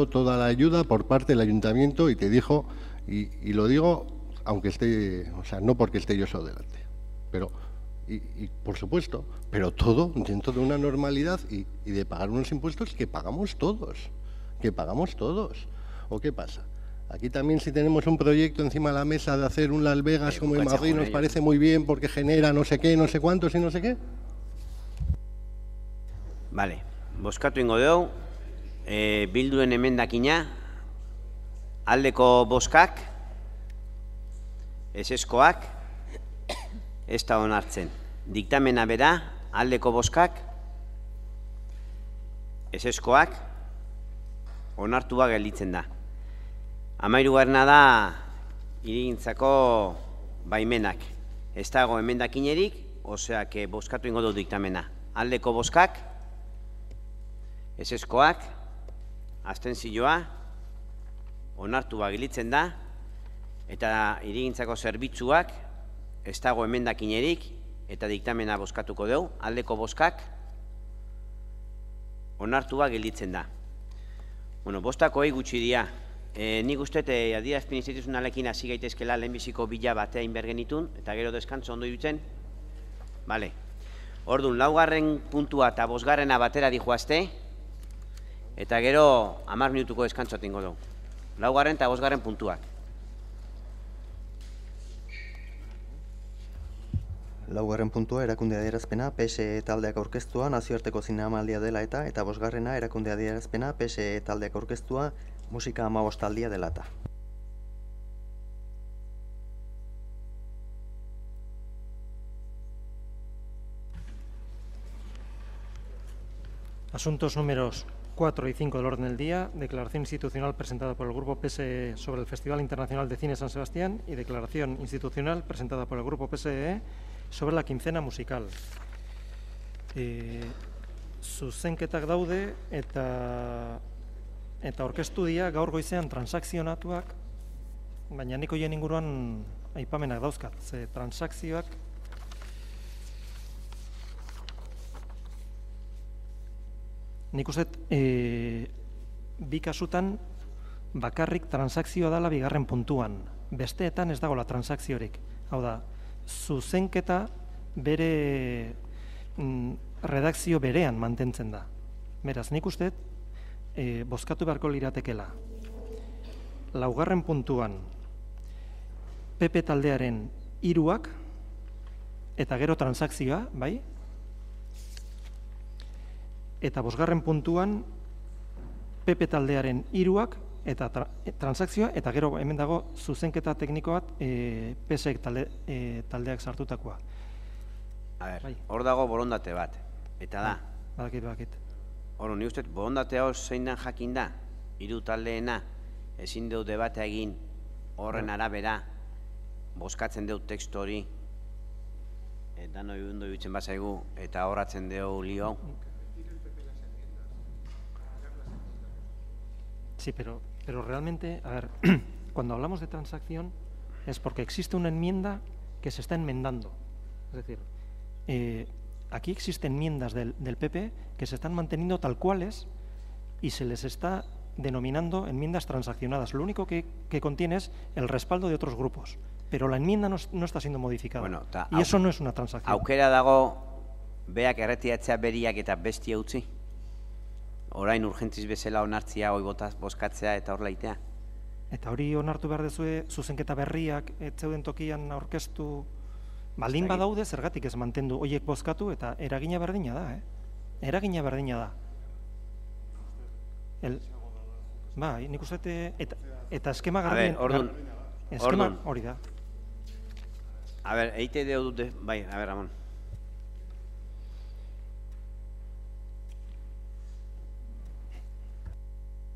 toda la ayuda por parte del ayuntamiento y te dijo, y lo digo aunque esté, o sea, no porque esté yo solo delante, pero, y por supuesto, pero todo dentro de una normalidad y de pagar unos impuestos que pagamos todos. ¿O qué pasa? Aquí también si tenemos un proyecto encima de la mesa de hacer un Las Vegas como en Madrid nos parece muy bien porque genera no sé qué, no sé cuántos y no sé qué. Vale, bozkatu ingo dugu. Bilduen emendakina, aldeko bozkak, ezezkoak, ez da onartzen. Diktamena bera, aldeko bozkak, ezezkoak, onartua gelditzen da. 13. da hirigintzako baimenak. Ez dago emendakinerik, osea, bozkatu ingo du diktamena. Aldeko bozkak, ezezkoak, abstentzioa, onartua gelditzen da, eta hirigintzako zerbitzuak ez dago emendakinerik eta diktamena bozkatuko dugu, aldeko bozkak, onartua gelditzen da. Bueno, bostako gutxi dira. Nik uste adierazpen instituzionalekin hasi gaitezkela lehenbiziko bila batean bergenitun, eta gero deskantzo ondo irutzen? Bale. Orduan, laugarren puntua eta bosgarrena batera dijoazte, eta gero 10 minutuko deskantzo tingo dugu. Laugarren eta bosgarren puntuak. Laugarren puntua erakunde adierazpena PSE taldeak aurkeztua nazioarteko zinemaldia dela eta bosgarrena erakunde adierazpena PSE taldeak aurkeztua musika 15 taldia dela eta. Asuntos números 4 y 5 del orden del día, declaración institucional presentada por el Grupo PSE sobre el Festival Internacional de Cine San Sebastián y declaración institucional presentada por el Grupo PSE sobre la quincena musical. Zuzenketak daude eta aurkeztu dira gaur goizean transakzionatuak, baina nik horien inguruan aipamenak dauzkat, ze transakzioak nik uste bi kasutan bakarrik transakzioa dela bigarren puntuan. Besteetan ez dagoela transakziorik. Hau da, zuzenketa bere redakzio berean mantentzen da. Beraz, nik uste bozkatu beharko liratekela. Laugarren puntuan PP taldearen 3ak eta gero transakzioa, bai? Eta bosgarren puntuan PP taldearen 3ak eta transakzioa, eta gero hemen dago zuzenketa tekniko bat PSEk taldeak sartutakoa. A ber, hor dago borondate bat, eta da. Badakit. Hor, ni uste, borondate hor zein dan jakin da, 3 taldeena, ezin deu debatea egin, horren arabera, bozkatzen deu tekstu hori, eta noi ondo iruditzen bazaigu, eta horratzen deu lio. Sí, pero realmente, a ver, cuando hablamos de transacción es porque existe una enmienda que se está enmendando. Es decir, aquí existen enmiendas del PP que se están manteniendo tal cuales y se les está denominando enmiendas transaccionadas. Lo único que contiene es el respaldo de otros grupos, pero la enmienda no está siendo modificada. Bueno, y eso no es una transacción. Aukera dago beak erretiratzea beriak eta bestia utzi? Orain urgentziz bezala onartzia, hoi bozkatzea eta hor laitea. Eta hori onartu behar dezue, zuzenketa berriak, etzeuden tokian aurkeztu, baldin badaude, zergatik ez mantendu, hoiek bozkatu, eta eragina berdina da, Eragina berdina da. Bai, nik uste, eta eskema gardien... Eskema hori da. A ber, eite deu dute, bai, a ber, Ramon.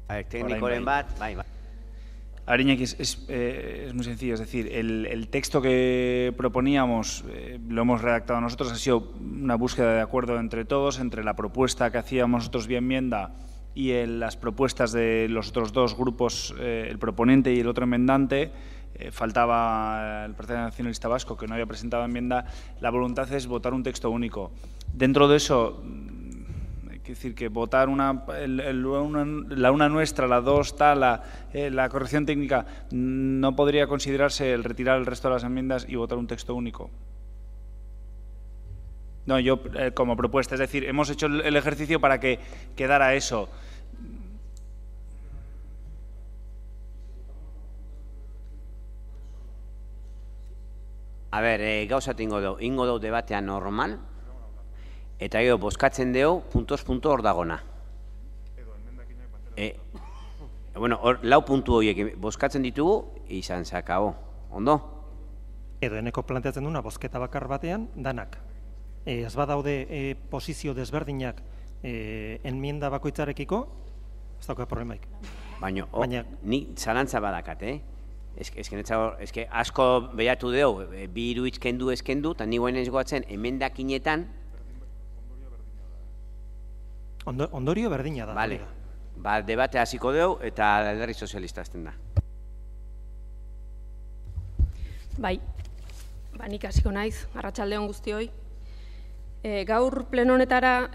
A ver, técnicoren bat, bai. Ariñaki, es muy sencillo, es decir, el texto que proponíamos, lo hemos redactado nosotros, ha sido una búsqueda de acuerdo entre todos, entre la propuesta que hacíamos nosotros vía enmienda y en las propuestas de los otros dos grupos, el proponente y el otro enmendante. Faltaba el Partido Nacionalista Vasco, que no había presentado enmienda. La voluntad es votar un texto único. Dentro de eso... Es decir, que votar la una nuestra, la dos tal, la corrección técnica, no podría considerarse el retirar el resto de las enmiendas y votar un texto único. No, yo como propuesta, es decir, hemos hecho el ejercicio para que quedara eso. A ver, gauza ingo deu debatea normal, eta gero bozkatzen deu, puntos hor dagona. Bueno, lau puntu horiek bozkatzen ditugu, izan zakao, ondo? Edo eneko planteatzen duna bozketa bakar batean, danak. Ez badaude posizio desberdinak enmienda bakoitzarekiko, ez dauka problemaik. Baina, ni zalantza badakat, Ez que asko behatu deu, bi iruitz kendu ezkendu, eta ni guain ez goatzen emendakinetan. Ondorio berdina da. Bale, debate hasiko deu eta Alderdi Sozialista azten da. Bai, nik hasiko naiz, arratsaldeon guztioi. Gaur pleno honetara...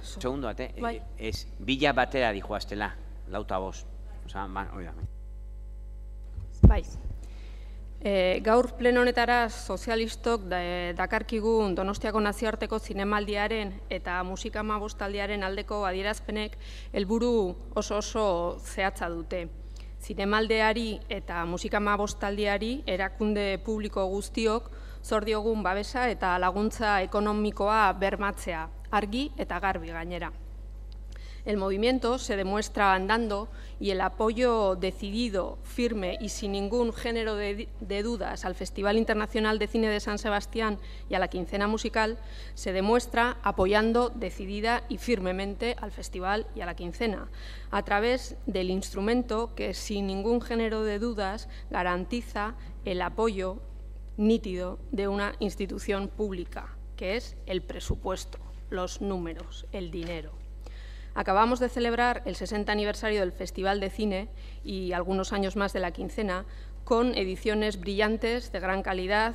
Segundo bate, ez, bila batera dijoaztela, lauta bost. Osa, hori da. Bai. Gaur pleno honetara sozialistok dakarkigun Donostiako nazioarteko zinemaldiaren eta musika amabostaldiaren aldeko adierazpenek helburu oso zehatza dute. Zinemaldeari eta musika amabostaldiari erakunde publiko guztiok zor diogun babesa eta laguntza ekonomikoa bermatzea, argi eta garbi gainera. El movimiento se demuestra andando y el apoyo decidido, firme y sin ningún género de dudas al Festival Internacional de Cine de San Sebastián y a la Quincena Musical se demuestra apoyando decidida y firmemente al Festival y a la Quincena, a través del instrumento que sin ningún género de dudas garantiza el apoyo nítido de una institución pública, que es el presupuesto, los números, el dinero. Acabamos de celebrar el 60 aniversario del Festival de Cine y algunos años más de la Quincena, con ediciones brillantes, de gran calidad,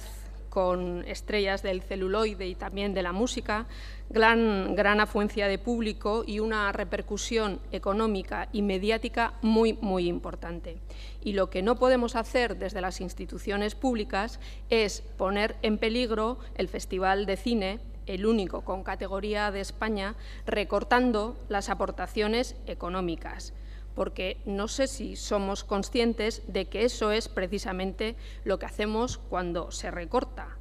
con estrellas del celuloide y también de la música, gran afluencia de público y una repercusión económica y mediática muy importante. Y lo que no podemos hacer desde las instituciones públicas es poner en peligro el Festival de Cine, el único con categoría de España, recortando las aportaciones económicas, porque no sé si somos conscientes de que eso es precisamente lo que hacemos cuando se recorta,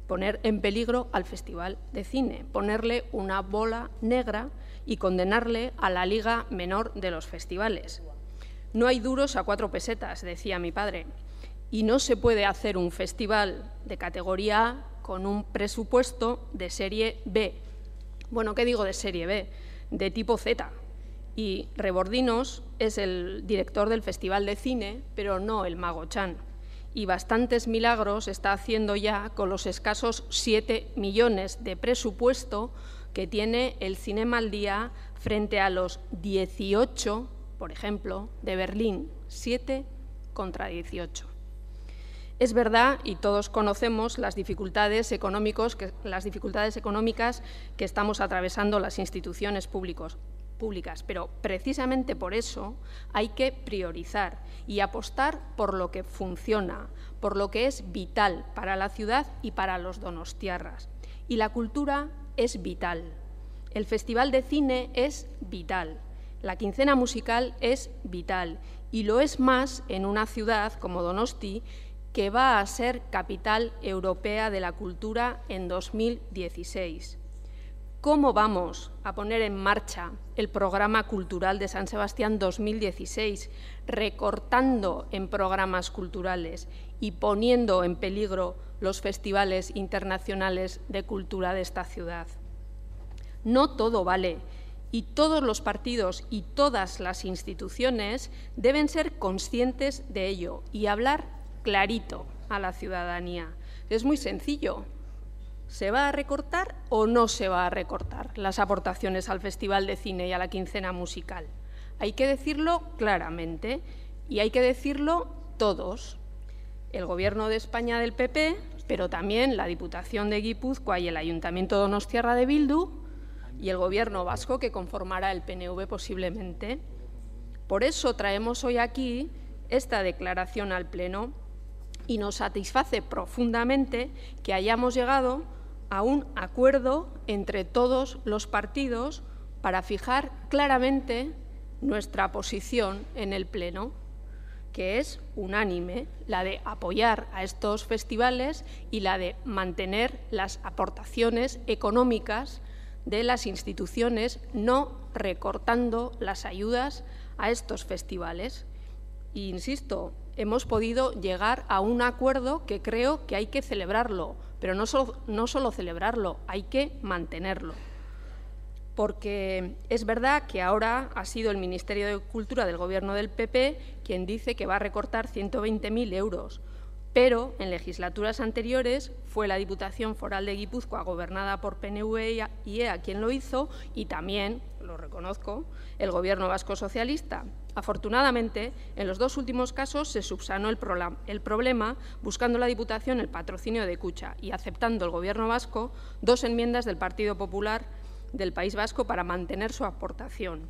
poner en peligro al Festival de Cine, ponerle una bola negra y condenarle a la Liga Menor de los festivales. No hay duros a 4 pesetas, decía mi padre, y no se puede hacer un festival de categoría A con un presupuesto de serie B. Bueno, ¿qué digo de serie B? De tipo Z. Y Rebordinos es el director del Festival de Cine, pero no el Mago Chan. Y bastantes milagros está haciendo ya con los escasos 7 millones de presupuesto que tiene el Cinema al Día frente a los 18, por ejemplo, de Berlín. 7 contra 18. Es verdad, y todos conocemos las dificultades económicas que estamos atravesando las instituciones públicas, pero precisamente por eso hay que priorizar y apostar por lo que funciona, por lo que es vital para la ciudad y para los donostiarras. Y la cultura es vital. El Festival de Cine es vital. La Quincena Musical es vital. Y lo es más en una ciudad como Donosti, que va a ser capital europea de la cultura en 2016. ¿Cómo vamos a poner en marcha el programa cultural de San Sebastián 2016, recortando en programas culturales y poniendo en peligro los festivales internacionales de cultura de esta ciudad? No todo vale, y todos los partidos y todas las instituciones deben ser conscientes de ello y hablar clarito a la ciudadanía. Es muy sencillo. ¿Se va a recortar o no se va a recortar las aportaciones al Festival de Cine y a la Quincena Musical? Hay que decirlo claramente y hay que decirlo todos. El Gobierno de España del PP, pero también la Diputación de Guipúzcoa y el Ayuntamiento de Donostiarra de Bildu y el Gobierno vasco, que conformará el PNV posiblemente. Por eso traemos hoy aquí esta declaración al Pleno y nos satisface profundamente que hayamos llegado a un acuerdo entre todos los partidos para fijar claramente nuestra posición en el Pleno, que es unánime, la de apoyar a estos festivales y la de mantener las aportaciones económicas de las instituciones, no recortando las ayudas a estos festivales. E insisto, hemos podido llegar a un acuerdo que creo que hay que celebrarlo, pero no solo celebrarlo, hay que mantenerlo. Porque es verdad que ahora ha sido el Ministerio de Cultura del Gobierno del PP quien dice que va a recortar 120.000 euros, pero en legislaturas anteriores fue la Diputación Foral de Guipúzcoa, gobernada por PNV y EA, quien lo hizo, y también, lo reconozco, el Gobierno vasco socialista. Afortunadamente, en los 2 últimos casos se subsanó el problema buscando la Diputación el patrocinio de Kutxa y aceptando el Gobierno vasco 2 enmiendas del Partido Popular del País Vasco para mantener su aportación.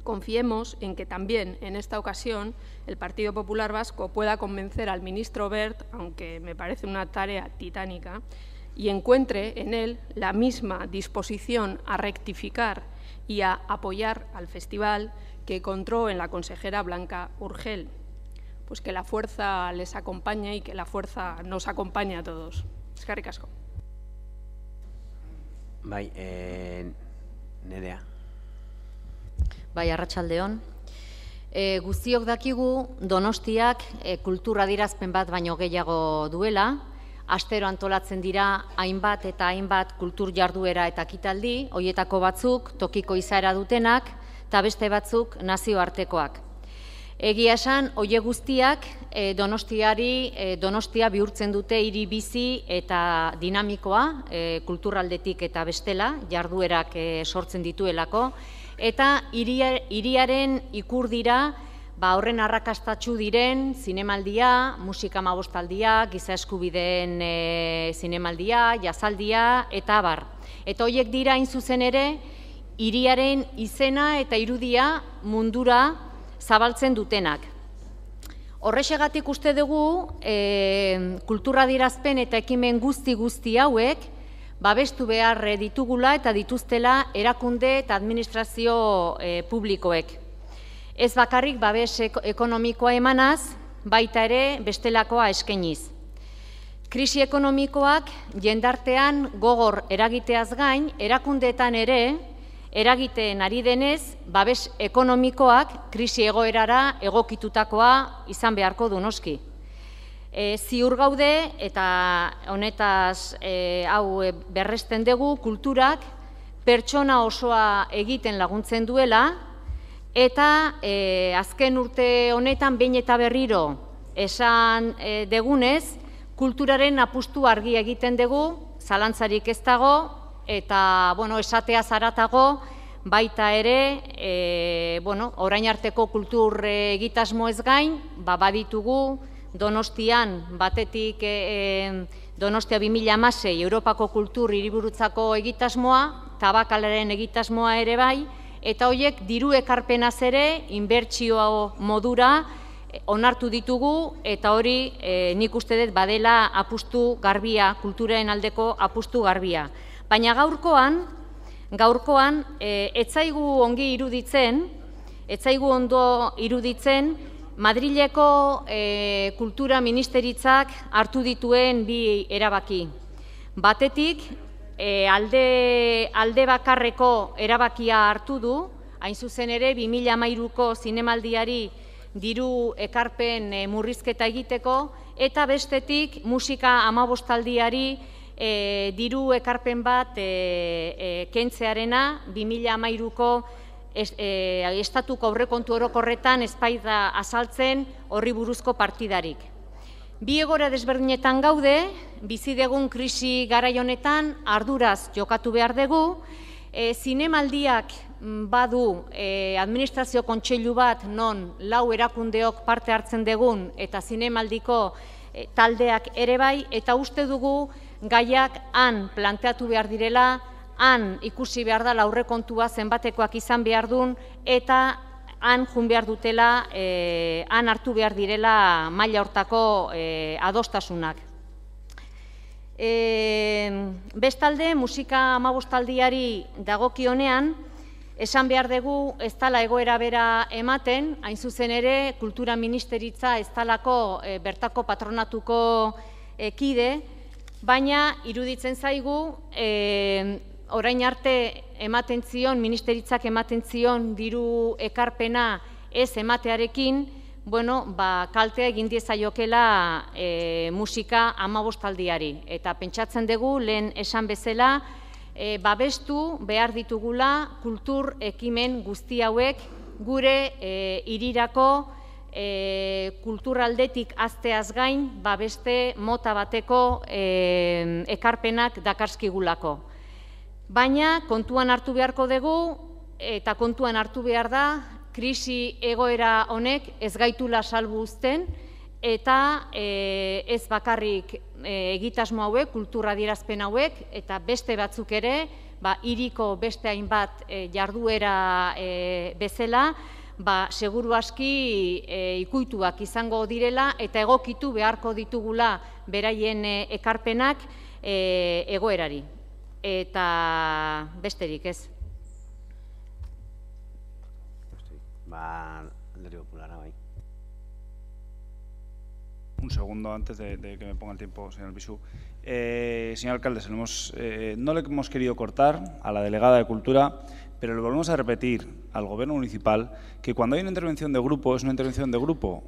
Confiemos en que también en esta ocasión el Partido Popular Vasco pueda convencer al ministro Wert, aunque me parece una tarea titánica, y encuentre en él la misma disposición a rectificar y a apoyar al festival que encontró en la consejera Blanca Urgell. Pues que la fuerza les acompañe y que la fuerza nos acompañe a todos. Eskerrik asko. Bai, Nerea. Bai, arratsaldeon. Guztiok dakigu Donostiak kultura adierazpen bat baino gehiago duela. Astero antolatzen dira hainbat eta hainbat kultur jarduera eta ekitaldi, horietako batzuk tokiko izaera dutenak eta beste batzuk nazioartekoak. Egia esan, hoe guztiak Donostia bihurtzen dute hiri bizi eta dinamikoa, kulturaldetik eta bestela, jarduerak sortzen dituelako, eta hiriaren ikur dira horren arrakastatsu diren zinemaldia, musika amabostaldia, giza eskubideen zinemaldia, jazaldia, eta abar. Eta horiek dira hain zuzen ere, hiriaren izena eta irudia mundura zabaltzen dutenak. Horrexegatik uste dugu, kultura adierazpen eta ekimen guzti hauek, babestu behar ditugula eta dituztela erakunde eta administrazio publikoek. Ez bakarrik babes ekonomikoa emanaz, baita ere bestelakoa eskainiz. Krisi ekonomikoak jendartean gogor eragiteaz gain, erakundeetan ere eragiten ari denez, babes ekonomikoak krisi egoerara egokitutakoa izan beharko du noski. Ziur gaude, eta honetaz hau berresten dugu, kulturak pertsona osoa egiten laguntzen duela, eta azken urte honetan behin eta berriro esan degunez, kulturaren apustu argi egiten dugu, zalantzarik ez dago, eta esatea zaratago, baita ere, orain arteko kultur egitasmo ez gain, baditugu Donostian, batetik Donostia 2016 Europako kultur hiriburutzako egitasmoa, tabakalaren egitasmoa ere bai, eta horiek diru ekarpenaz ere, inbertsio modura onartu ditugu, eta hori nik uste dut badela apustu garbia, kulturaren aldeko apustu garbia. Baina gaurkoan, etzaigu ongi iruditzen, etzaigu ondo iruditzen, Madrileko kultura ministeritzak hartu dituen bi erabaki. Batetik, alde bakarreko erabakia hartu du, hain zuzen ere 2013ko zinemaldiari diru ekarpen murrizketa egiteko, eta bestetik musika amabostaldiari diru ekarpen bat kentzearena 2013ko estatuko aurrekontu orokorretan ez baita azaltzen horri buruzko partidarik. Bi egoera desberdinetan gaude, bizi dugun krisi garai honetan arduraz jokatu behar dugu, zinemaldiak badu administrazio kontseilu bat non lau erakundeok parte hartzen dugun eta zinemaldiko taldeak ere bai, eta uste dugu gaiak han planteatu behar direla, han ikusi behar da aurrekontua zenbatekoak izan behar duen, eta han jun behar dutela, han hartu behar direla maila hortako adostasunak. Bestalde, musika amabostaldiari dagokionean, esan behar dugu ez dela egoera bera ematen, hain zuzen ere, kultura ministeritza ez dalako bertako patronatuko kide, baina iruditzen zaigu, orain arte ematen zion, ministeritzak ematen zion diru ekarpena ez ematearekin, kaltea egin diezaiokela musika amabostaldiari. Eta pentsatzen dugu, lehen esan bezala, babestu behar ditugula kultur ekimen guzti hauek gure hirirako kulturaldetik azteaz gain, beste mota bateko ekarpenak dakarskigulako. Baina kontuan hartu beharko dugu, eta kontuan hartu behar da, krisi egoera honek ez gaitula salbu uzten, eta ez bakarrik egitasmo hauek, kultura adierazpen hauek, eta beste batzuk ere, hiriko beste hainbat jarduera bezala, seguru aski ikuituak izango direla eta egokitu beharko ditugula beraien ekarpenak egoerari. Eta besterik ez. Alderdi Popularra, bai. Un segundo antes de que me ponga el tiempo, señor Albizu. Señor alcalde, no le hemos querido cortar a la delegada de Cultura, pero le volvemos a repetir al Gobierno municipal que cuando hay una intervención de grupo, es una intervención de grupo.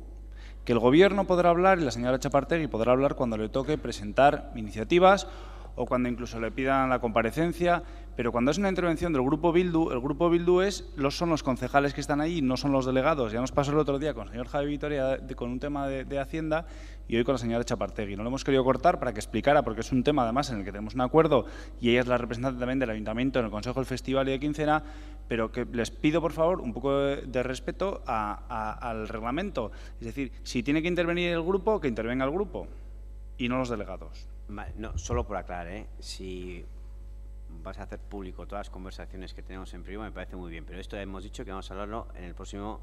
Que el Gobierno podrá hablar y la señora Txapartegui podrá hablar cuando le toque presentar iniciativas o cuando incluso le pidan la comparecencia, pero cuando es una intervención del Grupo Bildu, el Grupo Bildu son los concejales que están ahí, no son los delegados. Ya nos pasó el otro día con el señor Javi Vitoria con un tema de Hacienda y hoy con la señora Txapartegui. No lo hemos querido cortar para que explicara, porque es un tema además en el que tenemos un acuerdo y ella es la representante también del Ayuntamiento en el Consejo del Festival y de Quincena, pero que les pido por favor un poco de respeto al reglamento. Es decir, si tiene que intervenir el grupo, que intervenga el grupo y no los delegados. No, solo por aclarar, si vas a hacer público todas las conversaciones que tenemos en privado, me parece muy bien, pero esto hemos dicho que vamos a hablarlo en el próximo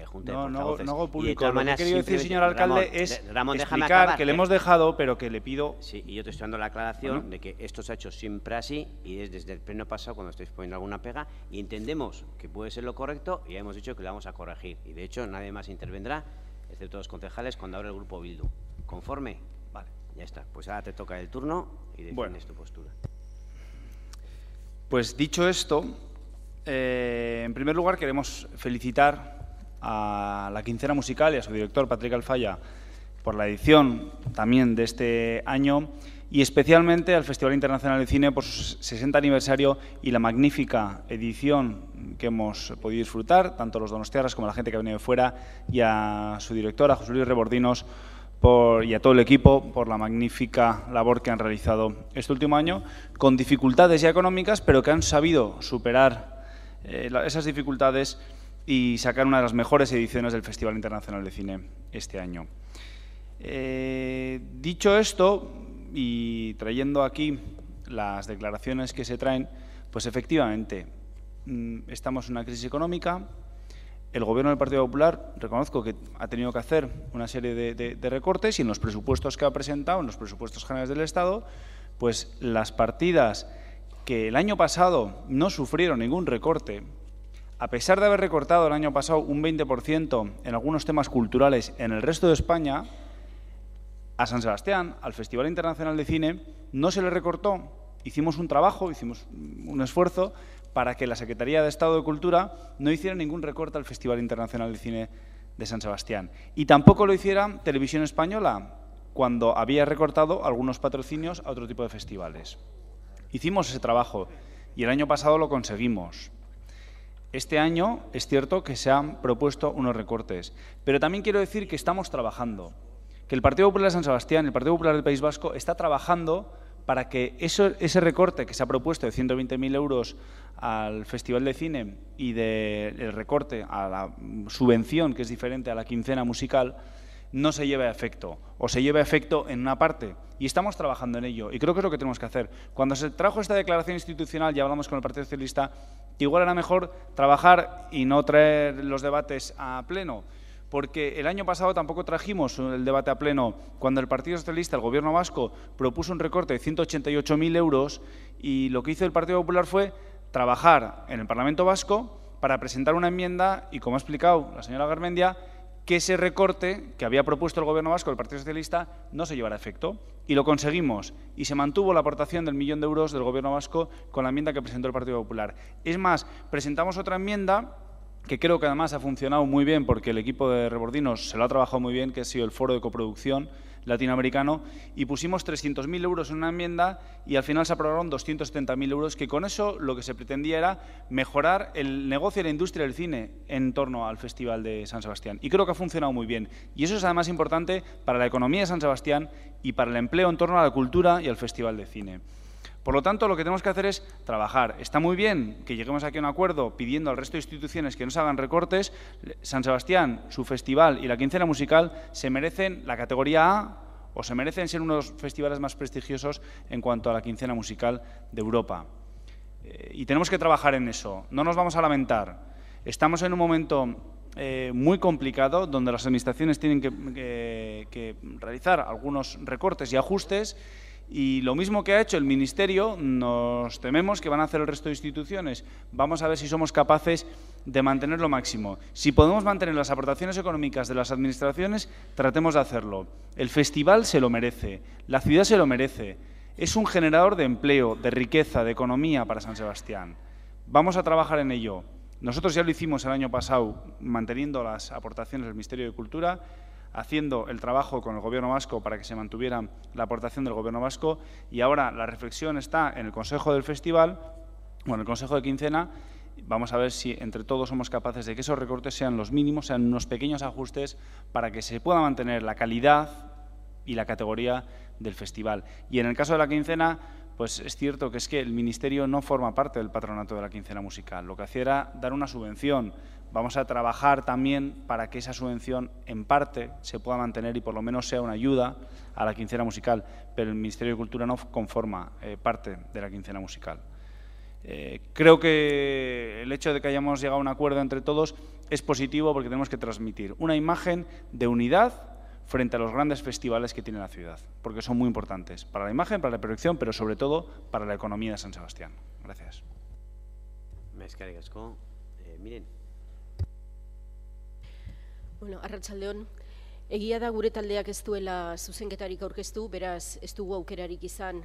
Junta de Portavoces. No hago público. Lo que he querido decir, señor alcalde, es explicar que le hemos dejado, pero que le pido... Sí, y yo te estoy dando la aclaración de que esto se ha hecho siempre así y es desde el pleno pasado cuando estáis poniendo alguna pega y entendemos que puede ser lo correcto y ya hemos dicho que lo vamos a corregir. Y de hecho nadie más intervendrá, excepto los concejales, cuando abre el Grupo Bildu. ¿Conforme? Vale, ya está. Pues ahora te toca el turno y defines tu postura. Pues dicho esto, en primer lugar queremos felicitar a la Quincena Musical y a su director, Patrick Alfaya, por la edición también de este año y especialmente al Festival Internacional de Cine por su 60 aniversario y la magnífica edición que hemos podido disfrutar, tanto los donostiarras como la gente que ha venido de fuera, y a su director, a José Luis Rebordinos, y a todo el equipo por la magnífica labor que han realizado este último año, con dificultades ya económicas, pero que han sabido superar esas dificultades y sacar una de las mejores ediciones del Festival Internacional de Cine este año. Dicho esto, y trayendo aquí las declaraciones que se traen, pues efectivamente estamos en una crisis económica. El Gobierno del Partido Popular, reconozco que ha tenido que hacer una serie de recortes y en los presupuestos que ha presentado, en los presupuestos generales del Estado, pues las partidas que el año pasado no sufrieron ningún recorte, a pesar de haber recortado el año pasado un 20% en algunos temas culturales en el resto de España, a San Sebastián, al Festival Internacional de Cine, no se le recortó. Hicimos un trabajo, hicimos un esfuerzo para que la Secretaría de Estado de Cultura no hiciera ningún recorte al Festival Internacional de Cine de San Sebastián. Y tampoco lo hiciera Televisión Española, cuando había recortado algunos patrocinios a otro tipo de festivales. Hicimos ese trabajo y el año pasado lo conseguimos. Este año es cierto que se han propuesto unos recortes, pero también quiero decir que estamos trabajando, que el Partido Popular de San Sebastián, el Partido Popular del País Vasco, está trabajando para que ese recorte que se ha propuesto de 120.000 euros al Festival de Cine y del recorte a la subvención, que es diferente a la quincena musical, no se lleve a efecto, o se lleve a efecto en una parte. Y estamos trabajando en ello, y creo que es lo que tenemos que hacer. Cuando se trajo esta declaración institucional, ya hablamos con el Partido Socialista, que igual era mejor trabajar y no traer los debates a pleno, porque el año pasado tampoco trajimos el debate a pleno cuando el Partido Socialista, el Gobierno vasco, propuso un recorte de 188.000 euros y lo que hizo el Partido Popular fue trabajar en el Parlamento vasco para presentar una enmienda y, como ha explicado la señora Garmendia, que ese recorte que había propuesto el Gobierno vasco, el Partido Socialista, no se llevara a efecto. Y lo conseguimos. Y se mantuvo la aportación del 1.000.000 de euros del Gobierno vasco con la enmienda que presentó el Partido Popular. Es más, presentamos otra enmienda que creo que además ha funcionado muy bien porque el equipo de Rebordinos se lo ha trabajado muy bien, que ha sido el Foro de Coproducción Latinoamericano, y pusimos 300.000 euros en una enmienda y al final se aprobaron 270.000 euros, que con eso lo que se pretendía era mejorar el negocio y la industria del cine en torno al Festival de San Sebastián. Y creo que ha funcionado muy bien. Y eso es además importante para la economía de San Sebastián y para el empleo en torno a la cultura y al Festival de Cine. Por lo tanto, lo que tenemos que hacer es trabajar. Está muy bien que lleguemos aquí a un acuerdo pidiendo al resto de instituciones que no se hagan recortes. San Sebastián, su festival y la quincena musical se merecen la categoría A o se merecen ser uno de los festivales más prestigiosos en cuanto a la quincena musical de Europa. Y tenemos que trabajar en eso. No nos vamos a lamentar. Estamos en un momento muy complicado donde las administraciones tienen que realizar algunos recortes y ajustes, y lo mismo que ha hecho el Ministerio, nos tememos que van a hacer el resto de instituciones. Vamos a ver si somos capaces de mantener lo máximo. Si podemos mantener las aportaciones económicas de las administraciones, tratemos de hacerlo. El festival se lo merece, la ciudad se lo merece. Es un generador de empleo, de riqueza, de economía para San Sebastián. Vamos a trabajar en ello. Nosotros ya lo hicimos el año pasado, manteniendo las aportaciones del Ministerio de Cultura, haciendo el trabajo con el Gobierno vasco para que se mantuviera la aportación del Gobierno vasco, y ahora la reflexión está en el Consejo del Festival, bueno, el Consejo de Quincena. Vamos a ver si entre todos somos capaces de que esos recortes sean los mínimos, sean unos pequeños ajustes para que se pueda mantener la calidad y la categoría del festival. Y en el caso de la quincena, pues es cierto que es que el Ministerio no forma parte del patronato de la quincena musical. Lo que hacía era dar una subvención. Vamos a trabajar también para que esa subvención en parte se pueda mantener y por lo menos sea una ayuda a la quincena musical, pero el Ministerio de Cultura no conforma parte de la quincena musical. Creo que el hecho de que hayamos llegado a un acuerdo entre todos es positivo, porque tenemos que transmitir una imagen de unidad frente a los grandes festivales que tiene la ciudad, porque son muy importantes para la imagen, para la proyección, pero sobre todo para la economía de San Sebastián. Gracias. Eskerrik asko. Miren. Bueno, arratsaldeon. Egia da gure taldeak ez duela zuzenketarik aurkeztu, beraz ez dugu aukerarik izan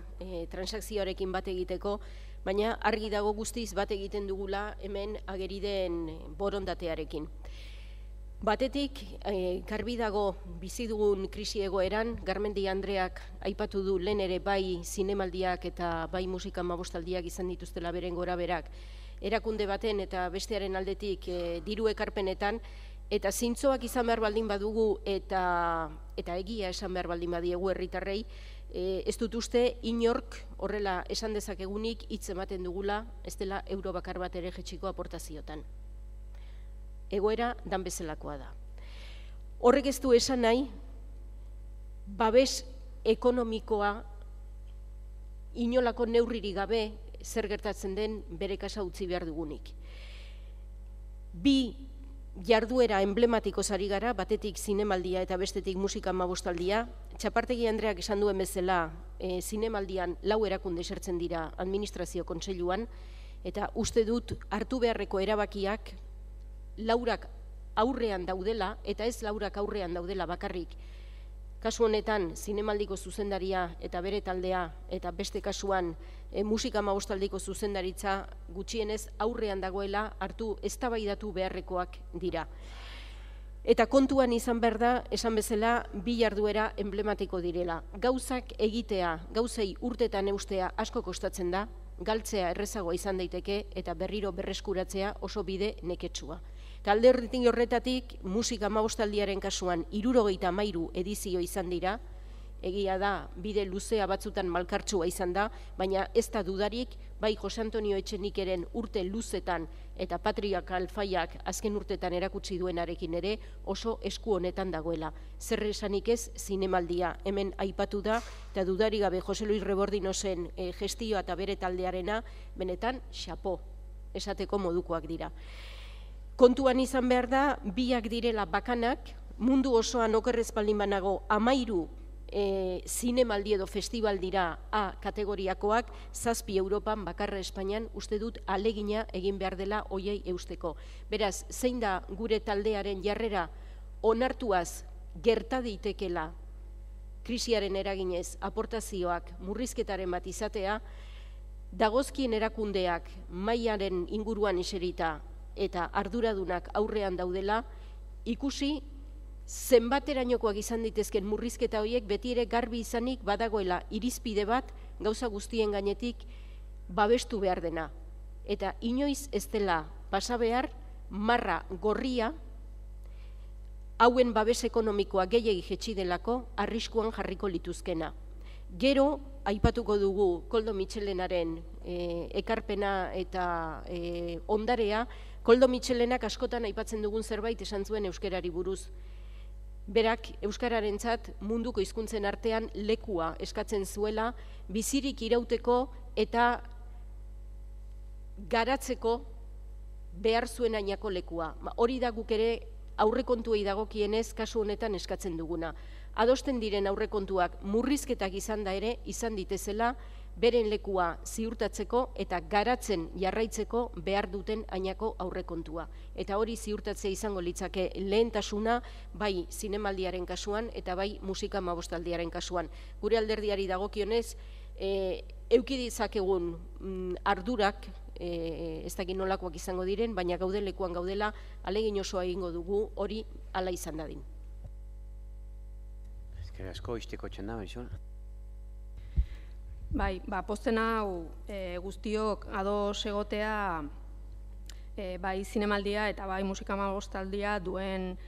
transakzioarekin bat egiteko, baina argi dago guztiz bat egiten dugula hemen ageri den borondatearekin. Batetik, garbi dago bizi dugun krisi egoeran, Garmendi Andreak aipatu du lehen ere bai zinemaldiak eta bai musika hamabostaldiak izan dituztela beren gorabeherak erakunde baten eta bestearen aldetik diru ekarpenetan, eta zintzoak izan behar baldin badugu eta egia esan behar baldin badiegu herritarrei, ez dut uste inork horrela esan dezakegunik hitz ematen dugula, ez dela euro bakar bat ere jetxiko aportaziotan. Egoera dan bezalakoa da. Horrek ez du esan nahi, babes ekonomikoa inolako neurririk gabe zer gertatzen den bere kasa utzi behar dugunik. Bi jarduera emblematiko ari gara, batetik zinemaldia eta bestetik musika hamabostaldia. Txapartegi Andreak esan duen bezala, zinemaldian 4 erakunde esertzen dira administrazio kontseiluan, eta uste dut hartu beharreko erabakiak 4 aurrean daudela, eta ez 4 aurrean daudela bakarrik. Kasu honetan, zinemaldiko zuzendaria eta bere taldea, eta beste kasuan musika hamabostaldiko zuzendaritza gutxienez aurrean dagoela hartu eztabaidatu beharrekoak dira. Eta kontuan izan behar da, esan bezala, 2 jarduera emblematiko direla. Gauzak egitea, gauzei urtetan eustea asko kostatzen da, galtzea errezagoa izan daiteke eta berriro berreskuratzea oso bide neketsua. Talde horretatik, musika hamabostaldiaren kasuan 73 edizio izan dira, egia da, bide luzea batzutan malkartsua izan da, baina ez da dudarik, bai Jose Antonio Etxenikeren urte luzetan eta Patriarkal Faiak azken urtetan erakutsi duenarekin ere oso esku honetan dagoela. Zer esanik ez zinemaldia hemen aipatu da, eta dudarik gabe Jose Luis Rebordinosen gestioa eta bere taldearena benetan xapo esateko modukoak dira. Kontuan izan behar da, biak direla bakanak, mundu osoan okerrez baldin banago 13 zinemaldi edo festival dira A kategoriakoak, 7 Europan, bakarra Espainian, uste dut alegina egin behar dela hoiei eusteko. Beraz, zein da gure taldearen jarrera onartuaz gerta daitekela krisiaren eraginez aportazioak murrizketaren bat izatea, dagozkien erakundeak mailaren inguruan eserita eta arduradunak aurrean daudela, ikusi zenbaterainokoak izan ditezken murrizketa horiek beti ere garbi izanik badagoela irizpide bat gauza guztien gainetik babestu behar dena. Eta inoiz ez dela pasa behar marra gorria hauen babes ekonomikoa gehiegi jetxi delako arriskuan jarriko lituzkena. Gero, aipatuko dugu Koldo Mitxelenaren ekarpena eta ondarea. Koldo Mitxelenak askotan aipatzen dugun zerbait esan zuen euskarari buruz. Berak euskararentzat munduko hizkuntzen artean lekua eskatzen zuela bizirik irauteko eta garatzeko behar zuen ainako lekua. Hori da guk ere aurrekontuei dagokienez kasu honetan eskatzen duguna. Adosten diren aurrekontuak murrizketak izan da ere, izan ditezela, beren lekua ziurtatzeko eta garatzen jarraitzeko behar duten ainako aurrekontua. Eta hori ziurtatzea izango litzake lehentasuna, bai zinemaldiaren kasuan eta bai musika amabostaldiaren kasuan. Gure alderdiari dagokionez, euki ditzakegun ardurak, ez dakit nolakoak izango diren, baina gauden lekuan gaudela, ahalegin osoa egingo dugu hori hala izan dadin. Eskerrik asko, isteko txanda, Marisol. Bai, pozten hau guztiok ados egotea bai zinemaldia eta bai musika amabostaldia dituen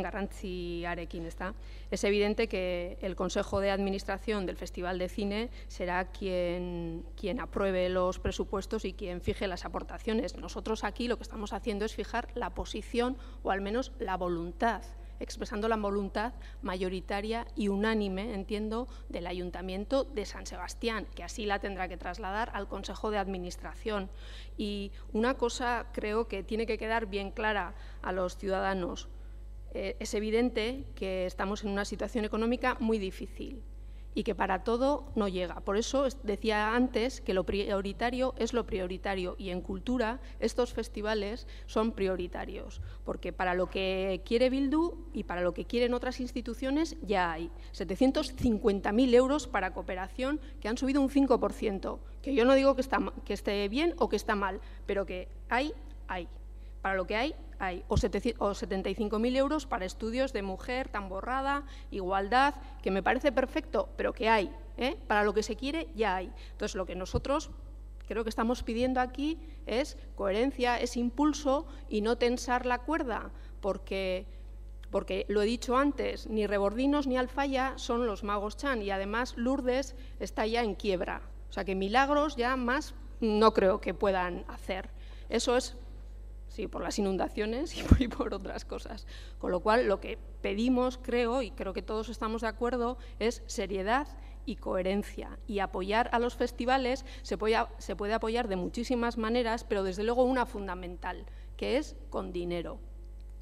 garrantziarekin, ezta? Es evidente que el Consejo de Administración del Festival de Cine será quien apruebe los presupuestos y quien fije las aportaciones. Nosotros aquí lo que estamos haciendo es fijar la posición o al menos la voluntad, expresando la voluntad mayoritaria y unánime, entiendo, del Ayuntamiento de San Sebastián, que así la tendrá que trasladar al Consejo de Administración. Y una cosa creo que tiene que quedar bien clara a los ciudadanos. Es evidente que estamos en una situación económica muy difícil y que para todo no llega. Por eso decía antes que lo prioritario es lo prioritario y en cultura estos festivales son prioritarios, porque para lo que quiere Bildu y para lo que quieren otras instituciones ya hay 750.000 euros para cooperación que han subido un 5%, que yo no digo que esté bien o que está mal, pero que hay. Para lo que hay. O 75.000 euros para estudios de mujer, tamborrada, igualdad, que me parece perfecto, pero que hay. Para lo que se quiere, ya hay. Entonces, lo que nosotros creo que estamos pidiendo aquí es coherencia, es impulso y no tensar la cuerda, porque lo he dicho antes, ni Rebordinos ni Alfaya son los magos Chan y además Lourdes está ya en quiebra. O sea que milagros ya más no creo que puedan hacer. Eso es... Sí, por las inundaciones y por otras cosas. Con lo cual, lo que pedimos, creo, y creo que todos estamos de acuerdo, es seriedad y coherencia. Y apoyar a los festivales se puede apoyar de muchísimas maneras, pero desde luego una fundamental, que es con dinero.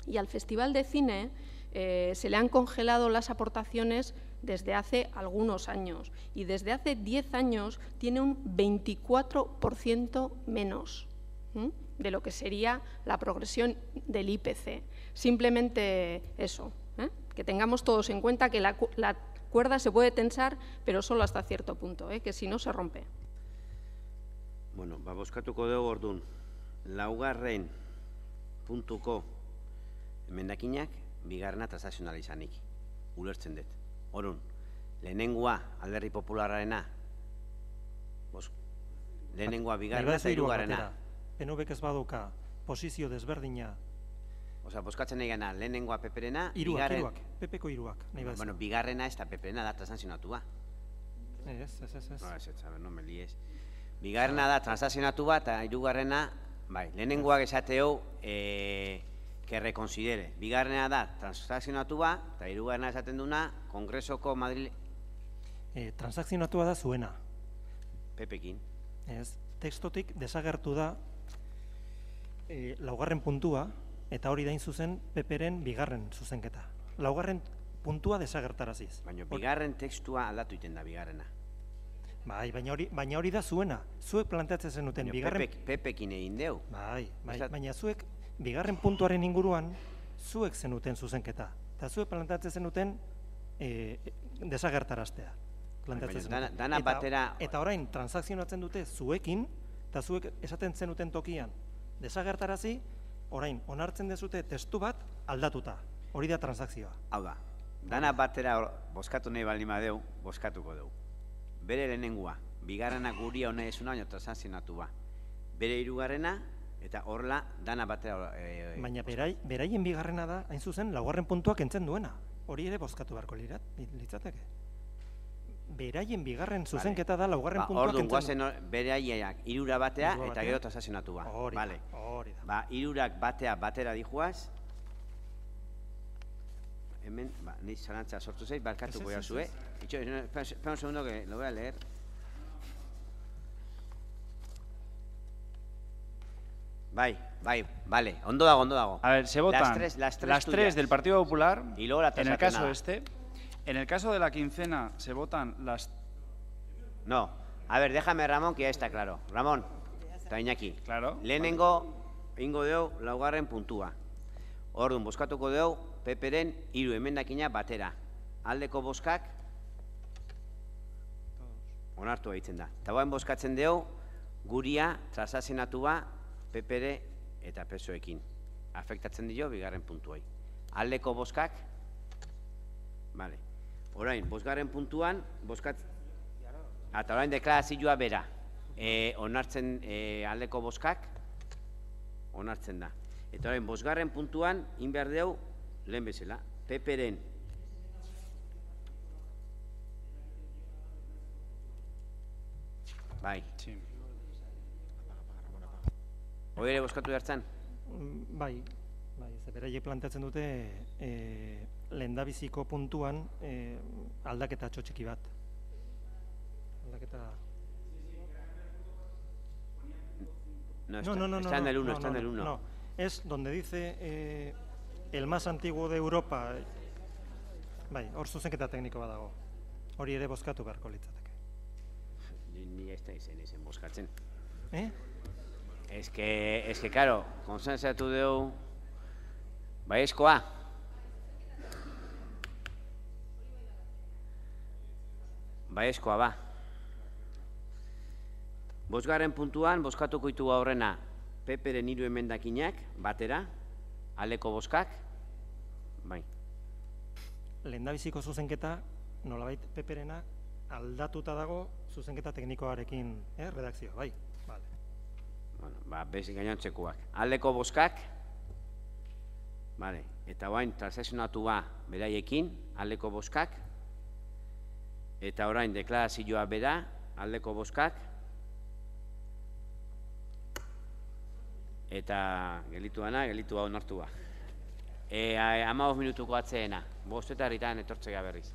Y al Festival de Cine se le han congelado las aportaciones desde hace algunos años. Y desde hace 10 años tiene un 24% menos de lo que sería la progresión del IPC. Simplemente eso, que tengamos todos en cuenta que la cuerda se puede tensar, pero solo hasta cierto punto, que si no se rompe. Bueno, bozkatuko dugu orduan. Laugarren puntuko emendakinak bigarrena transakzionala izanik. Ulertzen dut. Orduan, lehenengoa Alderdi Popularrarena, lehenengoa bigarrena eta hirugarrena. PNVk ez baduka posizio desberdina. Osea, bozkatzen nahi gana, lehenengoa PP-rena, Hiruak, PP-ko hiruak. Bueno, bigarrena ez da PP-rena da transakzionatua. Ez. No me lies. Bigarrena da transakzionatua eta hirugarrena, bai, lehenengoak esateo que reconsidere. Bigarrena da transakzionatua eta hirugarrena esaten duna Kongresoko Madrid... Transakzionatua da zuena. PP-kin. Ez, tekstotik desagertu da laugarren puntua, eta hori dain zuzen PP-ren bigarren zuzenketa. Laugarren puntua desagertaraziz. Baina bigarren tekstua aldatu iten da bigarrena. Bai, baina hori da zuena. Zuek planteatzen zenuten bigarren... PP-kin egin deu. Bai, baina zuek bigarren puntuaren inguruan zuek zenuten zuzenketa. Eta zuek planteatzen zenuten desagertaraztea. Eta orain transakzionatzen dute zuekin, eta zuek esaten zenuten tokian desagertarazi, orain onartzen dezute testu bat aldatuta. Hori da transakzioa. Hau da, dana batera bozkatu nahi baldin badeu, bozkatuko dugu. Bere lehenengoa, bigarrena guria hone esuna, baina transakzionatu ba. Bere hirugarrena, eta horrela dana batera... Baina beraien bigarrena da, hain zuzen, laugarren puntuak entzen duena. Hori ere bozkatu beharko litzateke. Beraien bigarren zuzenketa da laugarren puntuak entzen. Orduan, guazen beraiak hirura batea eta gero transakzionatu ba. Hori da. Ba, hirurak batera dijuaz. Hemen, ni zalantza sortu zeiz, barkatu goia zue. Espera un segundo que lo voy a leer. vale, ondo dago. A ver, se votan las tres del Partido Popular, y luego la en el caso transaccionada. en el caso de la quincena se votan las... No, a ver, déjame Ramón, que ya está claro. Ramón, eta Iñaki. Claro. Lehenengo, ingo deu, laugarren puntua. Orduan, bozkatuko deu, PPren 3 emendakina batera. Aldeko bozkak, onartu egiten da. Eta bain bozkatzen deu, guria, transazionatua, PPre eta PSOekin. Afektatzen dio, bigarren puntuai. Aldeko bozkak, vale. Orain, bosgarren puntuan, eta orain deklarazioa bera. Onartzen aldeko bozkak, onartzen da. Eta orain, bosgarren puntuan, inbehar deu, lehen bezala, PPren. Bai. Hoi ere bozkatu jartzen? Bai, ez beraiek planteatzen dute lehendabiziko puntuan aldaketa txotxiki bat. Aldaketa... No, está en el 1, está en el 1. No, es donde dice el más antiguo de Europa. Bai, hor zuzenketa tekniko badago. Hori ere bozkatu beharko litzateke. Ni ez da izen bozkatzen. Es que, claro, konsensatu deu baiezkoa. Baiezkoa ba. Bosgarren puntuan, bozkatuko ditu aurrena PPren 3 emendakinak, batera, aldeko bozkak, bai. Lehendabiziko zuzenketa, nolabait PPrena aldatuta dago zuzenketa teknikoarekin, redakzio, bai. Bueno, bezik gainontzekoak. Aldeko bozkak, eta orain transakzionatua beraiekin, aldeko bozkak, eta orain deklarazioa bera, aldeko bozkak, eta gelituana, gelitua onartua. 15 minutuko atzeena, 5:00 etortzea berriz.